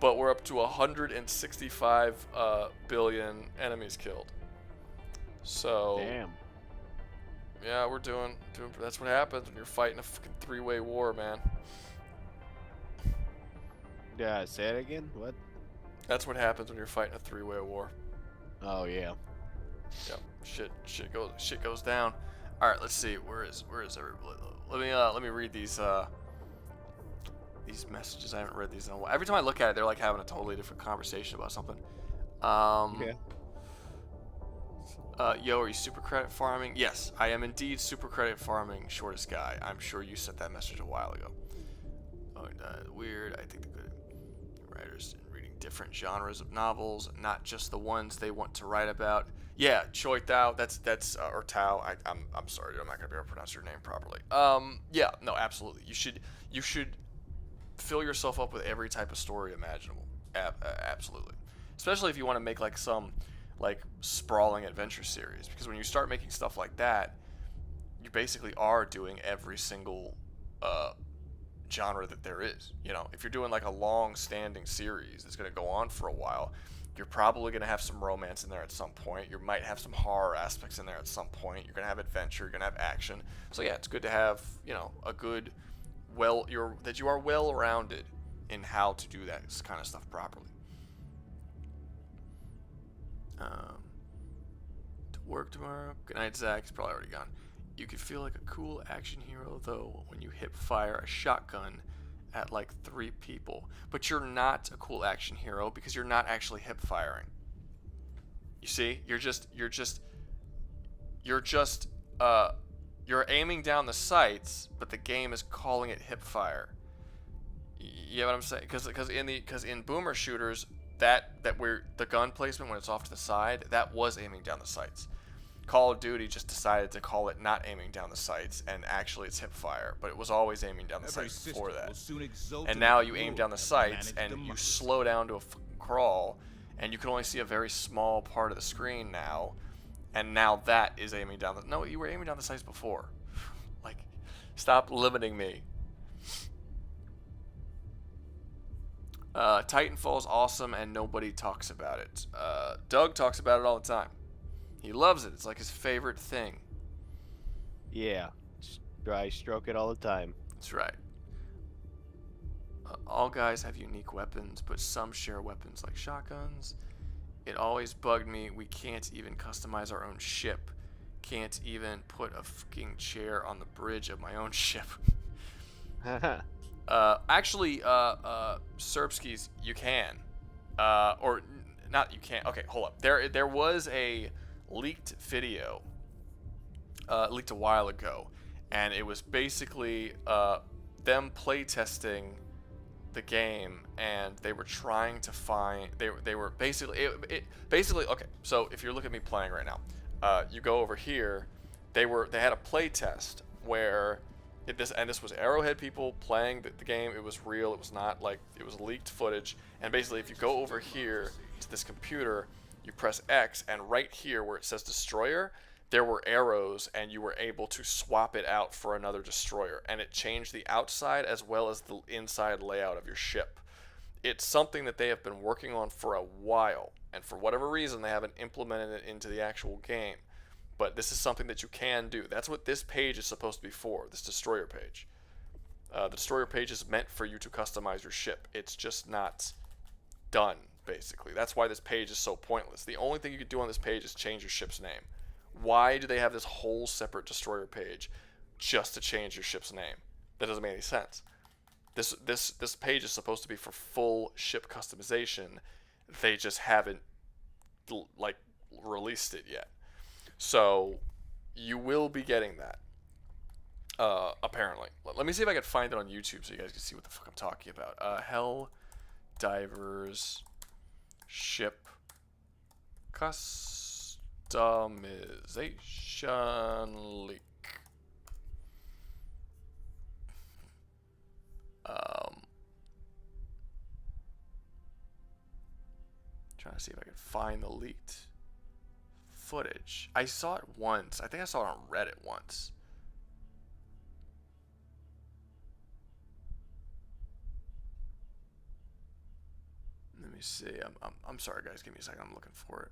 But we're up to 165 billion enemies killed. So Damn. yeah, we're doing. That's what happens when you're fighting a fucking 3-way war, man. Yeah, say it again? What? That's what happens when you're fighting a 3-way war. Oh yeah. Yep. Shit goes down. All right, let's see. Where is everybody? Let me read these messages. I haven't read these in a while. Every time I look at it, they're like having a totally different conversation about something. Yeah. Yo, are you super credit farming? Yes, I am indeed super credit farming. Shortest guy. I'm sure you sent that message a while ago. Oh, and, weird. I think the good writers in reading different genres of novels, not just the ones they want to write about. Yeah, Choi Tao. That's or Tao. I'm sorry, dude, I'm not gonna be able to pronounce your name properly. Yeah, no, absolutely. You should fill yourself up with every type of story imaginable. Absolutely. Especially if you want to make like some like sprawling adventure series, because when you start making stuff like that, you basically are doing every single genre that there is. You know, if you're doing like a long-standing series that's going to go on for a while, you're probably going to have some romance in there at some point. You might have some horror aspects in there at some point. You're going to have adventure. You're going to have action. So yeah, it's good to have, you know, a good, that you are well-rounded in how to do that kind of stuff properly. To work tomorrow. Good night, Zach. He's probably already gone. You could feel like a cool action hero, though, when you hip fire a shotgun at like 3 people. But you're not a cool action hero because you're not actually hip firing. You see? You're just you're aiming down the sights, but the game is calling it hip fire. You know what I'm saying? Because in boomer shooters, that where the gun placement when it's off to the side, that was aiming down the sights. Call of Duty just decided to call it not aiming down the sights, and actually it's hip fire, but it was always aiming down the sights before that. And now you aim down the sights and you slow down to a crawl, and you can only see a very small part of the screen now, and now that is aiming down the... No, you were aiming down the sights before. Like, stop limiting me. Titanfall's awesome and nobody talks about it. Doug talks about it all the time. He loves it. It's like his favorite thing. Yeah, I stroke it all the time. That's right. All guys have unique weapons, but some share weapons like shotguns. It always bugged me. We can't even customize our own ship. Can't even put a fucking chair on the bridge of my own ship. Actually, Serbskis, you can. Or not you can't. Okay, hold up. There was a leaked video leaked a while ago, and it was basically them playtesting the game, and they were trying to find they were basically basically okay. So if you're looking at me playing right now, you go over here. They had a playtest where this was Arrowhead people playing the game. It was real. It was not like it was leaked footage. And basically, if you go over here to this computer, you press X, and right here where it says destroyer, there were arrows, and you were able to swap it out for another destroyer, and it changed the outside as well as the inside layout of your ship. It's something that they have been working on for a while, and for whatever reason they haven't implemented it into the actual game. But this is something that you can do. That's what this page is supposed to be for, this destroyer page. The destroyer page is meant for you to customize your ship. It's just not done, basically. That's why this page is so pointless. The only thing you could do on this page is change your ship's name. Why do they have this whole separate destroyer page just to change your ship's name? That doesn't make any sense. This page is supposed to be for full ship customization. They just haven't like released it yet. So you will be getting that. Apparently. Let me see if I can find it on YouTube so you guys can see what the fuck I'm talking about. Helldivers ship customization leak. Trying to see if I can find the leaked footage. I saw it once. I think I saw it on Reddit once. Let me see. I'm sorry, guys. Give me a second. I'm looking for it.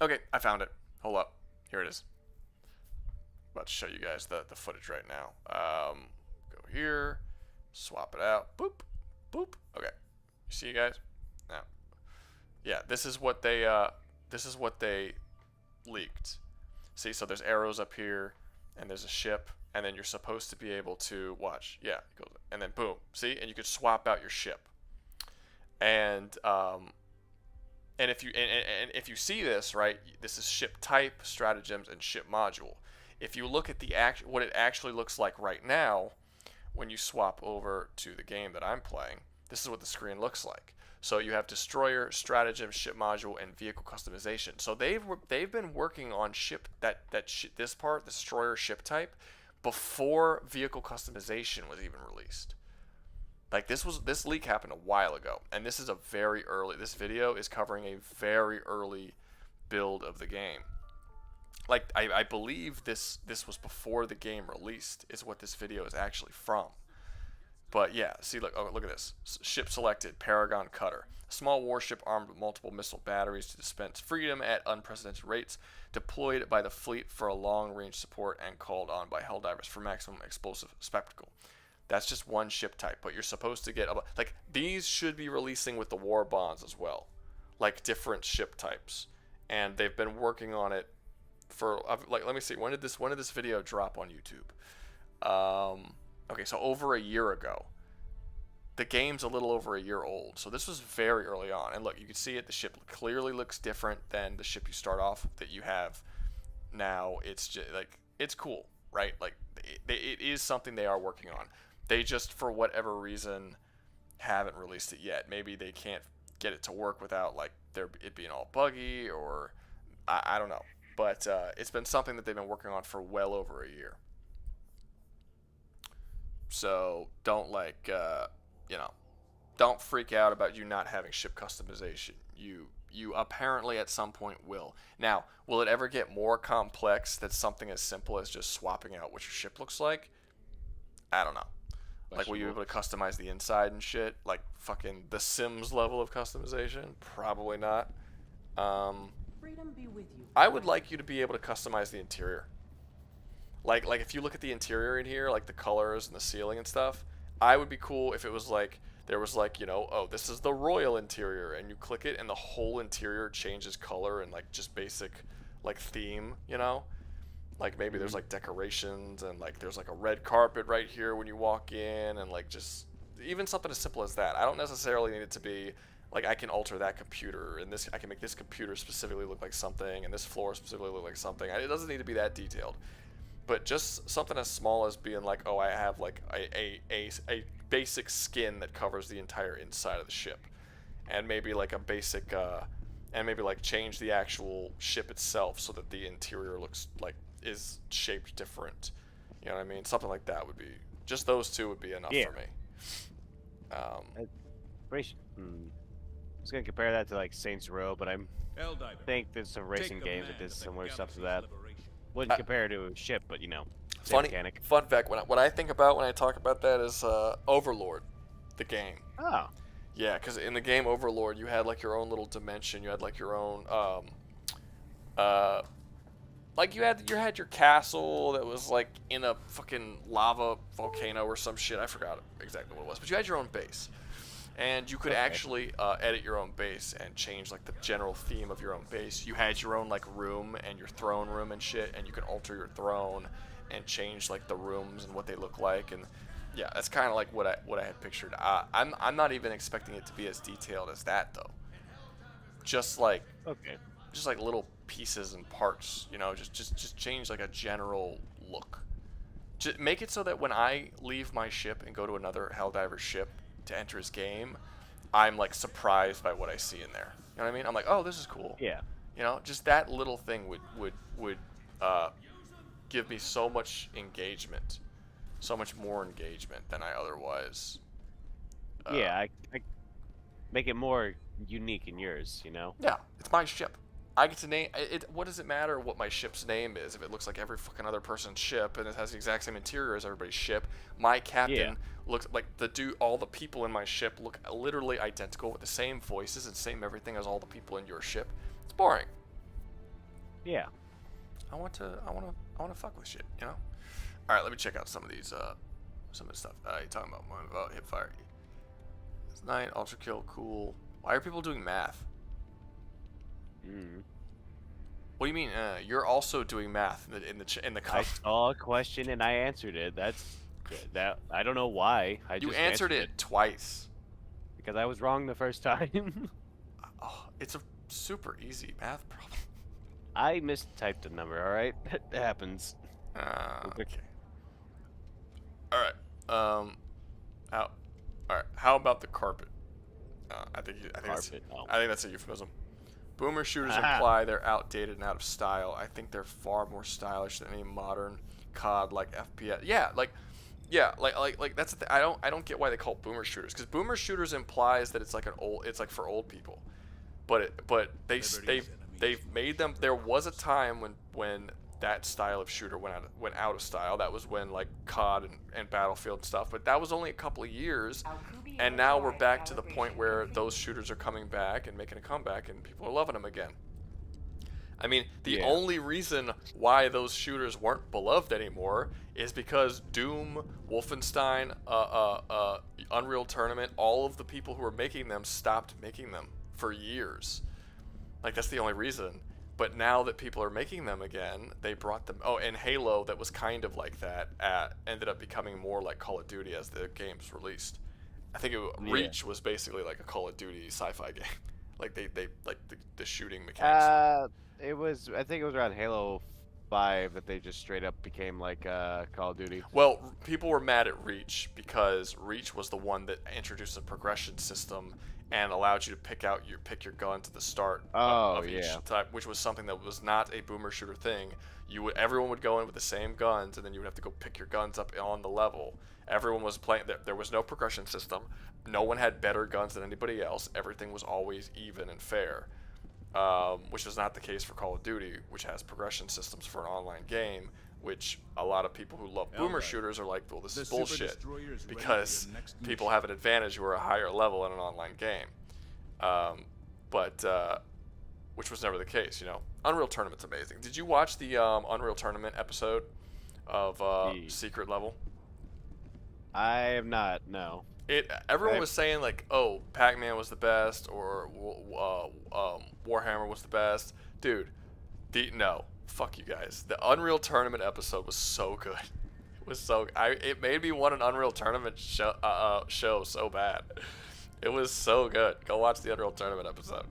Okay, I found it. Hold up. Here it is. About to show you guys the footage right now. Go here. Swap it out. Boop. Boop. Okay. You see, you guys? Now. Yeah, this is what they leaked. See, so there's arrows up here, and there's a ship, and then you're supposed to be able to watch. Yeah, it goes, and then boom. See, and you could swap out your ship. And if you see this, right, this is ship type, stratagems, and ship module. If you look at what it actually looks like right now, when you swap over to the game that I'm playing, this is what the screen looks like. So you have destroyer, stratagem, ship module, and vehicle customization. So they've been working on this part, destroyer ship type, before vehicle customization was even released. Like this leak happened a while ago, and this is a very early. This video is covering a very early build of the game. Like I believe this was before the game released. Is what this video is actually from. But yeah, see, look at this. Ship selected, Paragon Cutter. A small warship armed with multiple missile batteries to dispense freedom at unprecedented rates, deployed by the fleet for a long-range support and called on by Helldivers for maximum explosive spectacle. That's just one ship type, but you're supposed to get like these should be releasing with the war bonds as well, like different ship types, and they've been working on it for like, let me see, when did this video drop on YouTube? Okay, so over a year ago. the game's a little over a year old, so this was very early on. And look, you can see it. The ship clearly looks different than the ship you start off that you have now. It's just like it's cool, right? Like it is something they are working on. They just, for whatever reason, haven't released it yet. Maybe they can't get it to work without like it being all buggy, or I don't know. But it's been something that they've been working on for well over a year. So don't don't freak out about you not having ship customization. You apparently at some point will. Now, will it ever get more complex than something as simple as just swapping out what your ship looks like? I don't know. Like, will you be able to customize the inside and shit? Like fucking The Sims level of customization? Probably not. Freedom be with you. I would like you to be able to customize the interior. Like if you look at the interior in here, like the colors and the ceiling and stuff, I would be cool if it was like, there was like, oh, this is the royal interior, and you click it and the whole interior changes color and like just basic like theme, Like maybe there's like decorations and like there's like a red carpet right here when you walk in, and like just even something as simple as that. I don't necessarily need it to be like I can alter that computer and I can make this computer specifically look like something and this floor specifically look like something. It doesn't need to be that detailed. But just something as small as being like, oh, I have like a basic skin that covers the entire inside of the ship, and maybe like a basic and maybe like change the actual ship itself so that the interior looks like is shaped different. You know what I mean? Something like that would be, just those two would be enough for me. I was gonna compare that to like Saints Row, but I think there's some racing games that did similar stuff to that. Wouldn't compare to a ship, but same mechanic. Fun fact: what I think about when I talk about that is Overlord, the game. Oh. Yeah, because in the game Overlord, you had like your own little dimension. You had like your own like you had your castle that was like in a fucking lava volcano or some shit. I forgot exactly what it was, but you had your own base. And you could actually edit your own base and change like the general theme of your own base. You had your own like room and your throne room and shit, and you could alter your throne and change like the rooms and what they look like. And yeah, that's kind of like what I had pictured. I'm not even expecting it to be as detailed as that though. Just like little pieces and parts, just change like a general look. Just make it so that when I leave my ship and go to another Helldivers ship to enter his game, I'm like surprised by what I see in there. You know what I mean? I'm like, oh, this is cool. Yeah. Just that little thing would give me so much engagement, so much more engagement than I otherwise. I make it more unique in yours. Yeah, it's my ship. I get to name it. What does it matter what my ship's name is if it looks like every fucking other person's ship and it has the exact same interior as everybody's ship? My captain looks like all the people in my ship look literally identical with the same voices and same everything as all the people in your ship. It's boring. Yeah. I want to fuck with shit, All right, let me check out some of these some of the stuff. You're talking about hipfire. It's 9 ultra kill, cool. Why are people doing math? What do you mean? You're also doing math in the I saw a question and I answered it. That I don't know why. You just answered it twice. Because I was wrong the first time. Oh, it's a super easy math problem. I mistyped a number. All right, it happens. Okay. All right. How about the carpet? I think that's a euphemism. Boomer shooters imply they're outdated and out of style. I think they're far more stylish than any modern COD like FPS. Like that's the thing. I don't get why they call it boomer shooters, because boomer shooters implies that it's like it's like for old people. But they've made them. There was a time when that style of shooter went out of style. That was when like COD and Battlefield and stuff. But that was only a couple of years. And now we're back to the point where those shooters are coming back and making a comeback, and people are loving them again. I mean, the only reason why those shooters weren't beloved anymore is because Doom, Wolfenstein, Unreal Tournament, all of the people who were making them stopped making them for years. Like, that's the only reason. But now that people are making them again, they brought them... Oh, and Halo, that was kind of like that, ended up becoming more like Call of Duty as the game's released. I think Yeah. Reach was basically like a Call of Duty sci-fi game. Like they like the shooting mechanics. It was. I think it was around Halo 5 that they just straight up became like Call of Duty. Well, people were mad at Reach because Reach was the one that introduced a progression system and allowed you to pick your gun to the start of each type, which was something that was not a boomer shooter thing. Everyone would go in with the same guns, and then you would have to go pick your guns up on the level. Everyone was playing. There was no progression system. No one had better guns than anybody else. Everything was always even and fair, which is not the case for Call of Duty, which has progression systems for an online game. Which a lot of people who love boomer shooters are like, well, this is bullshit, because people have an advantage who are a higher level in an online game. Which was never the case, you know. Unreal Tournament's amazing. Did you watch the Unreal Tournament episode of Secret Level? I have not. No. Everyone was saying like, oh, Pac-Man was the best, or Warhammer was the best. Dude, no. Fuck you guys. The Unreal Tournament episode was so good. It was so. It made me want an Unreal Tournament show so bad. It was so good. Go watch the Unreal Tournament episode.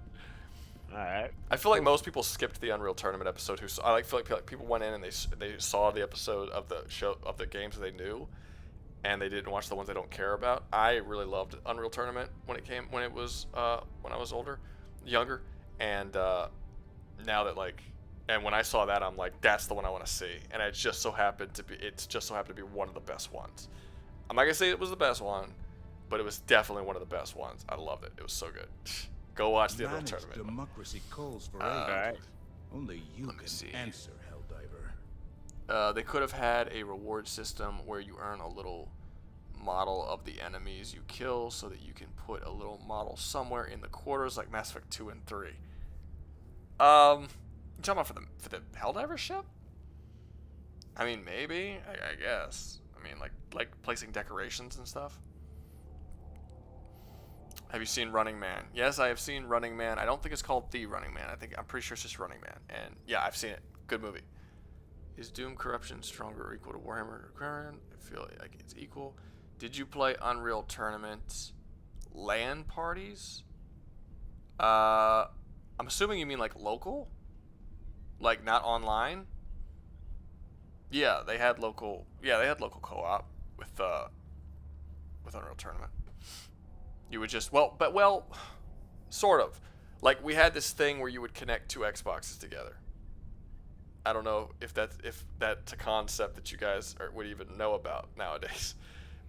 All right. I feel like most people skipped the Unreal Tournament episode. I feel like people went in and they saw the episode of the show of the games they knew, and they didn't watch the ones they don't care about. I really loved Unreal Tournament when I was younger, and now that like. And when I saw that, I'm like, that's the one I want to see. And it's just so happened to be one of the best ones. I'm not gonna say it was the best one, but it was definitely one of the best ones. I loved it. It was so good. Go watch the Unreal Tournament. Democracy calls for Alright. Only you Let me can see. answer, Helldiver. They could have had a reward system where you earn a little model of the enemies you kill, so that you can put a little model somewhere in the quarters, like Mass Effect 2 and 3. You talking about for the Helldivers ship? I mean, maybe. I guess. I mean, like placing decorations and stuff. Have you seen Running Man? Yes, I have seen Running Man. I don't think it's called The Running Man. I'm pretty sure it's just Running Man. And yeah, I've seen it. Good movie. Is Doom Corruption stronger or equal to Warhammer Current? I feel like it's equal. Did you play Unreal Tournament LAN parties? I'm assuming you mean like local? Like not online? Yeah, they had local co-op with Unreal Tournament. You would just sort of. Like we had this thing where you would connect two Xboxes together. I don't know if that's a concept that you guys would even know about nowadays.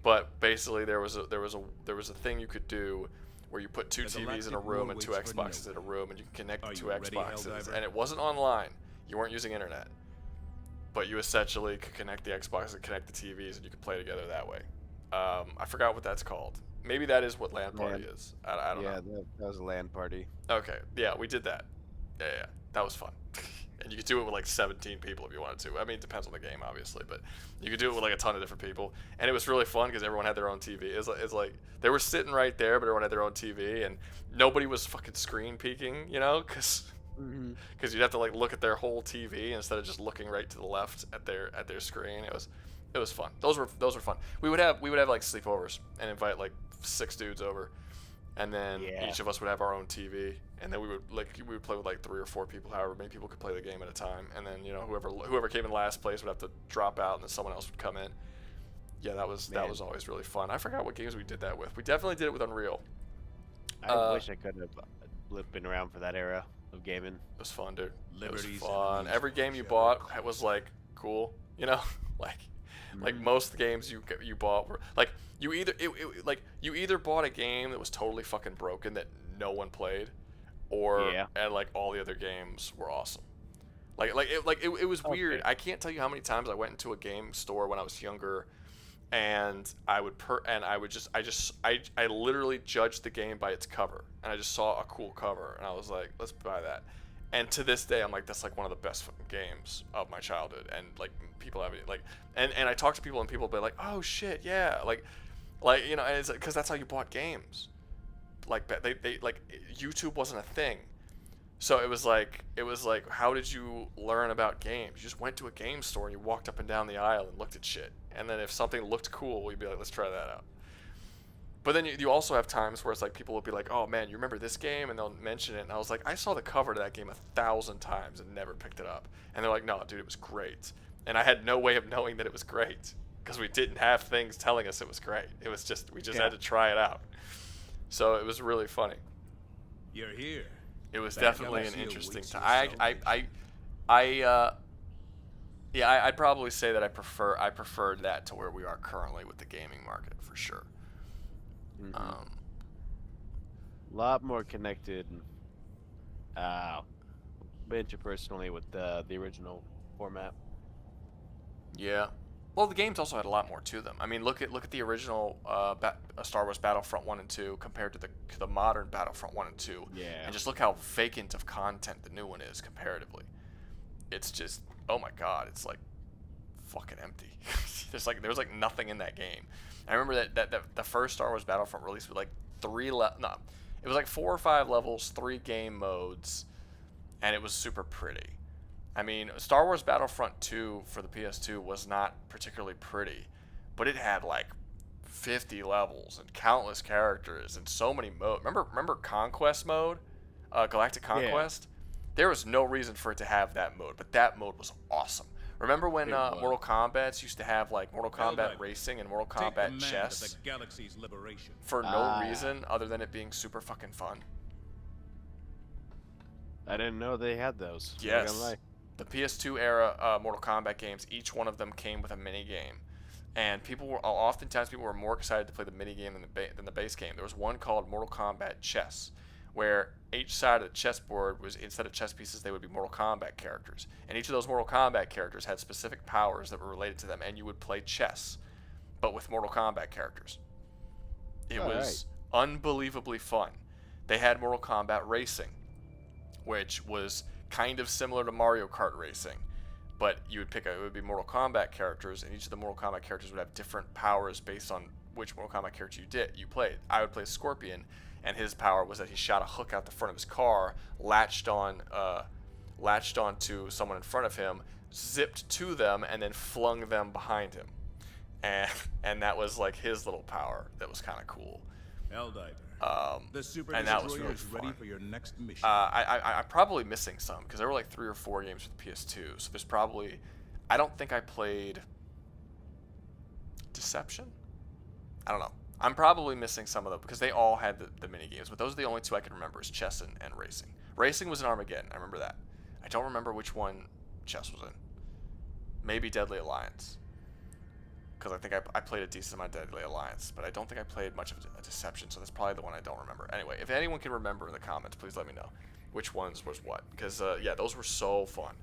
But basically there was a thing you could do where you put two TVs in a room and two Xboxes in a room, and you can connect the two Xboxes, and it wasn't online. You weren't using internet, but you essentially could connect the Xboxes and connect the TVs, and you could play together that way. I forgot what that's called. Maybe that is what LAN party is. I don't know. Yeah, that was a LAN party. Okay, yeah, we did that. Yeah, that was fun. And you could do it with like 17 people if you wanted to. I mean, it depends on the game, obviously, but you could do it with like a ton of different people. And it was really fun because everyone had their own TV. It's like they were sitting right there, but everyone had their own TV, and nobody was fucking screen peeking, you know, because you'd have to like look at their whole TV instead of just looking right to the left at their screen. It was fun. Those were fun. We would have like sleepovers and invite like 6 dudes over, and then each of us would have our own TV, and then we would play with like 3 or 4 people, however many people could play the game at a time, and then whoever came in last place would have to drop out, and then someone else would come in. Yeah, that was always really fun. I forgot what games we did that with. We definitely did it with Unreal. I wish I could have been around for that era of gaming. It was fun, dude. It was fun. Every game you bought was like cool, you know, like most of the games you bought were like you either bought a game that was totally fucking broken that no one played, and like all the other games were awesome. It was weird. I can't tell you how many times I went into a game store when I was younger, and I literally judged the game by its cover, and I just saw a cool cover, and I was like, let's buy that. And to this day, I'm like, that's like one of the best fucking games of my childhood. And like people have it, like, and I talk to people, and people be like, oh shit, yeah, like you know, and it's because that's how you bought games. Like they like YouTube wasn't a thing, so it was like how did you learn about games? You just went to a game store and you walked up and down the aisle and looked at shit, and then if something looked cool, we'd be like, let's try that out. But then you also have times where it's like people will be like, oh man, you remember this game? And they'll mention it. And I was like, I saw the cover to that game 1,000 times and never picked it up. And they're like, no, dude, it was great. And I had no way of knowing that it was great because we didn't have things telling us it was great. It was just, we just had to try it out. So it was really funny. You're here. It was That definitely an galaxy interesting awaits time. I'd probably say that I preferred that to where we are currently with the gaming market for sure. A lot more connected, interpersonally with the original format. Yeah. Well, the games also had a lot more to them. I mean, look at the original Star Wars Battlefront 1 and 2 compared to the modern Battlefront 1 and 2. Yeah. And just look how vacant of content the new one is comparatively. It's just, oh my god, it's like fucking empty. there was like nothing in that game. I remember that the first Star Wars Battlefront release was like it was like 4 or 5 levels, 3 game modes, and it was super pretty. I mean, Star Wars Battlefront 2 for the PS2 was not particularly pretty, but it had like 50 levels and countless characters and so many modes. Remember Conquest mode? Galactic Conquest? Yeah. There was no reason for it to have that mode, but that mode was awesome. Remember when Mortal Kombat used to have like Mortal Kombat Racing and Mortal Kombat Chess for no reason other than it being super fucking fun? I didn't know they had those. Yes. The PS2 era Mortal Kombat games, each one of them came with a mini game, and oftentimes people were more excited to play the mini game than the base game. There was one called Mortal Kombat Chess, where each side of the chessboard was, instead of chess pieces, they would be Mortal Kombat characters, and each of those Mortal Kombat characters had specific powers that were related to them, and you would play chess, but with Mortal Kombat characters. It was unbelievably fun. They had Mortal Kombat Racing, which was kind of similar to Mario Kart Racing, but you would it would be Mortal Kombat characters, and each of the Mortal Kombat characters would have different powers based on which Mortal Kombat character you played. I would play Scorpion, and his power was that he shot a hook out the front of his car, latched onto someone in front of him, zipped to them, and then flung them behind him. And that was like his little power. That was kind of cool. Helldiver. The super and that was destroyer really is fun. ready for your next mission. I'm probably missing some because there were like 3 or 4 games for the PS2. So there's probably, I don't think I played Deception. I don't know. I'm probably missing some of them because they all had the mini games, but those are the only 2 I can remember: is chess and racing. Racing was in Armageddon. I remember that. I don't remember which one chess was in. Maybe Deadly Alliance, because I think I played a decent amount of Deadly Alliance, but I don't think I played much of a Deception, so that's probably the one I don't remember. Anyway, if anyone can remember in the comments, please let me know which ones was what, because yeah, those were so fun.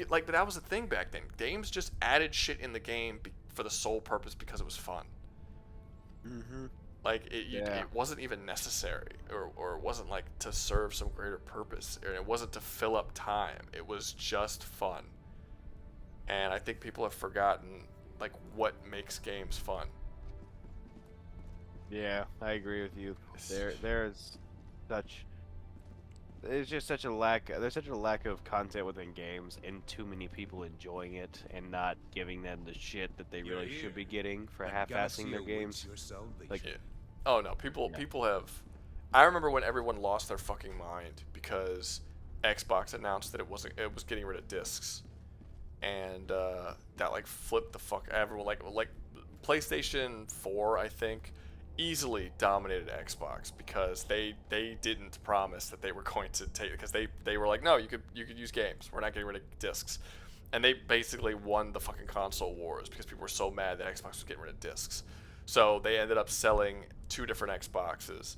Like, but that was the thing back then. Games just added shit in the game for the sole purpose because it was fun. Like, it wasn't even necessary, or it wasn't like to serve some greater purpose, or it wasn't to fill up time. It was just fun. And I think people have forgotten like what makes games fun. Yeah, I agree with you. There's just such a lack. There's such a lack of content within games, and too many people enjoying it and not giving them the shit that they really should be getting for half-assing their games. Like, oh no, people have. I remember when everyone lost their fucking mind because Xbox announced that it was getting rid of discs, and that like flipped the fuck everyone. Like PlayStation 4, I think, easily dominated Xbox because they didn't promise that they were going to take, because they were like, no, you could use games, we're not getting rid of discs, and they basically won the fucking console wars because people were so mad that Xbox was getting rid of discs. So they ended up selling 2 different Xboxes,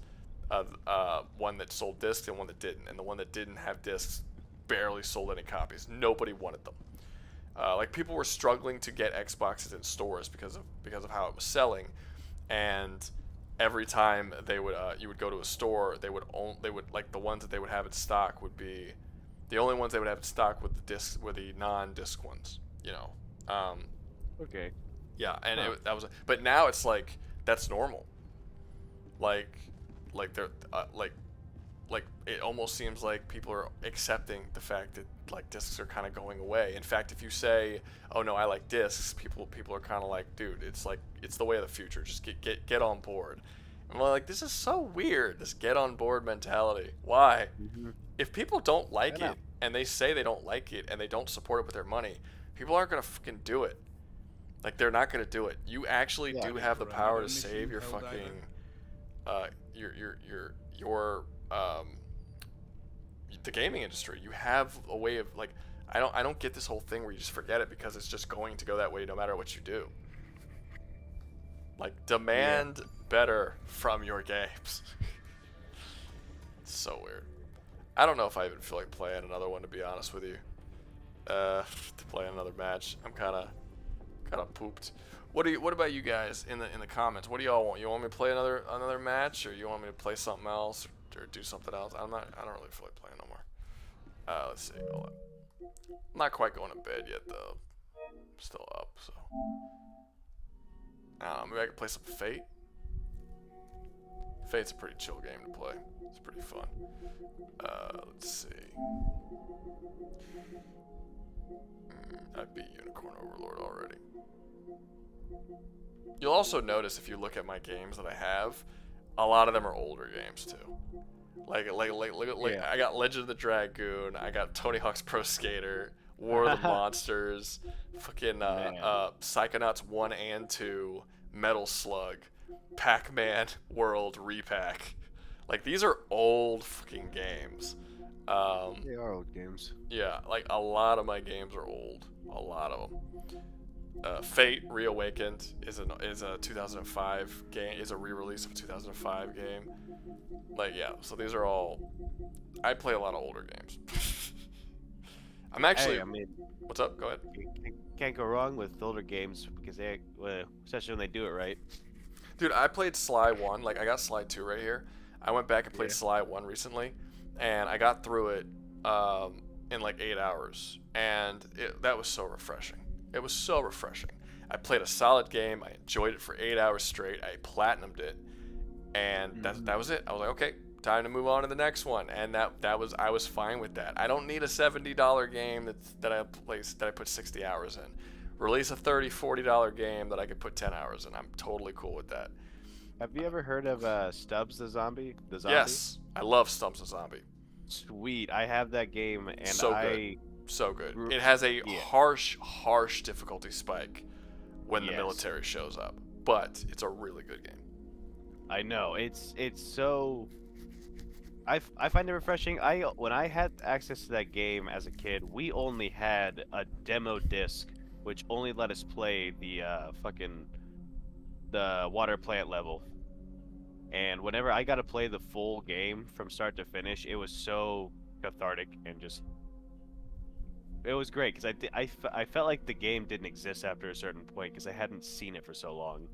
one that sold discs and one that didn't, and the one that didn't have discs barely sold any copies. Nobody wanted them. Like, people were struggling to get Xboxes in stores because of how it was selling, and every time they would you would go to a store, they would like, the ones that they would have in stock would be the only ones they would have in stock with the discs were the non-disc ones, you know. okay. Yeah, and that was, but now it's like that's normal. Like they're like it almost seems like people are accepting the fact that like discs are kind of going away. In fact, if you say, "Oh no, I like discs," people are kind of like, "Dude, it's the way of the future. Just get on board." I'm like, this is so weird. This get on board mentality. Why? Mm-hmm. If people don't like I know. it and they say they don't like it and they don't support it with their money, people aren't gonna fucking do it. Like, they're not gonna do it. You actually Yeah. do have the For power another to mission, save your Helldiver? fucking your the gaming industry. You have a way of, like, I don't get this whole thing where you just forget it because it's just going to go that way no matter what you do. Like, demand better from your games. It's so weird. I don't know if I even feel like playing another one, to be honest with you. To play another match, I'm kind of pooped. What about you guys in the comments? What do y'all want? You want me to play another match, or you want me to play something else, or do something else? I don't really feel like playing no more. Let's see. Hold on. I'm not quite going to bed yet though. I'm still up, so. Maybe I could play some Fate. Fate's a pretty chill game to play. It's pretty fun. Let's see. I beat Unicorn Overlord already. You'll also notice if you look at my games that I have, a lot of them are older games too. Like Yeah. I got Legend of the Dragoon, I got Tony Hawk's Pro Skater, War of the Monsters, fucking Psychonauts 1 and 2, Metal Slug, Pac-Man World Repack. Like, these are old fucking games. They are old games. Yeah, like, a lot of my games are old. A lot of them. Fate Reawakened is a 2005 game. Is a re-release of a 2005 game. Like, yeah. So these are all. I play a lot of older games. I'm actually. Hey, I mean, What's up? Go ahead. can't go wrong with older games because especially when they do it right. Dude, I played Sly 1. Like, I got Sly 2 right here. I went back and played Yeah. Sly 1 recently, and I got through it in like 8 hours, and that was so refreshing. It was so refreshing. I played a solid game. I enjoyed it for 8 hours straight. I platinumed it, and that was it. I was like, okay, time to move on to the next one, and I was fine with that. I don't need a $70 game that I put 60 hours in. Release a $30, $40 game that I could put 10 hours in. I'm totally cool with that. Have you ever heard of Stubbs the Zombie? Yes, I love Stumps the Zombie. Sweet, I have that game, and So good. So good. It has a harsh difficulty spike when the military shows up, but it's a really good game. I know it's so. I find it refreshing. When I had access to that game as a kid, we only had a demo disc, which only let us play the the water plant level. And whenever I got to play the full game from start to finish, it was so cathartic and just. It was great because I felt like the game didn't exist after a certain point because I hadn't seen it for so long,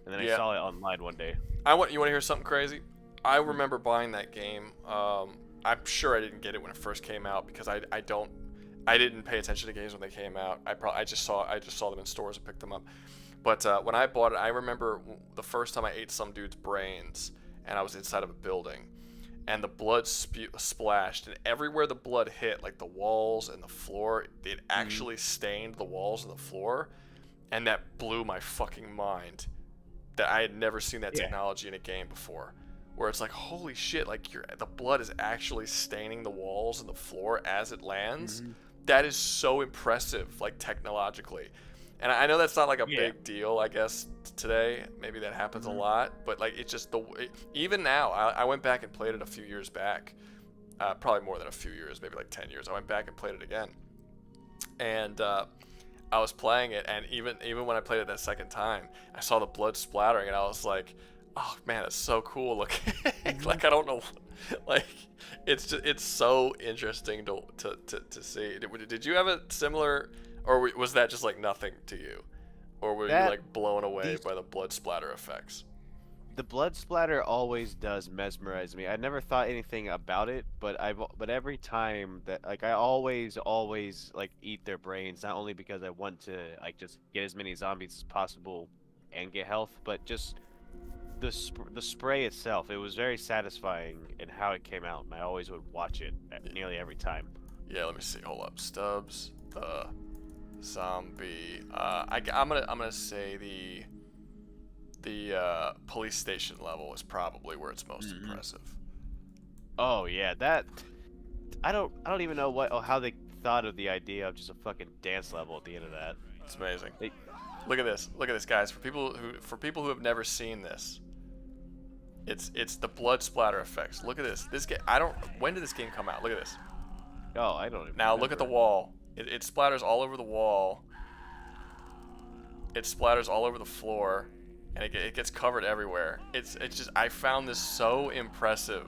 and then I saw it online one day. You want to hear something crazy? I remember buying that game. I'm sure I didn't get it when it first came out because I didn't pay attention to games when they came out. I just saw them in stores and picked them up. But when I bought it, I remember the first time I ate some dude's brains, and I was inside of a building, and the blood splashed, and everywhere the blood hit, like the walls and the floor, it actually stained the walls and the floor, and that blew my fucking mind. That I had never seen that technology in a game before, where it's like, holy shit, like the blood is actually staining the walls and the floor as it lands. That is so impressive, like, technologically. And I know that's not like a big deal, I guess, today. Maybe that happens a lot, but like it's just even now. I went back and played it a few years back, probably more than a few years, maybe like 10 years. I went back and played it again, and I was playing it, and even when I played it that second time, I saw the blood splattering, and I was like, oh man, that's so cool looking. Like, I don't know, like it's so interesting to see. Did you have a similar? Or was that just like nothing to you? Or were you like blown away by the blood splatter effects? The blood splatter always does mesmerize me. I never thought anything about it, but every time that I always like eat their brains, not only because I want to like just get as many zombies as possible and get health, but just the spray itself. It was very satisfying in how it came out, and I always would watch it nearly every time. Yeah, let me see. Hold up, Stubbs the Zombie. I'm gonna say the police station level is probably where it's most impressive. Oh yeah, that I don't even know how they thought of the idea of just a fucking dance level at the end of that. It's amazing. Look at this, guys. For people who have never seen this, it's the blood splatter effects. Look at this. This game. When did this game come out? Look at this. Oh, I don't even. Now look at the wall. It splatters all over the wall. It splatters all over the floor, and it gets covered everywhere. It's just, I found this so impressive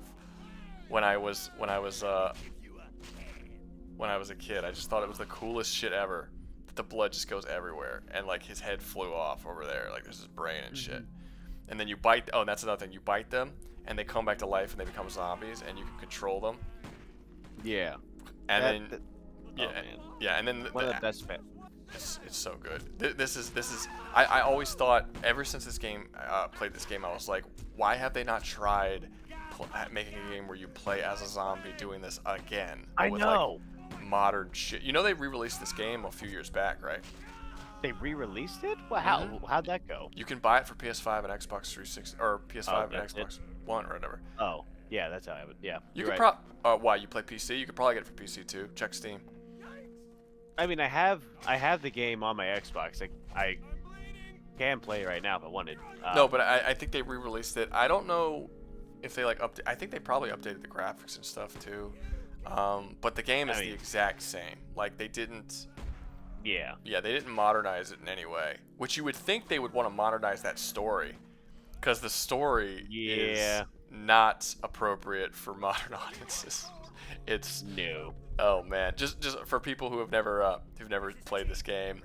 when I was a kid. I just thought it was the coolest shit ever. The blood just goes everywhere, and like his head flew off over there, like there's his brain and shit. And then you bite. Oh, and that's another thing. You bite them, and they come back to life, and they become zombies, and you can control them. Yeah. And yeah, and then one of the best. It's so good. This is. I always thought, ever since this game played this game, I was like, why have they not tried making a game where you play as a zombie doing this again? I know. Like, modern shit. You know they re-released this game a few years back, right? They re-released it? Well, how'd that go? You can buy it for PS5 and Xbox 360 or PS5 and Xbox One or whatever. Oh, yeah, that's how I would. Yeah. You could right. why you play PC? You could probably get it for PC too. Check Steam. I mean, I have the game on my Xbox. I can play it right now if I wanted. No, but I think they re-released it. I don't know if they I think they probably updated the graphics and stuff too. But the game is the exact same. Like they didn't. Yeah. Yeah, they didn't modernize it in any way. Which you would think they would want to modernize that story, because the story is not appropriate for modern audiences. It's no. Oh man, just for people who have never played this game,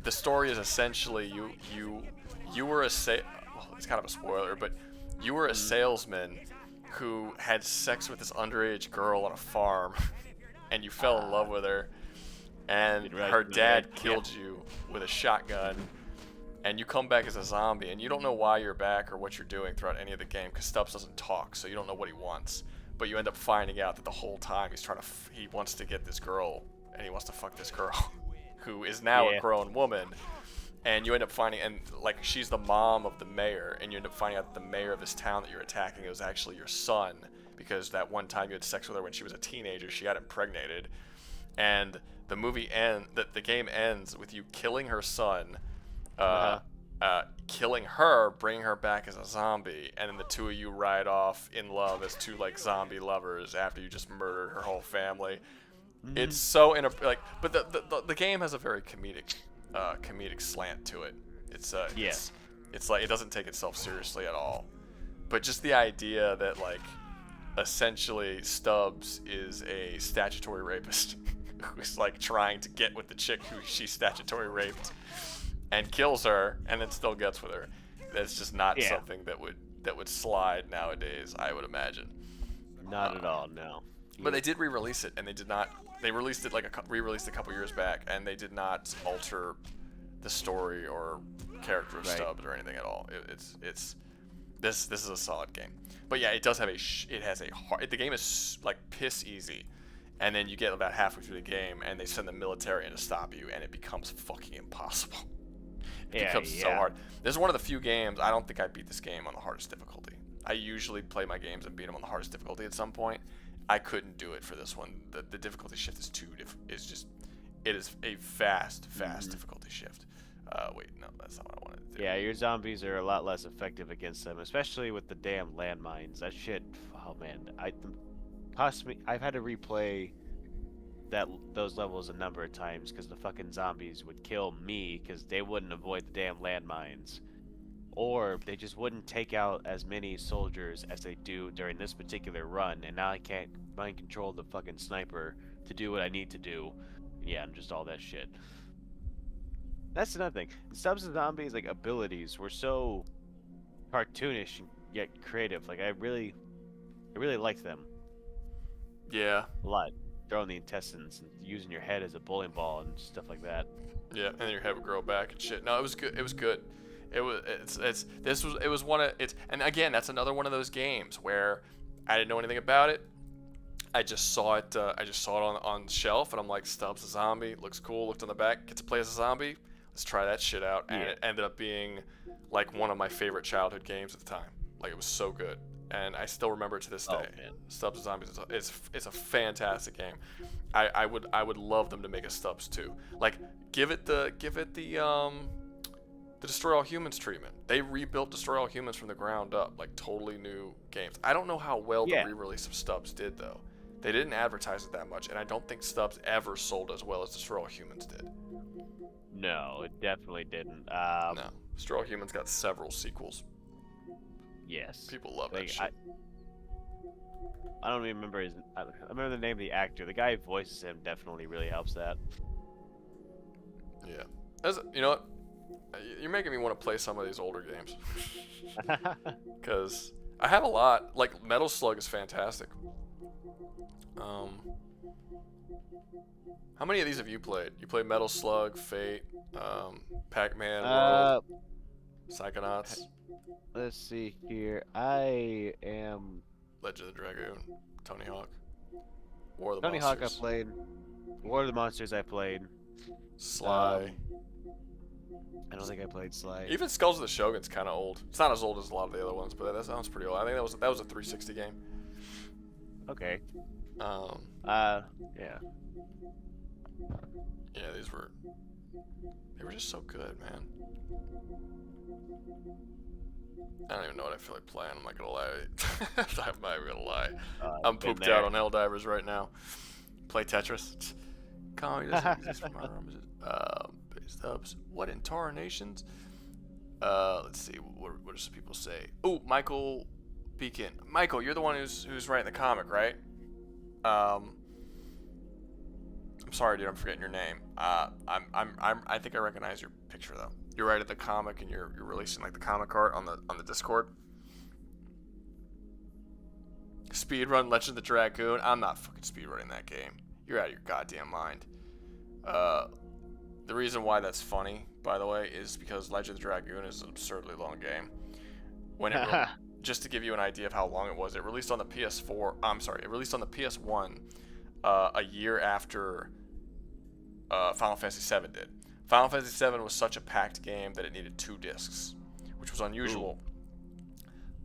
the story is essentially you were it's kind of a spoiler, but you were a salesman who had sex with this underage girl on a farm, and you fell in love with her, and her dad killed you with a shotgun, and you come back as a zombie, and you don't know why you're back or what you're doing throughout any of the game, because Stubbs doesn't talk, so you don't know what he wants. But you end up finding out that the whole time he wants to get this girl, and he wants to fuck this girl, who is now a grown woman. And you end up finding, and like she's the mom of the mayor, and you end up finding out that the mayor of this town that you're attacking, it was actually your son, because that one time you had sex with her when she was a teenager, she got impregnated. And the game ends with you killing her son, killing her, bringing her back as a zombie, and then the two of you ride off in love as two like zombie lovers after you just murdered her whole family. It's so but the game has a very comedic slant to it. It's like it doesn't take itself seriously at all. But just the idea that like essentially Stubbs is a statutory rapist who's like trying to get with the chick who she statutory raped, and kills her, and then still gets with her. That's just not something that would slide nowadays, I would imagine. Not at all, no. But they did re-release it, and they did not. They released it re-released a couple years back, and they did not alter the story or character of Stubbs or anything at all. This is a solid game. But yeah, it does have the game is like piss easy. And then you get about halfway through the game, and they send the military in to stop you, and it becomes fucking impossible. It becomes so hard. This is one of the few games, I don't think I beat this game on the hardest difficulty. I usually play my games and beat them on the hardest difficulty at some point. I couldn't do it for this one. The difficulty shift is it is a fast difficulty shift. Wait, no, that's not what I wanted to do. Yeah, your zombies are a lot less effective against them, especially with the damn landmines. That shit, oh man, I've had to replay those levels a number of times because the fucking zombies would kill me because they wouldn't avoid the damn landmines, or they just wouldn't take out as many soldiers as they do during this particular run, and now I can't mind control the fucking sniper to do what I need to do. Yeah, and just all that shit. That's another thing. Stubbs and Zombies like abilities were so cartoonish and yet creative. Like I really liked them. Yeah. A lot. Throwing the intestines and using your head as a bowling ball and stuff like that. Yeah, and then your head would grow back and shit. No, it was good. It was good. It was one of it's, and again, that's another one of those games where I didn't know anything about it. I just saw it. I just saw it on the shelf, and I'm like, Stubbs a zombie, looks cool. Looked on the back, get to play as a zombie. Let's try that shit out. And it ended up being like one of my favorite childhood games at the time. Like, it was so good. And I still remember it to this day. Man. Stubs and Zombies it's a fantastic game. I would love them to make a Stubs 2. Like, give it the Destroy All Humans treatment. They rebuilt Destroy All Humans from the ground up, like totally new games. I don't know how well the re-release of Stubs did though. They didn't advertise it that much, and I don't think Stubs ever sold as well as Destroy All Humans did. No, it definitely didn't. No, Destroy All Humans got several sequels. Yes. People love that shit. I don't even remember I remember the name of the actor. The guy who voices him definitely really helps that. Yeah. You know what? You're making me want to play some of these older games. Because I have a lot. Like, Metal Slug is fantastic. How many of these have you played? You played Metal Slug, Fate, Pac-Man, World, Psychonauts? Let's see here. I am... Legend of the Dragoon, Tony Hawk, War of the Tony Monsters. Hawk I played. War of the Monsters I played. Sly. I don't think I played Sly. Even Skulls of the Shogun's kind of old. It's not as old as a lot of the other ones, but that sounds pretty old. I think that was a 360 game. Okay. Yeah. Yeah. Yeah, they were just so good, man. I don't even know what I feel like playing. I'm not gonna lie. I'm not even gonna lie. I'm pooped out on Helldivers right now. Play Tetris. Comedy doesn't exist from our rooms. Based ups. What in Nations? Let's see. What do some people say? Oh, Michael Beacon. Michael, you're the one who's writing the comic, right? I'm sorry, dude. I'm forgetting your name. I think I recognize your picture though. You're right at the comic, and you're releasing like the comic art on the Discord. Speedrun Legend of the Dragoon. I'm not fucking speedrunning that game. You're out of your goddamn mind. The reason why that's funny, by the way, is because Legend of the Dragoon is an absurdly long game. When it just to give you an idea of how long it was, it released on the PS4. I'm sorry, it released on the PS1 a year after Final Fantasy VII did. Final Fantasy VII was such a packed game that it needed 2 discs, which was unusual.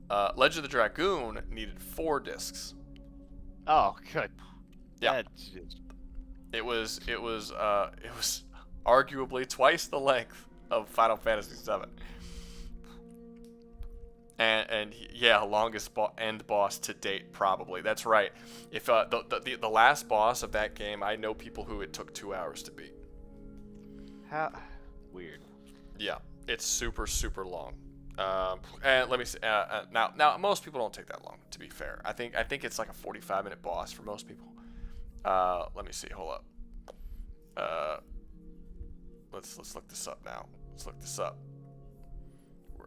Legend of the Dragoon needed 4 discs. Oh, good. Yeah. It was arguably twice the length of Final Fantasy VII. And yeah, longest end boss to date, probably. That's right. If the last boss of that game, I know people who it took 2 hours to beat. How weird. Yeah, it's super long. And let me see. Now most people don't take that long. To be fair, I think it's like a 45-minute boss for most people. Let me see. Hold up. Let's look this up now. Let's look this up.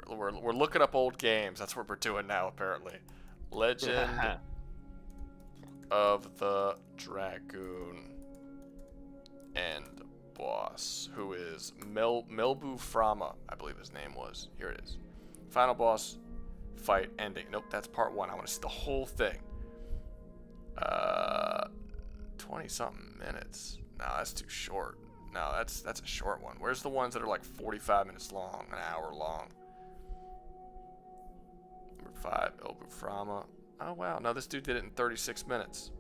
We're looking up old games. That's what we're doing now, apparently. Legend of the Dragoon end boss, who is Melbu Frama, I believe his name was. Here it is. Final boss fight ending. Nope, that's part 1. I want to see the whole thing. 20-something minutes. No, that's too short. No, that's a short one. Where's the ones that are like 45 minutes long, an hour long? Number 5, Melbu Frama. Oh wow, no, this dude did it in 36 minutes.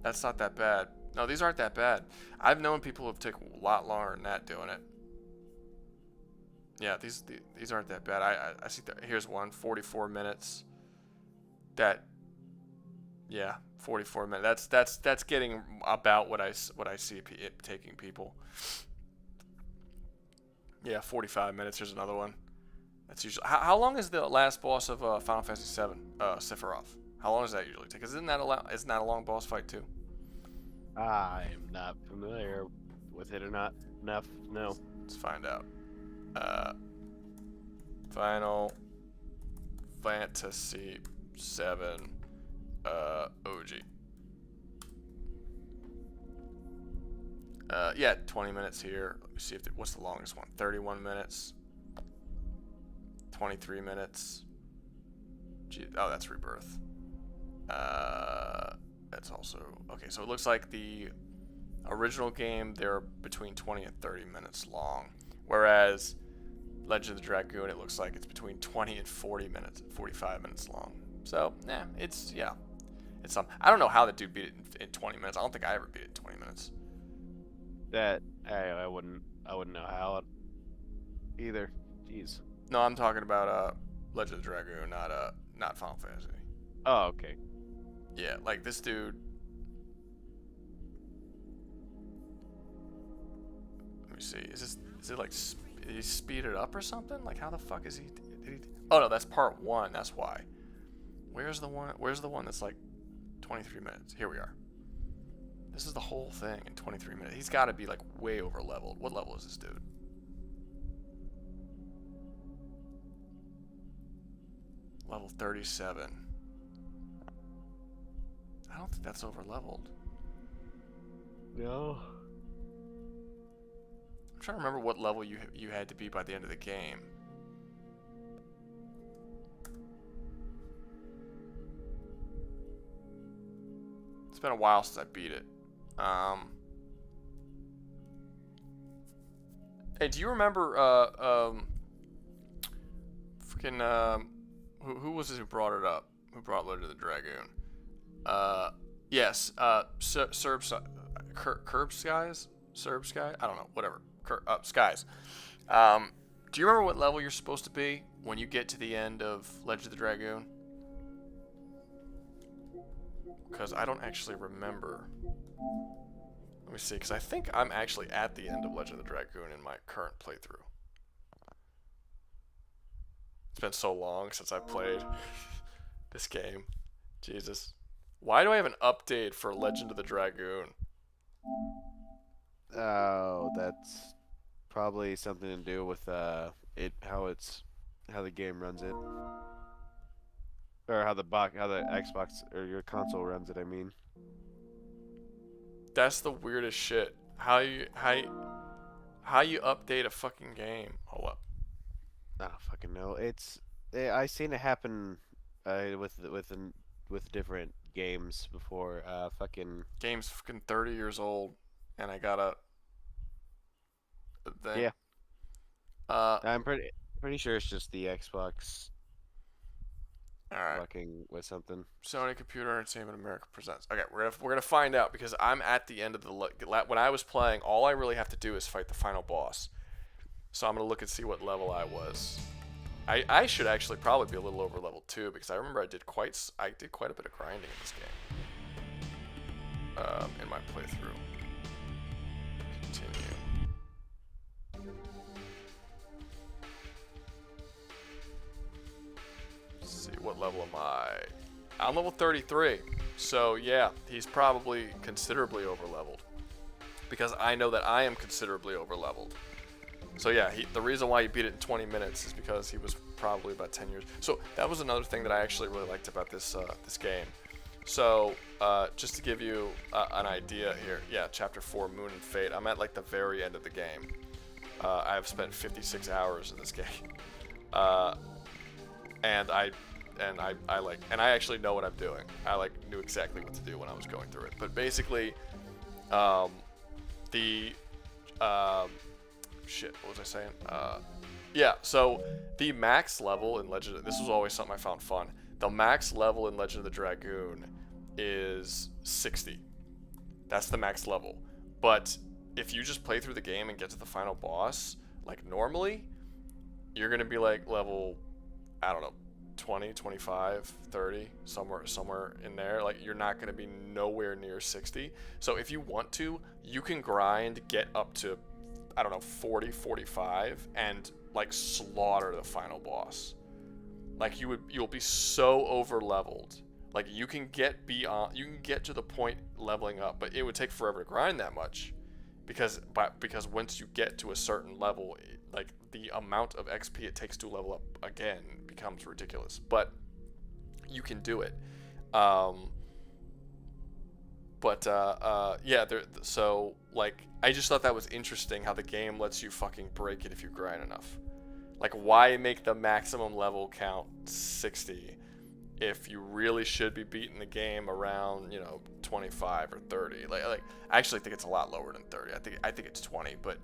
That's not that bad. No, these aren't that bad. I've known people who have taken a lot longer than that doing it. Yeah, these aren't that bad. I see that. Here's one, 44 minutes. Yeah, 44 minutes. That's getting about what I see it taking people. Yeah, 45 minutes. Here's another one. That's usually how long is the last boss of Final Fantasy VII, Sephiroth? How long does that usually take? Isn't that a long boss fight too? I'm not familiar with it or not enough. No. Let's find out. Final Fantasy VII OG. Yeah, 20 minutes here. Let me see what's the longest one. 31 minutes. 23 minutes. Gee, oh, that's Rebirth. That's also okay. So it looks like the Original game, they're between 20 and 30 minutes long. Whereas Legend of the Dragoon, it looks like it's between 20 and 40 minutes, 45 minutes long. So, it's some. I don't know how that dude beat it in 20 minutes. I don't think I ever beat it in 20 minutes. That I wouldn't know how either. Jeez. No, I'm talking about Legend of the Dragoon, not Final Fantasy. Oh, okay. Yeah, like this dude. Let me see. Is it like did he speed it up or something? Like how the fuck is he? Oh no, that's part 1. That's why. Where's the one that's like 23 minutes? Here we are. This is the whole thing in 23 minutes. He's got to be like way over leveled. What level is this dude? Level 37. I don't think that's over leveled. No. I'm trying to remember what level you had to be by the end of the game. It's been a while since I beat it. Hey, do you remember who was it who brought it up? Who brought Legend of the Dragoon? Yes, Serb Skies? Serb Sky? I don't know, whatever. Skies. Do you remember what level you're supposed to be when you get to the end of Legend of the Dragoon? Because I don't actually remember. Let me see, because I think I'm actually at the end of Legend of the Dragoon in my current playthrough. It's been so long since I played this game. Jesus. Why do I have an update for Legend of the Dragoon? Oh, that's probably something to do with how the game runs it, or how the Xbox or your console runs it. I mean, that's the weirdest shit. How you update a fucking game? Hold up. I don't fucking know. I seen it happen with different games before. Game's fucking 30 years old, and I got a thing. Yeah. I'm pretty sure it's just the Xbox. All right. Fucking with something. Sony Computer Entertainment America presents. Okay, we're gonna find out because I'm at the end of the when I was playing. All I really have to do is fight the final boss. So I'm gonna look and see what level I was. I should actually probably be a little over level 2 because I remember I did quite a bit of grinding in this game. In my playthrough. Continue. Let's see, what level am I? I'm level 33. So yeah, he's probably considerably over leveled. Because I know that I am considerably over leveled. So yeah, the reason why he beat it in 20 minutes is because he was probably about 10 years. So that was another thing that I actually really liked about this game. So just to give you an idea here, yeah, Chapter 4, Moon and Fate. I'm at like the very end of the game. I've spent 56 hours in this game, and I actually know what I'm doing. I knew exactly what to do when I was going through it. But basically, shit, what was I saying? Yeah, so the max level in Legend this was always something I found fun. The max level in Legend of the Dragoon is 60. That's the max level. But if you just play through the game and get to the final boss, like normally, you're going to be like level, I don't know, 20, 25, 30, somewhere in there. Like you're not going to be nowhere near 60. So if you want to, you can grind, get up to, I don't know, 40, 45 and like slaughter the final boss. Like you'll be so over leveled. Like you can get to the point leveling up, but it would take forever to grind that much. Because once you get to a certain level, like the amount of XP it takes to level up again becomes ridiculous. But you can do it. Yeah, so like I just thought that was interesting how the game lets you fucking break it if you grind enough. Like why make the maximum level count 60 if you really should be beating the game around, you know, 25 or 30. Like I actually think it's a lot lower than 30. I think it's 20, but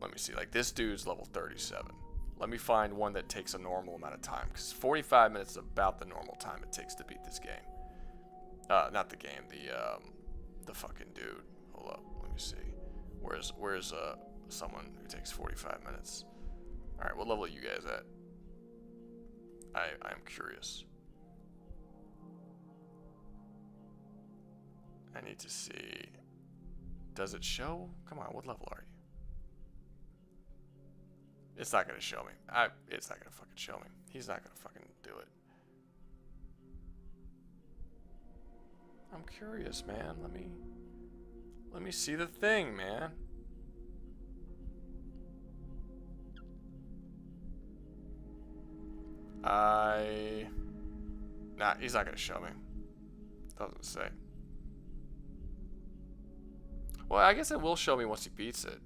let me see. Like this dude's level 37. Let me find one that takes a normal amount of time, because 45 minutes is about the normal time it takes to beat this game. Not the game, the fucking dude. Hold up, let me see. Where's someone who takes 45 minutes? All right, what level are you guys at? I'm curious. I need to see. Does it show? Come on, what level are you? It's not gonna show me. It's not gonna fucking show me. He's not gonna fucking do it. I'm curious, man. Let me see the thing, man. Nah, he's not gonna show me. Doesn't say. Well, I guess it will show me once he beats it,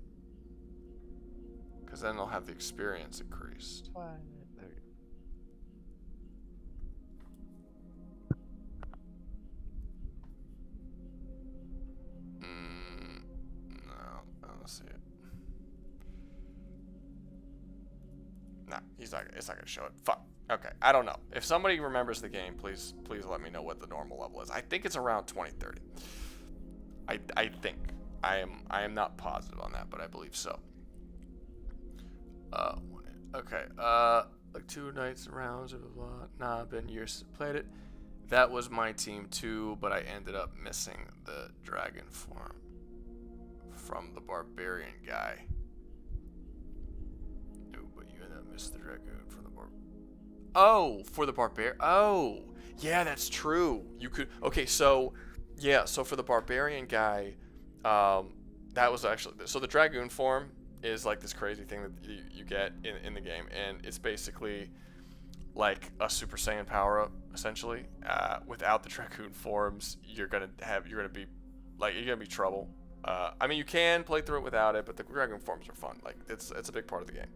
because then I'll have the experience increased. What? No, I don't see it. Nah, it's not gonna show it. Fuck. Okay, I don't know. If somebody remembers the game, please let me know what the normal level is. I think it's around 20, 30. I think. I am not positive on that, but I believe so. Okay. Like 2 nights and rounds, blah, blah, blah. Nah, been years since I played it. That was my team too, but I ended up missing the dragon form from the barbarian guy. No, but you ended up missing the dragoon from the Oh, for the barbarian. Oh, yeah, that's true. You could. Okay, so yeah, so for the barbarian guy, that was actually so the dragoon form is like this crazy thing that you get in the game, and it's basically like a Super Saiyan power up essentially. Without the dragoon forms, you're gonna be trouble. I mean, you can play through it without it, but the dragoon forms are fun. Like it's a big part of the game.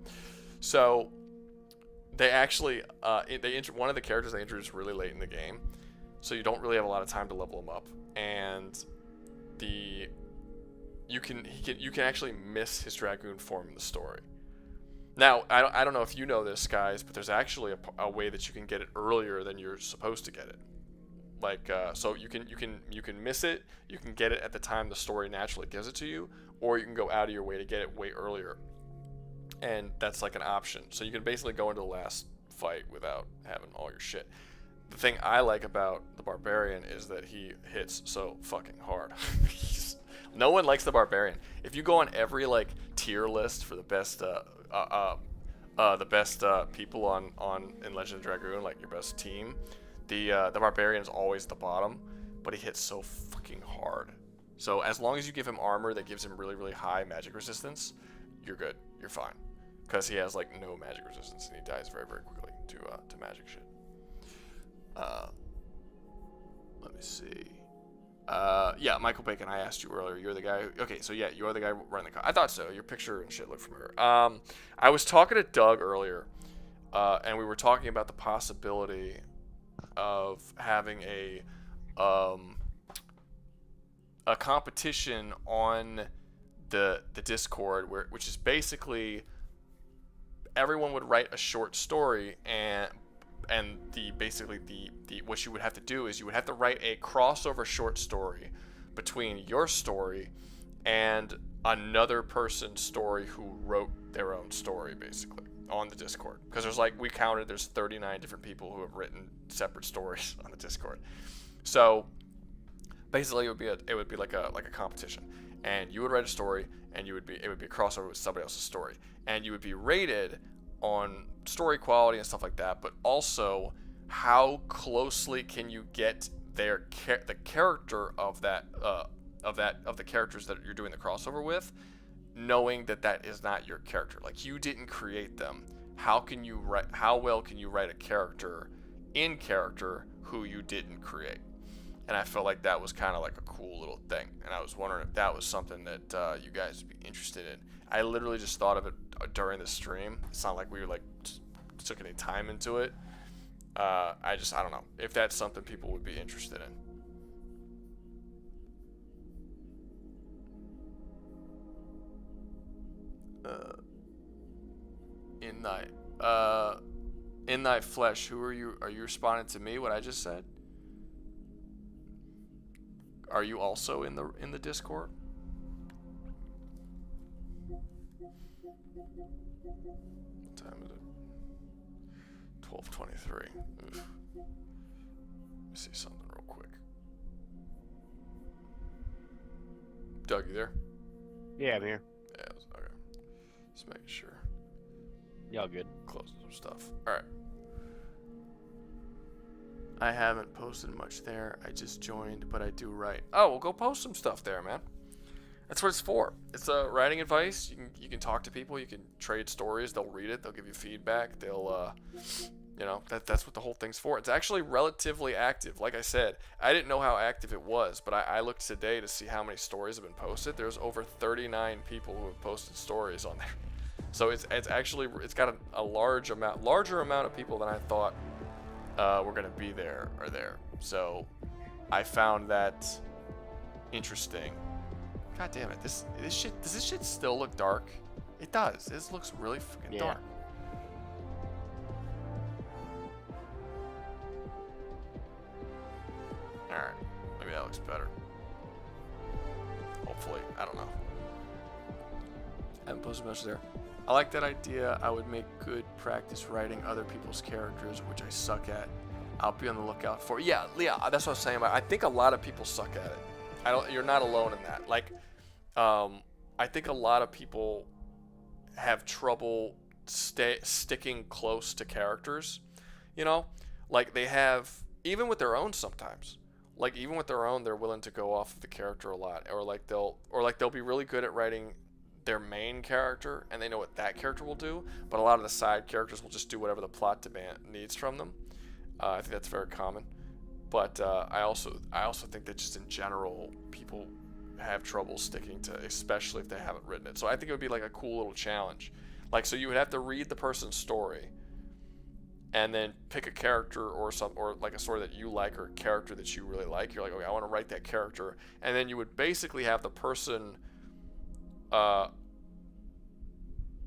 So they actually one of the characters they introduced really late in the game, so you don't really have a lot of time to level them up, and you can actually miss his dragoon form in the story. Now, I don't know if you know this, guys, but there's actually a way that you can get it earlier than you're supposed to get it. Like, so you can miss it. You can get it at the time the story naturally gives it to you, or you can go out of your way to get it way earlier. And that's like an option. So you can basically go into the last fight without having all your shit. The thing I like about the barbarian is that he hits so fucking hard. No one likes the barbarian. If you go on every like tier list for the best people on in Legend of Dragoon, like your best team, the barbarian is always the bottom, but he hits so fucking hard. So as long as you give him armor that gives him really, really high magic resistance, you're good. You're fine, because he has like no magic resistance and he dies very, very quickly to magic shit. Let me see. Yeah, Michael Bacon, I asked you earlier. You're the guy. Okay, so yeah, you are the guy running the car. I thought so. Your picture and shit looked familiar. I was talking to Doug earlier, and we were talking about the possibility of having a competition on the Discord, which is basically everyone would write a short story, and basically what you would have to do is you would have to write a crossover short story between your story and another person's story who wrote their own story, basically, on the Discord. Because there's 39 different people who have written separate stories on the Discord. So basically it would be like a competition, and you would write a story, and it would be a crossover with somebody else's story, and you would be rated on story quality and stuff like that, but also how closely can you get the character of the characters that you're doing the crossover with, knowing that is not your character. Like, you didn't create them. How well can you write a character in character who you didn't create? And I felt like that was kind of like a cool little thing, and I was wondering if that was something that you guys would be interested in. I literally just thought of it during the stream. It's not like we were like took any time into it. I don't know if that's something people would be interested in. In thy flesh, who are you? Are you responding to me? What I just said? Are you also in the Discord? What time is it? 12:23. Let me see something real quick. Doug, you there? Yeah, I'm here. Yeah, okay. Just making sure. Y'all good? Closing some stuff. All right. I haven't posted much there. I just joined, but I do write. Oh, well, go post some stuff there, man. That's what it's for. It's writing advice. You can talk to people. You can trade stories. They'll read it. They'll give you feedback. They'll, that's what the whole thing's for. It's actually relatively active. Like I said, I didn't know how active it was, but I looked today to see how many stories have been posted. There's over 39 people who have posted stories on there. So it's got a larger amount of people than I thought were gonna be there or there. So I found that interesting. God damn it! Does this shit still look dark? It does. This looks really freaking dark. All right, maybe that looks better. Hopefully, I don't know. I haven't posted much there. I like that idea. I would make good practice writing other people's characters, which I suck at. I'll be on the lookout for. Yeah, Leah, that's what I was saying. I think a lot of people suck at it. You're not alone in that. Like, I think a lot of people have trouble sticking close to characters. You know, like they have, even with their own sometimes. Like even with their own, they're willing to go off of the character a lot, or they'll be really good at writing their main character, and they know what that character will do. But a lot of the side characters will just do whatever the plot needs from them. I think that's very common. But I also think that just in general, people have trouble sticking to, especially if they haven't written it. So I think it would be like a cool little challenge. Like, so you would have to read the person's story, and then pick a character or like a story that you like or a character that you really like. You're like, okay, I want to write that character, and then you would basically have the person.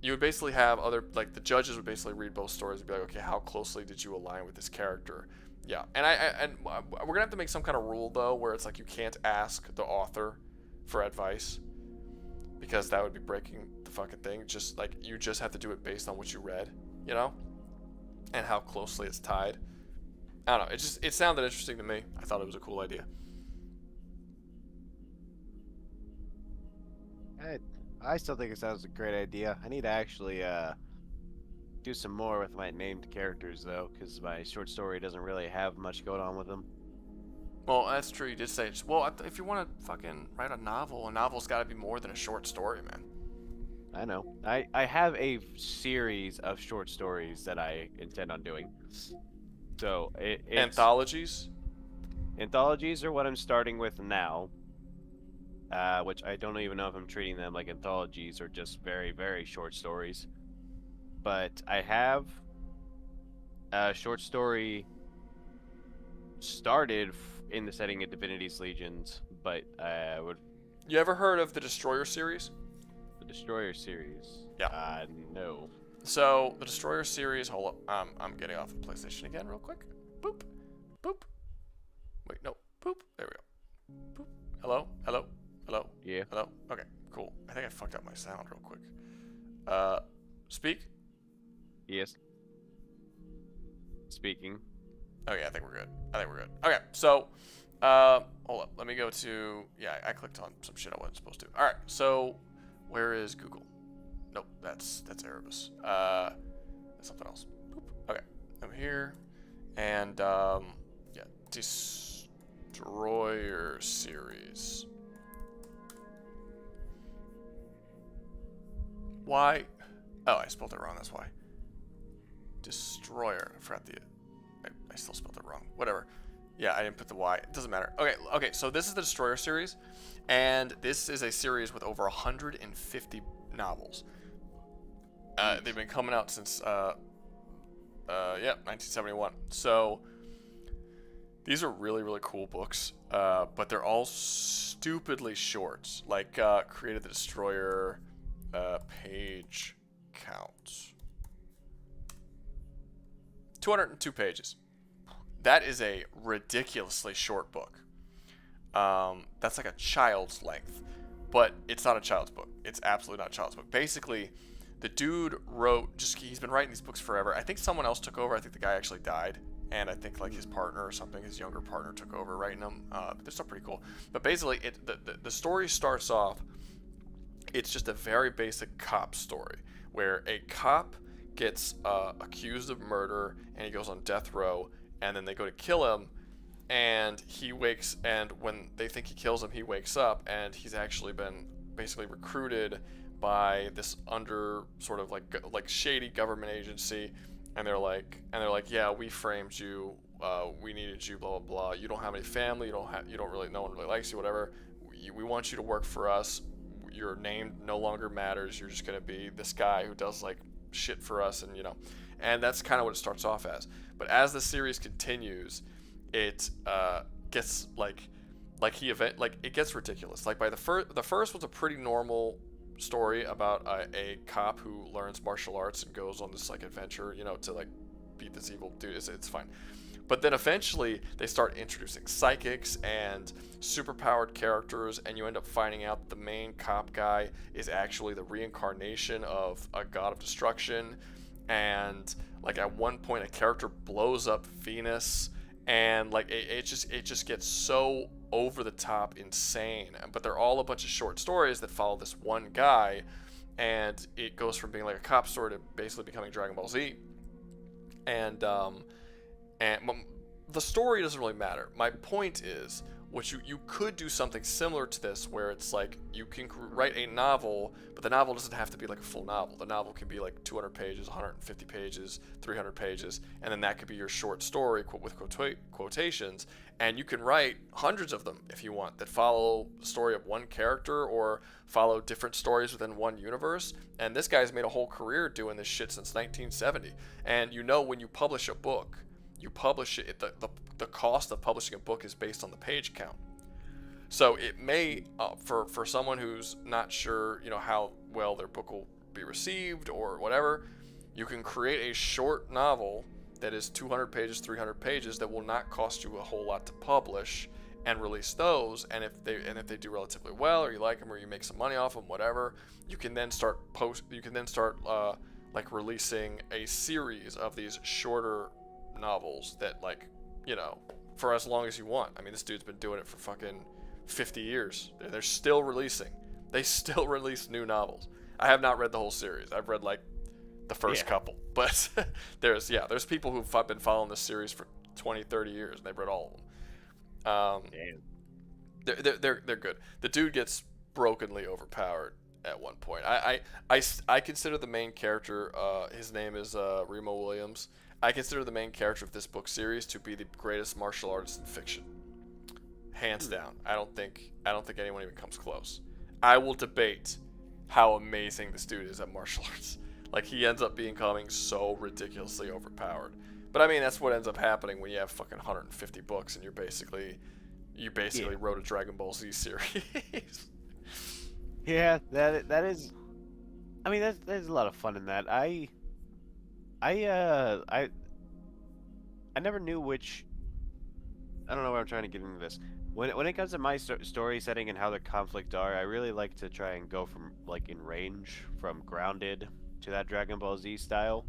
You would basically have the judges would basically read both stories and be like, okay, how closely did you align with this character? Yeah, and we're gonna have to make some kind of rule though, where it's like you can't ask the author for advice, because that would be breaking the fucking thing. Just like you just have to do it based on what you read, you know, and how closely it's tied. I don't know. It sounded interesting to me. I thought it was a cool idea. I still think it sounds a great idea. I need to actually do some more with my named characters though, because my short story doesn't really have much going on with them. Well, that's true. You did say it. Well, if you want to fucking write a novel's got to be more than a short story, man. I know. I have a series of short stories that I intend on doing. So it's anthologies. Anthologies are what I'm starting with now. Which I don't even know if I'm treating them like anthologies or just very, very short stories. But I have a short story started in the setting of Divinity's Legions, but You ever heard of the Destroyer series? The Destroyer series? Yeah. No. So, the Destroyer series, hold up, I'm getting off of PlayStation again real quick. Boop. Boop. Wait, no. Boop. There we go. Boop. Hello? Hello? Hello? Yeah. Hello? Okay, cool. I think I fucked up my sound real quick. Speak? Yes. Speaking. Okay, I think we're good. Okay, so, hold up. Let me go to, yeah, I clicked on some shit I wasn't supposed to. Alright, so, where is Google? Nope, that's Erebus. That's something else. Boop. Okay, I'm here. And, yeah, Destroyer series. Why? Oh, I spelled it wrong, that's why. Destroyer. I forgot I still spelled it wrong. Whatever. Yeah, I didn't put the Y. It doesn't matter. Okay, so this is the Destroyer series, and this is a series with over 150 novels. They've been coming out since Yeah, 1971. So these are really, really cool books, but they're all stupidly short. Like Created the Destroyer, page count. 202 pages. That is a ridiculously short book. That's like a child's length, but it's not a child's book. It's absolutely not a child's book. Basically, the dude he's been writing these books forever. I think someone else took over. I think the guy actually died, and I think like his partner or something, his younger partner, took over writing them. They're still pretty cool. But basically, the story starts off, it's just a very basic cop story where a cop gets accused of murder and he goes on death row, and then they go to kill him, and when they think he kills him, he wakes up, and he's actually been basically recruited by this under sort of like shady government agency, and they're like, yeah, we framed you, we needed you, blah blah blah. You don't have any family, no one really likes you, whatever. We want you to work for us. Your name no longer matters. You're just gonna be this guy who does like shit for us, and that's kind of what it starts off as. But as the series continues, it gets it gets ridiculous. Like by the first was a pretty normal story about a cop who learns martial arts and goes on this like adventure, to like beat this evil dude. It's fine. But then eventually they start introducing psychics and superpowered characters, and you end up finding out that the main cop guy is actually the reincarnation of a god of destruction. And like at one point a character blows up Venus, and like it just gets so over the top insane. But they're all a bunch of short stories that follow this one guy, and it goes from being like a cop story to basically becoming Dragon Ball Z. And the story doesn't really matter. My point is, you could do something similar to this, where it's like you can write a novel, but the novel doesn't have to be like a full novel. The novel can be like 200 pages, 150 pages, 300 pages, and then that could be your short story with quotations, and you can write hundreds of them if you want that follow the story of one character or follow different stories within one universe. And this guy's made a whole career doing this shit since 1970. And when you publish a book, you publish it, the cost of publishing a book is based on the page count. So it may, for someone who's not sure, how well their book will be received or whatever, you can create a short novel that is 200 pages, 300 pages that will not cost you a whole lot to publish, and release those. And if they do relatively well, or you like them, or you make some money off them, whatever, you can then start releasing a series of these shorter novels that for as long as you want. I mean, this dude's been doing it for fucking 50 years. They're still releasing. They still release new novels. I have not read the whole series. I've read like the first couple, but there's people who've been following this series for 20, 30 years, and they've read all of them. They're good. The dude gets brokenly overpowered at one point. I consider the main character, his name is Remo Williams. I consider the main character of this book series to be the greatest martial artist in fiction, hands down. I don't think anyone even comes close. I will debate how amazing this dude is at martial arts. Like, he ends up becoming so ridiculously overpowered. But I mean, that's what ends up happening when you have fucking 150 books and you basically wrote a Dragon Ball Z series. Yeah, that is. I mean, there's a lot of fun in that. I never knew which. I don't know where I'm trying to get into this. When it comes to my story setting and how the conflict are, I really like to try and go from in range from Grounded to that Dragon Ball Z style,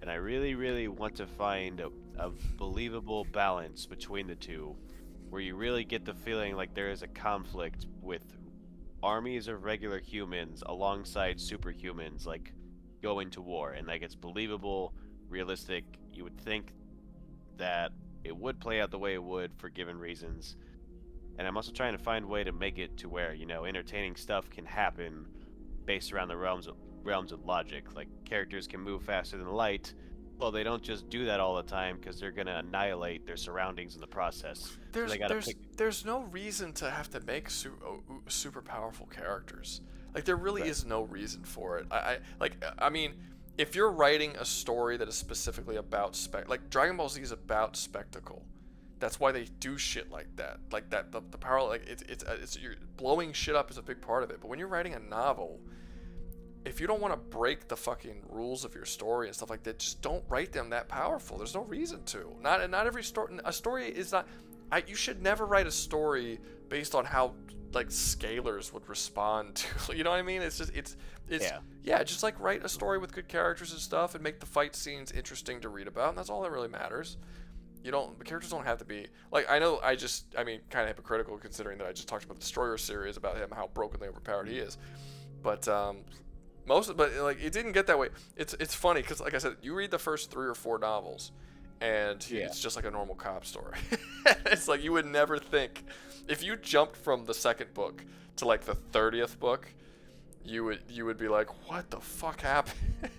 and I really want to find a believable balance between the two, where you really get the feeling like there is a conflict with armies of regular humans alongside superhumans going to war, and it's believable, realistic. You would think that it would play out the way it would for given reasons. And I'm also trying to find a way to make it to where, entertaining stuff can happen based around the realms of logic. Like, characters can move faster than light. Well, they don't just do that all the time, because they're going to annihilate their surroundings in the process. There's no reason to have to make super powerful characters. Like, there really is no reason for it. I mean, if you're writing a story that is specifically about like Dragon Ball Z is about spectacle. That's why they do shit like that. Like that, the power, like it's you're blowing shit up is a big part of it. But when you're writing a novel, if you don't want to break the fucking rules of your story and stuff like that, just don't write them that powerful. There's no reason to. Not every story. A story is not. You should never write a story based on how like scalers would respond to. You know what I mean? It's just like write a story with good characters and stuff, and make the fight scenes interesting to read about, and that's all that really matters. The characters don't have to be like, kind of hypocritical considering that I just talked about the Destroyer series about him, how brokenly overpowered he is, but it didn't get that way. It's funny because, like I said, you read the first 3 or 4 novels, and it's just like a normal cop story. It's like you would never think, if you jumped from the second book to like the 30th book, you would be like, what the fuck happened?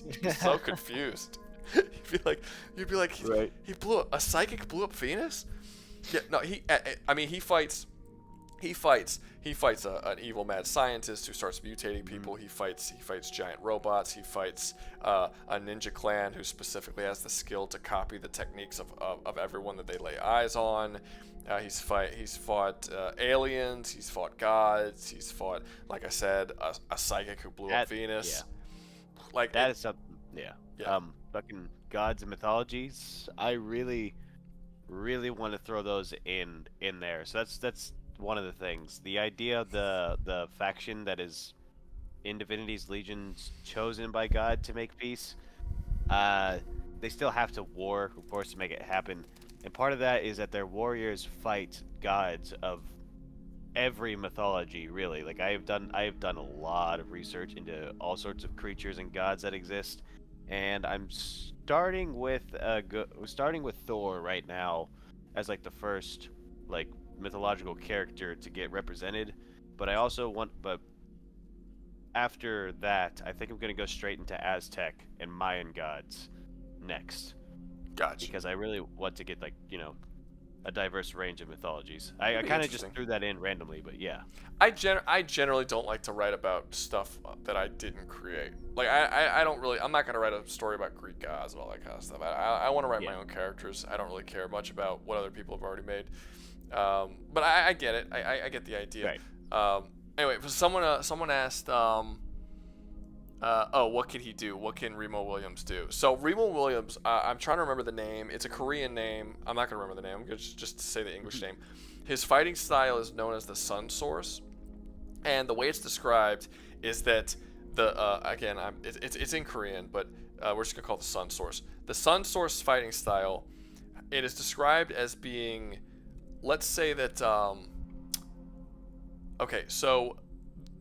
You'd be so confused. You'd be like, right. A psychic blew up Venus? Yeah, no, he fights an evil mad scientist who starts mutating people. He fights giant robots. He fights a ninja clan who specifically has the skill to copy the techniques of everyone that they lay eyes on. He's fought aliens. He's fought gods. He's fought, like I said, a psychic who blew up Venus. Yeah. Like that is something. Yeah. Yeah. Fucking gods and mythologies. I really, really want to throw those in there. So that's one of the things. The idea of the faction that is in Divinity's Legions chosen by God to make peace. They still have to war, of course, to make it happen. And part of that is that their warriors fight gods of every mythology, really. Like I have done a lot of research into all sorts of creatures and gods that exist. And I'm starting with Thor right now as like the first like mythological character to get represented, but after that I think I'm gonna go straight into Aztec and Mayan gods next. Gotcha. Because I really want to get like a diverse range of mythologies. I kind of just threw that in randomly, but yeah. I generally don't like to write about stuff that I didn't create. Like I don't really. I'm not gonna write a story about Greek gods and all that kind of stuff. I want to write my own characters. I don't really care much about what other people have already made. But I get it. I get the idea. Right. Anyway, someone asked, what can he do? What can Remo Williams do? So Remo Williams, I'm trying to remember the name. It's a Korean name. I'm not gonna remember the name. I'm gonna just say the English name. His fighting style is known as the Sun Source, and the way it's described is that it's in Korean, but we're just gonna call it the Sun Source. The Sun Source fighting style, it is described as being, let's say that, so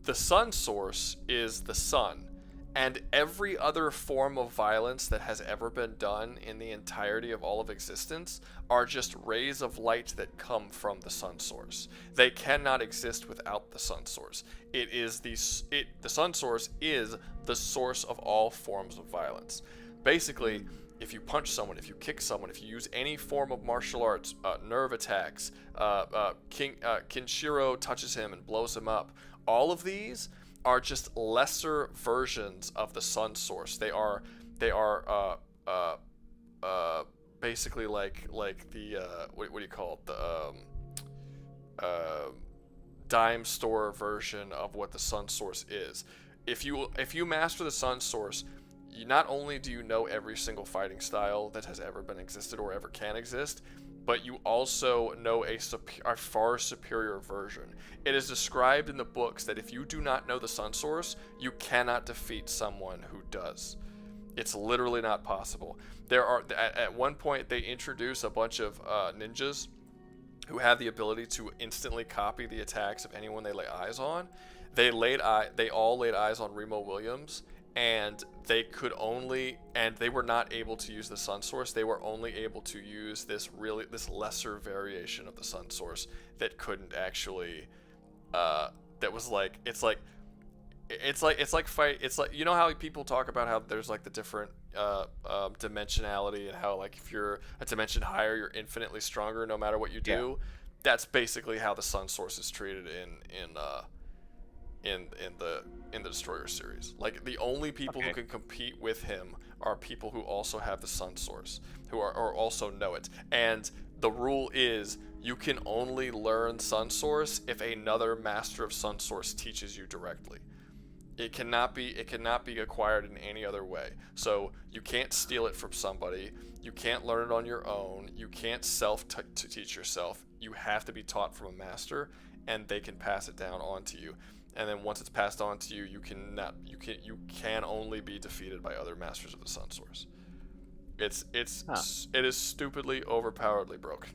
the Sun Source is the sun, and every other form of violence that has ever been done in the entirety of all of existence are just rays of light that come from the Sun Source. They cannot exist without the Sun Source. The Sun Source is the source of all forms of violence. Basically, if you punch someone, if you kick someone, if you use any form of martial arts, nerve attacks, Kinshiro touches him and blows him up, all of these are just lesser versions of the Sun Source. They are basically like the what do you call it, the dime store version of what the Sun Source is. If you master the Sun Source, you not only do you know every single fighting style that has ever been existed or ever can exist, but you also know a far superior version. It is described in the books that if you do not know the Sun Source, you cannot defeat someone who does. It's literally not possible. At one point they introduce a bunch of ninjas who have the ability to instantly copy the attacks of anyone they lay eyes on. They all laid eyes on Remo Williams, and they were not able to use the Sun Source. They were only able to use this lesser variation of the Sun Source that couldn't actually it's like you know how people talk about how there's like the different dimensionality, and how like if you're a dimension higher, you're infinitely stronger no matter what you do. That's basically how the Sun Source is treated in the Destroyer series. Like, the only people who can compete with him are people who also have the Sun Source, who are or also know it. And the rule is you can only learn Sun Source if another master of Sun Source teaches you directly. It cannot be acquired in any other way. So you can't steal it from somebody. You can't learn it on your own. You can't to teach yourself. You have to be taught from a master, and they can pass it down onto you. And then once it's passed on to you, you can only be defeated by other masters of the Sun Source. It is stupidly overpoweredly broken.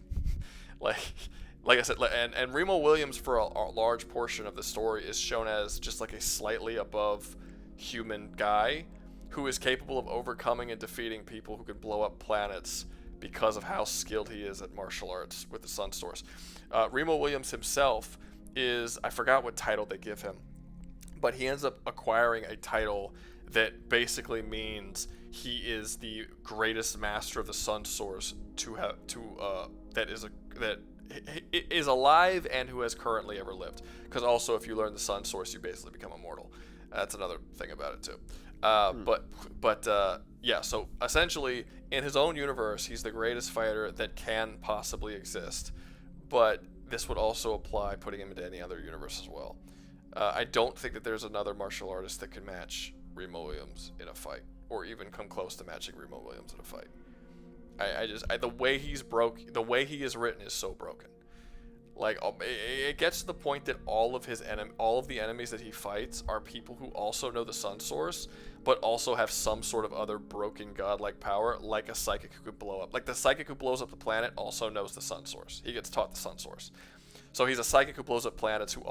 like I said, and Remo Williams for a large portion of the story is shown as just like a slightly above human guy who is capable of overcoming and defeating people who can blow up planets because of how skilled he is at martial arts with the Sun Source. Remo Williams himself is, I forgot what title they give him, but he ends up acquiring a title that basically means he is the greatest master of the Sun Source that is alive and who has currently ever lived. Because also, if you learn the Sun Source, you basically become immortal. That's another thing about it too. Yeah. So essentially, in his own universe, he's the greatest fighter that can possibly exist. But this would also apply putting him into any other universe as well. I don't think that there's another martial artist that can match Remo Williams in a fight, or even come close to matching Remo Williams in a fight. The way he is written is so broken. Like, it gets to the point that all of the enemies that he fights are people who also know the Sun Source, but also have some sort of other broken godlike power, like a psychic who could blow up. Like, the psychic who blows up the planet also knows the Sun Source. He gets taught the Sun Source. So he's a psychic who blows up planets who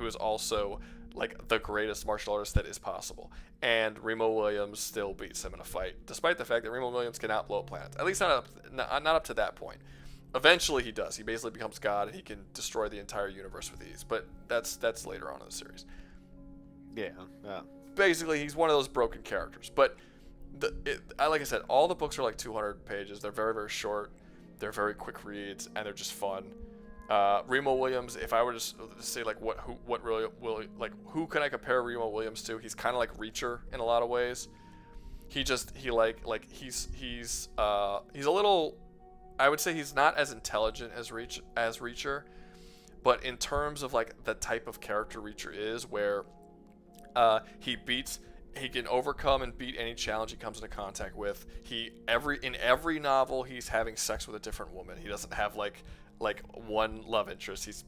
is also like the greatest martial artist that is possible. And Remo Williams still beats him in a fight, despite the fact that Remo Williams cannot blow up planets. At least not up to that point. Eventually he does. He basically becomes God and he can destroy the entire universe with ease. But that's later on in the series. Yeah. Basically, he's one of those broken characters. But like I said, all the books are like 200 pages. They're very, very short. They're very quick reads, and they're just fun. Remo Williams, if I were to say like who can I compare Remo Williams to? He's kind of like Reacher in a lot of ways. He's a little, I would say he's not as intelligent as Reacher, but in terms of like the type of character Reacher is, where he can overcome and beat any challenge he comes into contact with. In every novel he's having sex with a different woman. He doesn't have like one love interest. He's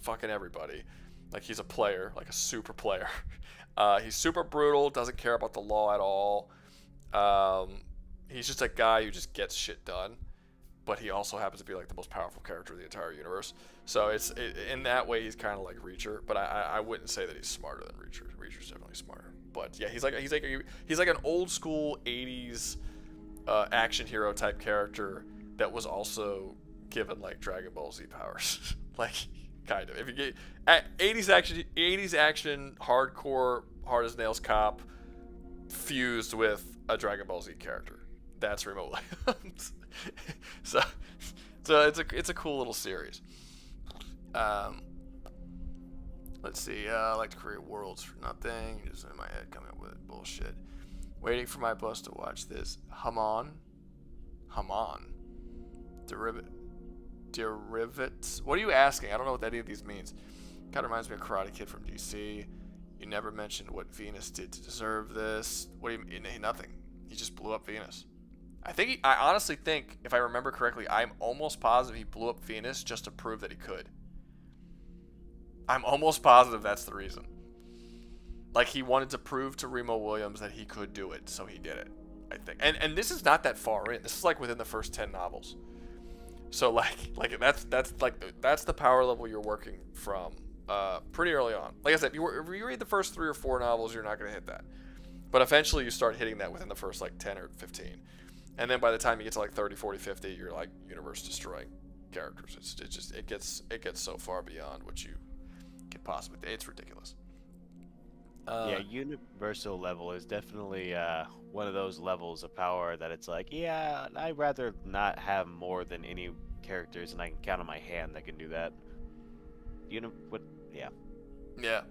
fucking everybody. Like, he's a player, like a super player. He's super brutal, doesn't care about the law at all. He's just a guy who just gets shit done, but he also happens to be like the most powerful character in the entire universe. So in that way he's kind of like Reacher, but I wouldn't say that he's smarter than Reacher. Reacher's definitely smarter. But yeah, he's like an old school 80s action hero type character that was also given like Dragon Ball Z powers. Like, kind of. If you get 80s action hardcore hard as nails cop fused with a Dragon Ball Z character, that's Remo Williams. so it's a cool little series. Let's see. I like to create worlds for nothing. Just in my head coming up with bullshit. Waiting for my bus to watch this. Haman. Derivatives. What are you asking? I don't know what any of these means. Kind of reminds me of Karate Kid from DC. You never mentioned what Venus did to deserve this. What do you mean? Nothing. He just blew up Venus. I honestly think, if I remember correctly, I'm almost positive he blew up Venus just to prove that he could. I'm almost positive that's the reason. Like, he wanted to prove to Remo Williams that he could do it, so he did it, I think. And this is not that far in. This is like within the first 10 novels. So like that's the power level you're working from pretty early on. Like I said, if you read the first 3 or 4 novels, you're not going to hit that. But eventually you start hitting that within the first like 10 or 15. And then by the time you get to like 30, 40, 50, you're like universe destroying characters. It gets so far beyond what you can possibly. It's ridiculous. Yeah, universal level is definitely one of those levels of power that it's like, yeah, I'd rather not have more than any characters, and I can count on my hand that can do that. Yeah. Yeah.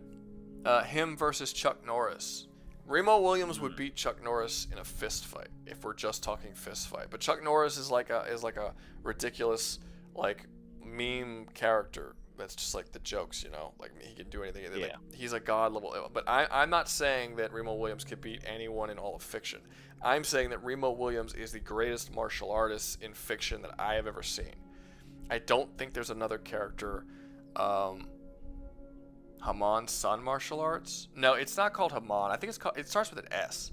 Him versus Chuck Norris. Remo Williams would beat Chuck Norris in a fist fight if we're just talking fist fight. But Chuck Norris is like a ridiculous like meme character that's just like the jokes, you know, like he can do anything. Like, he's a god level. But I'm not saying that Remo Williams could beat anyone in all of fiction. I'm saying that Remo Williams is the greatest martial artist in fiction that I have ever seen. I don't think there's another character. Haman Sun Martial Arts? No, it's not called Haman. I think it's called. It starts with an S.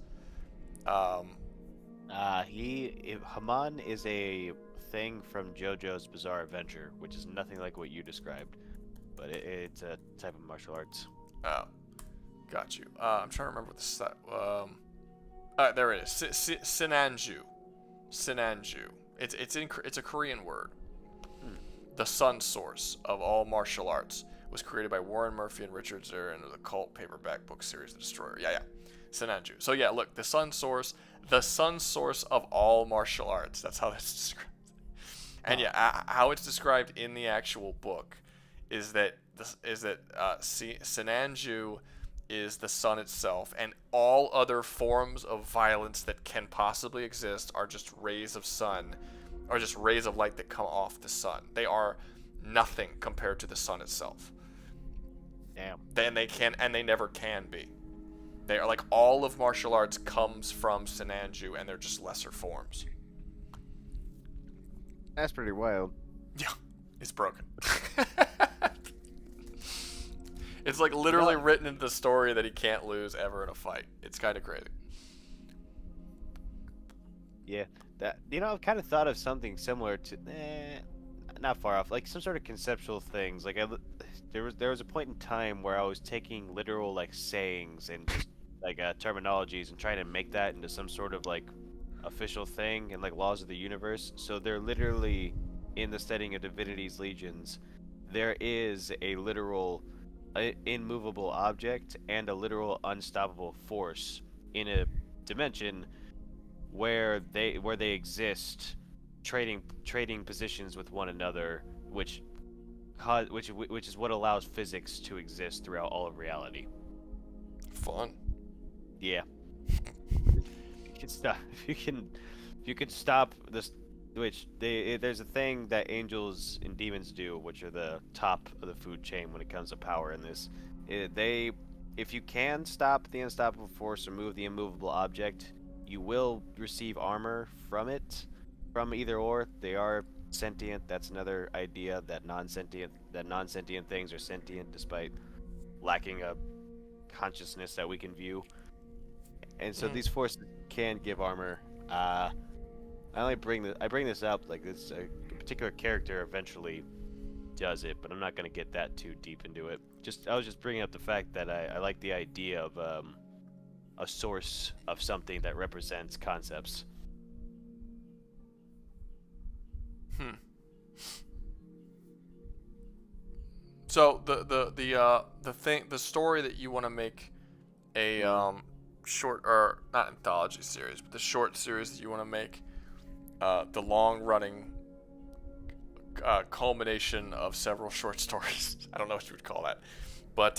Haman is a thing from JoJo's Bizarre Adventure, which is nothing like what you described, but it's a type of martial arts. Oh, got you. I'm trying to remember what this. There it is. Sinanju. Sinanju. It's a Korean word. The sun source of all martial arts was created by Warren Murphy and Richard Zerr in the cult paperback book series The Destroyer. Yeah. Sinanju. So yeah, look, the sun source of all martial arts. That's how that's described. And yeah, how it's described in the actual book is that Sinanju is the sun itself, and all other forms of violence that can possibly exist are just rays of sun, or just rays of light that come off the sun. They are nothing compared to the sun itself. Damn. And they never can be. They are like all of martial arts comes from Sinanju, and they're just lesser forms. That's pretty wild. Yeah, it's broken. It's like literally written into the story that he can't lose ever in a fight. It's kind of crazy. Yeah, I've kind of thought of something similar to, not far off, like some sort of conceptual things. Like there was a point in time where I was taking literal like sayings and just like terminologies and trying to make that into some sort of like official thing and like laws of the universe. So they're literally in the setting of Divinity's Legions. There is a literal immovable object and a literal unstoppable force in a dimension where they exist, trading positions with one another, which is what allows physics to exist throughout all of reality. Fun. Yeah. If you can stop this, which there's a thing that angels and demons do, which are the top of the food chain when it comes to power in this. If you can stop the unstoppable force or move the immovable object, you will receive armor from it, from either or. They are sentient. That's another idea, that non-sentient things are sentient despite lacking a consciousness that we can view. And so these forces can give armor. I bring this up like this a particular character eventually does it, but I'm not going to get that too deep into it. I was just bringing up the fact that I like the idea of a source of something that represents concepts. So the story that you want to make a short, or not anthology series, but the short series that you want to make, the long running culmination of several short stories. I don't know what you would call that, but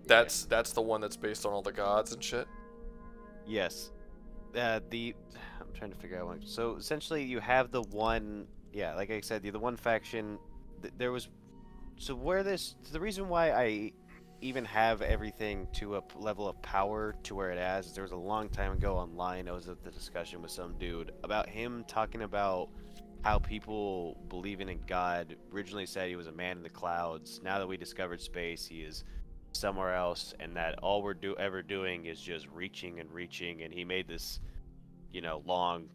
that's the one that's based on all the gods and shit. Yes. I'm trying to figure out one. So essentially, you have the one. Yeah, like I said, the one faction. There was. So the reason why I even have everything to a level of power to where it is there was a long time ago online. I was at the discussion with some dude about him talking about how people believing in God originally said he was a man in the clouds. Now that we discovered space, he is somewhere else, and that all we're ever doing is just reaching and reaching. And he made this, long,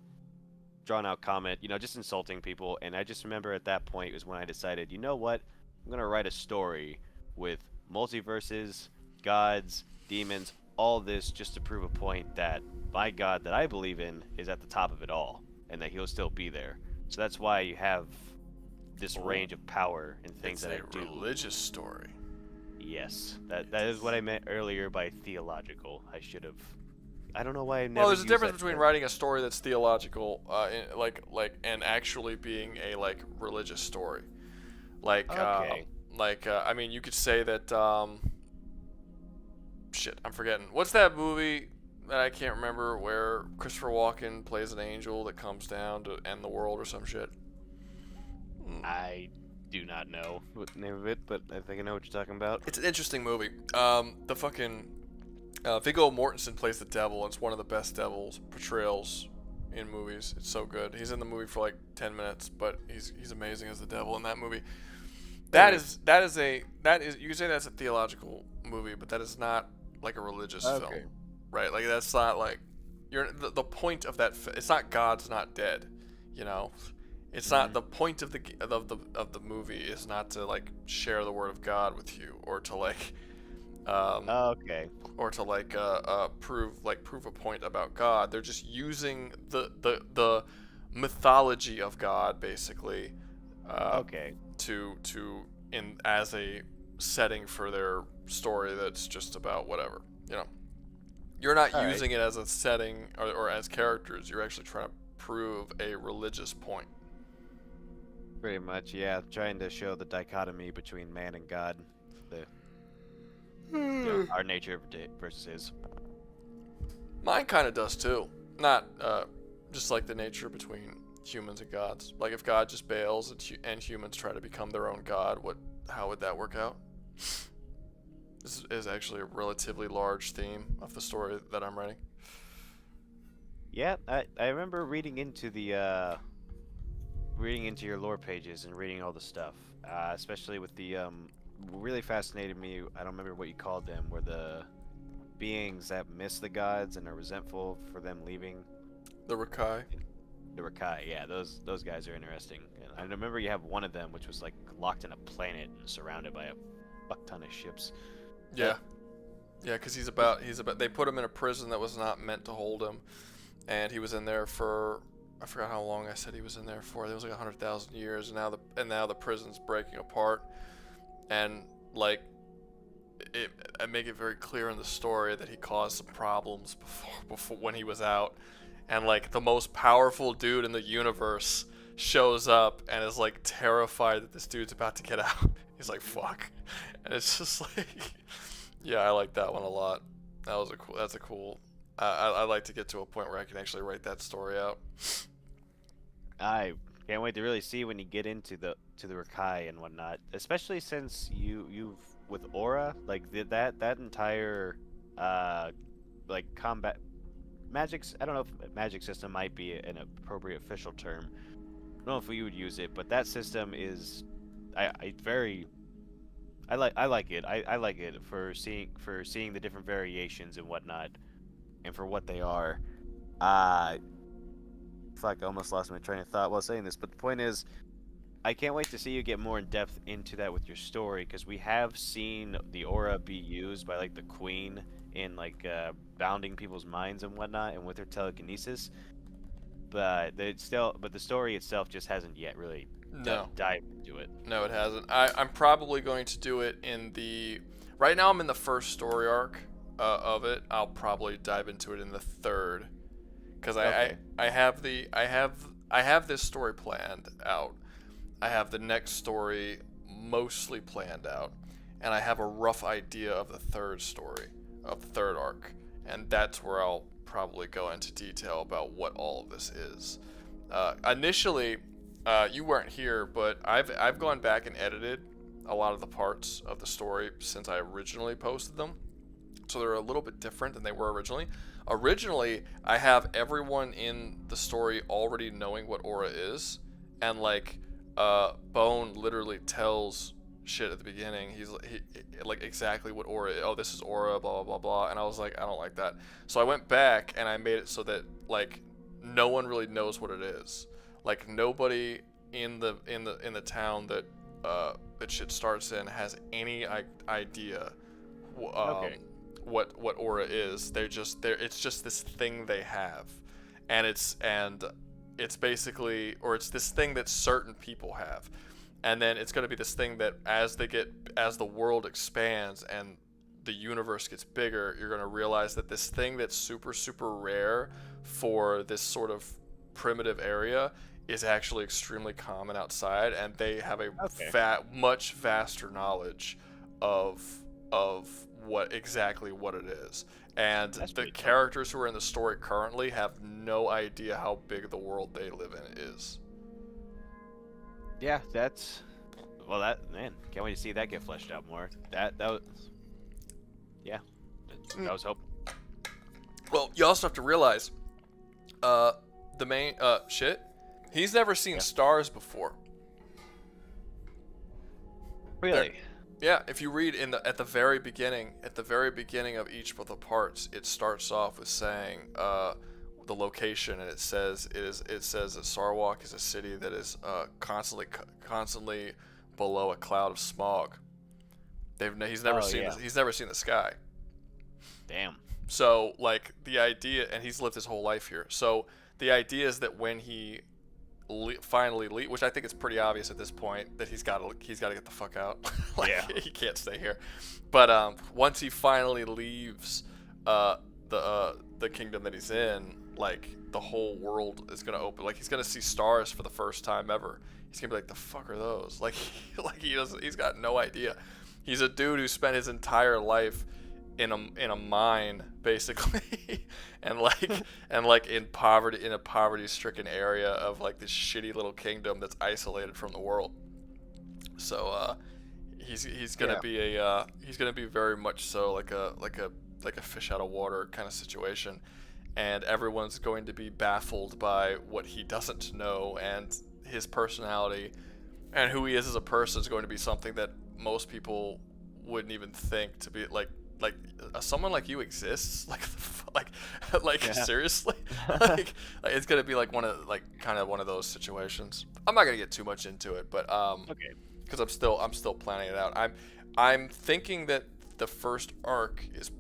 drawn out comment, just insulting people. And I just remember at that point was when I decided, you know what, I'm gonna write a story with multiverses, gods, demons, all this, just to prove a point that my God that I believe in is at the top of it all, and that he'll still be there. So that's why you have this range of power and things that I do. It's a religious story. Yes, that is what I meant earlier by theological. I don't know why I never. Well, there's a difference between writing a story that's theological, and actually being a religious story. I mean, you could say that shit, I'm forgetting. What's that movie that I can't remember where Christopher Walken plays an angel that comes down to end the world or some shit? I do not know what the name of it, but I think I know what you're talking about. It's an interesting movie. The fucking Viggo Mortensen plays the devil. It's one of the best devil's portrayals in movies. It's so good. He's in the movie for like 10 minutes, but he's amazing as the devil in that movie. That is you can say that's a theological movie, but that is not like a religious film, right? Like that's not like the point of that. It's not God's not dead, you know. It's not the point of the movie is not to like share the word of God with you or to like or to like prove a point about God. They're just using the mythology of God basically to in as a setting for their story that's just about whatever, you know. You're not using it as a setting or as characters. You're actually trying to prove a religious point. Pretty much, yeah. Trying to show the dichotomy between man and God, our nature versus his. Mine kind of does too. Not just like the nature between humans and gods. Like if God just bails and humans try to become their own god, how would that work out? This is actually a relatively large theme of the story that I'm writing. Yeah, I remember reading into your lore pages and reading all the stuff, especially with the really fascinated me. I don't remember what you called them. Were the beings that miss the gods and are resentful for them leaving? The Rakai. The Rakai, yeah. Those guys are interesting. And I remember you have one of them which was like locked in a planet and surrounded by a fuck ton of ships. Yeah, because he's about. They put him in a prison that was not meant to hold him, and he was in there for. I forgot how long I said he was in there for. It was like 100,000 years, and now the prison's breaking apart, and like, I make it very clear in the story that he caused some problems before when he was out, and like the most powerful dude in the universe shows up and is like terrified that this dude's about to get out. He's like, fuck, and it's just like, yeah, I like that one a lot. That's a cool. I like to get to a point where I can actually write that story out. I can't wait to really see when you get into the Rakai and whatnot, especially since you've with Aura, like that entire like combat magics. I don't know if magic system might be an appropriate official term. I don't know if we would use it, but that system is I like it. I like it for seeing the different variations and whatnot, and for what they are. Fuck, I almost lost my train of thought while saying this, but the point is, I can't wait to see you get more in depth into that with your story, because we have seen the aura be used by like the queen in like bounding people's minds and whatnot, and with her telekinesis. But the story itself just hasn't yet really dived into it. No, it hasn't. I'm probably going to do it right now I'm in the first story arc of it. I'll probably dive into it in the third, because I have this story planned out. I have the next story mostly planned out, and I have a rough idea of the third story, of the third arc, and that's where I'll probably go into detail about what all of this is. Initially, you weren't here, but I've gone back and edited a lot of the parts of the story since I originally posted them, so they're a little bit different than they were originally. Originally, I have everyone in the story already knowing what aura is, and like Bone literally tells shit at the beginning. He like exactly what aura is. Oh, this is aura, blah blah blah blah. And I was like, I don't like that. So I went back and I made it so that like no one really knows what it is. Like nobody in the town that that shit starts in has any idea what aura is. It's just this thing they have, and it's basically, or it's this thing that certain people have, and then it's going to be this thing that as the world expands and the universe gets bigger, you're going to realize that this thing that's super super rare for this sort of primitive area is actually extremely common outside, and they have a much vaster knowledge of of what it is. And That's the pretty cool. characters who are in the story currently have no idea how big the world they live in is. Yeah, that's well. That man, can't wait to see that get fleshed out more. That was, yeah, that was hope. Well, you also have to realize, the main he's never seen stars before. Really? Yeah, if you read at the very beginning of each of the parts, it starts off with saying the location, and it says that Sarwalk is a city that is constantly below a cloud of smog. He's never seen the sky. Damn. So like the idea, and he's lived his whole life here. So the idea is that when he finally leave, which I think it's pretty obvious at this point that he's got to get the fuck out. Like, yeah, he can't stay here. But once he finally leaves the kingdom that he's in, like the whole world is gonna open. Like he's gonna see stars for the first time ever. He's gonna be like, the fuck are those? Like he's got no idea. He's a dude who spent his entire life in a mine basically and in a poverty-stricken area of like this shitty little kingdom that's isolated from the world. So he's gonna be very much so like a fish out of water kind of situation, and everyone's going to be baffled by what he doesn't know, and his personality and who he is as a person is going to be something that most people wouldn't even think to be like someone like you exists, seriously. like it's gonna be like one of those situations. I'm not gonna get too much into it, but okay, because I'm still planning it out. I'm thinking that the first arc is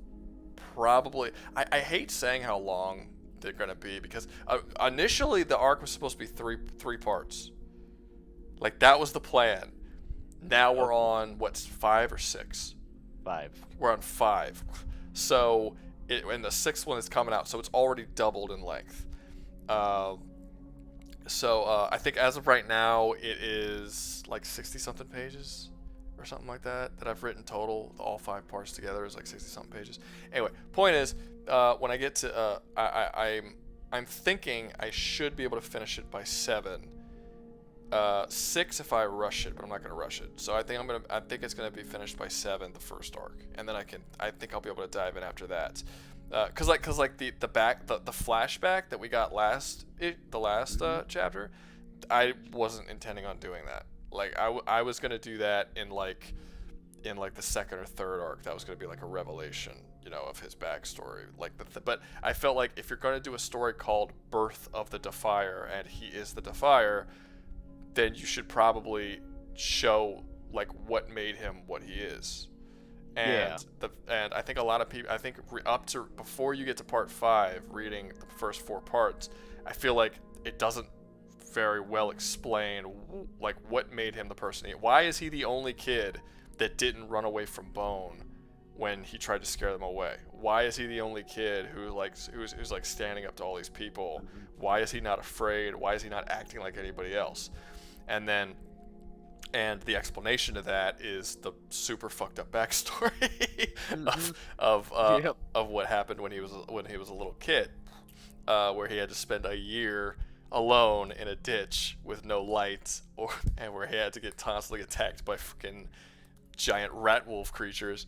probably, I hate saying how long they're gonna be, because initially the arc was supposed to be three parts. Like that was the plan. Now we're on what's 5 or 6. 5. We're on 5. So, and the 6th one is coming out, so it's already doubled in length. I think as of right now, it is like 60-something pages or something like that I've written total. All 5 parts together is like 60-something pages. Anyway, point is, when I get to, I'm thinking I should be able to finish it by 7. 6 if I rush it, but I'm not gonna rush it. So I think it's gonna be finished by 7, the first arc, and then I think I'll be able to dive in after that. Cause the flashback that we got the last chapter, I wasn't intending on doing that. Like I was gonna do that in the 2nd or 3rd arc. That was gonna be like a revelation, of his backstory. But I felt like if you're gonna do a story called Birth of the Defier, and he is the Defier, then you should probably show like what made him what he is. And and I think a lot of people, up to before you get to part 5, reading the first 4 parts, I feel like it doesn't very well explain like what made him the person he is. Why is he the only kid that didn't run away from Bone when he tried to scare them away? Why is he the only kid who's like standing up to all these people? Why is he not afraid? Why is he not acting like anybody else? And the explanation to that is the super fucked up backstory of what happened when he was a little kid, where he had to spend a year alone in a ditch with no light, and where he had to get constantly attacked by freaking giant rat wolf creatures.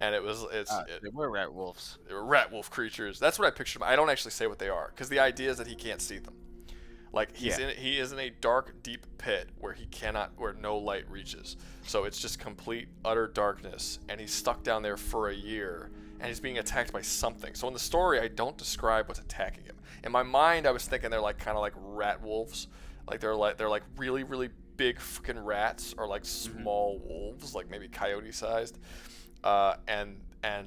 And they were rat wolves. They were rat wolf creatures. That's what I pictured. I don't actually say what they are, because the idea is that he can't see them. Like he is in a dark, deep pit where no light reaches. So it's just complete, utter darkness, and he's stuck down there for a year, and he's being attacked by something. So in the story, I don't describe what's attacking him. In my mind, I was thinking they're like kind of like rat wolves, like they're like really, really big fucking rats, or like small wolves, like maybe coyote sized, and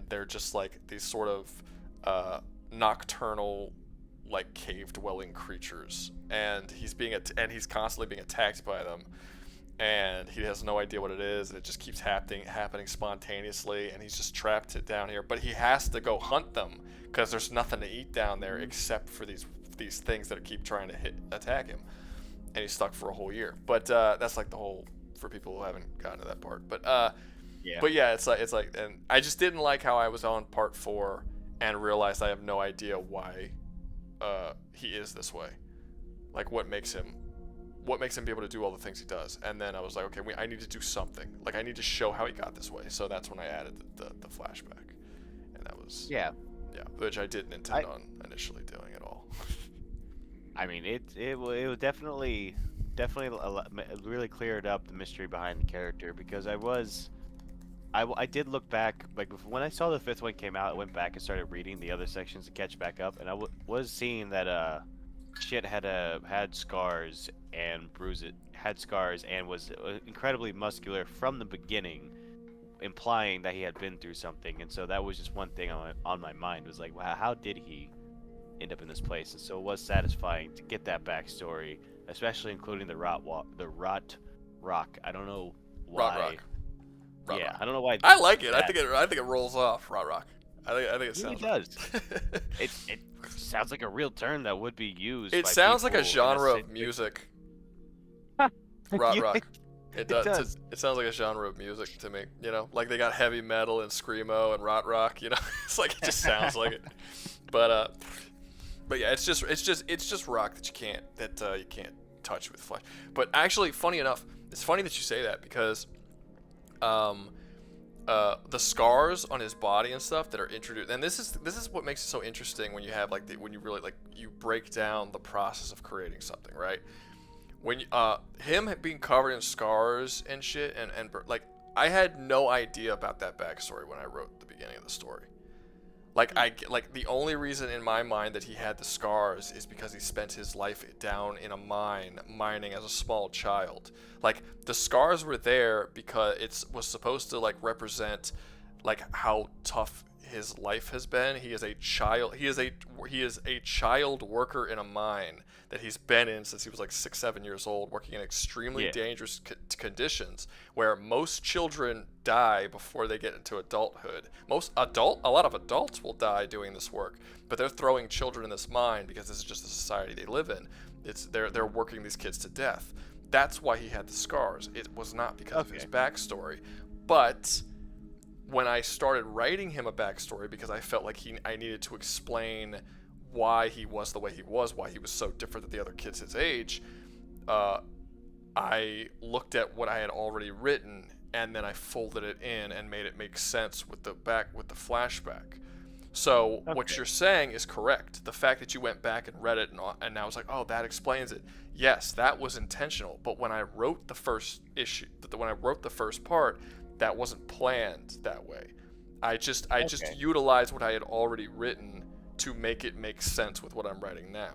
they're just like these sort of nocturnal, like cave dwelling creatures, and he's constantly being attacked by them, and he has no idea what it is, and it just keeps happening spontaneously, and he's just trapped down here. But he has to go hunt them because there's nothing to eat down there except for these things that keep trying to attack him, and he's stuck for a whole year. But that's like the whole, for people who haven't gotten to that part. But Yeah. But yeah, it's like, and I just didn't like how I was on part 4 and realized I have no idea why he is this way. Like, what makes him be able to do all the things he does. And then I was like, okay, I need to do something. Like, I need to show how he got this way. So that's when I added the flashback. And that was... Yeah. Yeah, which I didn't intend on initially doing at all. I mean, it was definitely really cleared up the mystery behind the character, because I did look back, like when I saw the 5th one came out, I went back and started reading the other sections to catch back up, and I was seeing that shit had scars and was incredibly muscular from the beginning, implying that he had been through something. And so that was just one thing on my mind, was like, wow, how did he end up in this place? And so it was satisfying to get that backstory, especially including the rot rock. I don't know why. Rot yeah, rock. I don't know why. I like it. I think it rolls off. Rot rock. I think it really sounds. does. It sounds like a real term that would be used. It by sounds like a people genre of music. Rot rock. It does. does. It sounds like a genre of music to me. You know, like they got heavy metal and screamo and rot rock. You know, it's like it just sounds like it. But yeah, it's just rock that you can't touch with flesh. But actually, funny enough, it's funny that you say that, because the scars on his body and stuff that are introduced, and this is what makes it so interesting when you have when you really you break down the process of creating something, right? When him being covered in scars and shit, and like, I had no idea about that backstory when I wrote the beginning of the story. Like, the only reason in my mind that he had the scars is because he spent his life down in a mine, mining as a small child. Like, the scars were there because it was supposed to, like, represent, like, how tough his life has been. He is a child. He is a child worker in a mine that he's been in since he was like 6-7 years old, working in extremely dangerous conditions where most children die before they get into adulthood. A lot of adults will die doing this work, but they're throwing children in this mine because this is just the society they live in. They're working these kids to death. That's why he had the scars. It was not because of his backstory. But when I started writing him a backstory, because I felt like I needed to explain why he was the way he was, why he was so different than the other kids his age, I looked at what I had already written, and then I folded it in and made it make sense with the flashback. So what you're saying is correct. The fact that you went back and read it and now it's like, oh, that explains it. Yes, that was intentional. But when I wrote the first part, that wasn't planned that way. I just utilized what I had already written to make it make sense with what I'm writing now.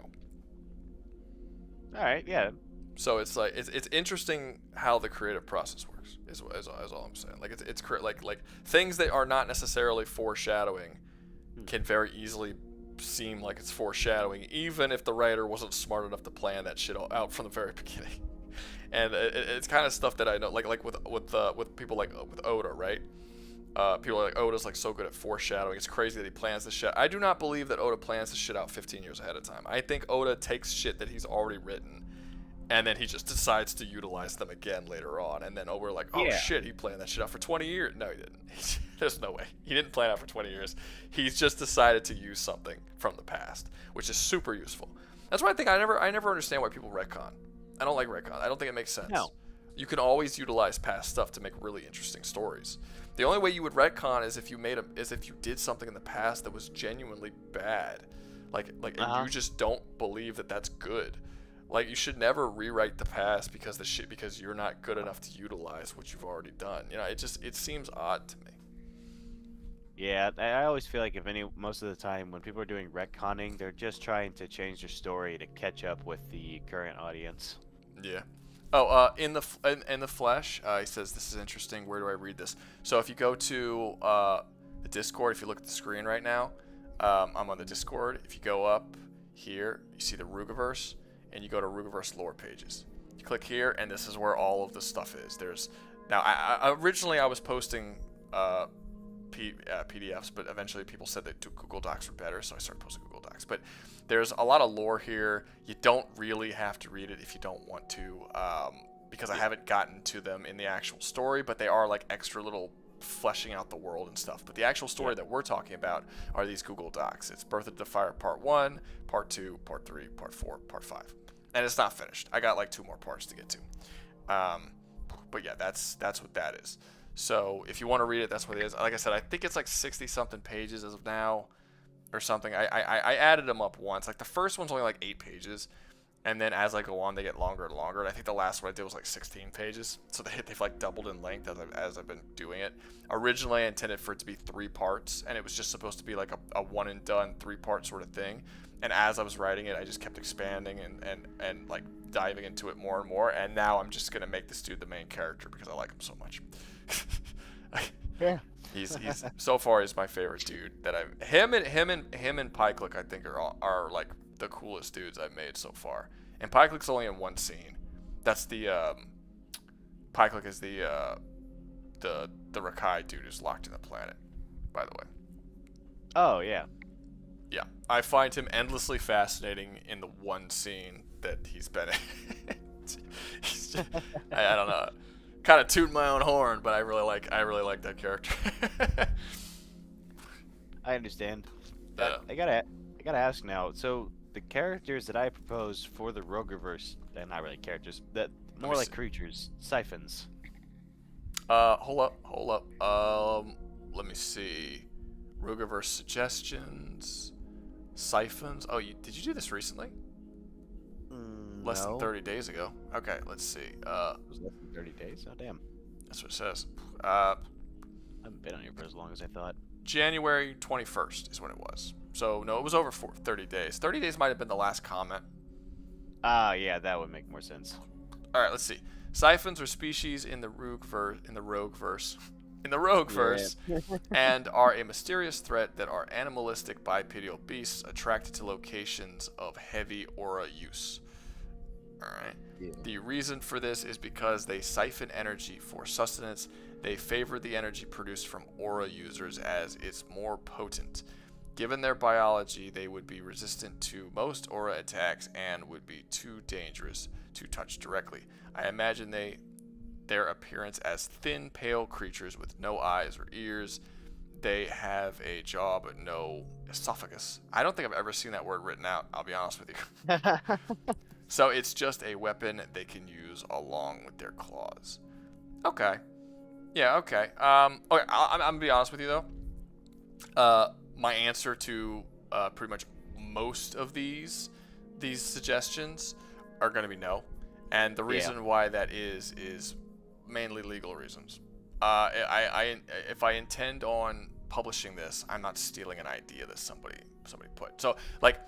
All right, yeah. So it's like it's interesting how the creative process works. Is all I'm saying. Like it's like things that are not necessarily foreshadowing can very easily seem like it's foreshadowing, even if the writer wasn't smart enough to plan that shit all out from the very beginning. And it's kind of stuff that I know, like with people like with Oda, right? People are like, Oda's like so good at foreshadowing. It's crazy that he plans this shit. I do not believe that Oda plans this shit out 15 years ahead of time. I think Oda takes shit that he's already written, and then he just decides to utilize them again later on. And then we're like, oh shit, he planned that shit out for 20 years. No, he didn't. There's no way. He didn't plan it out for 20 years. He's just decided to use something from the past, which is super useful. That's why I think I never understand why people retcon. I don't like retcon. I don't think it makes sense. No. You can always utilize past stuff to make really interesting stories. The only way you would retcon is if you did something in the past that was genuinely bad, and you just don't believe that that's good. Like, you should never rewrite the past because you're not good enough to utilize what you've already done. You know, it seems odd to me. Yeah, I always feel like most of the time when people are doing retconning, they're just trying to change their story to catch up with the current audience. Yeah. Oh, in the flesh, he says, this is interesting. Where do I read this? So if you go to the Discord, if you look at the screen right now, I'm on the Discord. If you go up here, you see the Rougaverse, and you go to Rougaverse lore pages. You click here, and this is where all of the stuff is. Originally I was posting PDFs, but eventually people said that Google Docs were better, so I started posting Google Docs. But there's a lot of lore here. You don't really have to read it if you don't want to, because I haven't gotten to them in the actual story, but they are like extra little fleshing out the world and stuff. But the actual story that we're talking about are these Google Docs. It's Birth of Fire Part 1, Part 2, Part 3, Part 4, Part 5. And it's not finished. I got like 2 more parts to get to. But yeah, that's what that is. So if you want to read it, that's what it is. Like I said, I think it's like 60-something pages as of now or something. I added them up once. Like the first one's only like 8 pages. And then as I go on, they get longer and longer. And I think the last one I did was like 16 pages. So they've like doubled in length as I've been doing it. Originally, I intended for it to be 3 parts. And it was just supposed to be like a one and done 3-part sort of thing. And as I was writing it, I just kept expanding and like diving into it more and more. And now I'm just going to make this dude the main character because I like him so much. Yeah. He's so far he's my favorite dude that him and Pyclick I think are like the coolest dudes I've made so far. And Pyclick's only in one scene. That's the Pyclick is the Rakai dude who's locked in the planet, by the way. Oh yeah. Yeah, I find him endlessly fascinating in the one scene that he's been in. He's just, I don't know, kind of toot my own horn, but I really like that character. I understand. Yeah. I gotta ask now. So the characters that I proposed for the Rougaverse, they're not really characters, that more like creatures, siphons. Hold up. Let me see. Rougaverse suggestions. Siphons. Oh, did you do this recently? Less than 30 days ago. Okay, let's see. It was less than 30 days? Oh, damn. That's what it says. I haven't been on here for as long as I thought. January 21st is when it was. So, no, it was over 30 days. 30 days might have been the last comment. Yeah, that would make more sense. All right, let's see. Siphons are species in the Rogueverse, and are a mysterious threat that are animalistic bipedal beasts attracted to locations of heavy aura use. Alright. Yeah. The reason for this is because they siphon energy for sustenance. They favor the energy produced from aura users as it's more potent. Given their biology, they would be resistant to most aura attacks and would be too dangerous to touch directly. I imagine their appearance as thin, pale creatures with no eyes or ears. They have a jaw but no esophagus. I don't think I've ever seen that word written out, I'll be honest with you. So it's just a weapon they can use along with their claws. Okay. Yeah, okay. Okay, I'm gonna be honest with you though. My answer to pretty much most of these suggestions are gonna be no. And the reason why that is mainly legal reasons. If I intend on publishing this, I'm not stealing an idea that somebody put. So like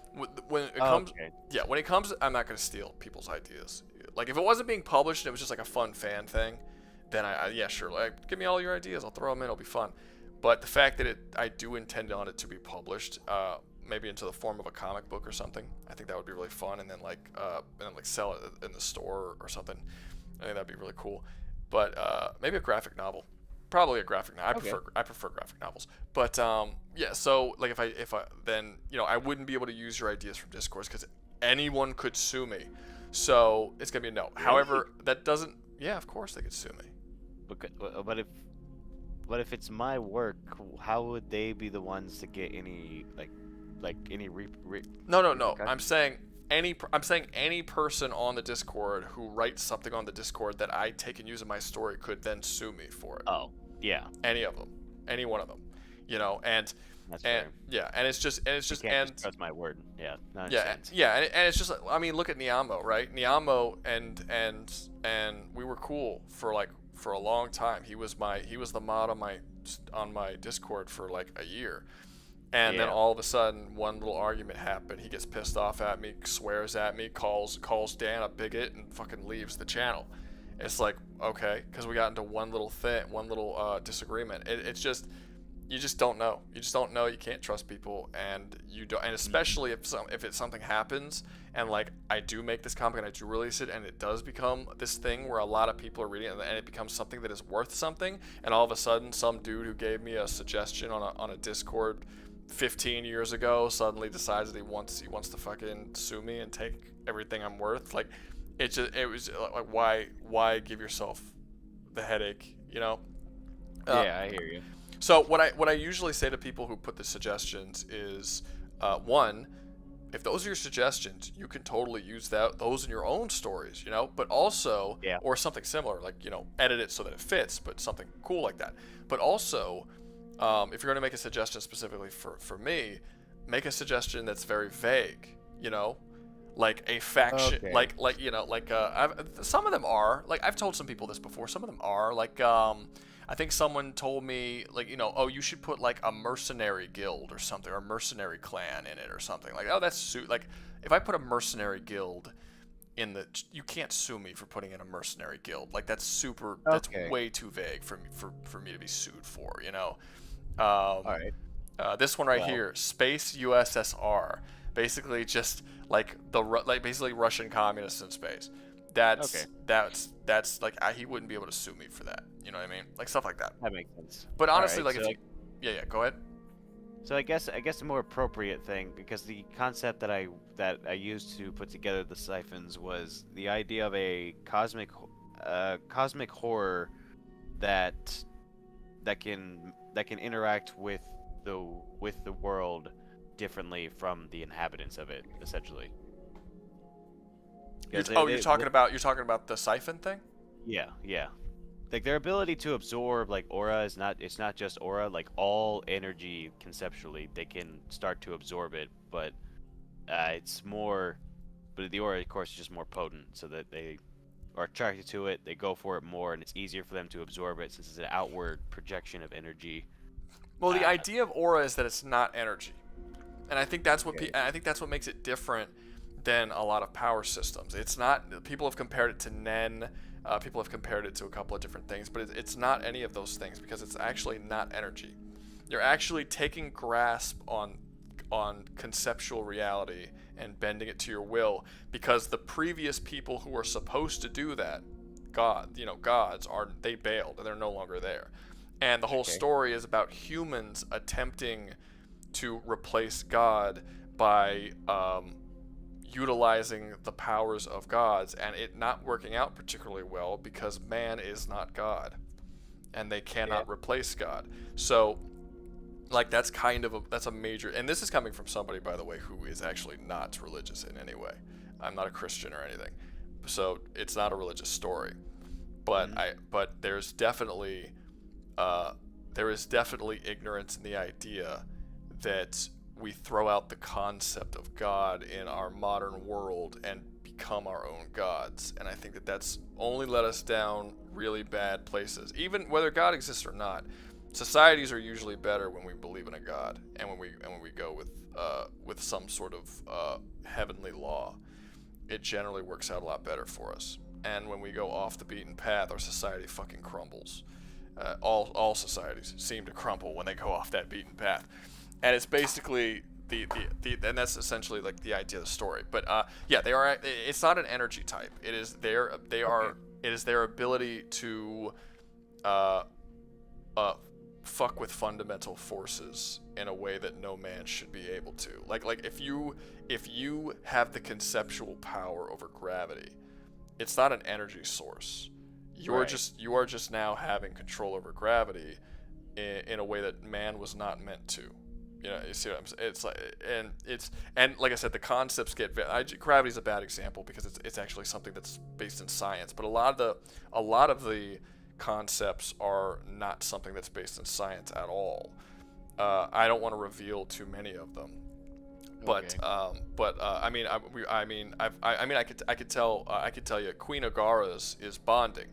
when it comes, when it comes, I'm not gonna steal people's ideas. Like if it wasn't being published and it was just like a fun fan thing, then yeah, sure, like give me all your ideas, I'll throw them in, it'll be fun. But the fact that I do intend on it to be published, maybe into the form of a comic book or something, I think that would be really fun, and then like sell it in the store or something. I think that'd be really cool. But maybe a graphic novel. Probably a graphic novel. I prefer graphic novels. But yeah, so like if I then I wouldn't be able to use your ideas from Discord because anyone could sue me. So it's gonna be a no. Really? However, that doesn't. Yeah, of course they could sue me. But if it's my work, how would they be the ones to get any like any No. I'm saying any person on the Discord who writes something on the Discord that I take and use in my story could then sue me for it. Oh, yeah. Any of them, any one of them, and That's fair. yeah, and it's just You can't just trust my word. Yeah. That makes sense. Yeah, and it's just I mean, look at Niamo, right? Niamo and we were cool for a long time. He was the mod on my Discord for like a year. And then all of a sudden, one little argument happened. He gets pissed off at me, swears at me, calls Dan a bigot, and fucking leaves the channel. It's like, okay, because we got into one little disagreement. It's just, you just don't know. You just don't know. You can't trust people, and you don't. And especially if something happens, and like I do make this comic and I do release it, and it does become this thing where a lot of people are reading it, and it becomes something that is worth something. And all of a sudden, some dude who gave me a suggestion on a Discord 15 years ago suddenly decides that he wants to fucking sue me and take everything I'm worth. Like it was like why give yourself the headache, Yeah, I hear you. So what I usually say to people who put the suggestions is, one, if those are your suggestions, you can totally use those in your own stories, you know. But also, Yeah. or something similar, like, you know, edit it so that it fits, but something cool like that. But also, if you're going to make a suggestion specifically for me, make a suggestion that's very vague, you know, like a faction, Okay. like you know, like some of them are, like, I've told some people this before. Some of them are like, I think someone told me, like, you know, oh, you should put like a mercenary guild or something, or a mercenary clan in it or something. Like, oh, that's like, if I put a mercenary guild in the, you can't sue me for putting in a mercenary guild. Like, that's that's Okay. way too vague for me to be sued for, you know. All right. This one right Well. here, Space USSR, basically just like basically Russian communists in space. Okay. That's like, he wouldn't be able to sue me for that. You know what I mean? Like, stuff like that. That makes sense. But honestly, Alright, like, so if you, yeah, go ahead. So I guess the more appropriate thing, because the concept that I used to put together the siphons was the idea of a cosmic horror that can interact with the world differently from the inhabitants of it, essentially. You're 'Cause talking about the siphon thing? Yeah, yeah. Like, their ability to absorb, like, aura it's not just aura, like, all energy conceptually they can start to absorb it, but it's more, but the aura, of course, is just more potent, so that they are attracted to it, they go for it more, and it's easier for them to absorb it since it's an outward projection of energy. Well, the idea of aura is that it's not energy, and I think that's what Okay. I think that's what makes it different than a lot of power systems. It's not. People have compared it to Nen. People have compared it to a couple of different things, but it's not any of those things, because it's actually not energy. You're actually taking grasp on conceptual reality and bending it to your will, because the previous people who were supposed to do that, gods, they bailed and they're no longer there. And the whole Okay. story is about humans attempting to replace God by utilizing the powers of gods, and it not working out particularly well, because man is not God, and they cannot replace God. So, like, that's kind of that's a major, and this is coming from somebody, by the way, who is actually not religious in any way. I'm not a Christian or anything, so it's not a religious story. But but there's definitely ignorance in the idea that we throw out the concept of God in our modern world and become our own gods. And I think that that's only led us down really bad places. Even whether God exists or not, societies are usually better when we believe in a God, and when we go with some sort of heavenly law. It generally works out a lot better for us. And when we go off the beaten path, our society fucking crumbles. All societies seem to crumble when they go off that beaten path. And it's basically and that's essentially like the idea of the story. But yeah, they are. It's not an energy type. It is It is their ability to fuck with fundamental forces in a way that no man should be able to. Like if you have the conceptual power over gravity, it's not an energy source. You are just now having control over gravity in a way that man was not meant to. You know, you see what I'm saying? It's like, and like I said, the concepts get gravity is a bad example, because it's actually something that's based in science. But a lot of the concepts are not something that's based in science at all. I don't want to reveal too many of them, but I could tell you Queen Agara's is bonding.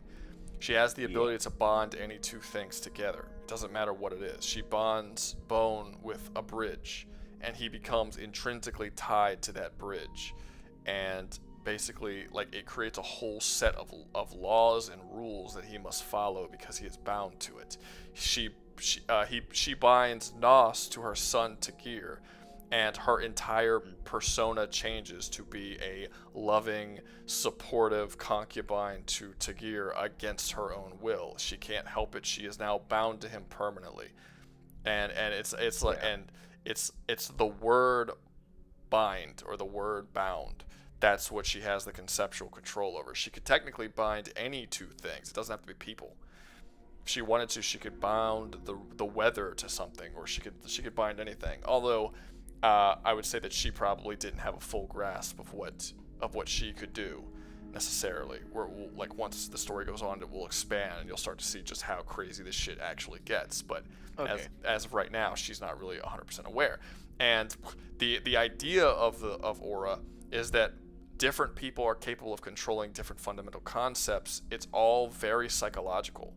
She has the ability to bond any two things together. It doesn't matter what it is. She bonds Bone with a bridge, and he becomes intrinsically tied to that bridge. And basically, like, it creates a whole set of laws and rules that he must follow because he is bound to it. She binds Nos to her son Tagir, and her entire persona changes to be a loving, supportive concubine to Tagir against her own will. She can't help it. She is now bound to him permanently, and it's like, and it's the word bind, or the word bound. That's what she has the conceptual control over. She could technically bind any two things. It doesn't have to be people. she wanted to, she could bound the weather to something, or she could bind anything. Although I would say that she probably didn't have a full grasp of what she could do necessarily. Where like once the story goes on, it will expand, and you'll start to see just how crazy this shit actually gets. But as of right now, she's not really 100% aware. And the idea of aura is that different people are capable of controlling different fundamental concepts. It's all very psychological.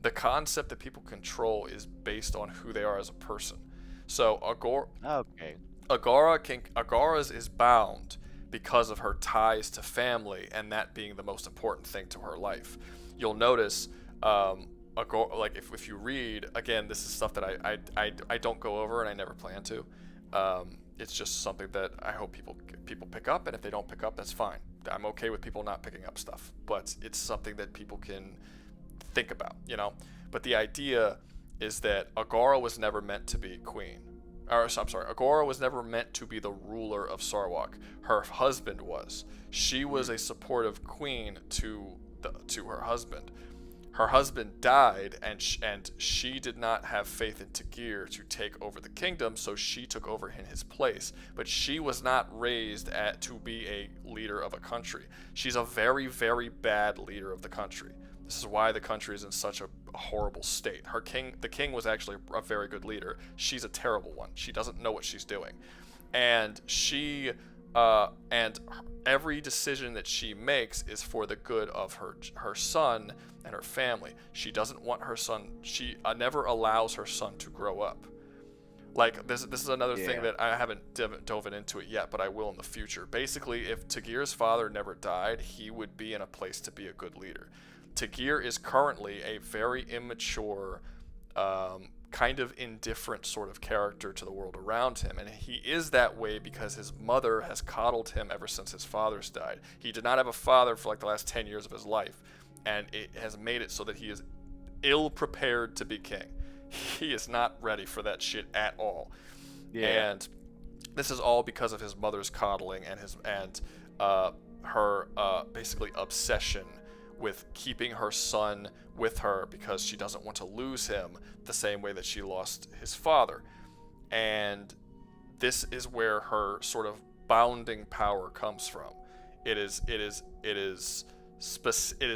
The concept that people control is based on who they are as a person. So Agara's is bound because of her ties to family, and that being the most important thing to her life. You'll notice, like if you read, again, this is stuff that I don't go over, and I never plan to. It's just something that I hope people pick up, and if they don't pick up, that's fine. I'm okay with people not picking up stuff, but it's something that people can think about, you know. But the idea is that Agara was never meant to be queen. Or, I'm sorry, Agara was never meant to be the ruler of Sarwak. Her husband was. She was a supportive queen to her husband. Her husband died, and she did not have faith in Tagir to take over the kingdom, so she took over in his place. But she was not raised to be a leader of a country. She's a very, very bad leader of the country. This is why the country is in such a horrible state. The king was actually a very good leader. She's a terrible one. She doesn't know what she's doing. And every decision that she makes is for the good of her son and her family. She doesn't want her son, she never allows her son to grow up. Like, this is another thing that I haven't dove into it yet, but I will in the future. Basically, if Tagir's father never died, he would be in a place to be a good leader. Tagir is currently a very immature, kind of indifferent sort of character to the world around him, and he is that way because his mother has coddled him ever since his father's died. He did not have a father for like the last 10 years of his life, and it has made it so that he is ill-prepared to be king. He is not ready for that shit at all. And this is all because of his mother's coddling and her basically obsession with keeping her son with her because she doesn't want to lose him the same way that she lost his father. And this is where her sort of bounding power comes from. It is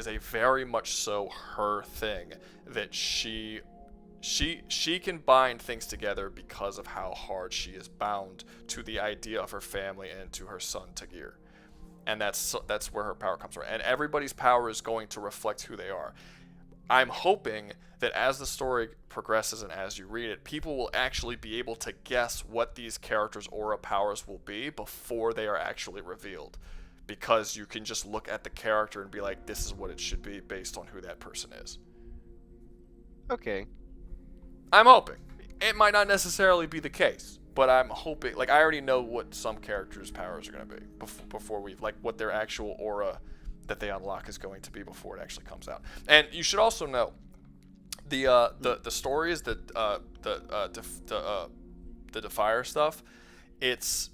a very much so her thing that she can bind things together because of how hard she is bound to the idea of her family and to her son Tagir. And that's where her power comes from. And everybody's power is going to reflect who they are. I'm hoping that as the story progresses and as you read it, people will actually be able to guess what these characters' aura powers will be before they are actually revealed. Because you can just look at the character and be like, this is what it should be based on who that person is. Okay. I'm hoping. It might not necessarily be the case. But I'm hoping, like, I already know what some characters' powers are going to be before we, like, what their actual aura that they unlock is going to be before it actually comes out. And you should also know, the stories that the Defier stuff, it's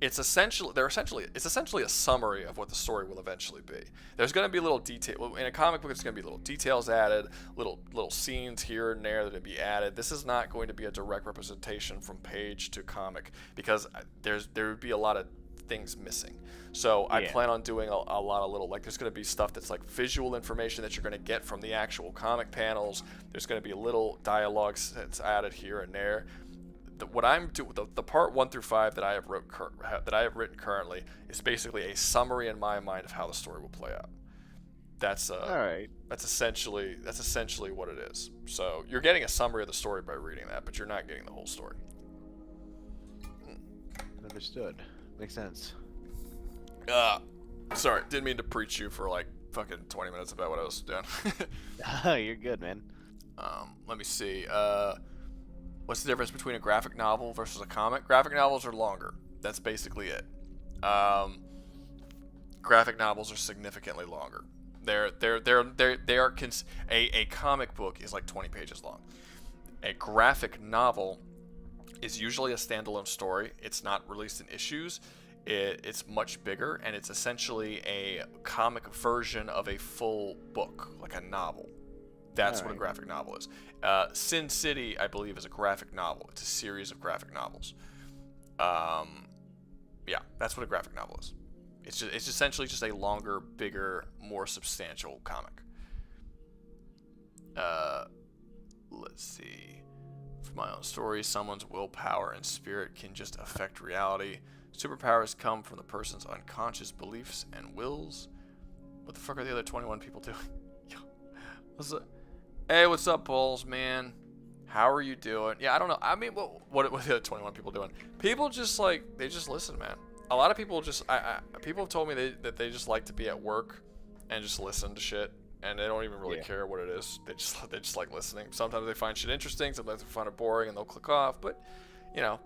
essentially a summary of what the story will eventually be. There's going to be little detail in a comic book. It's going to be little details added, little scenes here and there that will be added. This is not going to be a direct representation from page to comic because there would be a lot of things missing. So I plan on doing a lot of little, like, there's going to be stuff that's like visual information that you're going to get from the actual comic panels. There's going to be little dialogues that's added here and there. What I'm doing, the part 1 through 5 that I have written currently is basically a summary in my mind of how the story will play out. That's all right. That's essentially what it is. So you're getting a summary of the story by reading that, but you're not getting the whole story. Understood. Makes sense. Sorry, didn't mean to preach you for like fucking 20 minutes about what I was doing. You're good, man. Let me see. What's the difference between a graphic novel versus a comic? Graphic novels are longer. That's basically it. Graphic novels are significantly longer. A comic book is like 20 pages long. A graphic novel is usually a standalone story. It's not released in issues. It's much bigger, and it's essentially a comic version of a full book, like a novel. That's what a Alright. graphic novel is. Sin City, I believe, is a graphic novel. It's a series of graphic novels. Yeah, that's what a graphic novel is. It's essentially just a longer, bigger, more substantial comic. Let's see. For my own story, someone's willpower and spirit can just affect reality. Superpowers come from the person's unconscious beliefs and wills. What the fuck are the other 21 people doing? Yo, what's up? Hey, what's up, Balls, man? How are you doing? Yeah, I don't know. I mean, what are the other 21 people doing? People just like, they just listen, man. A lot of people just, people have told me that they just like to be at work and just listen to shit, and they don't even really care what it is. They just like listening. Sometimes they find shit interesting. Sometimes they find it boring, and they'll click off. But, you know,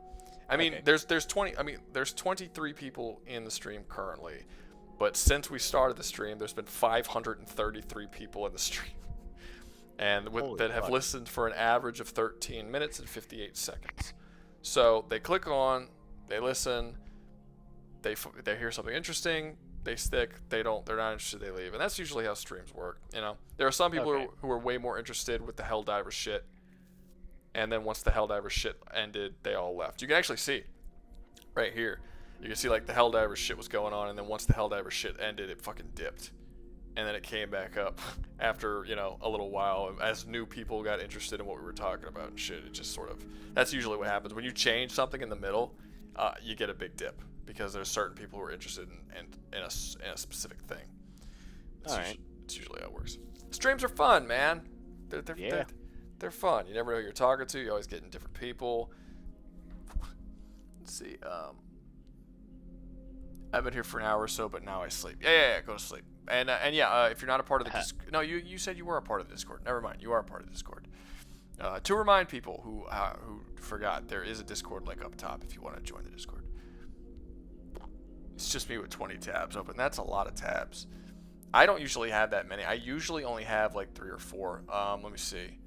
I mean, there's 23 people in the stream currently, but since we started the stream, there's been 533 people in the stream. And that have listened for an average of 13 minutes and 58 seconds. So they click on, they listen, they hear something interesting, they stick, they're not interested, they leave. And that's usually how streams work, you know. There are some people who are way more interested with the Helldivers shit, and then once the Helldivers shit ended, they all left. You can actually see right here. You can see like the Helldivers shit was going on, and then once the Helldivers shit ended, it fucking dipped. And then it came back up after, you know, a little while as new people got interested in what we were talking about and shit. It just sort of, that's usually what happens. When you change something in the middle, you get a big dip because there's certain people who are interested in a specific thing. It's usually how it works. Streams are fun, man. They're fun. You never know who you're talking to. You're always getting different people. Let's see. I've been here for an hour or so, but now I sleep. Yeah, go to sleep. And yeah, if you're not a part of the Discord, no, you said you were a part of the Discord. Never mind, you are a part of the Discord. To remind people who forgot, there is a Discord link up top if you want to join the Discord. It's just me with 20 tabs open. That's a lot of tabs. I don't usually have that many. I usually only have like 3 or 4. Let me see.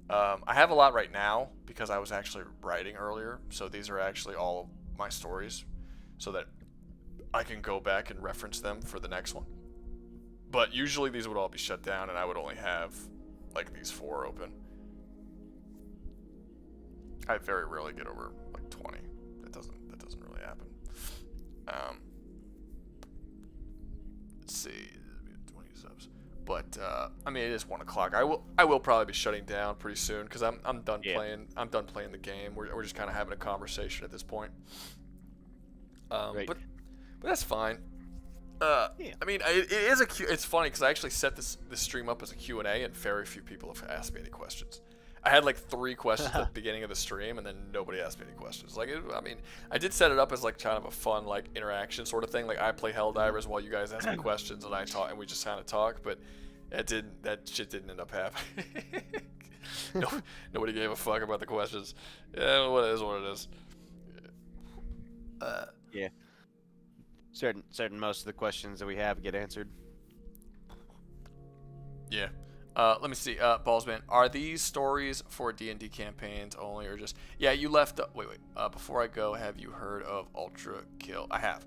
I have a lot right now because I was actually writing earlier. So these are actually all of my stories, so that I can go back and reference them for the next one. But usually these would all be shut down, and I would only have like these 4 open. I very rarely get over like 20. That doesn't really happen. Let's see, 20 subs. But I mean, it is 1 o'clock. I will probably be shutting down pretty soon because I'm done playing. I'm done playing the game. We're just kind of having a conversation at this point. But that's fine. I mean, it's funny because I actually set this stream up as a Q&A, and very few people have asked me any questions. I had like 3 questions at the beginning of the stream, and then nobody asked me any questions. Like, I mean, I did set it up as like kind of a fun like interaction sort of thing. Like I play Helldivers while you guys ask me questions, and I talk, and we just kind of talk. But that shit didn't end up happening. Nobody gave a fuck about the questions. Yeah, what it is, what it is. Yeah. Certain most of the questions that we have get answered. Yeah. Let me see. Ballsman, are these stories for D&D campaigns only, or just... Yeah, you left... Wait. Before I go, have you heard of Ultra Kill? I have.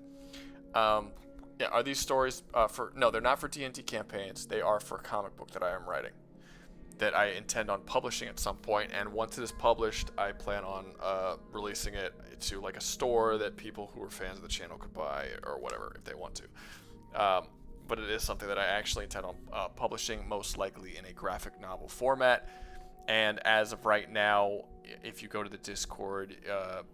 Yeah, are these stories for... No, they're not for D&D campaigns. They are for a comic book that I am writing, that I intend on publishing at some point. And once it is published, I plan on releasing it to like a store that people who are fans of the channel could buy or whatever if they want to. But it is something that I actually intend on publishing, most likely in a graphic novel format. And as of right now, if you go to the Discord,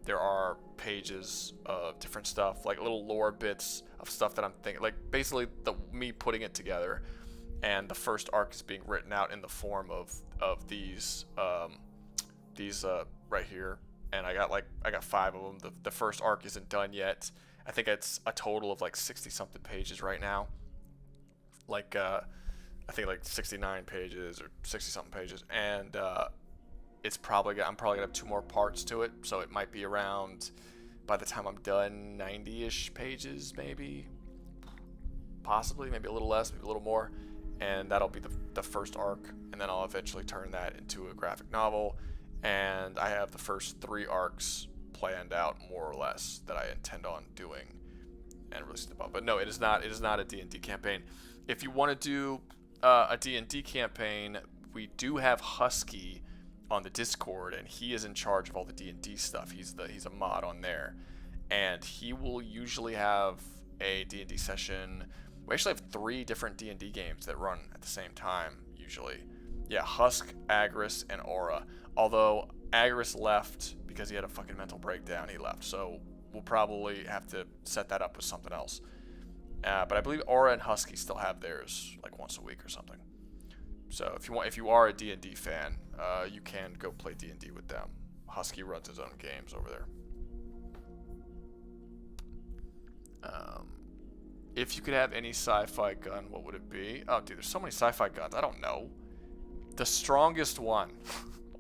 there are pages of different stuff, like little lore bits of stuff that I'm thinking, like basically me putting it together. And the first arc is being written out in the form of these right here. And I got 5 of them. The first arc isn't done yet. I think it's a total of like 60 something pages right now. Like I think like 69 pages or 60 something pages, and I'm probably gonna have 2 more parts to it, so it might be around, by the time I'm done, 90-ish pages, maybe, possibly, maybe a little less, maybe a little more, and that'll be the first arc, and then I'll eventually turn that into a graphic novel. And I have the first 3 arcs planned out, more or less, that I intend on doing and releasing above. But no, it is not a D&D campaign. If you want to do a D&D campaign, we do have Husky on the Discord, and he is in charge of all the D&D stuff. He's a mod on there, and he will usually have a D&D session. We actually have 3 different D&D games that run at the same time usually. Yeah, Husk, Agris, and Aura. Although Agris left because he had a fucking mental breakdown. He left, so we'll probably have to set that up with something else. But I believe Aura and Husky still have theirs like once a week or something. So if you are a D&D fan, you can go play D&D with them. Husky runs his own games over there. If you could have any sci-fi gun, what would it be? Oh, dude, there's so many sci-fi guns. I don't know. The strongest one.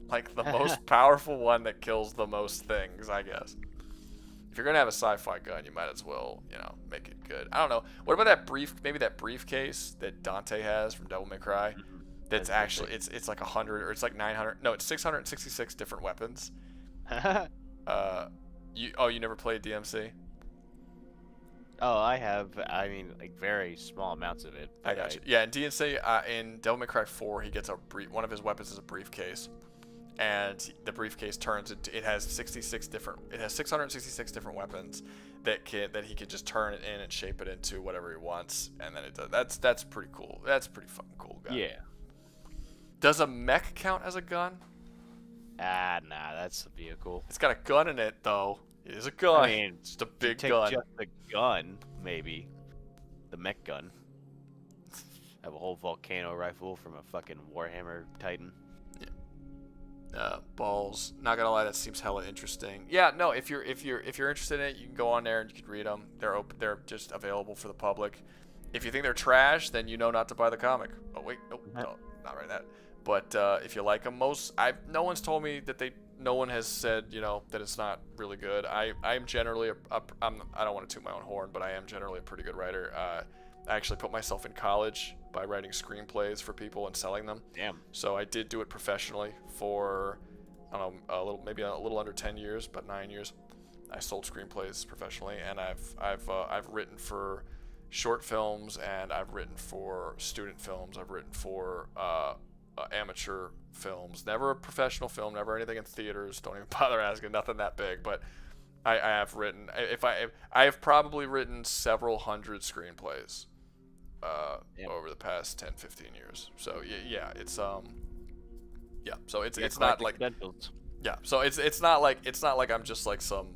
Like, the most powerful one that kills the most things, I guess. If you're going to have a sci-fi gun, you might as well, you know, make it good. I don't know. What about that maybe that briefcase that Dante has from Devil May Cry? That's actually, it's like 100, or it's like 900. No, it's 666 different weapons. You never played DMC? Oh, I have. I mean, like very small amounts of it. I got you. Yeah, in DMC, in Devil May Cry 4, he gets one of his weapons is a briefcase, and the briefcase turns into. It has 666 different weapons that he can just turn it in and shape it into whatever he wants, and then it does. That's pretty cool. That's pretty fucking cool, guy. Yeah. Does a mech count as a gun? Nah, that's a vehicle. It's got a gun in it though. It is a gun. I mean, just a big take gun. Just the gun, maybe. The mech gun. Have a whole volcano rifle from a fucking Warhammer Titan. Yeah. Balls. Not gonna lie, that seems hella interesting. Yeah, no. If you're interested in it, you can go on there and you can read them. They're open. They're just available for the public. If you think they're trash, then you know not to buy the comic. Oh wait, nope, no, not right that. But if you like them, no one's told me that no one has said, you know, that it's not really good. I'm generally I don't want to toot my own horn, but I am generally a pretty good writer. I actually put myself in college by writing screenplays for people and selling them. Damn. So I did do it professionally for, I don't know, maybe a little under 10 years, about 9 years. I sold screenplays professionally, and I've written for short films, and I've written for student films. I've written for amateur films, never a professional film, never anything in theaters. Don't even bother asking, nothing that big. But I have written. I have probably written several hundred screenplays over the past 10-15 years. So yeah, it's yeah. So it's not like yeah. So it's not like I'm just like some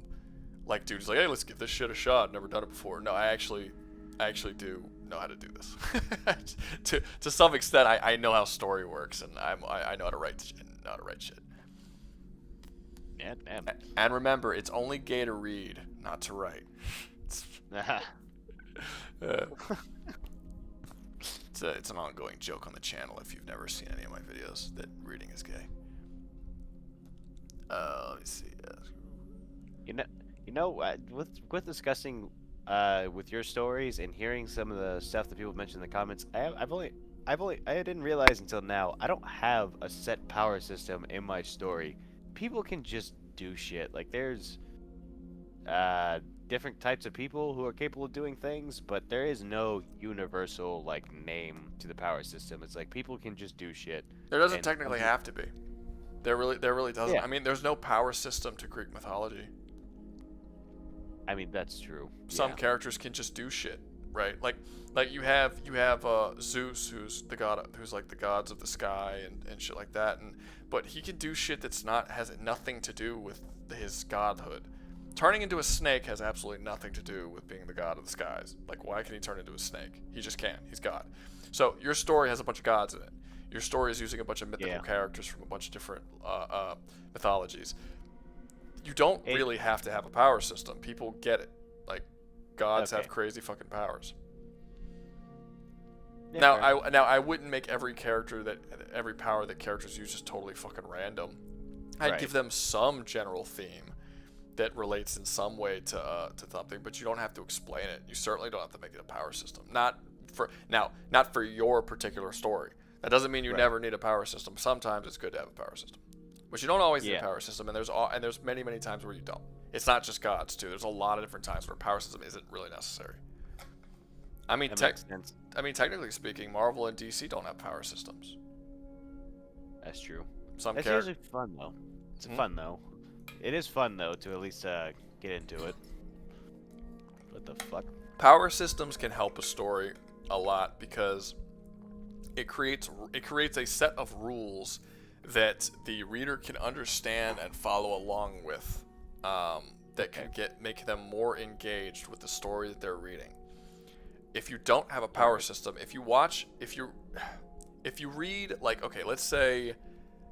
like dude who's like, hey, let's give this shit a shot. Never done it before. No, I actually do know how to do this. to some extent, I know how story works, and I know how to write shit. And remember, it's only gay to read, not to write. It's an ongoing joke on the channel if you've never seen any of my videos that reading is gay. Let me see. You know, with discussing with your stories and hearing some of the stuff that people mention in the comments, I didn't realize until now I don't have a set power system in my story. People can just do shit. Like there's different types of people who are capable of doing things, but there is no universal like name to the power system. It's like people can just do shit. There doesn't technically have to be. There really doesn't. Yeah. I mean, there's no power system to Greek mythology. I mean, that's true. Some characters can just do shit, right? Like you have Zeus, who's the god, who's like the gods of the sky and shit like that, but he can do shit has nothing to do with his godhood. Turning into a snake has absolutely nothing to do with being the god of the skies. Like, why can he turn into a snake? He just can't. He's God. So your story has a bunch of gods in it. Your story is using a bunch of mythical characters from a bunch of different mythologies. You don't really have to have a power system. People get it. Like, gods have crazy fucking powers. Yeah, now I wouldn't make every power that characters use just totally fucking random. I'd give them some general theme that relates in some way to something, but you don't have to explain it. You certainly don't have to make it a power system. Not for your particular story. That doesn't mean you never need a power system. Sometimes it's good to have a power system, but you don't always need a power system. And there's many times where you don't. It's not just gods too. There's a lot of different times where a power system isn't really necessary. I mean, technically speaking, Marvel and DC don't have power systems. That's true. Some That's characters. usually fun though. It's fun though. It is fun though to at least get into it. What the fuck? Power systems can help a story a lot because it creates a set of rules that the reader can understand and follow along with, that can make them more engaged with the story that they're reading. If you don't have a power system, if you read, like, okay, let's say,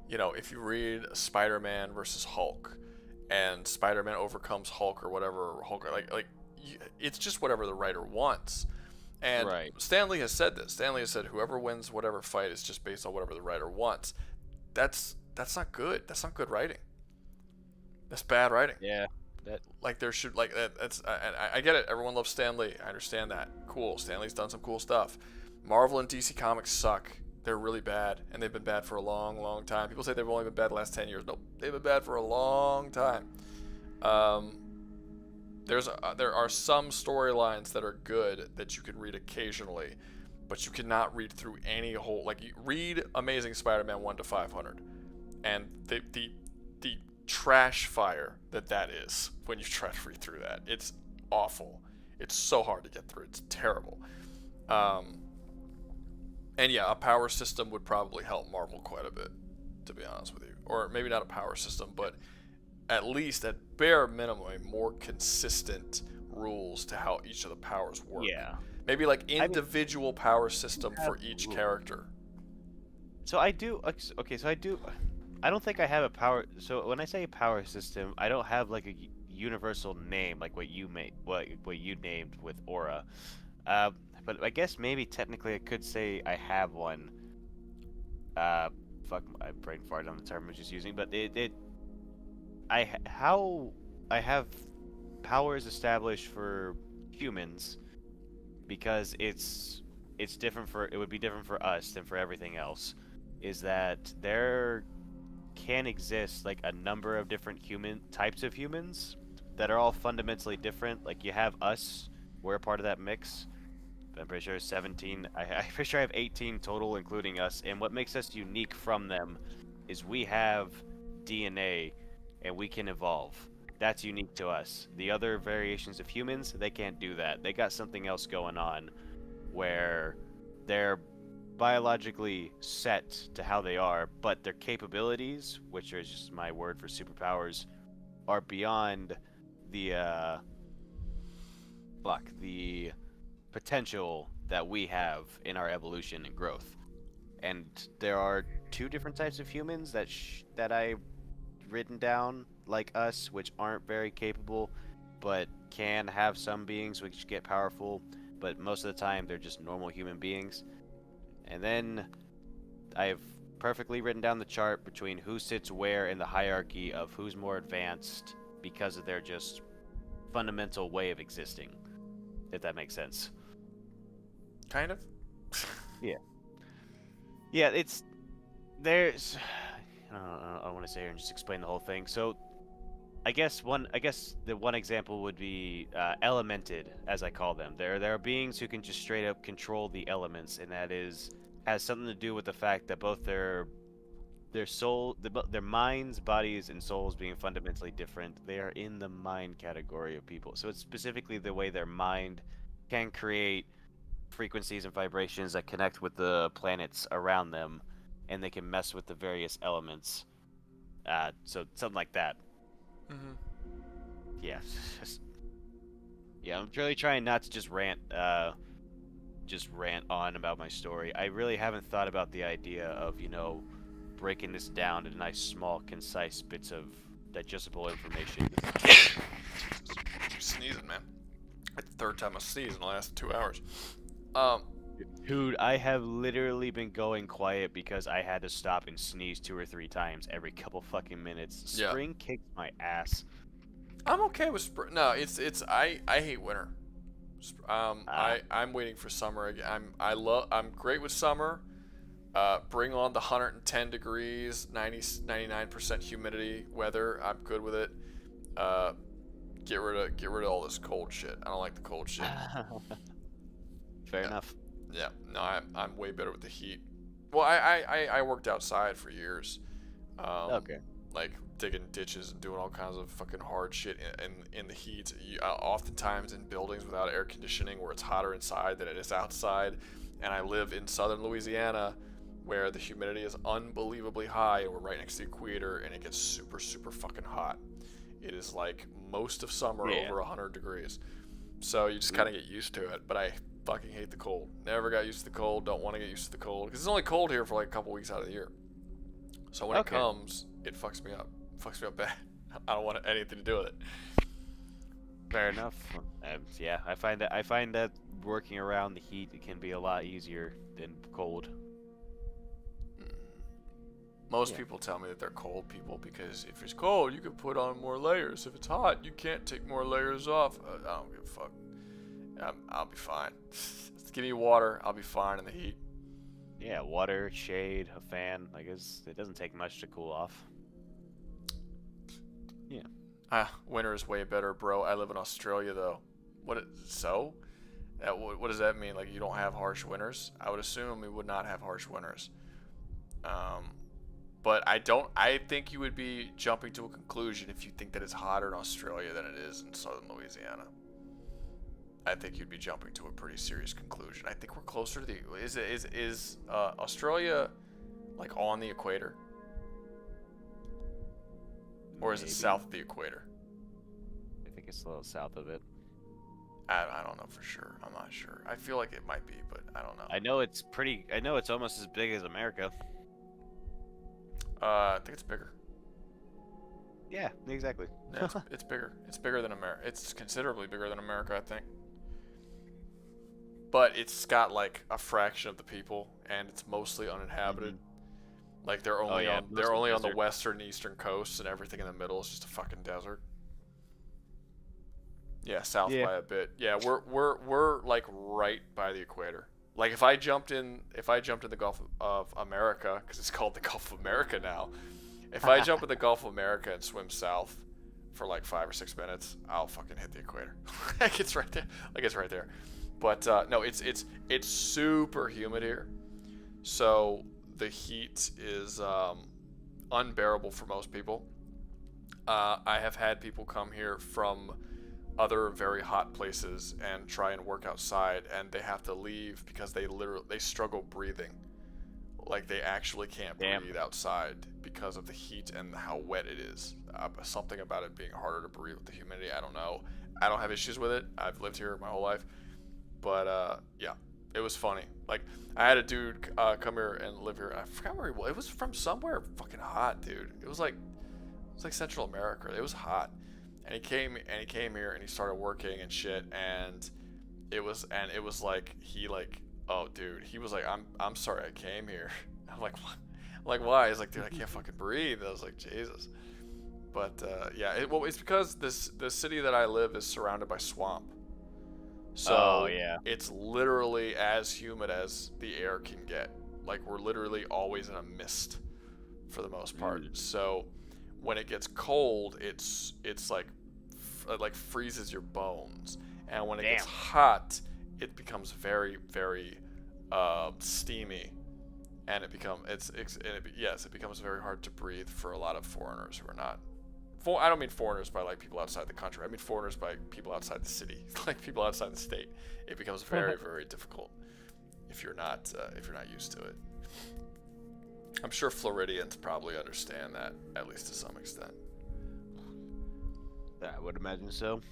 if you read Spider-Man versus Hulk, and Spider-Man overcomes Hulk or whatever, or Hulk, it's just whatever the writer wants. And Right. Stan Lee has said this. Stan Lee has said whoever wins whatever fight is just based on whatever the writer wants. That's not good. That's not good writing. That's bad writing. Yeah. Like there should that's I get it. Everyone loves Stan Lee. I understand that. Cool. Stan Lee's done some cool stuff. Marvel and DC Comics suck. They're really bad, and they've been bad for a long, long time. People say they've only been bad the last 10 years. Nope, they've been bad for a long time. There are some storylines that are good that you can read occasionally, but you cannot read through any whole, like, you read Amazing Spider-Man 1 to 500, and the trash fire that is when you try to read through that. It's awful. It's so hard to get through. It's terrible. And yeah, a power system would probably help Marvel quite a bit, to be honest with you. Or maybe not a power system, but at least at bare minimum, a more consistent rules to how each of the powers work. Yeah. Maybe like individual power system for each character. So I do. Okay, so I do. I don't think I have a power. So when I say power system, I don't have like a universal name like what you made, what you named with Aura. But I guess maybe technically I could say I have one. Fuck, my brain farted on the term I was just using, but I have powers established for humans because it's different for, it would be different for us than for everything else, is that there can exist like a number of different types of humans that are all fundamentally different. Like you have us, we're a part of that mix. I'm pretty sure 17. I'm pretty sure I have 18 total, including us. And what makes us unique from them is we have DNA, and we can evolve. That's unique to us. The other variations of humans, they can't do that. They got something else going on, where they're biologically set to how they are, but their capabilities, which is just my word for superpowers, are beyond the potential that we have in our evolution and growth. And there are two different types of humans that I've written down, like us, which aren't very capable, but can have some beings which get powerful, but most of the time they're just normal human beings. And then I've perfectly written down the chart between who sits where in the hierarchy of who's more advanced because of their just fundamental way of existing, if that makes sense. Kind of. Yeah, there's I want to say here and just explain the whole thing. So I guess the one example would be elemented, as I call them. There are beings who can just straight up control the elements, and that has something to do with the fact that both their minds, bodies, and souls being fundamentally different. They are in the mind category of people. So it's specifically the way their mind can create frequencies and vibrations that connect with the planets around them, and they can mess with the various elements. So something like that. Mm-hmm. Yeah. Yeah, I'm really trying not to just rant on about my story. I really haven't thought about the idea of, breaking this down into nice, small, concise bits of digestible information. I'm sneezing, man. That's the third time I sneezed in the last 2 hours. Dude, I have literally been going quiet because I had to stop and sneeze 2 or 3 times every couple fucking minutes. Yeah. Spring kicked my ass. I'm okay with spring. No, I hate winter. I'm waiting for summer again. I'm great with summer. Bring on the 110 degrees, 99% humidity weather. I'm good with it. Get rid of all this cold shit. I don't like the cold shit. Fair enough. Yeah, no, I'm way better with the heat. Well, I worked outside for years. Okay. Like digging ditches and doing all kinds of fucking hard shit in the heat. Oftentimes in buildings without air conditioning where it's hotter inside than it is outside. And I live in southern Louisiana where the humidity is unbelievably high and we're right next to the equator and it gets super, super fucking hot. It is like most of summer over 100 degrees. So you just kind of get used to it. But I fucking hate the cold. Never got used to the cold. Don't want to get used to the cold. Because it's only cold here for like a couple weeks out of the year. So when it comes, it fucks me up. It fucks me up bad. I don't want anything to do with it. Fair enough. Yeah, I find that working around the heat can be a lot easier than cold. Most people tell me that they're cold people because if it's cold, you can put on more layers. If it's hot, you can't take more layers off. I don't give a fuck. I'll be fine. Just give me water. I'll be fine in the heat. Yeah, water, shade, a fan. I guess it doesn't take much to cool off. Yeah. Winter is way better, bro. I live in Australia, though. What does that mean? Like, you don't have harsh winters? I would assume we would not have harsh winters. But I think you would be jumping to a conclusion if you think that it's hotter in Australia than it is in southern Louisiana. I think you'd be jumping to a pretty serious conclusion. I think we're closer to the... Is Australia, like, on the equator? Or is it south of the equator? I think it's a little south of it. I don't know for sure. I'm not sure. I feel like it might be, but I don't know. I know it's almost as big as America. I think it's bigger. Yeah, exactly. Yeah, it's bigger. It's bigger than America. It's considerably bigger than America, I think. But it's got like a fraction of the people, and it's mostly uninhabited. Like they're only on the western and eastern coasts, and everything in the middle is just a fucking desert. Yeah, south by a bit. Yeah, we're like right by the equator. Like if I jumped in the Gulf of America, because it's called the Gulf of America now. If I jump in the Gulf of America and swim south for like 5 or 6 minutes, I'll fucking hit the equator. Like it's right there. Like it's right there. But no, it's super humid here, so the heat is unbearable for most people. I have had people come here from other very hot places and try and work outside, and they have to leave because they struggle breathing. Like they actually can't breathe outside because of the heat and how wet it is. Something about it being harder to breathe with the humidity. I don't know. I don't have issues with it. I've lived here my whole life. But yeah, it was funny. Like I had a dude come here and live here. I forgot where he was. It was from somewhere fucking hot, dude. It was like Central America. It was hot. And he came here and he started working and shit, and it was like oh dude, he was like, I'm sorry I came here. I'm like, what? I'm like, why? He's like, dude, I can't fucking breathe. I was like, Jesus. But yeah, it's because the city that I live is surrounded by swamp. So it's literally as humid as the air can get. Like we're literally always in a mist for the most part. So when it gets cold, it's like freezes your bones, and when it gets hot, it becomes very, very steamy, and it becomes very hard to breathe for a lot of foreigners who are not. I don't mean foreigners by like people outside the country. I mean foreigners by people outside the city, like people outside the state. It becomes very, very difficult if you're not used to it. I'm sure Floridians probably understand that, at least to some extent. I would imagine so.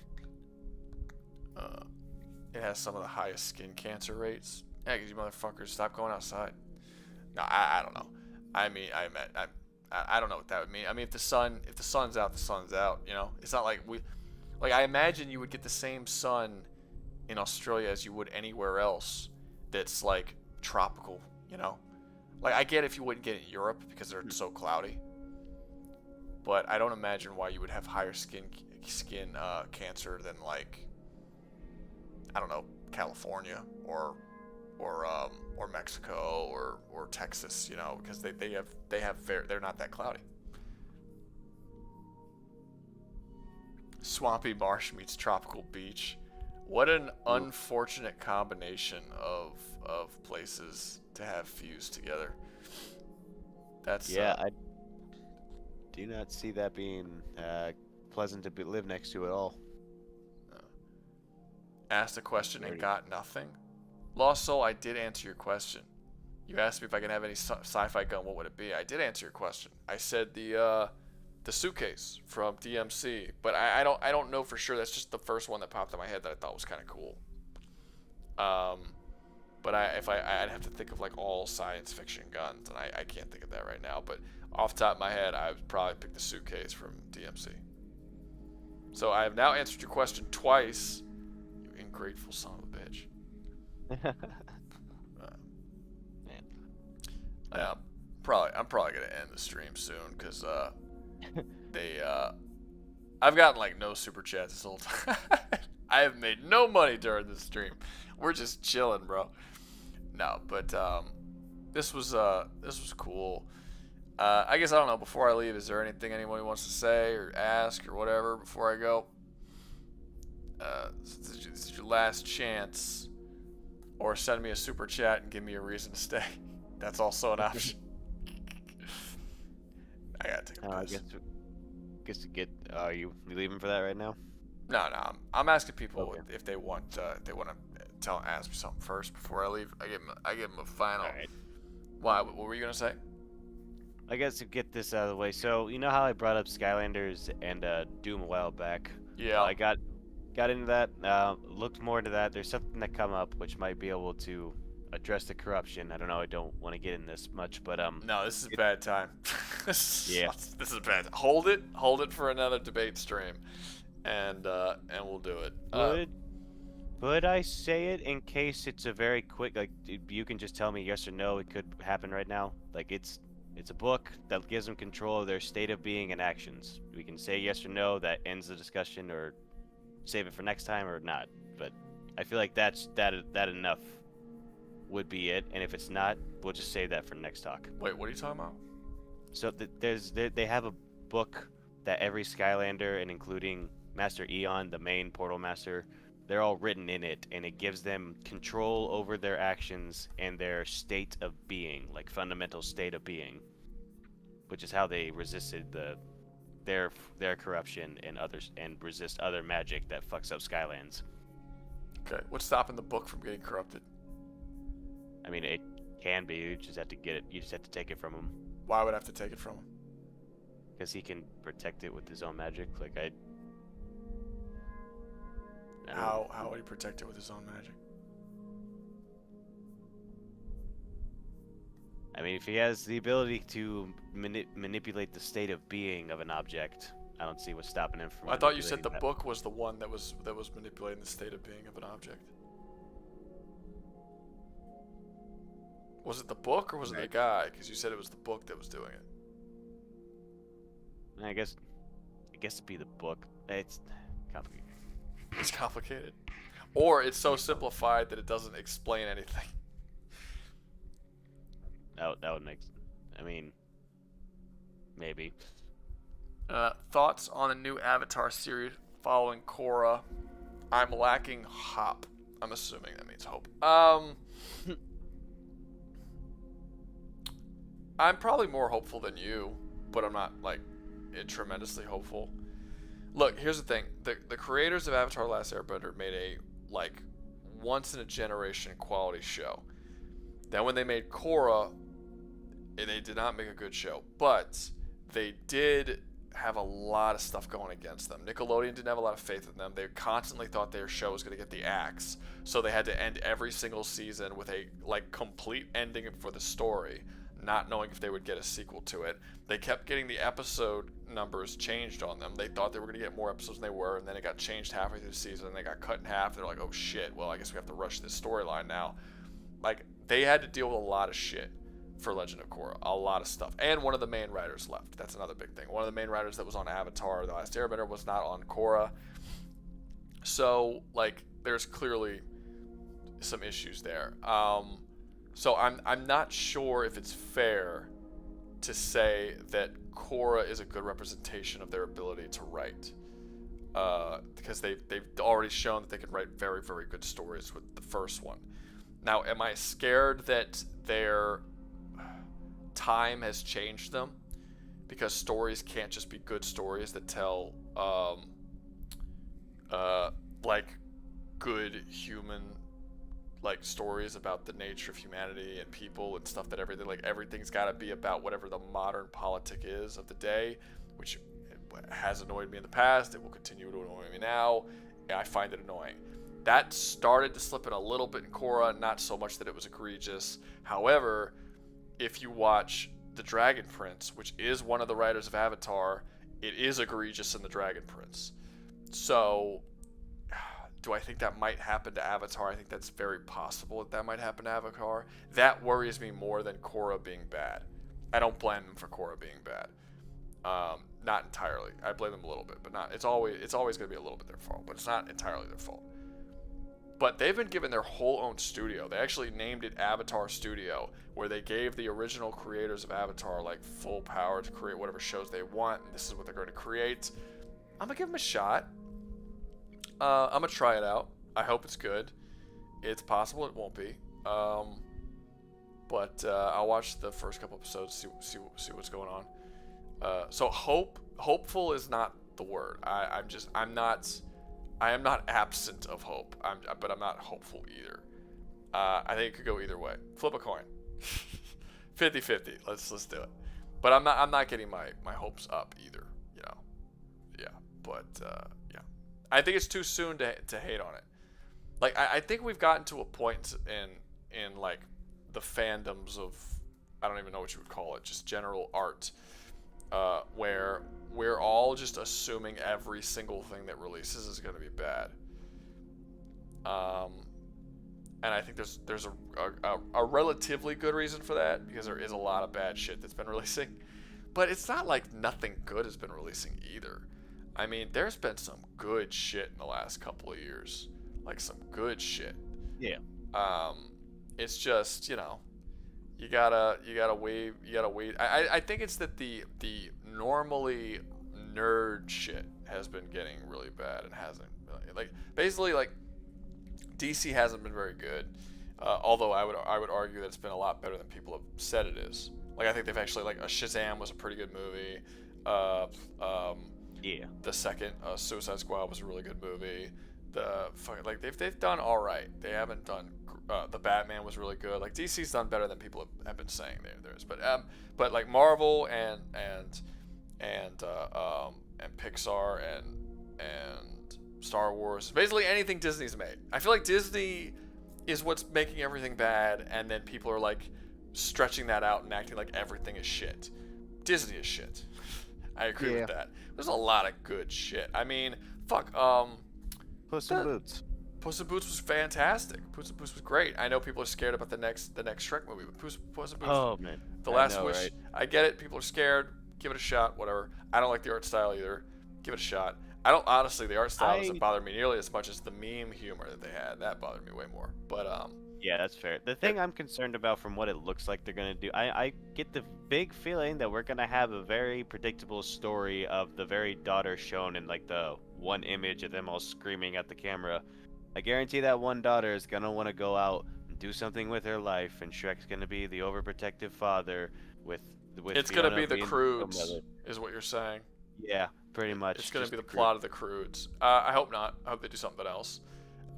It has some of the highest skin cancer rates. Yeah, because you motherfuckers stop going outside. No, I don't know. I mean, I don't know what that would mean. I mean, if the sun's out, the sun's out. You know, it's not like I imagine you would get the same sun in Australia as you would anywhere else that's like tropical. You know, like I get if you wouldn't get it in Europe because they're so cloudy. But I don't imagine why you would have higher skin cancer than like, I don't know, California or Mexico or Texas, you know, because they're not that cloudy. Swampy marsh meets tropical beach. What an unfortunate combination of places to have fused together. That's Yeah, I do not see that being pleasant to live next to at all. Asked a question and got nothing. Lost Soul, I did answer your question. You asked me if I can have any sci-fi gun, what would it be? I did answer your question. I said the suitcase from DMC, but I don't know for sure. That's just the first one that popped in my head that I thought was kind of cool. But I'd have to think of like all science fiction guns, and I can't think of that right now. But off the top of my head, I would probably pick the suitcase from DMC. So I have now answered your question twice. You ungrateful son of a bitch. Yeah, I'm probably gonna end the stream soon because I've gotten like no super chats this whole time. I have made no money during this stream. We're just chilling, bro. No, but this was cool. I guess I don't know. Before I leave, is there anything anyone wants to say or ask or whatever before I go? This is your last chance, or send me a super chat and give me a reason to stay. That's also an option. I gotta take a piss. Guess to get. Are you leaving for that right now? No. I'm asking people if they want to ask me something first before I leave. I give them a final. All right. Why? What were you gonna say? I guess to get this out of the way. So you know how I brought up Skylanders and Doom a while back. Yeah. I got into that. Looked more into that. There's something that come up which might be able to address the corruption. I don't know. I don't want to get in this much, but No, this is a bad time. Yeah. This is bad. Hold it for another debate stream, and we'll do it. Would I say it in case it's a very quick, like, you can just tell me yes or no, it could happen right now? Like, it's a book that gives them control of their state of being and actions. We can say yes or no, that ends the discussion, or save it for next time or not. But I feel like that enough would be it, and if it's not, we'll just save that for next talk. Wait, what are you talking about? So they have a book that every Skylander, and including Master Eon, the main Portal Master, they're all written in it, and it gives them control over their actions and their state of being, like fundamental state of being, which is how they resisted their corruption and resist other magic that fucks up Skylands. Okay, what's stopping the book from getting corrupted? I mean, it can be. You just have to get it. You just have to take it from him. Why would I have to take it from him? Because he can protect it with his own magic. Like How would he protect it with his own magic? I mean, if he has the ability to manipulate the state of being of an object, I don't see what's stopping him from. I thought you said the book was the one that was manipulating the state of being of an object. Was it the book or was it the guy? Because you said it was the book that was doing it. I guess it'd be the book. It's complicated. It's complicated. Or it's so simplified that it doesn't explain anything. That would make. I mean, maybe. Thoughts on the new Avatar series following Korra? I'm lacking hop. I'm assuming that means hope. I'm probably more hopeful than you, but I'm not like tremendously hopeful. Look, here's the thing: the creators of Avatar: The Last Airbender made a like once in a generation quality show. Then when they made Korra, they did not make a good show, but they did have a lot of stuff going against them. Nickelodeon didn't have a lot of faith in them. They constantly thought their show was going to get the axe, so they had to end every single season with a like complete ending for the story, not knowing if they would get a sequel to it. They kept getting the episode numbers changed on them. They thought they were going to get more episodes than they were, and then it got changed halfway through the season, and they got cut in half. They're like, oh shit, well I guess we have to rush this storyline now. Like, they had to deal with a lot of shit for Legend of Korra, a lot of stuff. And one of the main writers left. That's another big thing. One of the main writers that was on Avatar: The Last Airbender was not on Korra. So, like, there's clearly some issues there. So I'm not sure if it's fair to say that Korra is a good representation of their ability to write. because they've already shown that they can write very, very good stories with the first one. Now, am I scared that their time has changed them? Because stories can't just be good stories that tell like good human like stories about the nature of humanity and people and stuff, that everything's got to be about whatever the modern politic is of the day, which has annoyed me in the past. It will continue to annoy me now. I find it annoying. That started to slip in a little bit in Korra, not so much that it was egregious. However, if you watch The Dragon Prince, which is one of the writers of Avatar, it is egregious in The Dragon Prince. So, do I think that might happen to Avatar? I think that's very possible that might happen to Avatar. That worries me more than Korra being bad. I don't blame them for Korra being bad. Not entirely. I blame them a little bit, but not. It's always going to be a little bit their fault, but it's not entirely their fault. But they've been given their whole own studio. They actually named it Avatar Studio, where they gave the original creators of Avatar like full power to create whatever shows they want, and this is what they're going to create. I'm gonna give them a shot. I'm gonna try it out. I hope it's good. It's possible it won't be. But I'll watch the first couple episodes, see what's going on. So hopeful is not the word. I am not absent of hope. But I'm not hopeful either. I think it could go either way. Flip a coin. 50-50. Let's do it. But I'm not getting my hopes up either. You know. Yeah. But yeah. I think it's too soon to hate on it. Like I think we've gotten to a point in like the fandoms of, I don't even know what you would call it, just general art, where we're all just assuming every single thing that releases is going to be bad. And I think there's a relatively good reason for that, because there is a lot of bad shit that's been releasing. But it's not like nothing good has been releasing either. I mean, there's been some good shit in the last couple of years. Like some good shit. Yeah. It's just, you know, you gotta wait. I think it's that the normally nerd shit has been getting really bad and hasn't really, like, basically, like, DC hasn't been very good. Although I would argue that it's been a lot better than people have said it is. Like, I think they've actually, like, Shazam was a pretty good movie. Yeah. The second Suicide Squad was a really good movie. They've done all right. They haven't done. The Batman was really good. Like, DC's done better than people have been saying there is. But like Marvel and Pixar and Star Wars, basically anything Disney's made. I feel like Disney is what's making everything bad, and then people are like stretching that out and acting like everything is shit. Disney is shit. I agree with that. There's a lot of good shit. I mean, fuck. Puss in Boots. Puss in Boots was fantastic. Puss in Boots was great. I know people are scared about the next Shrek movie, but Puss in Boots. Oh man. The Last Wish. Right? I get it. People are scared. Give it a shot. Whatever. I don't like the art style either. Give it a shot. I don't, honestly. The art style doesn't bother me nearly as much as the meme humor that they had. That bothered me way more. But yeah, that's fair. The thing I'm concerned about from what it looks like they're gonna do, I get the big feeling that we're gonna have a very predictable story of the very daughter shown in like the one image of them all screaming at the camera. I guarantee that one daughter is gonna want to go out and do something with her life, and Shrek's gonna be the overprotective father with it's Fiona gonna be the being Croods, is what you're saying. Yeah, pretty much. It's gonna be the plot of the Croods. I hope not. I hope they do something else.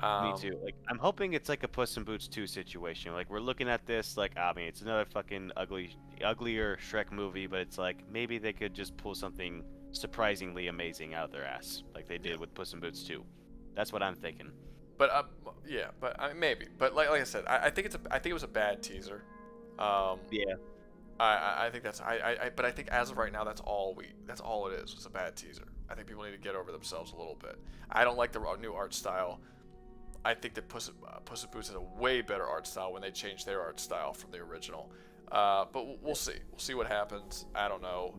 Me too. Like, I'm hoping it's like a Puss in Boots 2 situation. Like, we're looking at this like, I mean, it's another fucking uglier Shrek movie, but it's like maybe they could just pull something surprisingly amazing out of their ass, like they did with Puss in Boots 2. That's what I'm thinking. But yeah, but I mean, maybe. But like I said, I think it was a bad teaser. Yeah. I think that's but I think as of right now, that's all it is. It's a bad teaser. I think people need to get over themselves a little bit. I don't like the new art style. I think that Puss in Boots has a way better art style when they changed their art style from the original. But we'll see. We'll see what happens. I don't know.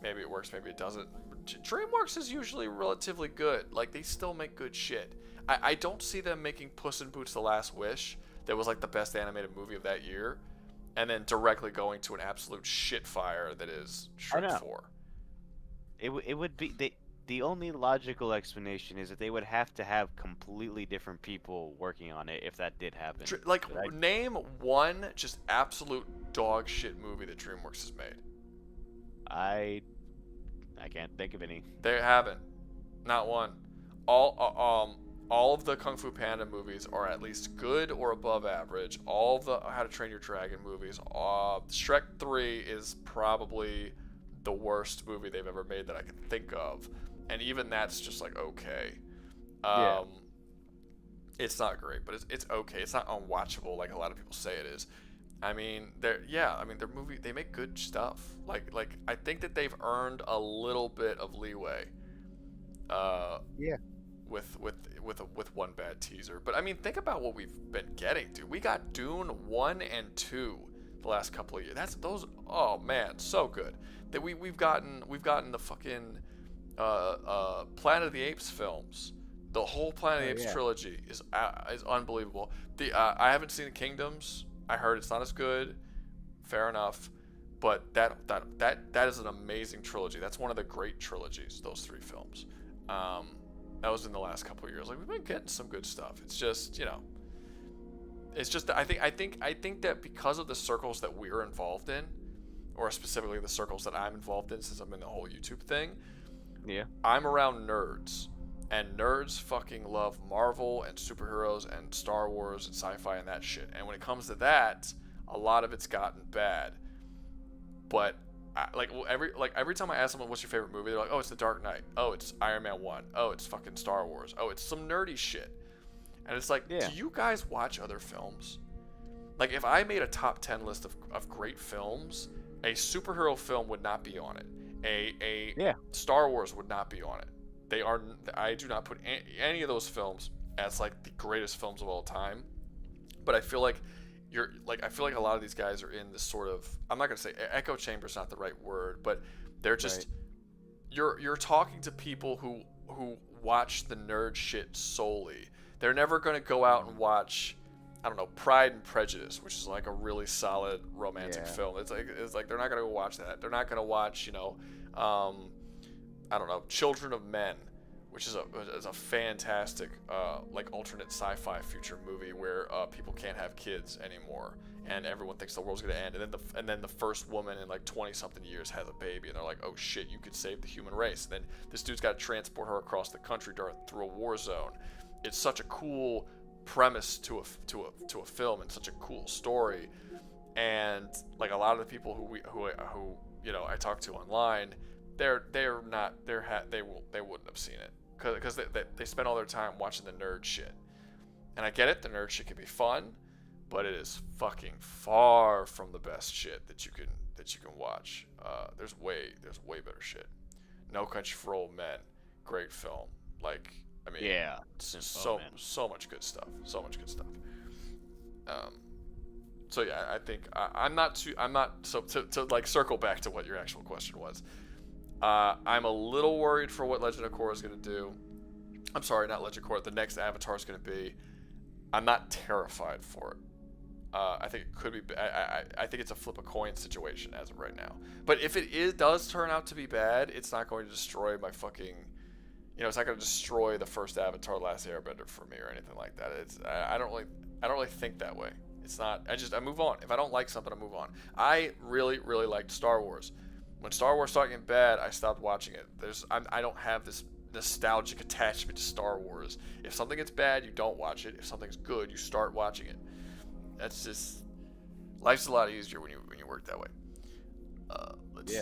Maybe it works. Maybe it doesn't. DreamWorks is usually relatively good. Like, they still make good shit. I don't see them making Puss in Boots: The Last Wish, that was like the best animated movie of that year, and then directly going to an absolute shit fire that is Shrek 4. It would be The only logical explanation is that they would have to have completely different people working on it if that did happen. Like, But name one just absolute dog shit movie that DreamWorks has made. I can't think of any. They haven't. Not one. All of the Kung Fu Panda movies are at least good or above average. All of the How to Train Your Dragon movies. Shrek 3 is probably the worst movie they've ever made that I can think of. And even that's just like okay. Yeah. It's not great, but it's okay. It's not unwatchable like a lot of people say it is. I mean, their movie, they make good stuff. Like I think that they've earned a little bit of leeway. Yeah. With one bad teaser. But I mean, think about what we've been getting, dude. We got Dune 1 and 2 the last couple of years. Oh man, so good. That we've gotten the fucking Planet of the Apes films. The whole Planet of the Apes trilogy is unbelievable. I haven't seen the Kingdoms. I heard it's not as good. Fair enough. But that is an amazing trilogy. That's one of the great trilogies, those 3 films. That was in the last couple of years. Like, we've been getting some good stuff. It's just, it's just that I think that because of the circles that we're involved in, or specifically the circles that I'm involved in since I'm in the whole YouTube thing, I'm around nerds. And nerds fucking love Marvel and superheroes and Star Wars and sci-fi and that shit. And when it comes to that, a lot of it's gotten bad. But every time I ask someone what's your favorite movie, they're like, oh, it's The Dark Knight. Oh, it's Iron Man 1. Oh, it's fucking Star Wars. Oh, it's some nerdy shit. And it's like, do you guys watch other films? Like, if I made a top 10 list of great films, a superhero film would not be on it. A Star Wars would not be on it. I do not put any of those films as like the greatest films of all time. But I feel like a lot of these guys are in this sort of, I'm not gonna say echo chamber is not the right word, but they're just you're talking to people who watch the nerd shit solely. They're never gonna go out and watch, I don't know, Pride and Prejudice, which is like a really solid romantic film. It's like they're not gonna go watch that. They're not gonna watch, I don't know, Children of Men, which is a fantastic like alternate sci-fi future movie where people can't have kids anymore and everyone thinks the world's gonna end, and then the first woman in like 20-something years has a baby and they're like, oh shit, you could save the human race. And then this dude's got to transport her across the country through a war zone. It's such a cool premise to a film and such a cool story. And like a lot of the people who I talk to online, they wouldn't have seen it because they spend all their time watching the nerd shit. And I get it, the nerd shit can be fun, but it is fucking far from the best shit that you can watch. There's way better shit. No Country for Old Men, great film. Like, I mean, so much good stuff. So much good stuff. So yeah, I think to like circle back to what your actual question was. I'm a little worried for what Legend of Korra is going to do. I'm sorry, not Legend of Korra. The next Avatar is going to be. I'm not terrified for it. I think it could be. I think it's a flip a coin situation as of right now. But if it does turn out to be bad, it's not going to destroy my fucking. It's not going to destroy the first Avatar: Last Airbender for me or anything like that. I don't really think that way. It's not. I move on. If I don't like something, I move on. I really liked Star Wars. When Star Wars started getting bad, I stopped watching it. I don't have this nostalgic attachment to Star Wars. If something gets bad, you don't watch it. If something's good, you start watching it. That's just, life's a lot easier when you work that way. Let's see.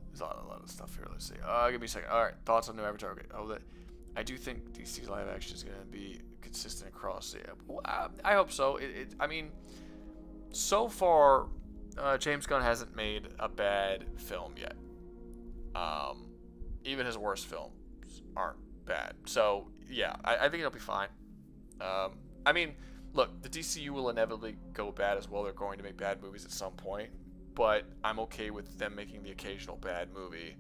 There's a lot of stuff here. Let's see. Give me a second. All right, thoughts on new Avatar. Okay. I do think DC's live action is going to be consistent across. Well, I hope so. I mean, so far, James Gunn hasn't made a bad film yet. Even his worst films aren't bad. So yeah, I think it'll be fine. I mean, look, the DCU will inevitably go bad as well. They're going to make bad movies at some point, but I'm okay with them making the occasional bad movie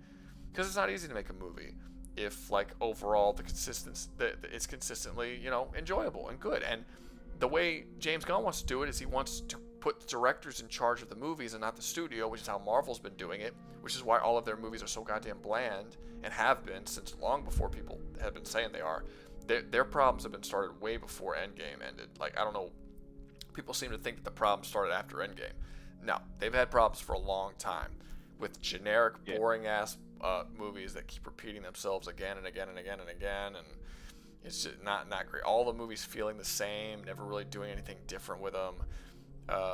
because it's not easy to make a movie if like overall it's consistently enjoyable and good. And the way James Gunn wants to do it is he wants to put the directors in charge of the movies and not the studio, which is how Marvel's been doing it, which is why all of their movies are so goddamn bland and have been since long before people have been saying they are. Their problems have been started way before Endgame ended. Like, I don't know, people seem to think that the problem started after Endgame. No, they've had problems for a long time with generic, boring-ass movies that keep repeating themselves again and again and again and again, and it's just not great. All the movies feeling the same, never really doing anything different with them.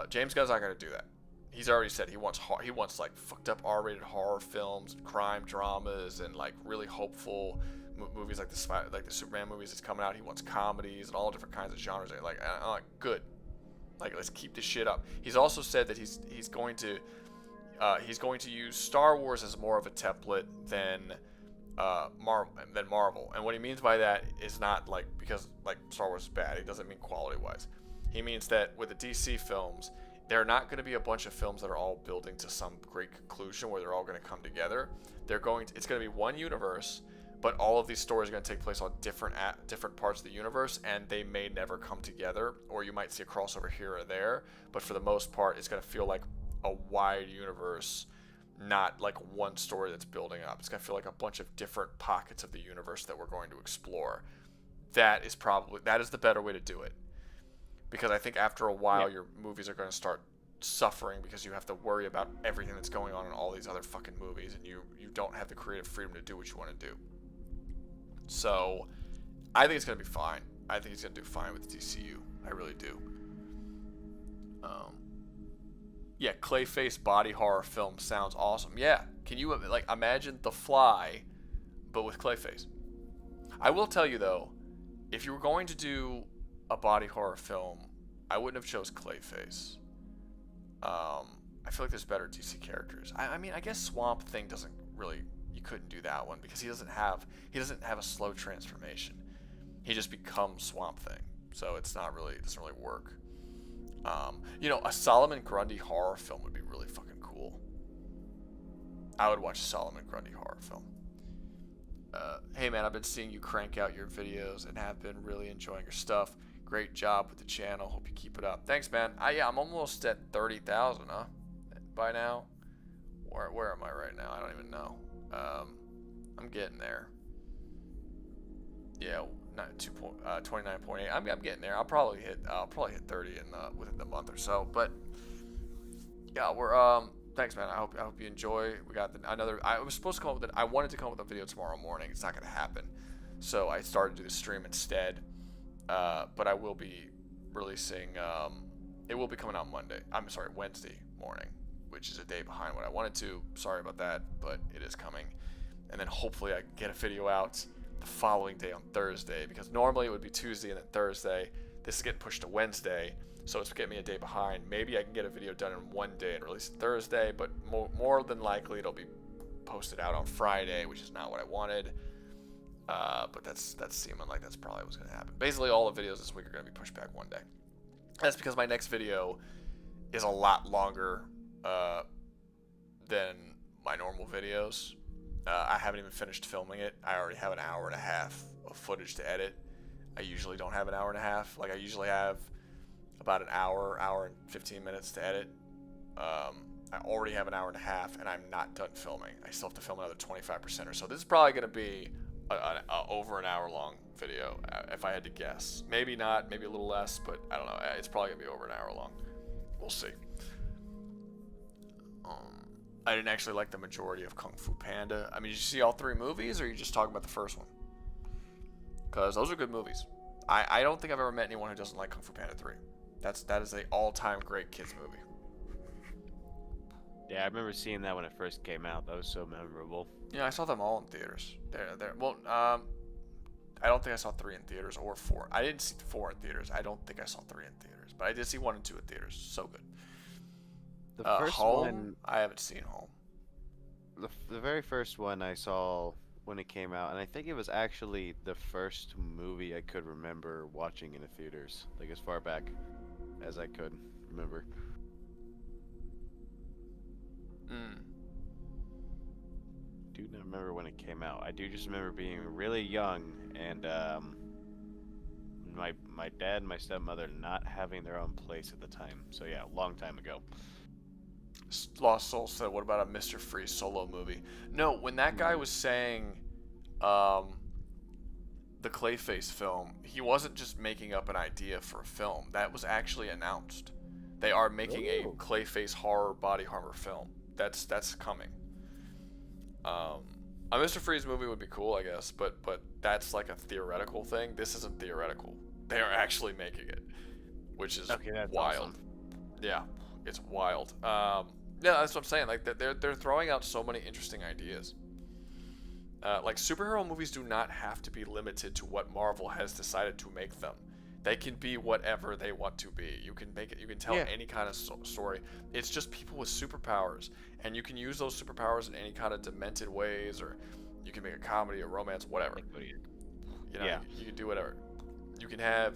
James Gunn's not going to do that. He's already said he wants like fucked up R-rated horror films, and crime dramas, and like really hopeful movies like the Superman movies that's coming out. He wants comedies and all different kinds of genres. Like, good. Like, let's keep this shit up. He's also said that he's going to use Star Wars as more of a template than Marvel. And what he means by that is not like because like Star Wars is bad. He doesn't mean quality-wise. He means that with the DC films, they're not going to be a bunch of films that are all building to some great conclusion where they're all going to come together. It's going to be one universe, but all of these stories are going to take place on different parts of the universe, and they may never come together, or you might see a crossover here or there. But for the most part, it's going to feel like a wide universe, not like one story that's building up. It's going to feel like a bunch of different pockets of the universe that we're going to explore. That is the better way to do it. Because I think after a while, your movies are going to start suffering because you have to worry about everything that's going on in all these other fucking movies, and you don't have the creative freedom to do what you want to do. So, I think it's going to be fine. I think he's going to do fine with the DCU. I really do. Yeah, Clayface body horror film sounds awesome. Yeah, can you like imagine The Fly, but with Clayface? I will tell you though, if you were going to do a body horror film, I wouldn't have chose Clayface. I feel like there's better DC characters. I mean, I guess Swamp Thing doesn't really. You couldn't do that one because he doesn't have a slow transformation. He just becomes Swamp Thing, so it doesn't really work. A Solomon Grundy horror film would be really fucking cool. I would watch a Solomon Grundy horror film. Hey man, I've been seeing you crank out your videos and have been really enjoying your stuff. Great job with the channel. Hope you keep it up. Thanks, man. I'm almost at 30,000, huh? By now. Where am I right now? I don't even know. I'm getting there. Yeah, 29.8. I'm getting there. I'll probably hit 30 within the month or so. But yeah, we're thanks, man. I hope you enjoy. We got another. I was supposed to come up with I wanted to come up with a video tomorrow morning. It's not gonna happen. So I started to do the stream instead. But I will be releasing. It will be coming out Wednesday morning, which is a day behind what I wanted to. Sorry about that, but it is coming. And then hopefully I can get a video out the following day on Thursday, because normally it would be Tuesday and then Thursday. This is getting pushed to Wednesday, so it's getting me a day behind. Maybe I can get a video done in one day and release it Thursday, but more than likely it'll be posted out on Friday, which is not what I wanted. But that's seeming like that's probably what's going to happen. Basically, all the videos this week are going to be pushed back one day. That's because my next video is a lot longer than my normal videos. I haven't even finished filming it. I already have an hour and a half of footage to edit. I usually don't have an hour and a half. Like, I usually have about an hour and 15 minutes to edit. I already have an hour and a half, and I'm not done filming. I still have to film another 25% or so. This is probably going to be over an hour long video, if I had to guess. Maybe not, maybe a little less, but I don't know. It's probably going to be over an hour long. We'll see. I didn't actually like the majority of Kung Fu Panda. I mean, did you see all three movies, or are you just talking about the first one? Because those are good movies. I don't think I've ever met anyone who doesn't like Kung Fu Panda 3. That is an all-time great kids movie. Yeah, I remember seeing that when it first came out. That was so memorable. Yeah, I saw them all in theaters. Well, I don't think I saw 3 in theaters or 4. I didn't see 4 in theaters. I don't think I saw 3 in theaters, but I did see 1 and 2 in theaters. So good. The first Home, one, I haven't seen Home. the very first one I saw when it came out, and I think it was actually the first movie I could remember watching in the theaters, like as far back as I could remember. Do not remember when it came out. I do just remember being really young, and my dad and my stepmother not having their own place at the time. So yeah, a long time ago. Lost Soul said, what about a Mr. Freeze solo movie? No, when that guy was saying the Clayface film, he wasn't just making up an idea for a film. That was actually announced. They are making a Clayface horror body armor film. That's coming. A Mr. Freeze movie would be cool, I guess, but that's like a theoretical thing. This isn't theoretical. They are actually making it, which is wild. Awesome. Yeah, it's wild. Yeah, that's what I'm saying. Like they're throwing out so many interesting ideas. Like superhero movies do not have to be limited to what Marvel has decided to make them. They can be whatever they want to be. You can make it. You can tell any kind of story. It's just people with superpowers, and you can use those superpowers in any kind of demented ways, or you can make a comedy, a romance, whatever. You know, you can do whatever. You can have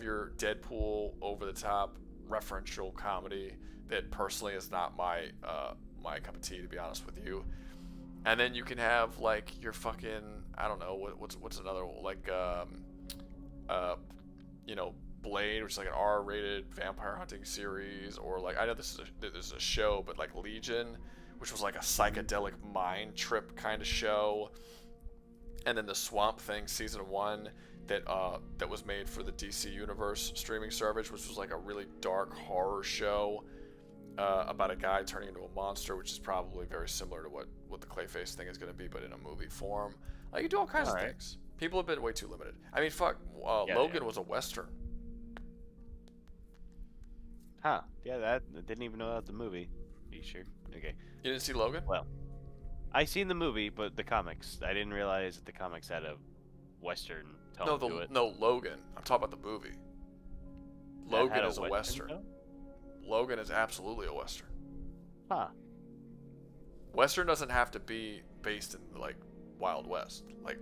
your Deadpool over the top referential comedy that personally is not my cup of tea, to be honest with you. And then you can have like your fucking, I don't know, what's another one? Like you know, Blade, which is like an R-rated vampire hunting series, or like, I know this is a show, but like Legion, which was like a psychedelic mind trip kind of show. And then the Swamp Thing season 1 that was made for the DC Universe streaming service, which was like a really dark horror show about a guy turning into a monster, which is probably very similar to what the Clayface thing is going to be, but in a movie form. Like, you do all kinds of things. People have been way too limited. I mean, fuck, Logan was a Western. Huh. Yeah, I didn't even know that was the movie. Are you sure? Okay. You didn't see Logan? Well, I seen the movie, but the comics. I didn't realize that the comics had a Western tone to it. No, Logan. I'm talking about the movie. Logan is a Western. Logan is absolutely a Western. Huh. Western doesn't have to be based in, like, Wild West. Like,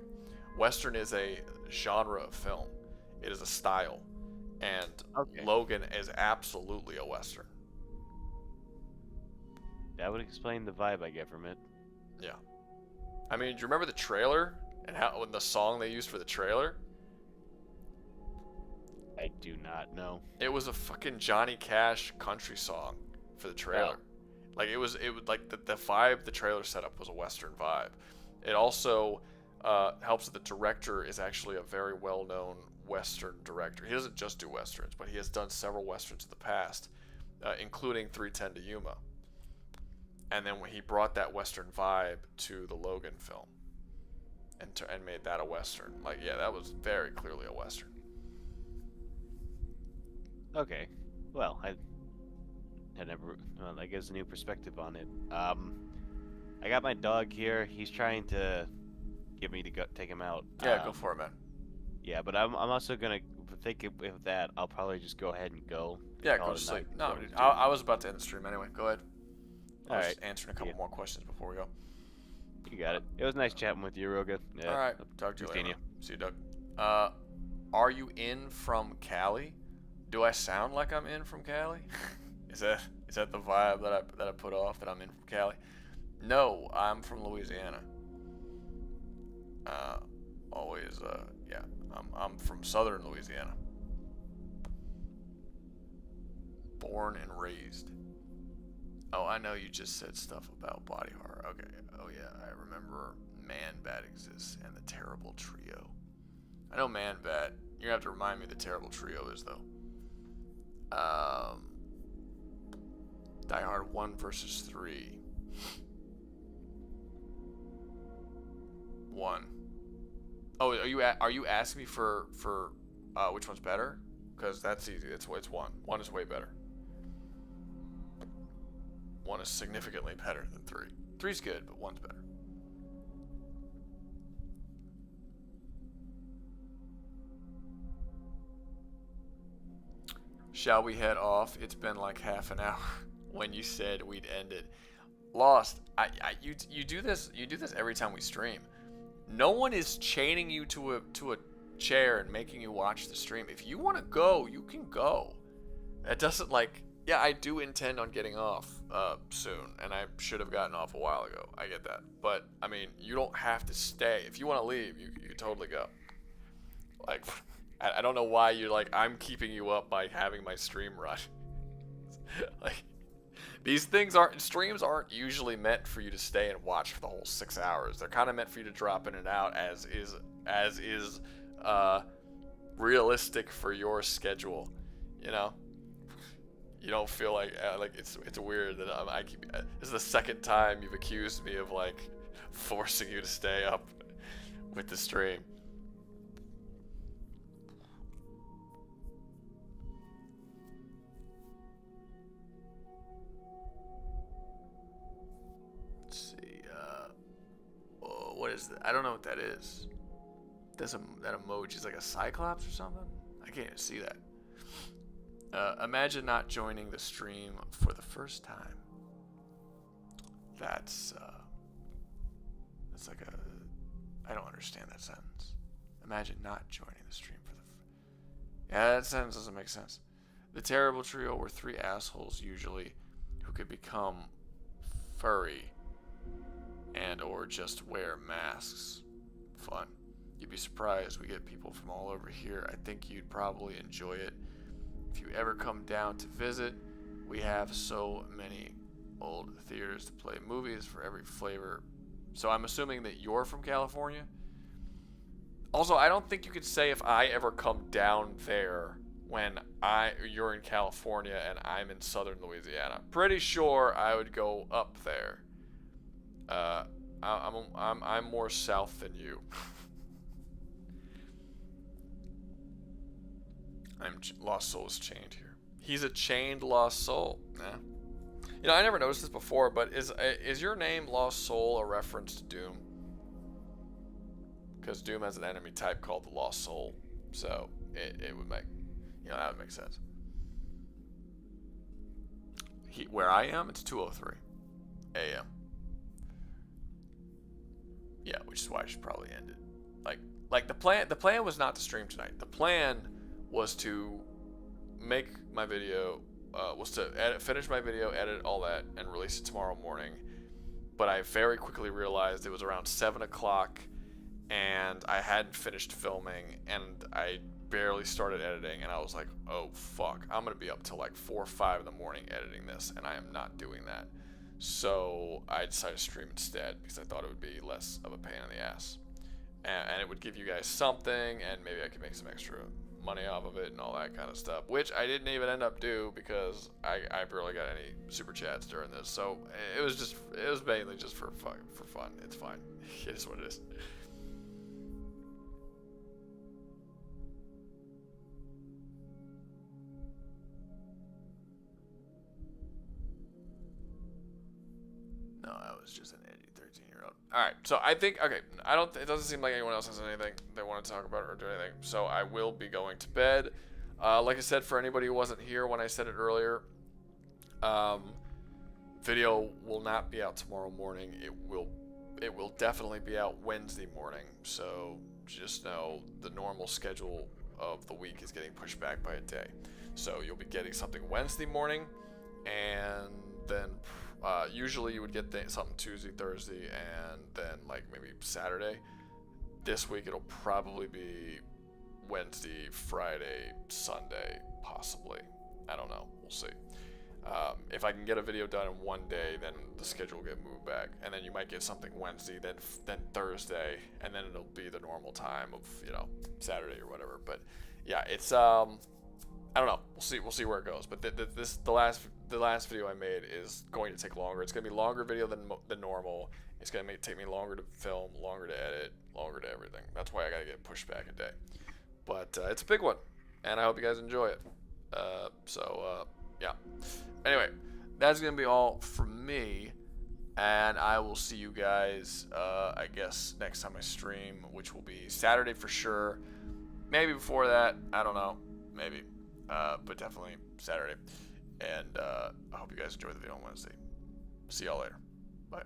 Western is a genre of film. It is a style. And Logan is absolutely a Western. That would explain the vibe I get from it. Yeah. I mean, do you remember the trailer? And when the song they used for the trailer? I do not know. It was a fucking Johnny Cash country song for the trailer. Oh. Like, it was like the vibe the trailer set up was a Western vibe. It also helps that the director is actually a very well-known Western director. He doesn't just do Westerns, but he has done several Westerns in the past, including 3:10 to Yuma. And then when he brought that Western vibe to the Logan film and made that a Western. Like, yeah, that was very clearly a Western. Okay. Well, I guess a new perspective on it. I got my dog here. He's trying to get me to go take him out. Yeah, go for it, man. Yeah, but I'm also gonna think of that. I'll probably just go ahead and go. Yeah, go to sleep. No, dude, I was about to end the stream anyway. Go ahead. I was Alright. answering a couple more questions before we go. You got it. It was nice chatting with you, Rouga. Yeah. All right, talk to you later. Continue. See you, Doug. Are you in from Cali? Do I sound like I'm in from Cali? Is that the vibe that I put off, that I'm in from Cali? No, I'm from Louisiana. Yeah, I'm from southern Louisiana. Born and raised. Oh, I know you just said stuff about body horror. Okay. Oh yeah, I remember Man Bat exists and the Terrible Trio. I know Man Bat. You're gonna have to remind me the Terrible Trio is though. Die Hard 1 versus 3. 1. Oh, are you asking me for which one's better? Because that's easy. It's 1. 1 is way better. 1 is significantly better than 3. 3's good, but 1's better. Shall we head off? It's been like half an hour when you said we'd end it. Lost. You do this every time we stream. No one is chaining you to a chair and making you watch the stream. If you want to go, you can go. That doesn't like. Yeah, I do intend on getting off soon, and I should have gotten off a while ago. I get that, but I mean, you don't have to stay. If you want to leave, you can totally go. Like, I don't know why you're like, I'm keeping you up by having my stream run. Like, these things streams aren't usually meant for you to stay and watch for the whole 6 hours. They're kind of meant for you to drop in and out as is realistic for your schedule, you know? You don't feel like it's weird that I keep. This is the second time you've accused me of like forcing you to stay up with the stream. Let's see. Oh, what is that? I don't know what that is. That emoji is like a cyclops or something. I can't even see that. Imagine not joining the stream for the first time. That's like I don't understand that sentence. Imagine not joining the stream for the yeah, that sentence doesn't make sense. The terrible trio were 3 assholes usually who could become furry and or just wear masks. Fun. You'd be surprised. We get people from all over here. I think you'd probably enjoy it. If you ever come down to visit, we have so many old theaters to play movies for every flavor. So I'm assuming that you're from California. Also, I don't think you could say if I ever come down there when you're in California and I'm in southern Louisiana. Pretty sure I would go up there. I'm more south than you. Lost Soul is chained here. He's a chained Lost Soul. Yeah. You know, I never noticed this before, but is your name Lost Soul a reference to Doom? Because Doom has an enemy type called the Lost Soul, so it would make, you know, that would make sense. Where I am, it's 2:03 a.m. Yeah, which is why I should probably end it. Like the plan was not to stream tonight. The plan was to make my video, was to finish my video, edit all that, and release it tomorrow morning. But I very quickly realized it was around 7 o'clock, and I hadn't finished filming, and I barely started editing, and I was like, oh fuck, I'm gonna be up till like 4 or 5 in the morning editing this, and I am not doing that. So I decided to stream instead, because I thought it would be less of a pain in the ass. And it would give you guys something, and maybe I could make some extra money off of it and all that kind of stuff, which I didn't even end up do because I barely got any super chats during this. So it was mainly just for fun. It's fine. It is what it is. No, that was just an edgy 13-year-old. All right, so I think, okay, it doesn't seem like anyone else has anything they want to talk about or do anything, so I will be going to bed. Like I said, for anybody who wasn't here when I said it earlier, video will not be out tomorrow morning. It will definitely be out Wednesday morning, so just know the normal schedule of the week is getting pushed back by a day. So you'll be getting something Wednesday morning, and then usually you would get something Tuesday, Thursday, and then like maybe Saturday. This week it'll probably be Wednesday, Friday, Sunday, possibly. I don't know. We'll see. If I can get a video done in one day, then the schedule will get moved back, and then you might get something Wednesday, then Thursday, and then it'll be the normal time of, you know, Saturday or whatever. But yeah, it's I don't know. We'll see where it goes. But the last video I made is going to take longer. It's going to be a longer video than normal. It's going to take me longer to film, longer to edit, longer to everything. That's why I got to get pushed back a day. But it's a big one, and I hope you guys enjoy it. Yeah. Anyway, that's going to be all from me, and I will see you guys, I guess, next time I stream, which will be Saturday for sure. Maybe before that. I don't know. Maybe. But definitely Saturday. And I hope you guys enjoy the video on Wednesday. See y'all later. Bye.